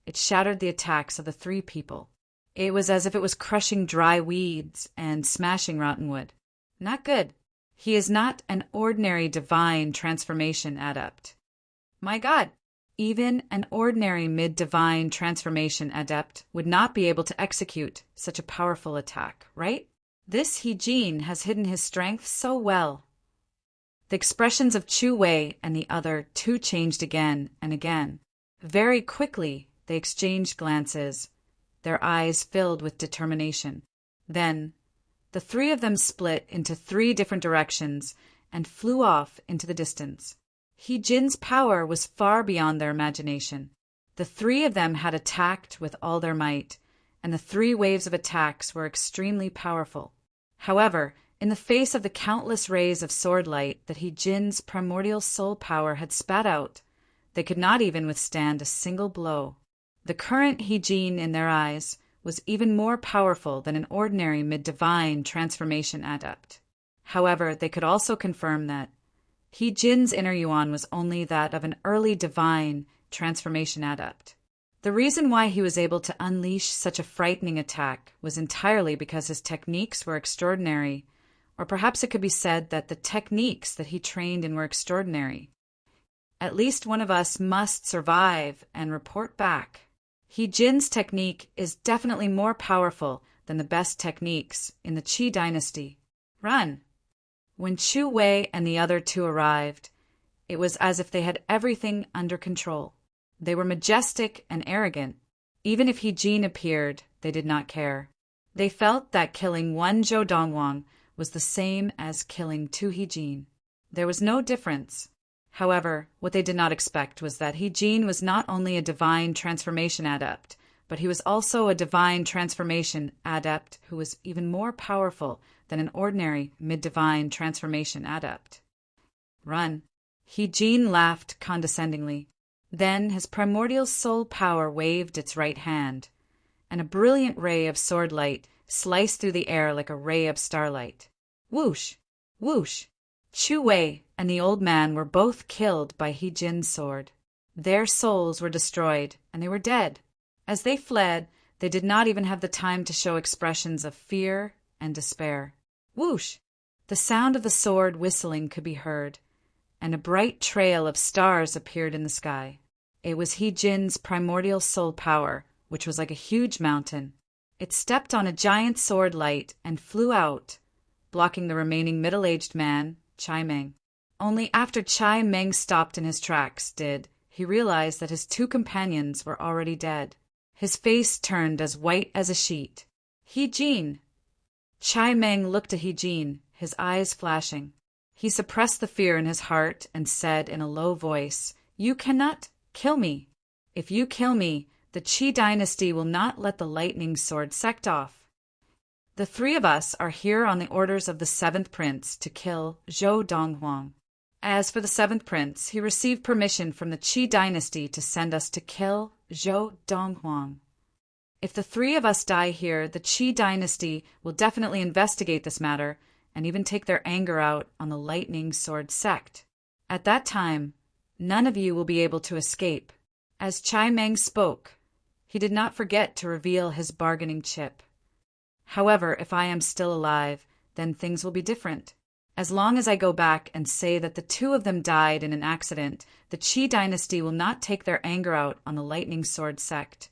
it shattered the attacks of the three people. It was as if it was crushing dry weeds and smashing rotten wood. Not good. He is not an ordinary divine transformation adept. My God, even an ordinary mid-divine transformation adept would not be able to execute such a powerful attack, right? This He Jin has hidden his strength so well. The expressions of Chu Wei and the other two changed again and again. Very quickly, they exchanged glances, their eyes filled with determination. Then, the three of them split into 3 different directions and flew off into the distance. He Jin's power was far beyond their imagination. The 3 of them had attacked with all their might, and the 3 waves of attacks were extremely powerful. However, in the face of the countless rays of sword light that He Jin's primordial soul power had spat out, they could not even withstand a single blow. The current He Jin in their eyes was even more powerful than an ordinary mid-divine transformation adept. However, they could also confirm that He Jin's inner yuan was only that of an early divine transformation adept. The reason why he was able to unleash such a frightening attack was entirely because his techniques were extraordinary, or perhaps it could be said that the techniques that he trained in were extraordinary. At least one of us must survive and report back. He Jin's technique is definitely more powerful than the best techniques in the Qi dynasty. Run! When Chu Wei and the other two arrived, it was as if they had everything under control. They were majestic and arrogant. Even if He Jin appeared, they did not care. They felt that killing one Zhou Donghuang was the same as killing two He Jin. There was no difference. However, what they did not expect was that He Jin was not only a divine transformation adept, but he was also a divine transformation adept who was even more powerful than an ordinary mid-divine transformation adept. Run. He Jin laughed condescendingly. Then his primordial soul power waved its right hand, and a brilliant ray of sword light sliced through the air like a ray of starlight. Whoosh! Whoosh! Chu Wei and the old man were both killed by He Jin's sword. Their souls were destroyed, and they were dead. As they fled, they did not even have the time to show expressions of fear and despair. Whoosh! The sound of the sword whistling could be heard, and a bright trail of stars appeared in the sky. It was He Jin's primordial soul power, which was like a huge mountain. It stepped on a giant sword light and flew out, blocking the remaining middle-aged man, Chai Meng. Only after Chai Meng stopped in his tracks did he realize that his two companions were already dead. His face turned as white as a sheet. He Jin! Chai Meng looked at He Jin, his eyes flashing. He suppressed the fear in his heart and said in a low voice, "You cannot kill me. If you kill me, the Qi dynasty will not let the lightning sword sect off. The three of us are here on the orders of the seventh prince to kill Zhou Donghuang. As for the seventh prince, he received permission from the Qi dynasty to send us to kill Zhou Donghuang. If the three of us die here, the Qi dynasty will definitely investigate this matter and even take their anger out on the lightning sword sect. At that time, none of you will be able to escape." As Chai Meng spoke, he did not forget to reveal his bargaining chip. "However, if I am still alive, then things will be different. As long as I go back and say that the two of them died in an accident, the Qi dynasty will not take their anger out on the lightning sword sect,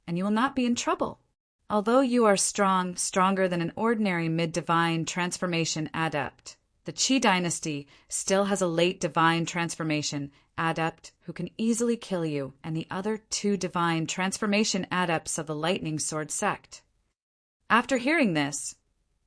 and you will not be in trouble. Although you are strong, stronger than an ordinary mid-divine transformation adept, the Qi dynasty still has a late divine transformation adept who can easily kill you and the other two divine transformation adepts of the lightning sword sect." After hearing this,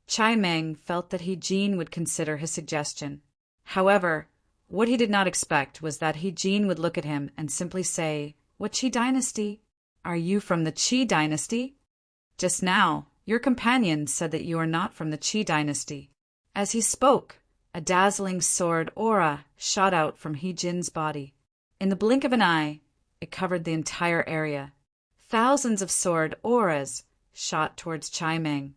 Chai Meng felt that He Jin would consider his suggestion. However, what he did not expect was that He Jin would look at him and simply say, "What Qi dynasty? Are you from the Qi dynasty? Just now, your companion said that you are not from the Qi dynasty." As he spoke, a dazzling sword aura shot out from He Jin's body. In the blink of an eye, it covered the entire area. Thousands of sword auras shot towards Chai Meng.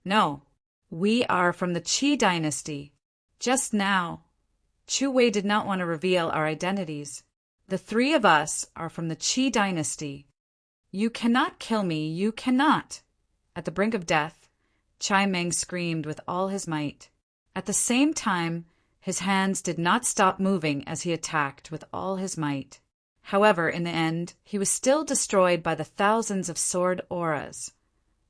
"No, we are from the Qi dynasty. Just now, Chu Wei did not want to reveal our identities. The three of us are from the Qi dynasty. You cannot kill me, you cannot." At the brink of death, Chai Meng screamed with all his might. At the same time, his hands did not stop moving as he attacked with all his might. However, in the end, he was still destroyed by the thousands of sword auras,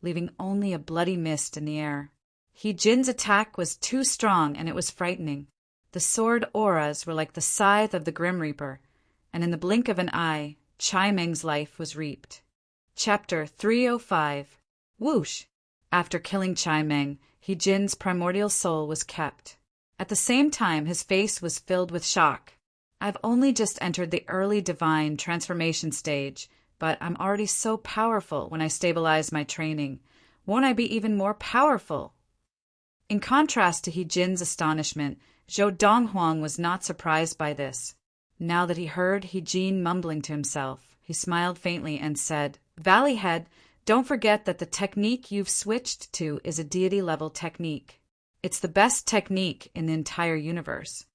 leaving only a bloody mist in the air. He Jin's attack was too strong and it was frightening. The sword auras were like the scythe of the Grim Reaper, and in the blink of an eye, Chai Meng's life was reaped. Chapter 305. Whoosh! After killing Chai Meng, He Jin's primordial soul was kept. At the same time, his face was filled with shock. "I've only just entered the early divine transformation stage, but I'm already so powerful when I stabilize my training. Won't I be even more powerful?" In contrast to He Jin's astonishment, Zhou Donghuang was not surprised by this. Now that he heard He Jin mumbling to himself, he smiled faintly and said, "Valleyhead, don't forget that the technique you've switched to is a deity-level technique. It's the best technique in the entire universe.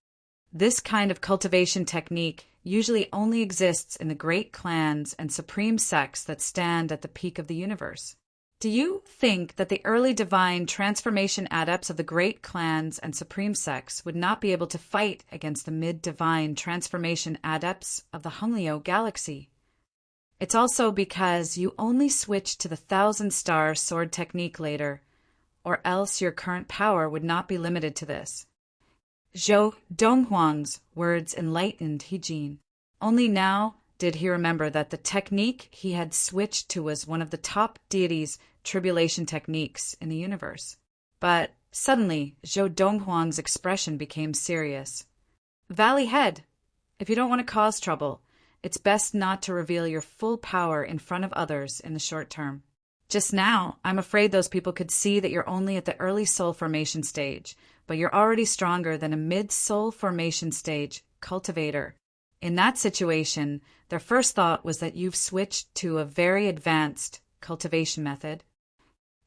This kind of cultivation technique usually only exists in the great clans and supreme sects that stand at the peak of the universe. Do you think that the early divine transformation adepts of the great clans and supreme sects would not be able to fight against the mid-divine transformation adepts of the Hunglio galaxy? It's also because you only switched to the 1,000-star sword technique later, or else your current power would not be limited to this. Zhou Donghuang's words enlightened He Jin. Only now did he remember that the technique he had switched to was one of the top deities' tribulation techniques in the universe. But suddenly, Zhou Donghuang's expression became serious. Valley Head, if you don't want to cause trouble, it's best not to reveal your full power in front of others in the short term. Just now, I'm afraid those people could see that you're only at the early soul formation stage, but you're already stronger than a mid-soul formation stage cultivator. In that situation, their first thought was that you've switched to a very advanced cultivation method.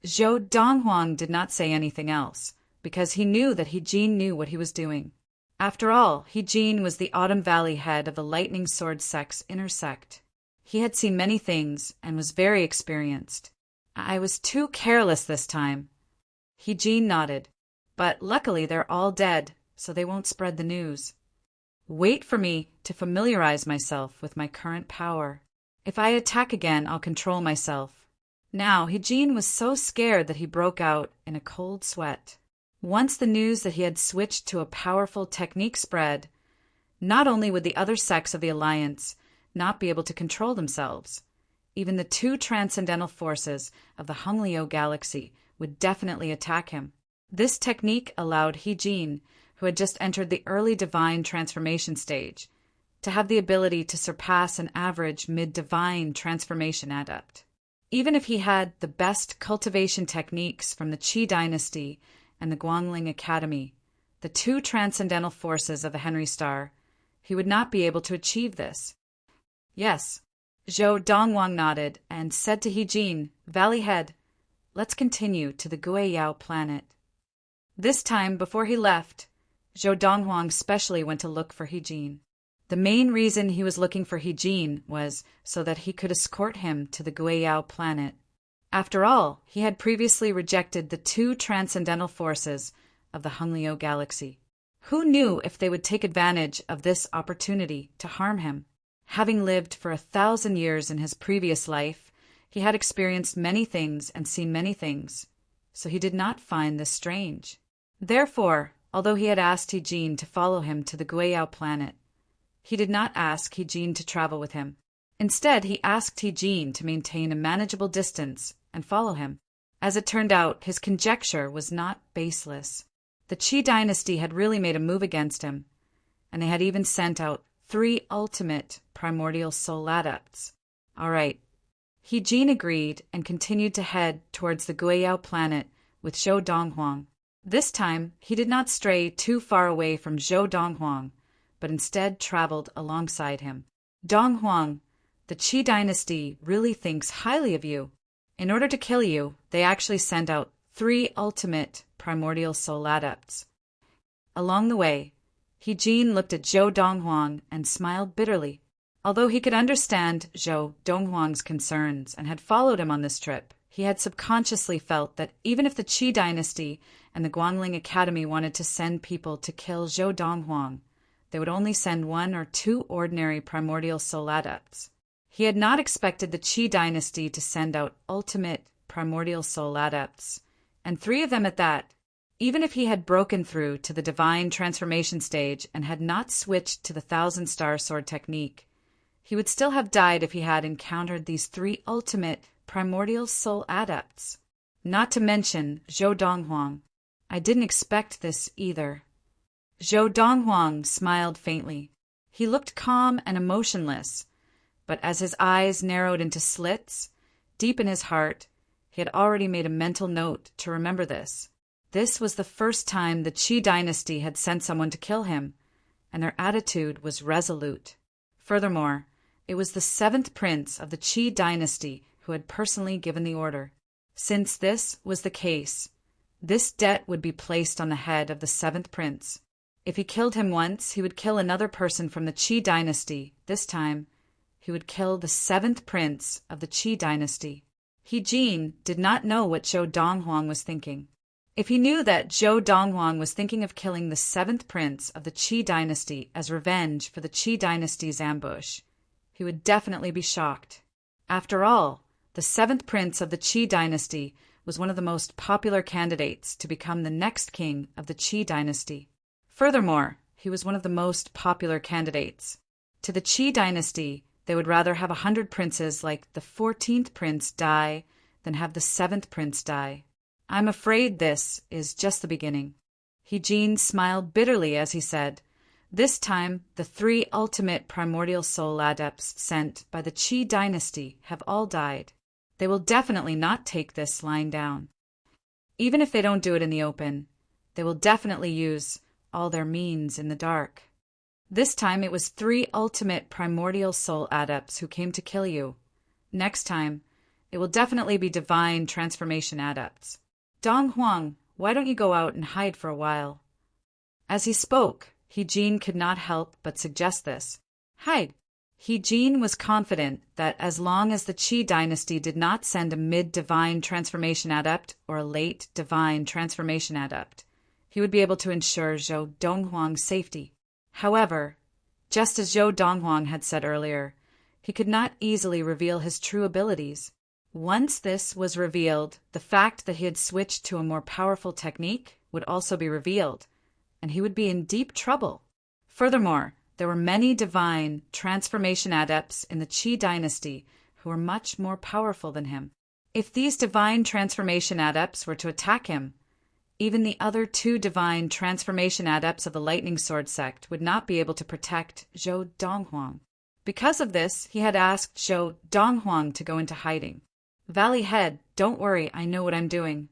Zhou Donghuang did not say anything else, because he knew that He Jin knew what he was doing. After all, He Jin was the Autumn Valley head of the Lightning Sword Sect's inner sect. He had seen many things and was very experienced. I was too careless this time. He Jin nodded. But luckily they're all dead, so they won't spread the news. Wait for me to familiarize myself with my current power. If I attack again, I'll control myself. Now, He Jin was so scared that he broke out in a cold sweat. Once the news that he had switched to a powerful technique spread, not only would the other sects of the Alliance not be able to control themselves, even the two transcendental forces of the Honglio galaxy would definitely attack him. This technique allowed He Jin, who had just entered the early divine transformation stage, to have the ability to surpass an average mid-divine transformation adept. Even if he had the best cultivation techniques from the Qi dynasty and the Guangling Academy, the two transcendental forces of the Henry Star, he would not be able to achieve this. Yes, Zhou Donghuang nodded and said to He Jin, Valley Head, let's continue to the Guiyao planet. This time, before he left, Zhou Donghuang specially went to look for He Jin. The main reason he was looking for He Jin was so that he could escort him to the Guiyao planet. After all, he had previously rejected the two transcendental forces of the Honglio galaxy. Who knew if they would take advantage of this opportunity to harm him? Having lived for 1,000 years in his previous life, he had experienced many things and seen many things, so he did not find this strange. Therefore, although he had asked He Jin to follow him to the Guiyao planet, he did not ask He Jin to travel with him. Instead, he asked He Jin to maintain a manageable distance and follow him. As it turned out, his conjecture was not baseless. The Qi dynasty had really made a move against him, and they had even sent out 3 ultimate primordial soul adepts. All right. He Jin agreed and continued to head towards the Guiyao planet with Zhou Donghuang. This time, he did not stray too far away from Zhou Donghuang, but instead traveled alongside him. Donghuang, the Qi dynasty really thinks highly of you. In order to kill you, they actually sent out 3 ultimate primordial soul adepts. Along the way, He Jin looked at Zhou Donghuang and smiled bitterly. Although he could understand Zhou Donghuang's concerns and had followed him on this trip, he had subconsciously felt that even if the Qi dynasty and the Guangling Academy wanted to send people to kill Zhou Donghuang, they would only send 1 or 2 ordinary primordial soul adepts. He had not expected the Qi dynasty to send out ultimate primordial soul adepts, and 3 of them at that. Even if he had broken through to the divine transformation stage and had not switched to the 1,000-star sword technique, he would still have died if he had encountered these 3 ultimate primordial soul adepts. Not to mention Zhou Donghuang. I didn't expect this either. Zhou Donghuang smiled faintly. He looked calm and emotionless, but as his eyes narrowed into slits, deep in his heart, he had already made a mental note to remember this. This was the first time the Qi dynasty had sent someone to kill him, and their attitude was resolute. Furthermore, it was the 7th prince of the Qi dynasty who had personally given the order. Since this was the case, this debt would be placed on the head of the 7th prince. If he killed him once, he would kill another person from the Qi dynasty. This time, he would kill the 7th prince of the Qi dynasty. He Jin did not know what Zhou Donghuang was thinking. If he knew that Zhou Donghuang was thinking of killing the 7th prince of the Qi dynasty as revenge for the Qi dynasty's ambush, he would definitely be shocked. After all, the seventh prince of the Qi dynasty was one of the most popular candidates to become the next king of the Qi dynasty. Furthermore, he was one of the most popular candidates. To the Qi dynasty, they would rather have 100 princes like the 14th prince die than have the 7th prince die. I'm afraid this is just the beginning. He Jin smiled bitterly as he said, "This time, the 3 ultimate primordial soul adepts sent by the Qi dynasty have all died. They will definitely not take this lying down. Even if they don't do it in the open, they will definitely use all their means in the dark. This time it was 3 ultimate primordial soul adepts who came to kill you. Next time, it will definitely be divine transformation adepts. Dong Huang, why don't you go out and hide for a while?" As he spoke, He Jin could not help but suggest this. Hide. He Jin was confident that as long as the Qi dynasty did not send a mid-divine transformation adept or a late divine transformation adept, he would be able to ensure Zhou Donghuang's safety. However, just as Zhou Donghuang had said earlier, he could not easily reveal his true abilities. Once this was revealed, the fact that he had switched to a more powerful technique would also be revealed, and he would be in deep trouble. Furthermore, there were many divine transformation adepts in the Qi dynasty who were much more powerful than him. If these divine transformation adepts were to attack him, even the other 2 divine transformation adepts of the Lightning Sword sect would not be able to protect Zhou Donghuang. Because of this, he had asked Zhou Donghuang to go into hiding. "Valley Head, don't worry, I know what I'm doing."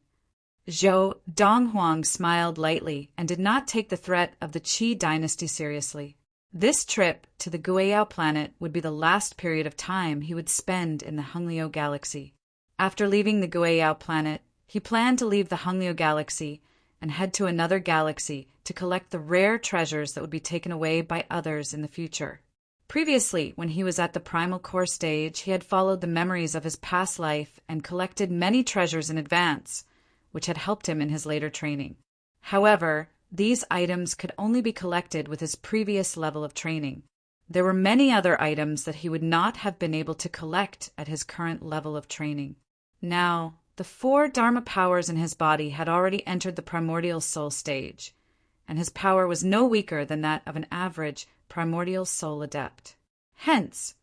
Zhou Donghuang smiled lightly and did not take the threat of the Qi dynasty seriously. This trip to the Guiyao planet would be the last period of time he would spend in the Honglio galaxy. After leaving the Guiyao planet, he planned to leave the Honglio galaxy and head to another galaxy to collect the rare treasures that would be taken away by others in the future. Previously, when he was at the primal core stage, he had followed the memories of his past life and collected many treasures in advance, which had helped him in his later training. However, these items could only be collected with his previous level of training. There were many other items that he would not have been able to collect at his current level of training. Now, the 4 Dharma powers in his body had already entered the primordial soul stage, and his power was no weaker than that of an average primordial soul adept. Hence,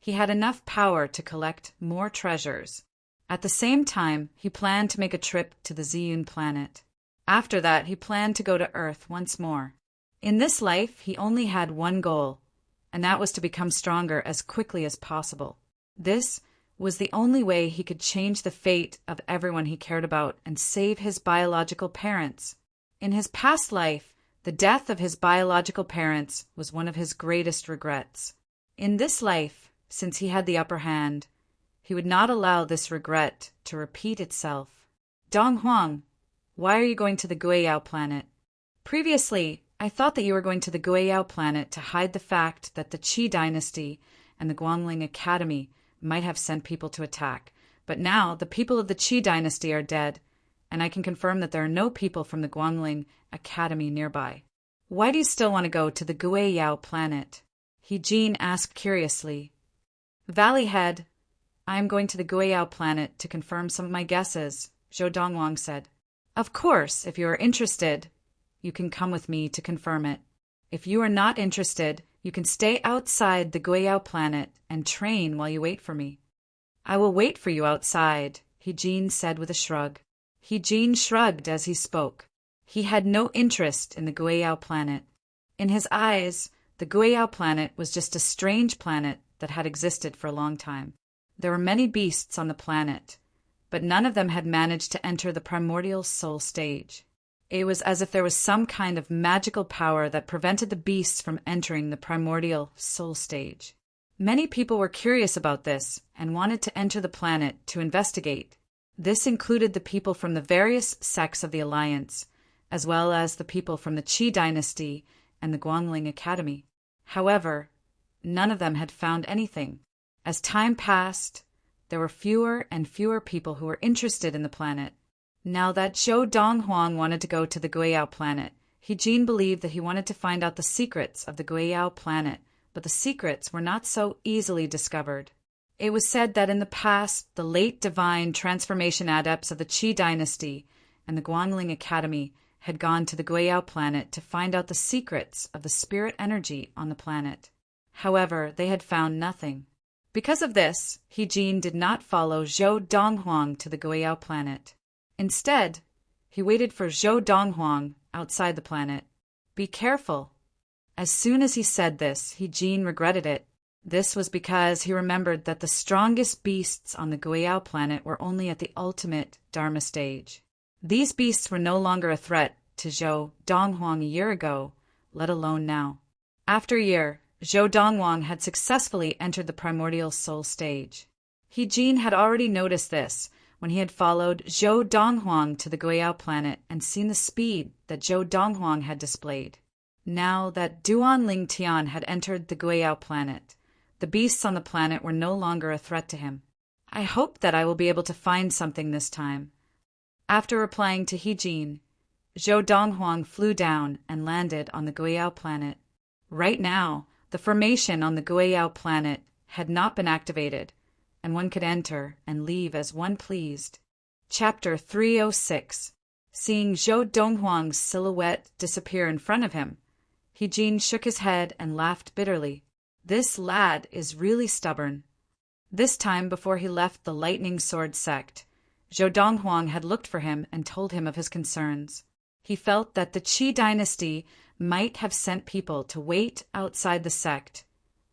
he had enough power to collect more treasures. At the same time, he planned to make a trip to the Ziyun planet. After that, he planned to go to Earth once more. In this life, he only had one goal, and that was to become stronger as quickly as possible. This was the only way he could change the fate of everyone he cared about and save his biological parents. In his past life, the death of his biological parents was one of his greatest regrets. In this life, since he had the upper hand, he would not allow this regret to repeat itself. Dong Huang, why are you going to the Guiyao planet? Previously, I thought that you were going to the Guiyao planet to hide the fact that the Qi dynasty and the Guangling Academy might have sent people to attack. But now the people of the Qi dynasty are dead, and I can confirm that there are no people from the Guangling Academy nearby. Why do you still want to go to the Guiyao planet? He Jin asked curiously. Valley Head, I am going to the Guiyao planet to confirm some of my guesses, Zhou Donghuang said. Of course, if you are interested, you can come with me to confirm it. If you are not interested, you can stay outside the Guiyao planet and train while you wait for me. I will wait for you outside, He Jin said with a shrug. He Jin shrugged as he spoke. He had no interest in the Guiyao planet. In his eyes, the Guiyao planet was just a strange planet that had existed for a long time. There were many beasts on the planet, but none of them had managed to enter the primordial soul stage. It was as if there was some kind of magical power that prevented the beasts from entering the primordial soul stage. Many people were curious about this and wanted to enter the planet to investigate. This included the people from the various sects of the Alliance, as well as the people from the Qi dynasty and the Guangling Academy. However, none of them had found anything. As time passed, there were fewer and fewer people who were interested in the planet. Now that Zhou Donghuang wanted to go to the Guiyao planet, He Jin believed that he wanted to find out the secrets of the Guiyao planet, but the secrets were not so easily discovered. It was said that in the past, the late divine transformation adepts of the Qi dynasty and the Guangling Academy had gone to the Guiyao planet to find out the secrets of the spirit energy on the planet. However, they had found nothing. Because of this, He Jin did not follow Zhou Donghuang to the Guiyao planet. Instead, he waited for Zhou Donghuang outside the planet. Be careful. As soon as he said this, He Jin regretted it. This was because he remembered that the strongest beasts on the Guiyao planet were only at the ultimate Dharma stage. These beasts were no longer a threat to Zhou Donghuang a year ago, let alone now. After a year, Zhou Donghuang had successfully entered the primordial soul stage. He Jin had already noticed this when he had followed Zhou Donghuang to the Guiyao planet and seen the speed that Zhou Donghuang had displayed. Now that Duan Ling Tian had entered the Guiyao planet, the beasts on the planet were no longer a threat to him. I hope that I will be able to find something this time. After replying to He Jin, Zhou Donghuang flew down and landed on the Guiyao planet. Right now, the formation on the Guiyao planet had not been activated, and one could enter and leave as one pleased. Chapter 306. Seeing Zhou Donghuang's silhouette disappear in front of him, He Jin shook his head and laughed bitterly. This lad is really stubborn. This time before he left the Lightning Sword sect, Zhou Donghuang had looked for him and told him of his concerns. He felt that the Qi dynasty might have sent people to wait outside the sect,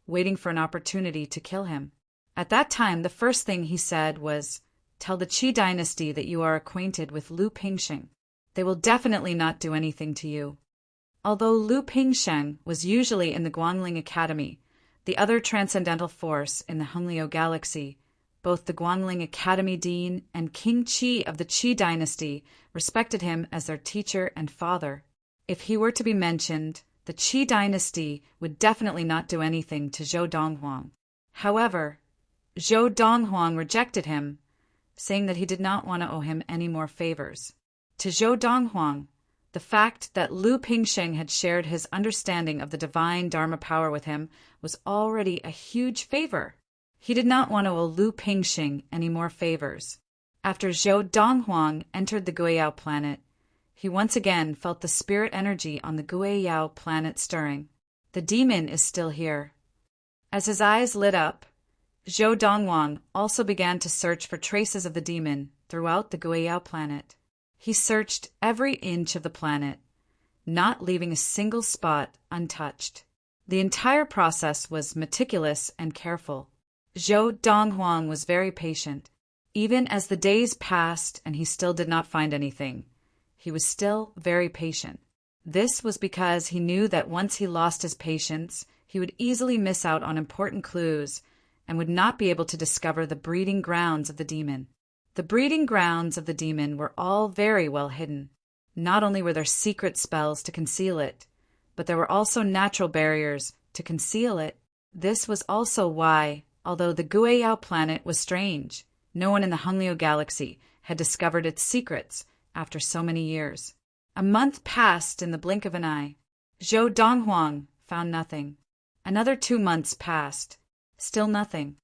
waiting for an opportunity to kill him. At that time, the first thing he said was, "Tell the Qi dynasty that you are acquainted with Lu Pingsheng. They will definitely not do anything to you." Although Lu Pingsheng was usually in the Guangling Academy, the other transcendental force in the Hengliu galaxy, both the Guangling Academy Dean and King Qi of the Qi dynasty respected him as their teacher and father. If he were to be mentioned, the Qi dynasty would definitely not do anything to Zhou Donghuang. However, Zhou Donghuang rejected him, saying that he did not want to owe him any more favors. To Zhou Donghuang, the fact that Lu Pingsheng had shared his understanding of the divine Dharma power with him was already a huge favor. He did not want to owe Lu Pingsheng any more favors. After Zhou Donghuang entered the Guiyao planet, he once again felt the spirit energy on the Guiyao planet stirring. The demon is still here. As his eyes lit up, Zhou Donghuang also began to search for traces of the demon throughout the Guiyao planet. He searched every inch of the planet, not leaving a single spot untouched. The entire process was meticulous and careful. Zhou Donghuang was very patient. Even as the days passed and he still did not find anything, he was still very patient. This was because he knew that once he lost his patience, he would easily miss out on important clues and would not be able to discover the breeding grounds of the demon. The breeding grounds of the demon were all very well hidden. Not only were there secret spells to conceal it, but there were also natural barriers to conceal it. This was also why, although the Guiyao planet was strange, no one in the Hengliu galaxy had discovered its secrets after so many years. A month passed in the blink of an eye. Zhou Donghuang found nothing. Another 2 months passed. Still nothing.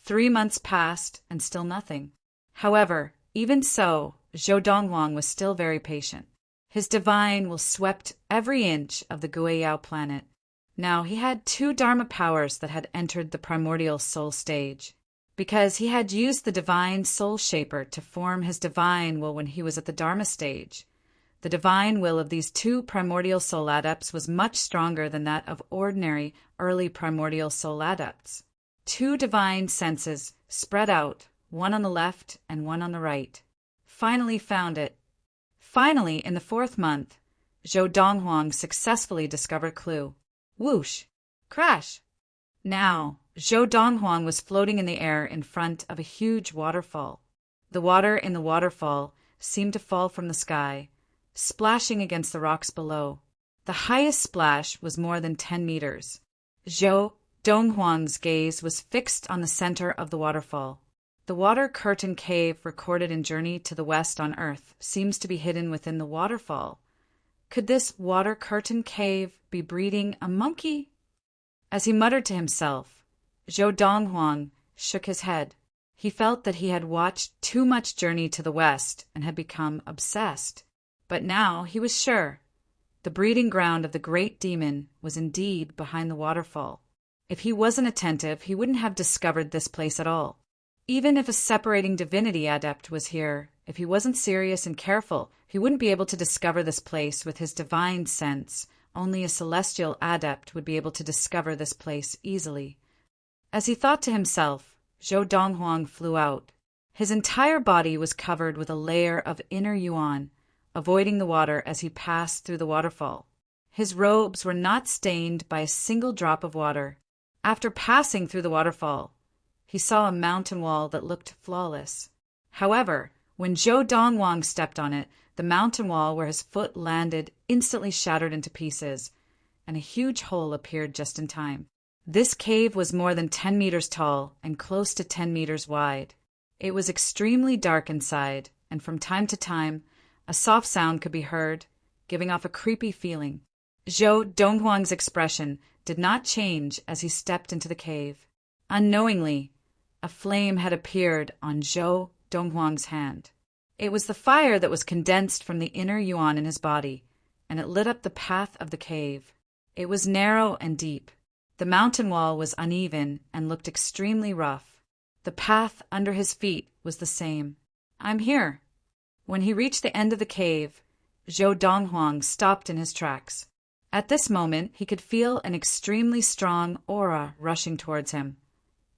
3 months passed and still nothing. However, even so, Zhou Donghuang was still very patient. His divine will swept every inch of the Guiyao planet. Now he had 2 Dharma powers that had entered the primordial soul stage. Because he had used the divine soul shaper to form his divine will when he was at the Dharma stage, the divine will of these 2 primordial soul adepts was much stronger than that of ordinary early primordial soul adepts. 2 divine senses spread out, one on the left and one on the right. Finally found it. Finally, in the 4th month, Zhou Donghuang successfully discovered clue. Whoosh! Crash! Now, Zhou Donghuang was floating in the air in front of a huge waterfall. The water in the waterfall seemed to fall from the sky, splashing against the rocks below. The highest splash was more than 10 meters. Zhou Donghuang's gaze was fixed on the center of the waterfall. The water curtain cave recorded in Journey to the West on Earth seems to be hidden within the waterfall. Could this water curtain cave be breeding a monkey? As he muttered to himself, Zhou Donghuang shook his head. He felt that he had watched too much Journey to the West and had become obsessed. But now he was sure. The breeding ground of the great demon was indeed behind the waterfall. If he wasn't attentive, he wouldn't have discovered this place at all. Even if a separating divinity adept was here, if he wasn't serious and careful, he wouldn't be able to discover this place with his divine sense. Only a celestial adept would be able to discover this place easily. As he thought to himself, Zhou Donghuang flew out. His entire body was covered with a layer of inner yuan, avoiding the water as he passed through the waterfall. His robes were not stained by a single drop of water. After passing through the waterfall, he saw a mountain wall that looked flawless. However, when Zhou Donghuang stepped on it, the mountain wall where his foot landed instantly shattered into pieces, and a huge hole appeared just in time. This cave was more than 10 meters tall and close to 10 meters wide. It was extremely dark inside, and from time to time, a soft sound could be heard, giving off a creepy feeling. Zhou Donghuang's expression did not change as he stepped into the cave. Unknowingly, a flame had appeared on Zhou Donghuang's hand. It was the fire that was condensed from the inner yuan in his body, and it lit up the path of the cave. It was narrow and deep. The mountain wall was uneven and looked extremely rough. The path under his feet was the same. "I'm here." When he reached the end of the cave, Zhou Donghuang stopped in his tracks. At this moment, he could feel an extremely strong aura rushing towards him,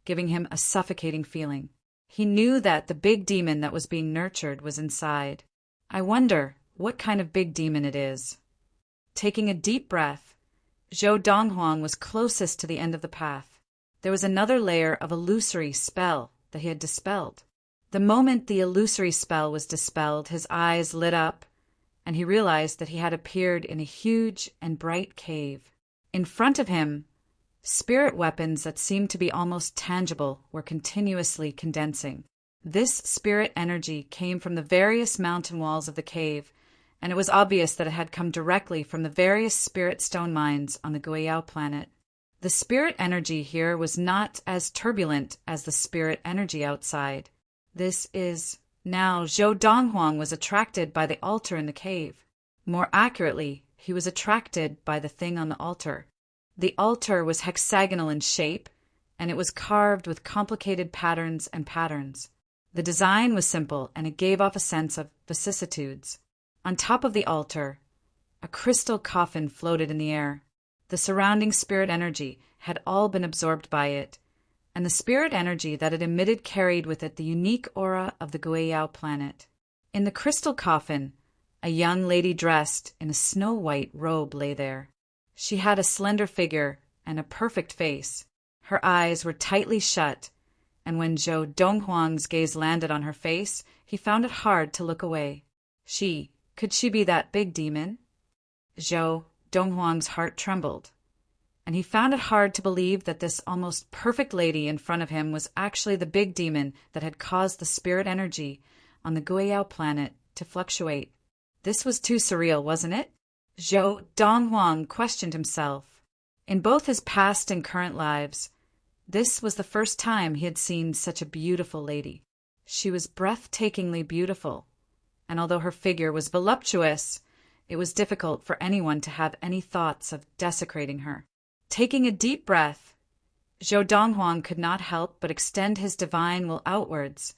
giving him a suffocating feeling. He knew that the big demon that was being nurtured was inside. I wonder what kind of big demon it is. Taking a deep breath, Zhou Donghuang was closest to the end of the path. There was another layer of illusory spell that he had dispelled. The moment the illusory spell was dispelled, his eyes lit up, and he realized that he had appeared in a huge and bright cave. In front of him, spirit weapons that seemed to be almost tangible were continuously condensing. This spirit energy came from the various mountain walls of the cave, and it was obvious that it had come directly from the various spirit stone mines on the Guiyao planet. The spirit energy here was not as turbulent as the spirit energy outside. Now Zhou Donghuang was attracted by the altar in the cave. More accurately, he was attracted by the thing on the altar. The altar was hexagonal in shape, and it was carved with complicated patterns and patterns. The design was simple, and it gave off a sense of vicissitudes. On top of the altar, a crystal coffin floated in the air. The surrounding spirit energy had all been absorbed by it, and the spirit energy that it emitted carried with it the unique aura of the Guiyao planet. In the crystal coffin, a young lady dressed in a snow-white robe lay there. She had a slender figure and a perfect face. Her eyes were tightly shut, and when Zhou Donghuang's gaze landed on her face, he found it hard to look away. Could she be that big demon? Zhou Donghuang's heart trembled, and he found it hard to believe that this almost perfect lady in front of him was actually the big demon that had caused the spirit energy on the Guiyao planet to fluctuate. This was too surreal, wasn't it? Zhou Donghuang questioned himself. In both his past and current lives, this was the first time he had seen such a beautiful lady. She was breathtakingly beautiful, and although her figure was voluptuous, it was difficult for anyone to have any thoughts of desecrating her. Taking a deep breath, Zhou Donghuang could not help but extend his divine will outwards,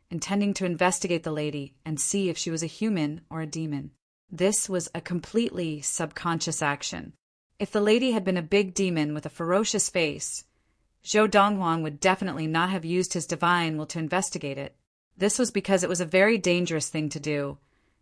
intending to investigate the lady and see if she was a human or a demon. This was a completely subconscious action. If the lady had been a big demon with a ferocious face, Zhou Donghuang would definitely not have used his divine will to investigate it. This was because it was a very dangerous thing to do,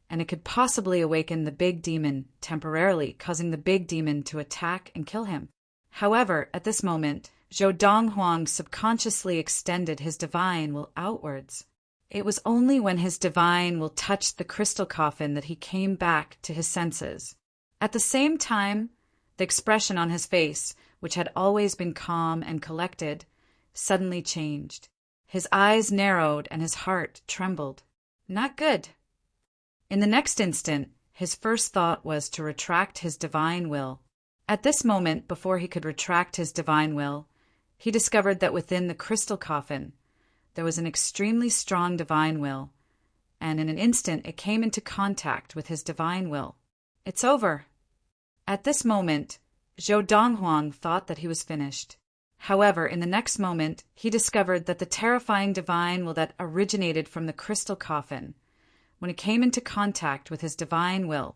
and it could possibly awaken the big demon temporarily, causing the big demon to attack and kill him. However, at this moment, Zhou Donghuang subconsciously extended his divine will outwards. It was only when his divine will touched the crystal coffin that he came back to his senses. At the same time, the expression on his face, which had always been calm and collected, suddenly changed. His eyes narrowed and his heart trembled. Not good. In the next instant, his first thought was to retract his divine will. At this moment, before he could retract his divine will, he discovered that within the crystal coffin there was an extremely strong divine will, and in an instant it came into contact with his divine will. It's over. At this moment, Zhou Donghuang thought that he was finished. However, in the next moment, he discovered that the terrifying divine will that originated from the crystal coffin, when it came into contact with his divine will,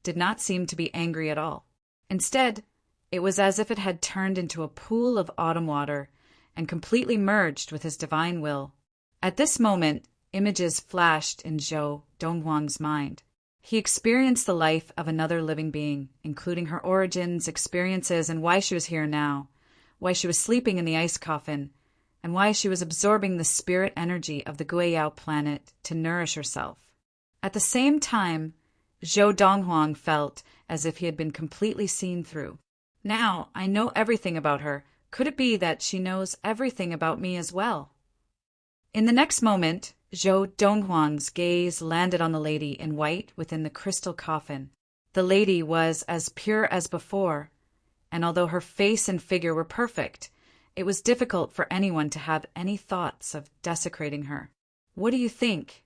did not seem to be angry at all. Instead, it was as if it had turned into a pool of autumn water and completely merged with his divine will. At this moment, images flashed in Zhou Donghuang's mind. He experienced the life of another living being, including her origins, experiences, and why she was here now, why she was sleeping in the ice coffin, and why she was absorbing the spirit energy of the Guiyao planet to nourish herself. At the same time, Zhou Donghuang felt as if he had been completely seen through. Now, I know everything about her. Could it be that she knows everything about me as well? In the next moment, Zhou Donghuang's gaze landed on the lady in white within the crystal coffin. The lady was as pure as before, and although her face and figure were perfect, it was difficult for anyone to have any thoughts of desecrating her. What do you think?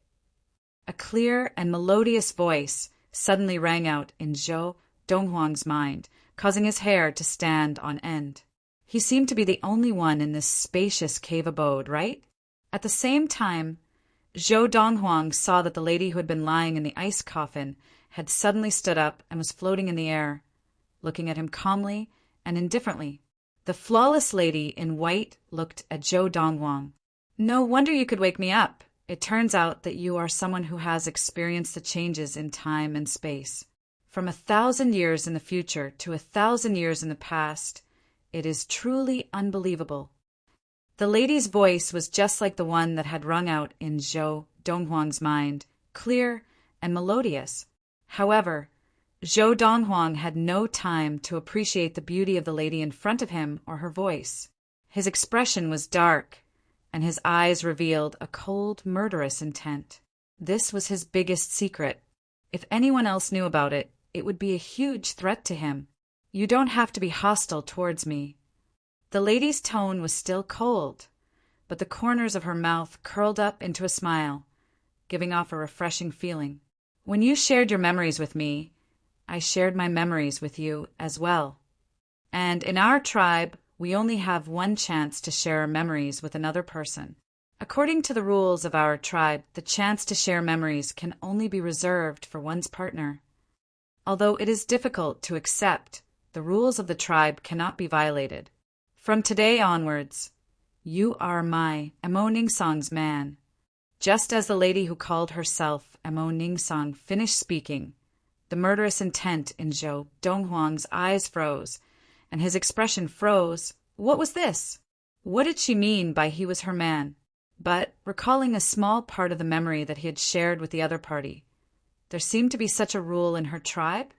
A clear and melodious voice suddenly rang out in Zhou Donghuang's mind, causing his hair to stand on end. He seemed to be the only one in this spacious cave abode, right? At the same time, Zhou Donghuang saw that the lady who had been lying in the ice coffin had suddenly stood up and was floating in the air, looking at him calmly and indifferently. The flawless lady in white looked at Zhou Donghuang. No wonder you could wake me up. It turns out that you are someone who has experienced the changes in time and space. From 1,000 years in the future to 1,000 years in the past, it is truly unbelievable. The lady's voice was just like the one that had rung out in Zhou Donghuang's mind, clear and melodious. However, Zhou Donghuang had no time to appreciate the beauty of the lady in front of him or her voice. His expression was dark, and his eyes revealed a cold, murderous intent. This was his biggest secret. If anyone else knew about it, it would be a huge threat to him. You don't have to be hostile towards me. The lady's tone was still cold, but the corners of her mouth curled up into a smile, giving off a refreshing feeling. When you shared your memories with me, I shared my memories with you as well. And in our tribe, we only have one chance to share our memories with another person. According to the rules of our tribe, the chance to share memories can only be reserved for one's partner. Although it is difficult to accept, the rules of the tribe cannot be violated. From today onwards, you are my Emo Ningsong's man. Just as the lady who called herself Emo Ningsong finished speaking, the murderous intent in Zhou Donghuang's eyes froze, and his expression froze. What was this? What did she mean by he was her man? But, recalling a small part of the memory that he had shared with the other party, there seemed to be such a rule in her tribe?